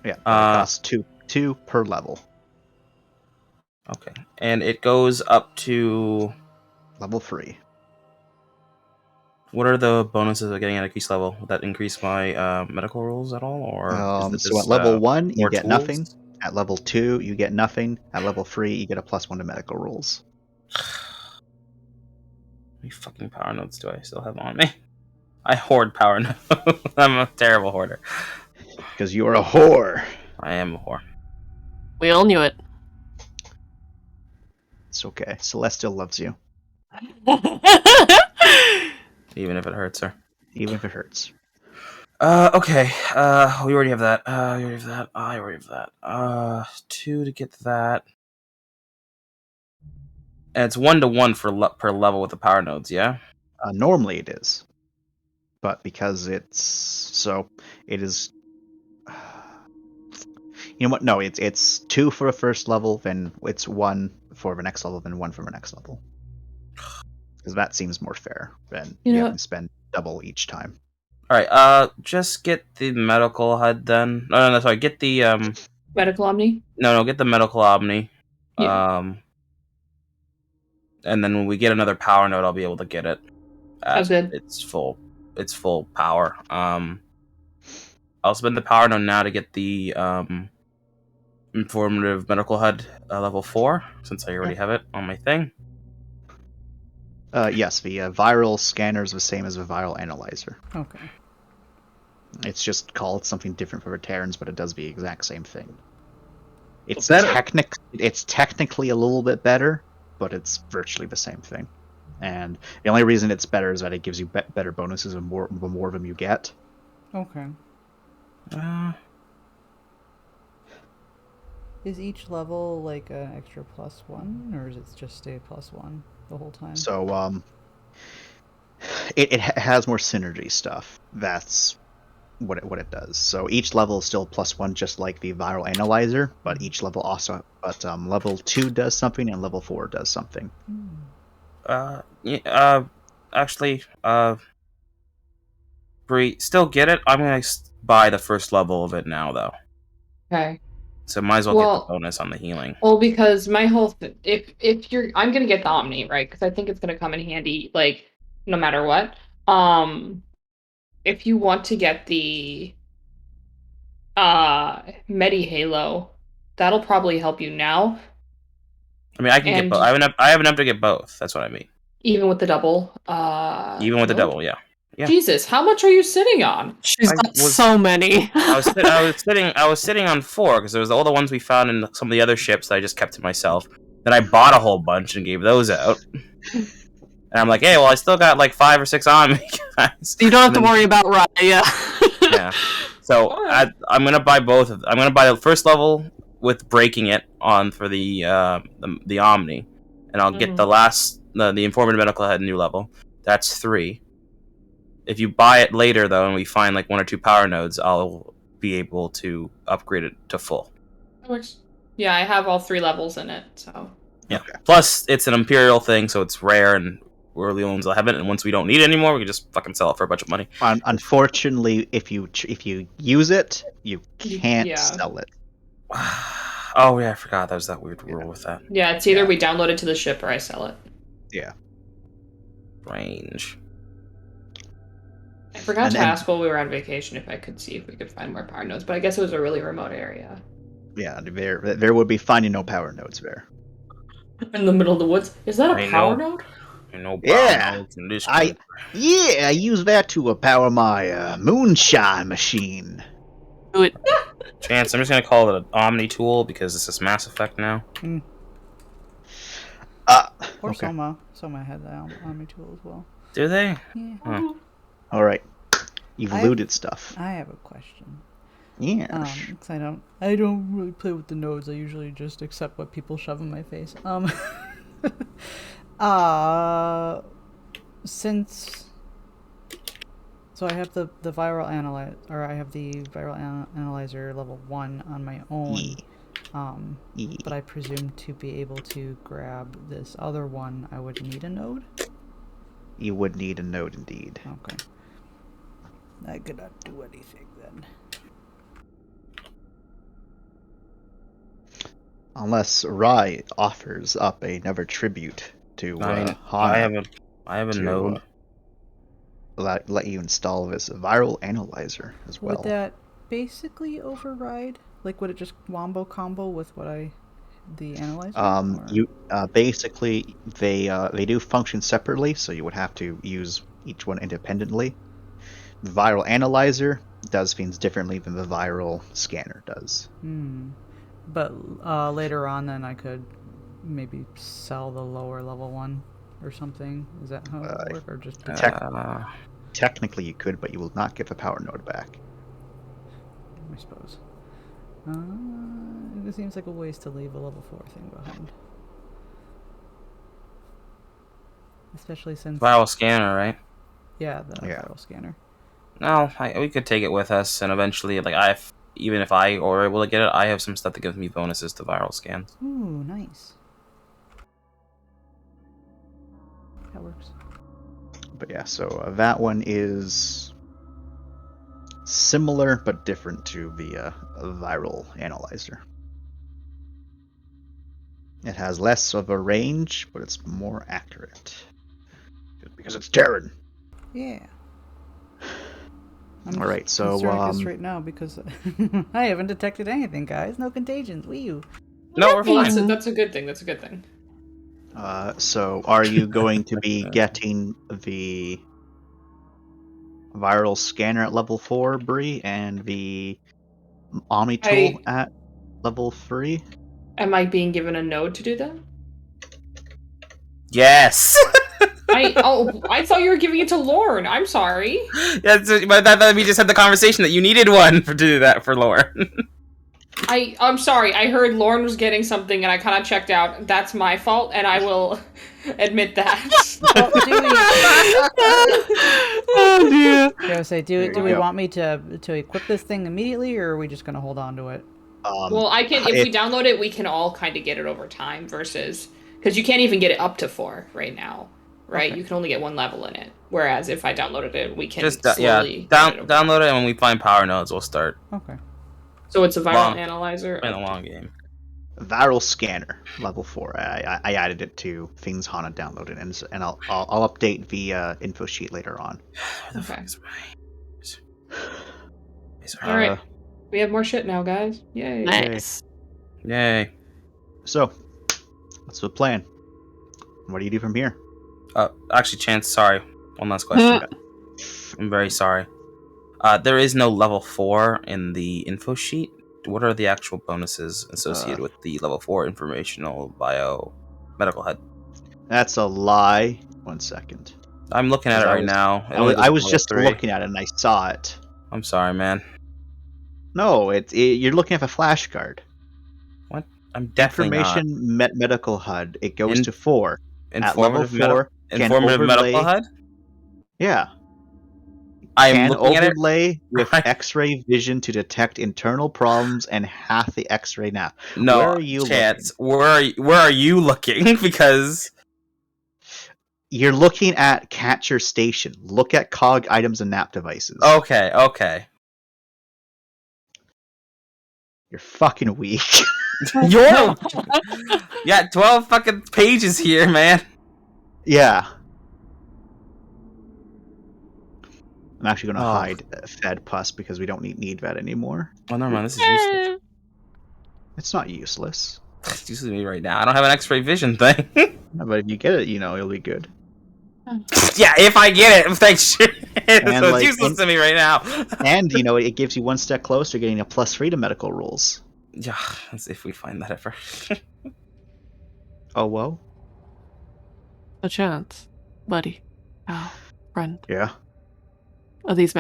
Yeah, it costs two per level. Okay. And it goes up to level 3. What are the bonuses of getting an increased level? Would that increase my medical rolls at all? Or so at level 1, you get nothing. At level 2, you get nothing. At level 3, you get a +1 to medical rolls. How many fucking power nodes do I still have on me? I hoard power nodes. I'm a terrible hoarder. Because you're a whore. I am a whore. We all knew it. It's okay. Celestial loves you. Even if it hurts her. Even if it hurts. Okay. We already have that. I already have that. 2 to get that. And it's 1-to-1 per level with the power nodes, yeah? Normally it is. But because it is... You know what? No, it's 2 for a first level, then it's 1 for the next level, then 1 for the next level. Because that seems more fair than you have to spend double each time. Alright, just get the medical HUD then. No, sorry, get the medical Omni? No, get the medical Omni. Yeah. And then when we get another power node, I'll be able to get it. Sounds good. It's full power. I'll spend the power node now to get the informative medical HUD level 4, since I already have it on my thing. Yes, the viral scanner is the same as the viral analyzer. Okay. It's just called something different for the Terrans, but it does the exact same thing. It's technically a little bit better, but it's virtually the same thing. And the only reason it's better is that it gives you better bonuses the more of them you get. Okay. Is each level like an extra +1, or is it just stay +1 the whole time? So, it has more synergy stuff. That's what it does. So each level is still +1, just like the viral analyzer, but each level also, level 2 does something and level 4 does something. Actually, Bree, still get it. I'm gonna buy the first level of it now, though. Okay. So might as well get the bonus on the healing. Well, because my whole if you're, I'm gonna get the Omni, right? Because I think it's gonna come in handy, like no matter what. If you want to get the Medi Halo, that'll probably help you now. I mean, I can get both. I have enough to get both. That's what I mean. Even with the double. Even with the double, yeah. Yeah. Jesus, how much are you sitting on? She's got so many. I was sitting on 4 because there was all the ones we found in some of the other ships that I just kept to myself. Then I bought a whole bunch and gave those out. And I'm like, hey, well, I still got like 5 or 6 on me, guys. You don't have to worry about Raya. Yeah. So I'm gonna buy both of them. I'm gonna buy the first level with breaking it on for the Omni, and I'll get the informative medical HUD new level. That's 3. If you buy it later, though, and we find like 1 or 2 power nodes, I'll be able to upgrade it to full. Yeah, I have all 3 levels in it, so. Yeah. Okay. Plus, it's an Imperial thing, so it's rare, and we're the only ones that have it. And once we don't need it anymore, we can just fucking sell it for a bunch of money. Unfortunately, if you use it, you can't sell it. Oh yeah, I forgot. That was that weird rule with that. Yeah, it's either we download it to the ship or I sell it. Yeah. Range. I forgot to ask while we were on vacation if I could see if we could find more power nodes, but I guess it was a really remote area. Yeah, there would be finding no power nodes there. In the middle of the woods? Is that a power node? Yeah, I use that to power my moonshine machine. Do it. Chance, I'm just gonna call it an Omni tool because this is Mass Effect now. Or okay. Soma. Soma had that on me tool as well. Do they? Yeah. Huh. All right. You've looted stuff. I have a question. Yeah. Cause I don't really play with the nodes. I usually just accept what people shove in my face. Since so I have the viral analyzer, or I have the viral analyzer level 1 on my own. But I presume to be able to grab this other one, I would need a node. You would need a node indeed. Okay. I could not do anything then. Unless Rai offers up another tribute to Hana. I have a node. Let you install this viral analyzer as well. Would that basically override? Like, would it just wombo combo with the analyzer? You basically they do function separately, so you would have to use each one independently. The viral analyzer does things differently than the viral scanner does. But later on, then I could maybe sell the lower level one or something. Is that how it would work, or just technically you could, but you will not get the power node back. I suppose. It seems like a waste to leave a level 4 thing behind. Especially since... Viral scanner, right? Yeah, the viral scanner. No, we could take it with us, and eventually, like, even if I were able to get it, I have some stuff that gives me bonuses to viral scans. Ooh, nice. That works. But yeah, so that one is similar but different to the viral analyzer. It has less of a range, but it's more accurate. Because it's Terran. Yeah. All right, so just right now because I haven't detected anything, guys. No contagions. Wee. No, we're fine. That's a good thing. That's a good thing. So are you going to be getting the viral scanner at level 4, Bree, and the Omni tool at level 3? Am I being given a node to do that? Yes. I thought you were giving it to Lorne. I'm sorry. Yeah, but that we just had the conversation that you needed one to do that for Lorne. I'm sorry. I heard Lorne was getting something, and I kind of checked out. That's my fault, and I will admit that. Oh dear. Yeah, say, do we want me to equip this thing immediately, or are we just gonna hold on to it? Well, I can. If we download it, we can all kind of get it over time. Versus, because you can't even get it up to 4 right now, right? Okay. You can only get 1 level in it. Whereas if I downloaded it, we can just slowly download it, and when we find power nodes, we'll start. Okay. So it's a viral analyzer. In a long game. Viral scanner level 4. I added it to things Hana downloaded, and I'll update the info sheet later on. Okay. All right. We have more shit now, guys. Yay. Nice. Yay. So, what's the plan? What do you do from here? Actually, Chance, sorry. One last question. I'm very sorry. There is no level 4 in the info sheet. What are the actual bonuses associated with the level 4 informational bio medical head? That's a lie. 1 second. I'm looking at it right now. I was just looking at it and I saw it. I'm sorry, man. No, you're looking at a flashcard. What? I'm definitely Information medical HUD. It goes to 4. At level 4, informative medical HUD? Yeah. I'm looking at it with X-ray vision to detect internal problems and half the X-ray now. No, where are you Chance, where are you looking? Because you're looking at Catcher Station. Look at COG items and NAP devices. Okay. You're fucking weak. You're 12 fucking pages here, man. Yeah. I'm actually going to hide Fed Pus because we don't need that anymore. Oh, never mind. This is useless. It's not useless. It's useless to me right now. I don't have an X-ray vision thing. But if you get it, it'll be good. Yeah, if I get it, thanks. So it's useless to me right now. And it gives you 1 step closer to getting a +3 to medical rules. Yeah, let's see if we find that ever. Oh, whoa. a chance, buddy, pal, friend. Yeah. Are these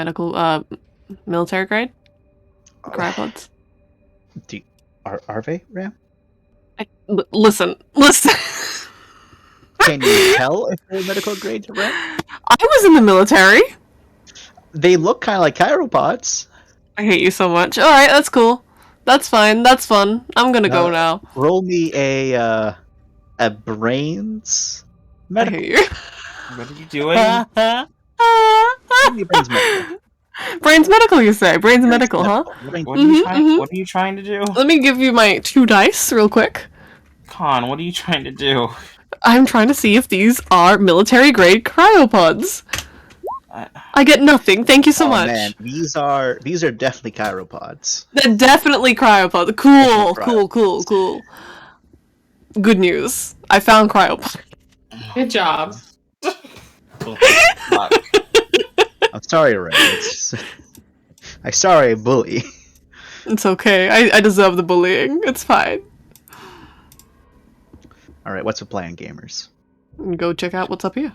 military grade cryopods? Are they, Ram? Listen. Can you tell if they're medical grade, Ram? I was in the military. They look kind of like chiropods. I hate you so much. All right, that's cool. That's fine. That's fun. I'm gonna go now. Roll me a brains medical. I hate you. What are you doing? Brains medical. Brains medical, you say? Brains medical, huh? What are you trying to do? Let me give you my 2 dice real quick. Con, what are you trying to do? I'm trying to see if these are military grade cryopods. I get nothing. Thank you so much. Man, these are definitely chiropods. They're definitely cryopods. Cool. Good news. I found cryopod. Good job. I'm sorry, Ray. I'm sorry, bully. It's okay. I deserve the bullying. It's fine. All right, what's the plan, gamers? Go check out what's up here.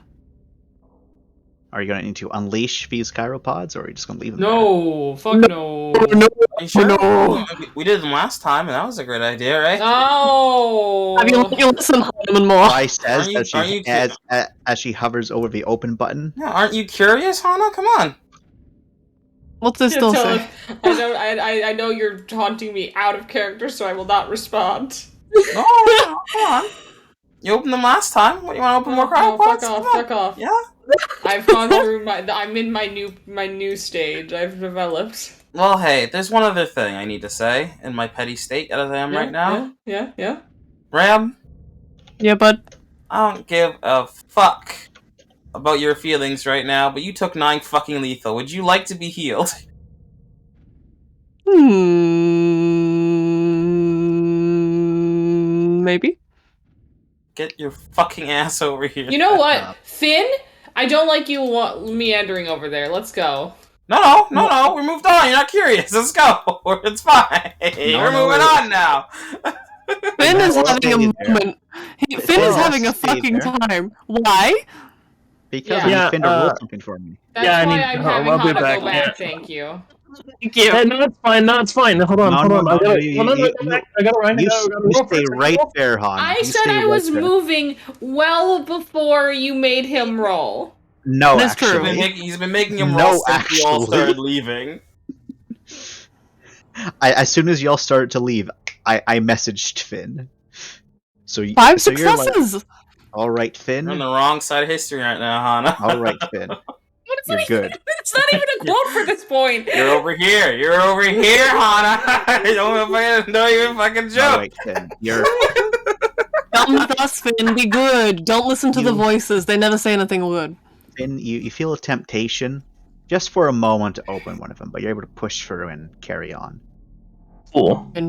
Are you going to need to unleash these chiropods, or are you just going to leave them No, fuck no. No. Are you sure? We did them last time, and that was a great idea, right? No. Have you listened Harmon more? Why says as she hovers over the open button. Yeah, aren't you curious, Hana? Come on. What's this still say? I know you're taunting me out of character, so I will not respond. No, come on. You opened them last time. What, you want to open more cryopods? Fuck off. Yeah. I've gone through I'm in my new stage. I've developed. Well, hey, there's one other thing I need to say in my petty state as I am right now. Yeah. Ram? Yeah, bud? I don't give a fuck about your feelings right now, but you took 9 fucking lethal. Would you like to be healed? Maybe. Get your fucking ass over here. You know what, Finn? I don't like you meandering over there. Let's go. No, we moved on. You're not curious. Let's go. It's fine. We're moving on now. Finn is having a moment. Finn is having a fucking time. Why? Because Finn wrote something for me. That's why I'm having Hana go back. Thank you. Thank you. No, it's fine. Hold on. I gotta You stay right there, Han. I said I was moving well before you made him roll. No, that's actually. true. He's been making him roll since we all started leaving. As soon as y'all started to leave, I messaged Finn. So 5 successes. Like, all right, Finn. You're on the wrong side of history right now, Hana. All right, Finn. You're good. It's not even a quote for this point. You're over here, Hana. Don't even fucking joke. All right, Finn. Come with us, Finn. Be good. Don't listen to the voices. They never say anything good. Finn, you feel a temptation just for a moment to open one of them, but you're able to push through and carry on. Cool. Finn.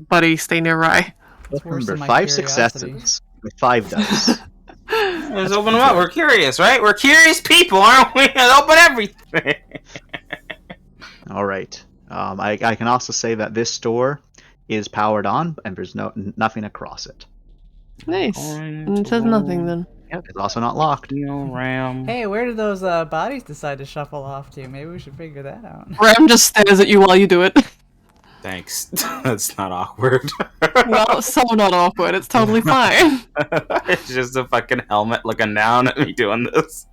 Buddy, stay near Rye. Remember, 5 successes with 5 dice. Let's open them up. We're curious, right? We're curious people, aren't we? Let's open everything. All right. I can also say that this door is powered on, and there's nothing across it. Nice. And it says nothing then. Yep, it's also not locked. Ram. Hey, where did those bodies decide to shuffle off to? Maybe we should figure that out. Ram just stares at you while you do it. Thanks. That's not awkward. Well, so not awkward. It's totally fine. It's just a fucking helmet looking down at me doing this.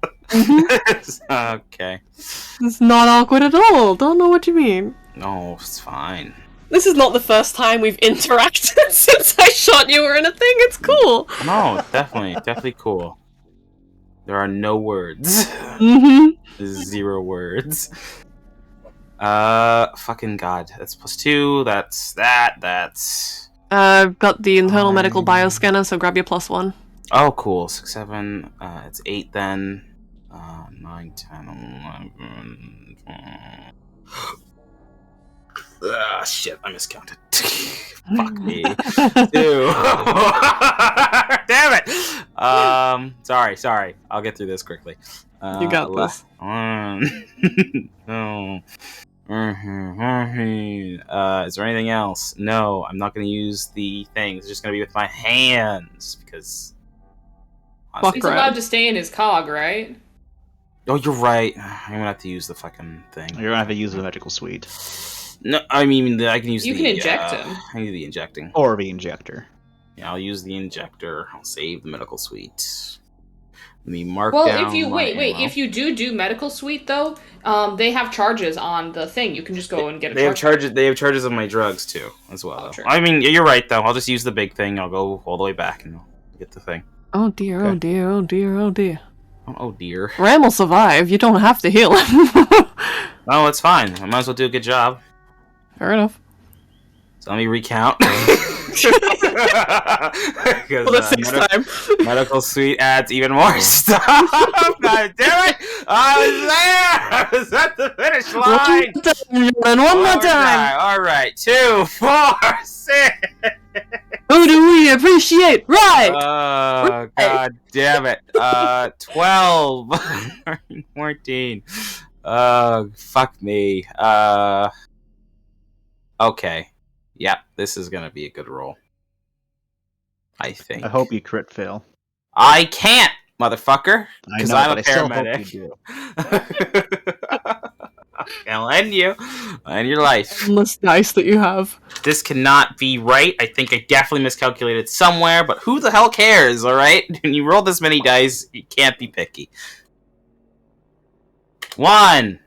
Okay. It's not awkward at all. Don't know what you mean. No, it's fine. This is not the first time we've interacted since I shot you or anything. It's cool. No, definitely cool. There are no words. Mm-hmm. 0 words. Fucking god. That's +2. That's that. I've got the internal medical bioscanner, so grab your +1. Oh, cool. 6, 7. It's 8 then. 9, 10, 11. Shit, I miscounted. Fuck me. 2. Damn it! Sorry. I'll get through this quickly. You got this. 1. Is there anything else? No, I'm not going to use the things. It's just going to be with my hands because He's allowed to stay in his cog, right? Oh, you're right. I'm gonna have to use the fucking thing. You're gonna have to use the medical suite. No, I mean I can use. You can inject him. I need the injecting. Or the injector. Yeah, I'll use the injector. I'll save the medical suite. Let me mark Well, down if you my wait, ammo. if you do medical suite though, they have charges on the thing. You can just go and get a They have charge. charges. They have charges on my drugs too, as well. Oh, true. I mean, you're right though. I'll just use the big thing. I'll go all the way back and I'll get the thing. Oh dear, oh dear, oh dear, oh dear. Oh dear. Ram will survive. You don't have to heal him. Oh, it's fine. I might as well do a good job. Fair enough. So let me recount. Because For the sixth time. medical suite adds even more stuff. God damn it! I was there. I was at the finish line. One more time. All right. 2, 4, 6. Who do we appreciate? Right. Oh, God damn it. 12. 14. Fuck me. Okay. Yeah, this is gonna be a good roll. I think. I hope you crit fail. I can't, motherfucker. I Because know, I'm but a I still paramedic. hope I'll end you. I'll end your life. Endless dice that you have. This cannot be right. I think I definitely miscalculated somewhere, but who the hell cares, alright? When you roll this many dice, you can't be picky. 1.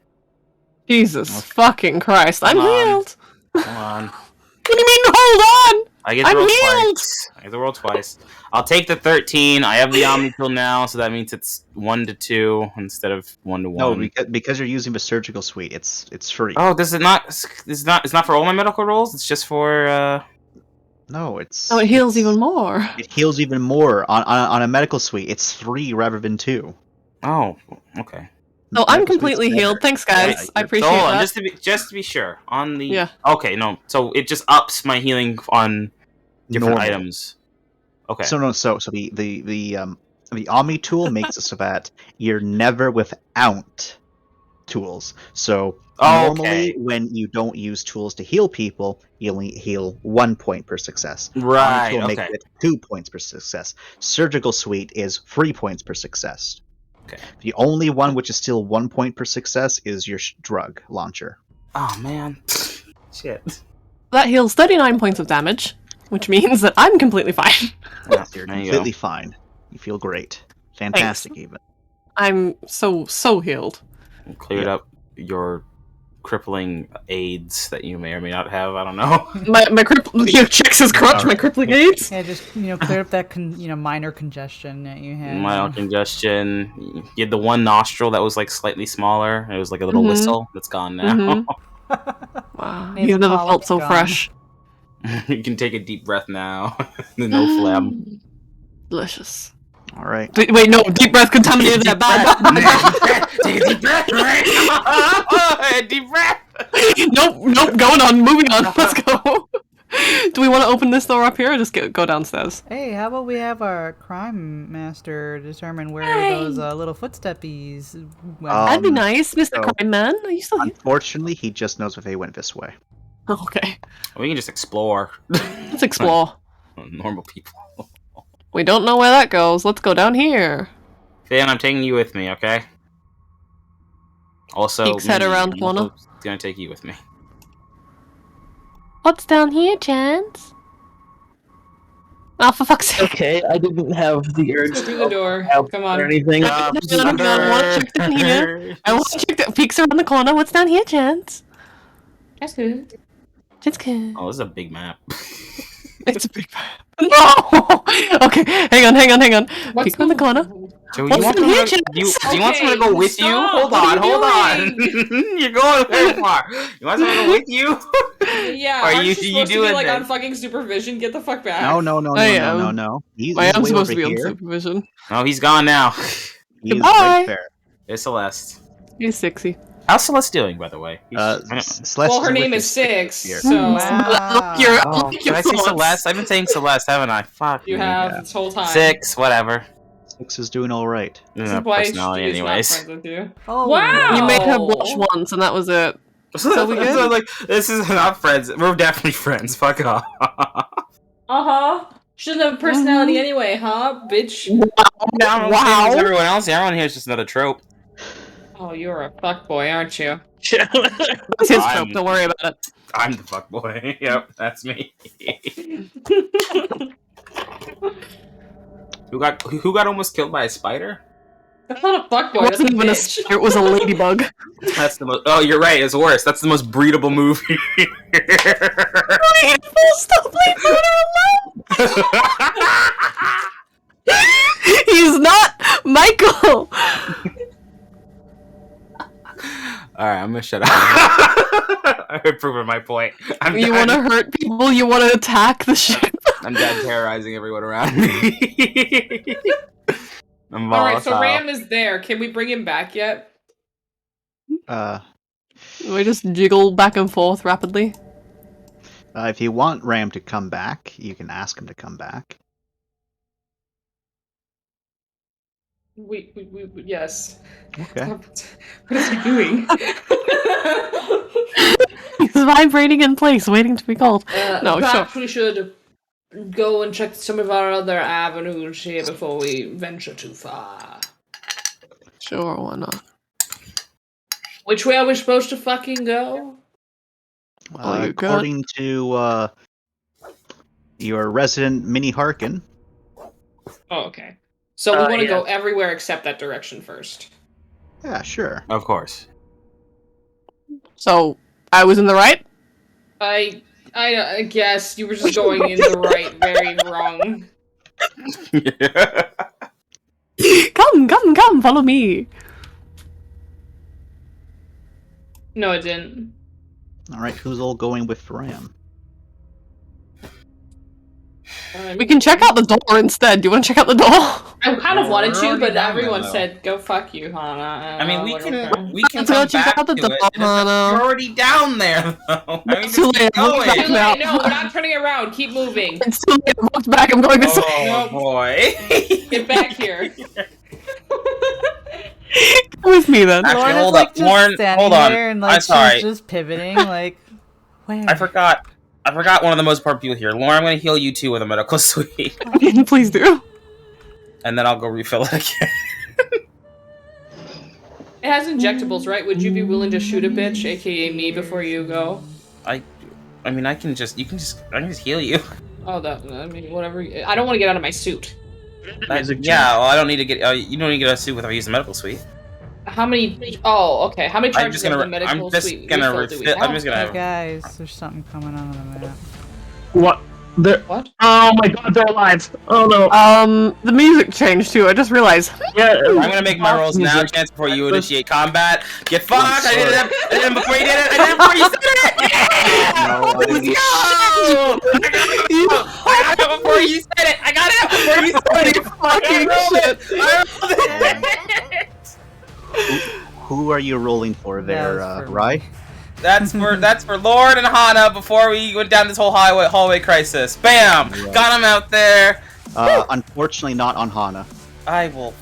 Jesus fucking Christ. I'm Come on. healed. Come on. What do you mean, hold on? I get to I'm roll healed. twice. I get to roll twice. I'll take the 13. I have the Omni tool now, so that means it's 1 to 2 instead of 1 to 1. No, because you're using the surgical suite, it's free. Oh, does it not? It's not for all my medical rolls. It's just for. No, it's. Oh, it heals even more. It heals even more on a medical suite. It's 3 rather than 2. Oh, okay. Oh, I'm Medical completely suite's healed. better. Thanks, guys. Yeah, I appreciate So hold on, that. just to be sure on the. Yeah. Okay, no. So it just ups my healing on different Normal. items. Okay. So the Omni tool makes it so that you're never without tools. So normally Okay. when you don't use tools to heal people, you only heal 1 point per success. Right, Omni tool makes okay. it 2 points per success. Surgical suite is 3 points per success. Okay. The only one which is still 1 point per success is your drug launcher. Oh man. Shit. That heals 39 points of damage, which means that I'm completely fine. Yeah, You're there you completely go. fine. You feel great. Fantastic even. I'm so healed. Cleared up your crippling AIDS that you may or may not have. I don't know. My checks his crotch, my crippling AIDS. Yeah, just clear up that minor congestion that you had. Mild congestion. You had the one nostril that was like slightly smaller. It was like a little Mhm. whistle. That's gone now. Mhm. Wow, Nasal you've never polyp's felt so gone. fresh. You can take a deep breath now. No phlegm. Delicious. All right. Wait, no, deep breath contaminated that bad. Take a deep breath. Right? Deep breath. Nope, going on, moving on. Let's go. Do we want to open this door up here or just go downstairs? Hey, how about we have our crime master determine where those little footsteppies went? That'd be nice, Mr. so- Crime Man. Are you still here? Unfortunately, he just knows if they went this way. Okay, We can just explore. let's explore. Normal people. We don't know where that goes. Let's go down here. Fan, I'm taking you with me, okay? Also, Peeks head Mindy, around I'm corner. also gonna take you with me. What's down here, Chance? Oh, for fuck's sake. Okay, I didn't have the urge Let's go through to the door. help Come or on. anything. I want to check down here. I want to check that. Peeks around the corner. What's down here, Chance? That's good. It's good. Oh, this is a big map. It's a big No! Okay, hang on. What's Peek around the corner. Joe, What's you want in here, someone to, Chance? do you want someone to go Okay, with you? stop. Hold What on, are you hold on. You're going very far. You want someone to go with you? Yeah, Are aren't you- you supposed to be doing like this? on fucking supervision? Get the fuck back. No. I am. He's I am way supposed to over be on here. supervision. No, he's gone now. He's Goodbye. right there. There's Celeste. He's sexy. How's Celeste doing, by the way? Celeste Well, her with name his is Six, here. so Wow. Oh, did I say Celeste? I've been saying Celeste, haven't I? Fuck you me. have this whole time. 6, whatever. Six is doing all right. This is why Personality, she's not anyways. friends with you. Oh, Wow! You made her blush once, and that was it. So we good? So, like, this is not friends. We're definitely friends. Fuck off. Uh-huh. She doesn't have a personality anyway, huh, bitch? Wow. Everyone else, everyone here is just another trope. Oh, you're a fuckboy, aren't you? That's his trope, don't worry about it. I'm the fuckboy. Yep, that's me. Who got almost killed by a spider? That's not a fuckboy. It wasn't even a spider, it was a ladybug. That's the most. Oh, you're right. It's worse. That's the most breedable movie. Stop leaving her alone. He's not Michael. Alright, I'm gonna shut up. I've proven my point. You want to hurt people? You want to attack the ship? I'm done terrorizing everyone around me. I'm Alright, so volatile. Ram is there. Can we bring him back yet? We just jiggle back and forth rapidly. If you want Ram to come back, you can ask him to come back. We yes. Okay. What is he doing? He's vibrating in place, waiting to be called. No, sure. Perhaps we should go and check some of our other avenues here before we venture too far. Sure, why not? Which way are we supposed to fucking go? According to your resident Mini Harkin. Oh, okay. So we want to go everywhere except that direction first. Yeah, sure. Of course. So, I was in the right? I guess you were just going in the right, very wrong. Come, follow me. No, it didn't. Alright, who's all going with Ram? We can check out the door instead. Do you want to check out the door? I kind of wanted to, but down everyone there, though. said, "Go fuck you, Hana." I mean, we can Let's go come check back out the to door, it. Hana. You're already down there, though. I mean, too late. just go Look back it. now. No, we're not turning around. Keep moving. It's too late. I walked back. I'm going this way. Oh boy. Get back here. Come with me then. Actually, Lauren hold is like up. just Lauren, standing hold on. there and I'm like sorry. she's just pivoting like where? I forgot one of the most important people here. Lauren, I'm gonna heal you too with a medical suite. Please do. And then I'll go refill it again. It has injectables, right? Would you be willing to shoot a bitch, aka me, before you go? I mean, I can just heal you. Oh, I mean, whatever. I don't want to get out of my suit. Yeah, well, I don't need to get. You don't need to get a suit without using the medical suite. How many? Oh, okay. How many I'm charges just gonna. of the medical I'm just suite gonna. refill do we Refill, I'm have? just gonna. Hey guys, there's something coming on the map. What? What? Oh my god, they're alive! Oh no. The music changed too. I just realized. Yeah. I'm gonna make my rolls now, chance before you initiate combat. Get fucked! I did it before you did it! I did it before you said it! Yeah! I got it before you said it! I got it before you said it! Fucking shit. Who are you rolling for there, Rai? That's for Lord and Hana before we went down this whole hallway crisis. Bam! Right. Got him out there. Unfortunately, not on Hana. I will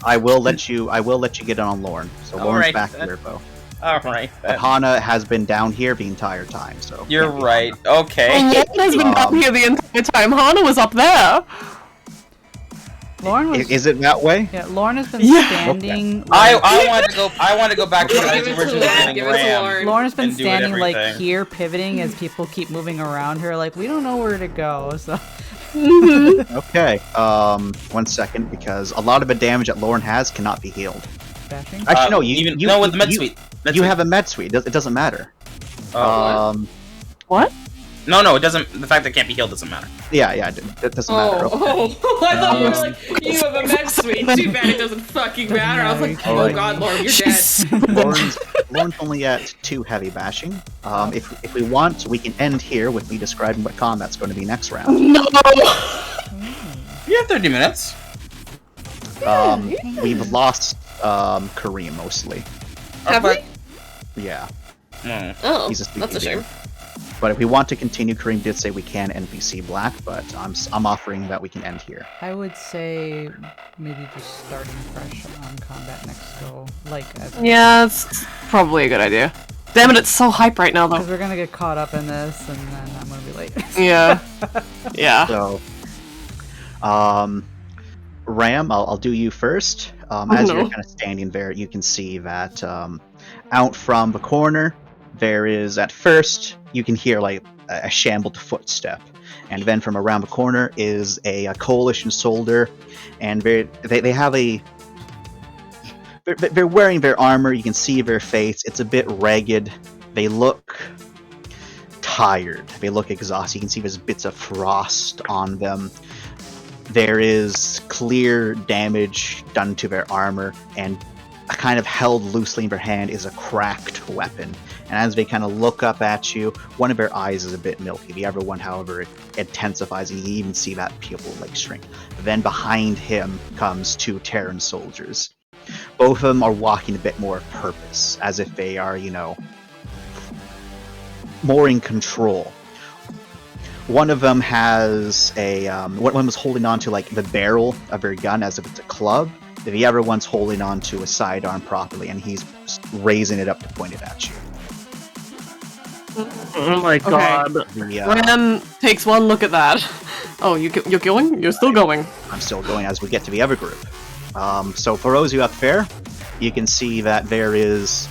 let you get it on Lorne. So Lorne's Alright, back then. here, Bo. Alright. But Hana has been down here the entire time, so You're can't be right. Hana. Okay. Lauren has been up here the entire time. Hana was up there. Lauren was. Is it that way? Yeah, Lauren has been Yeah. standing. I want to go back to when I was Give it to originally Lauren, getting give it to Ram. Lauren. Lauren has been and doing standing like everything. here, pivoting as people keep moving around her. Like we don't know where to go. So Okay. 1 second, because a lot of the damage that Lorne has cannot be healed. bashing. Actually, no. No, with the med suite. You have a med suite. It doesn't matter. What? No, it doesn't. The fact that it can't be healed doesn't matter. Yeah, it doesn't matter. Oh, I thought you were like, you have a med suite. Too bad it doesn't fucking matter. I was like, oh Alright. god, Lauren, you're dead. Lorne's only at 2 heavy bashing. If we want, we can end here with me describing what combat's going to be next round. No. You have 30 minutes. We've lost Kareem mostly. Have we? Yeah, Oh, he's a sneaky that's a shame. dude. But if we want to continue, Kareem did say we can NPC Black, but I'm offering that we can end here. I would say maybe just starting fresh on combat next go. Like Yeah, it's probably a good idea. Damn it, it's so hype right now because though. we're gonna get caught up in this, and then I'm gonna be late. Yeah. Yeah. So, Ram, I'll do you first. As you're kind of standing there, you can see that out from the corner, there is, at first, you can hear like a shambled footstep. And then from around the corner is a coalition soldier, and they have a... They're wearing their armor, you can see their face, it's a bit ragged. They look tired, they look exhausted, you can see there's bits of frost on them. There is clear damage done to their armor, and kind of held loosely in their hand is a cracked weapon. And as they kind of look up at you, one of their eyes is a bit milky. The other one, however, it intensifies, and you even see that pupil like shrink. Then behind him comes 2 Terran soldiers. Both of them are walking a bit more of purpose, as if they are, more in control. One of them has one was holding on to like the barrel of their gun as if it's a club. The other one's holding on to a sidearm properly, and he's raising it up to point it at you. Oh my god. Ram takes one look at that. Oh, you're going? You're still going. I'm still going as we get to the other group. So for those of you up there, you can see that there is...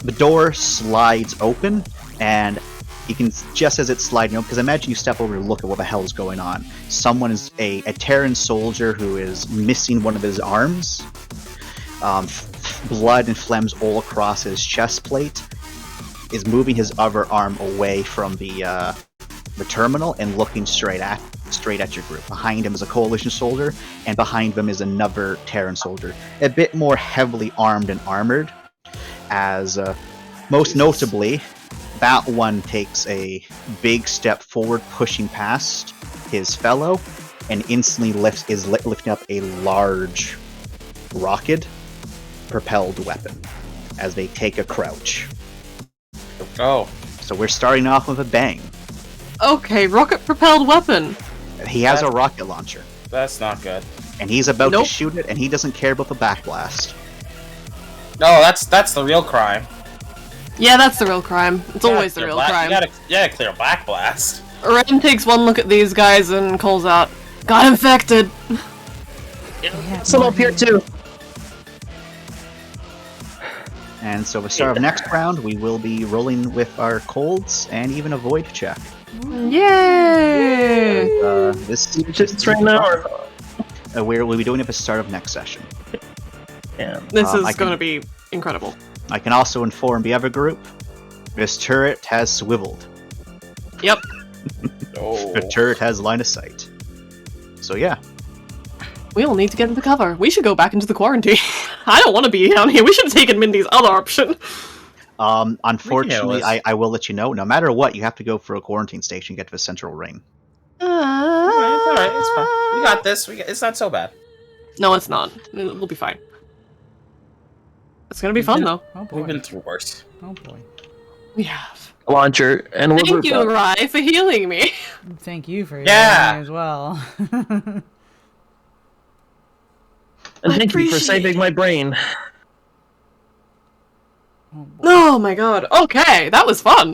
The door slides open, and you can, just as it's sliding open, because imagine you step over to look at what the hell is going on. Someone is a Terran soldier who is missing one of his arms. Blood and phlegms all across his chest plate. Is moving his other arm away from the terminal and looking straight at your group. Behind him is a coalition soldier, and behind them is another Terran soldier, a bit more heavily armed and armored. As most notably, that one takes a big step forward, pushing past his fellow, and instantly lifting up a large rocket-propelled weapon as they take a crouch. Oh. So we're starting off with a bang. Okay, rocket-propelled weapon. He has a rocket launcher. That's not good. And he's about to shoot it, and he doesn't care about the backblast. No, that's the real crime. Yeah, that's the real crime. It's always the real crime. You gotta clear backblast. Ren takes one look at these guys and calls out, "Got infected!" Some up here too. And so the start of next round, we will be rolling with our colds and even a void check. Yay! This right now. we'll be doing it at the start of next session. Yeah. This is going to be incredible. I can also inform the other group, this turret has swiveled. Yep. The turret has line of sight. So yeah. We all need to get into cover. We should go back into the quarantine. I don't want to be down here. We should have taken Mindy's other option. Unfortunately, I will let you know. No matter what, you have to go for a quarantine station and get to the central ring. It's alright, it's fine. We got this. It's not so bad. No, it's not. We'll be fine. It's gonna be fun, though. Oh boy. We've been through worse. Oh boy. We have. Launcher, and we'll Thank you, Rai, for healing me. Thank you for healing me as well. And thank you for saving my brain. Oh my god. Okay, that was fun.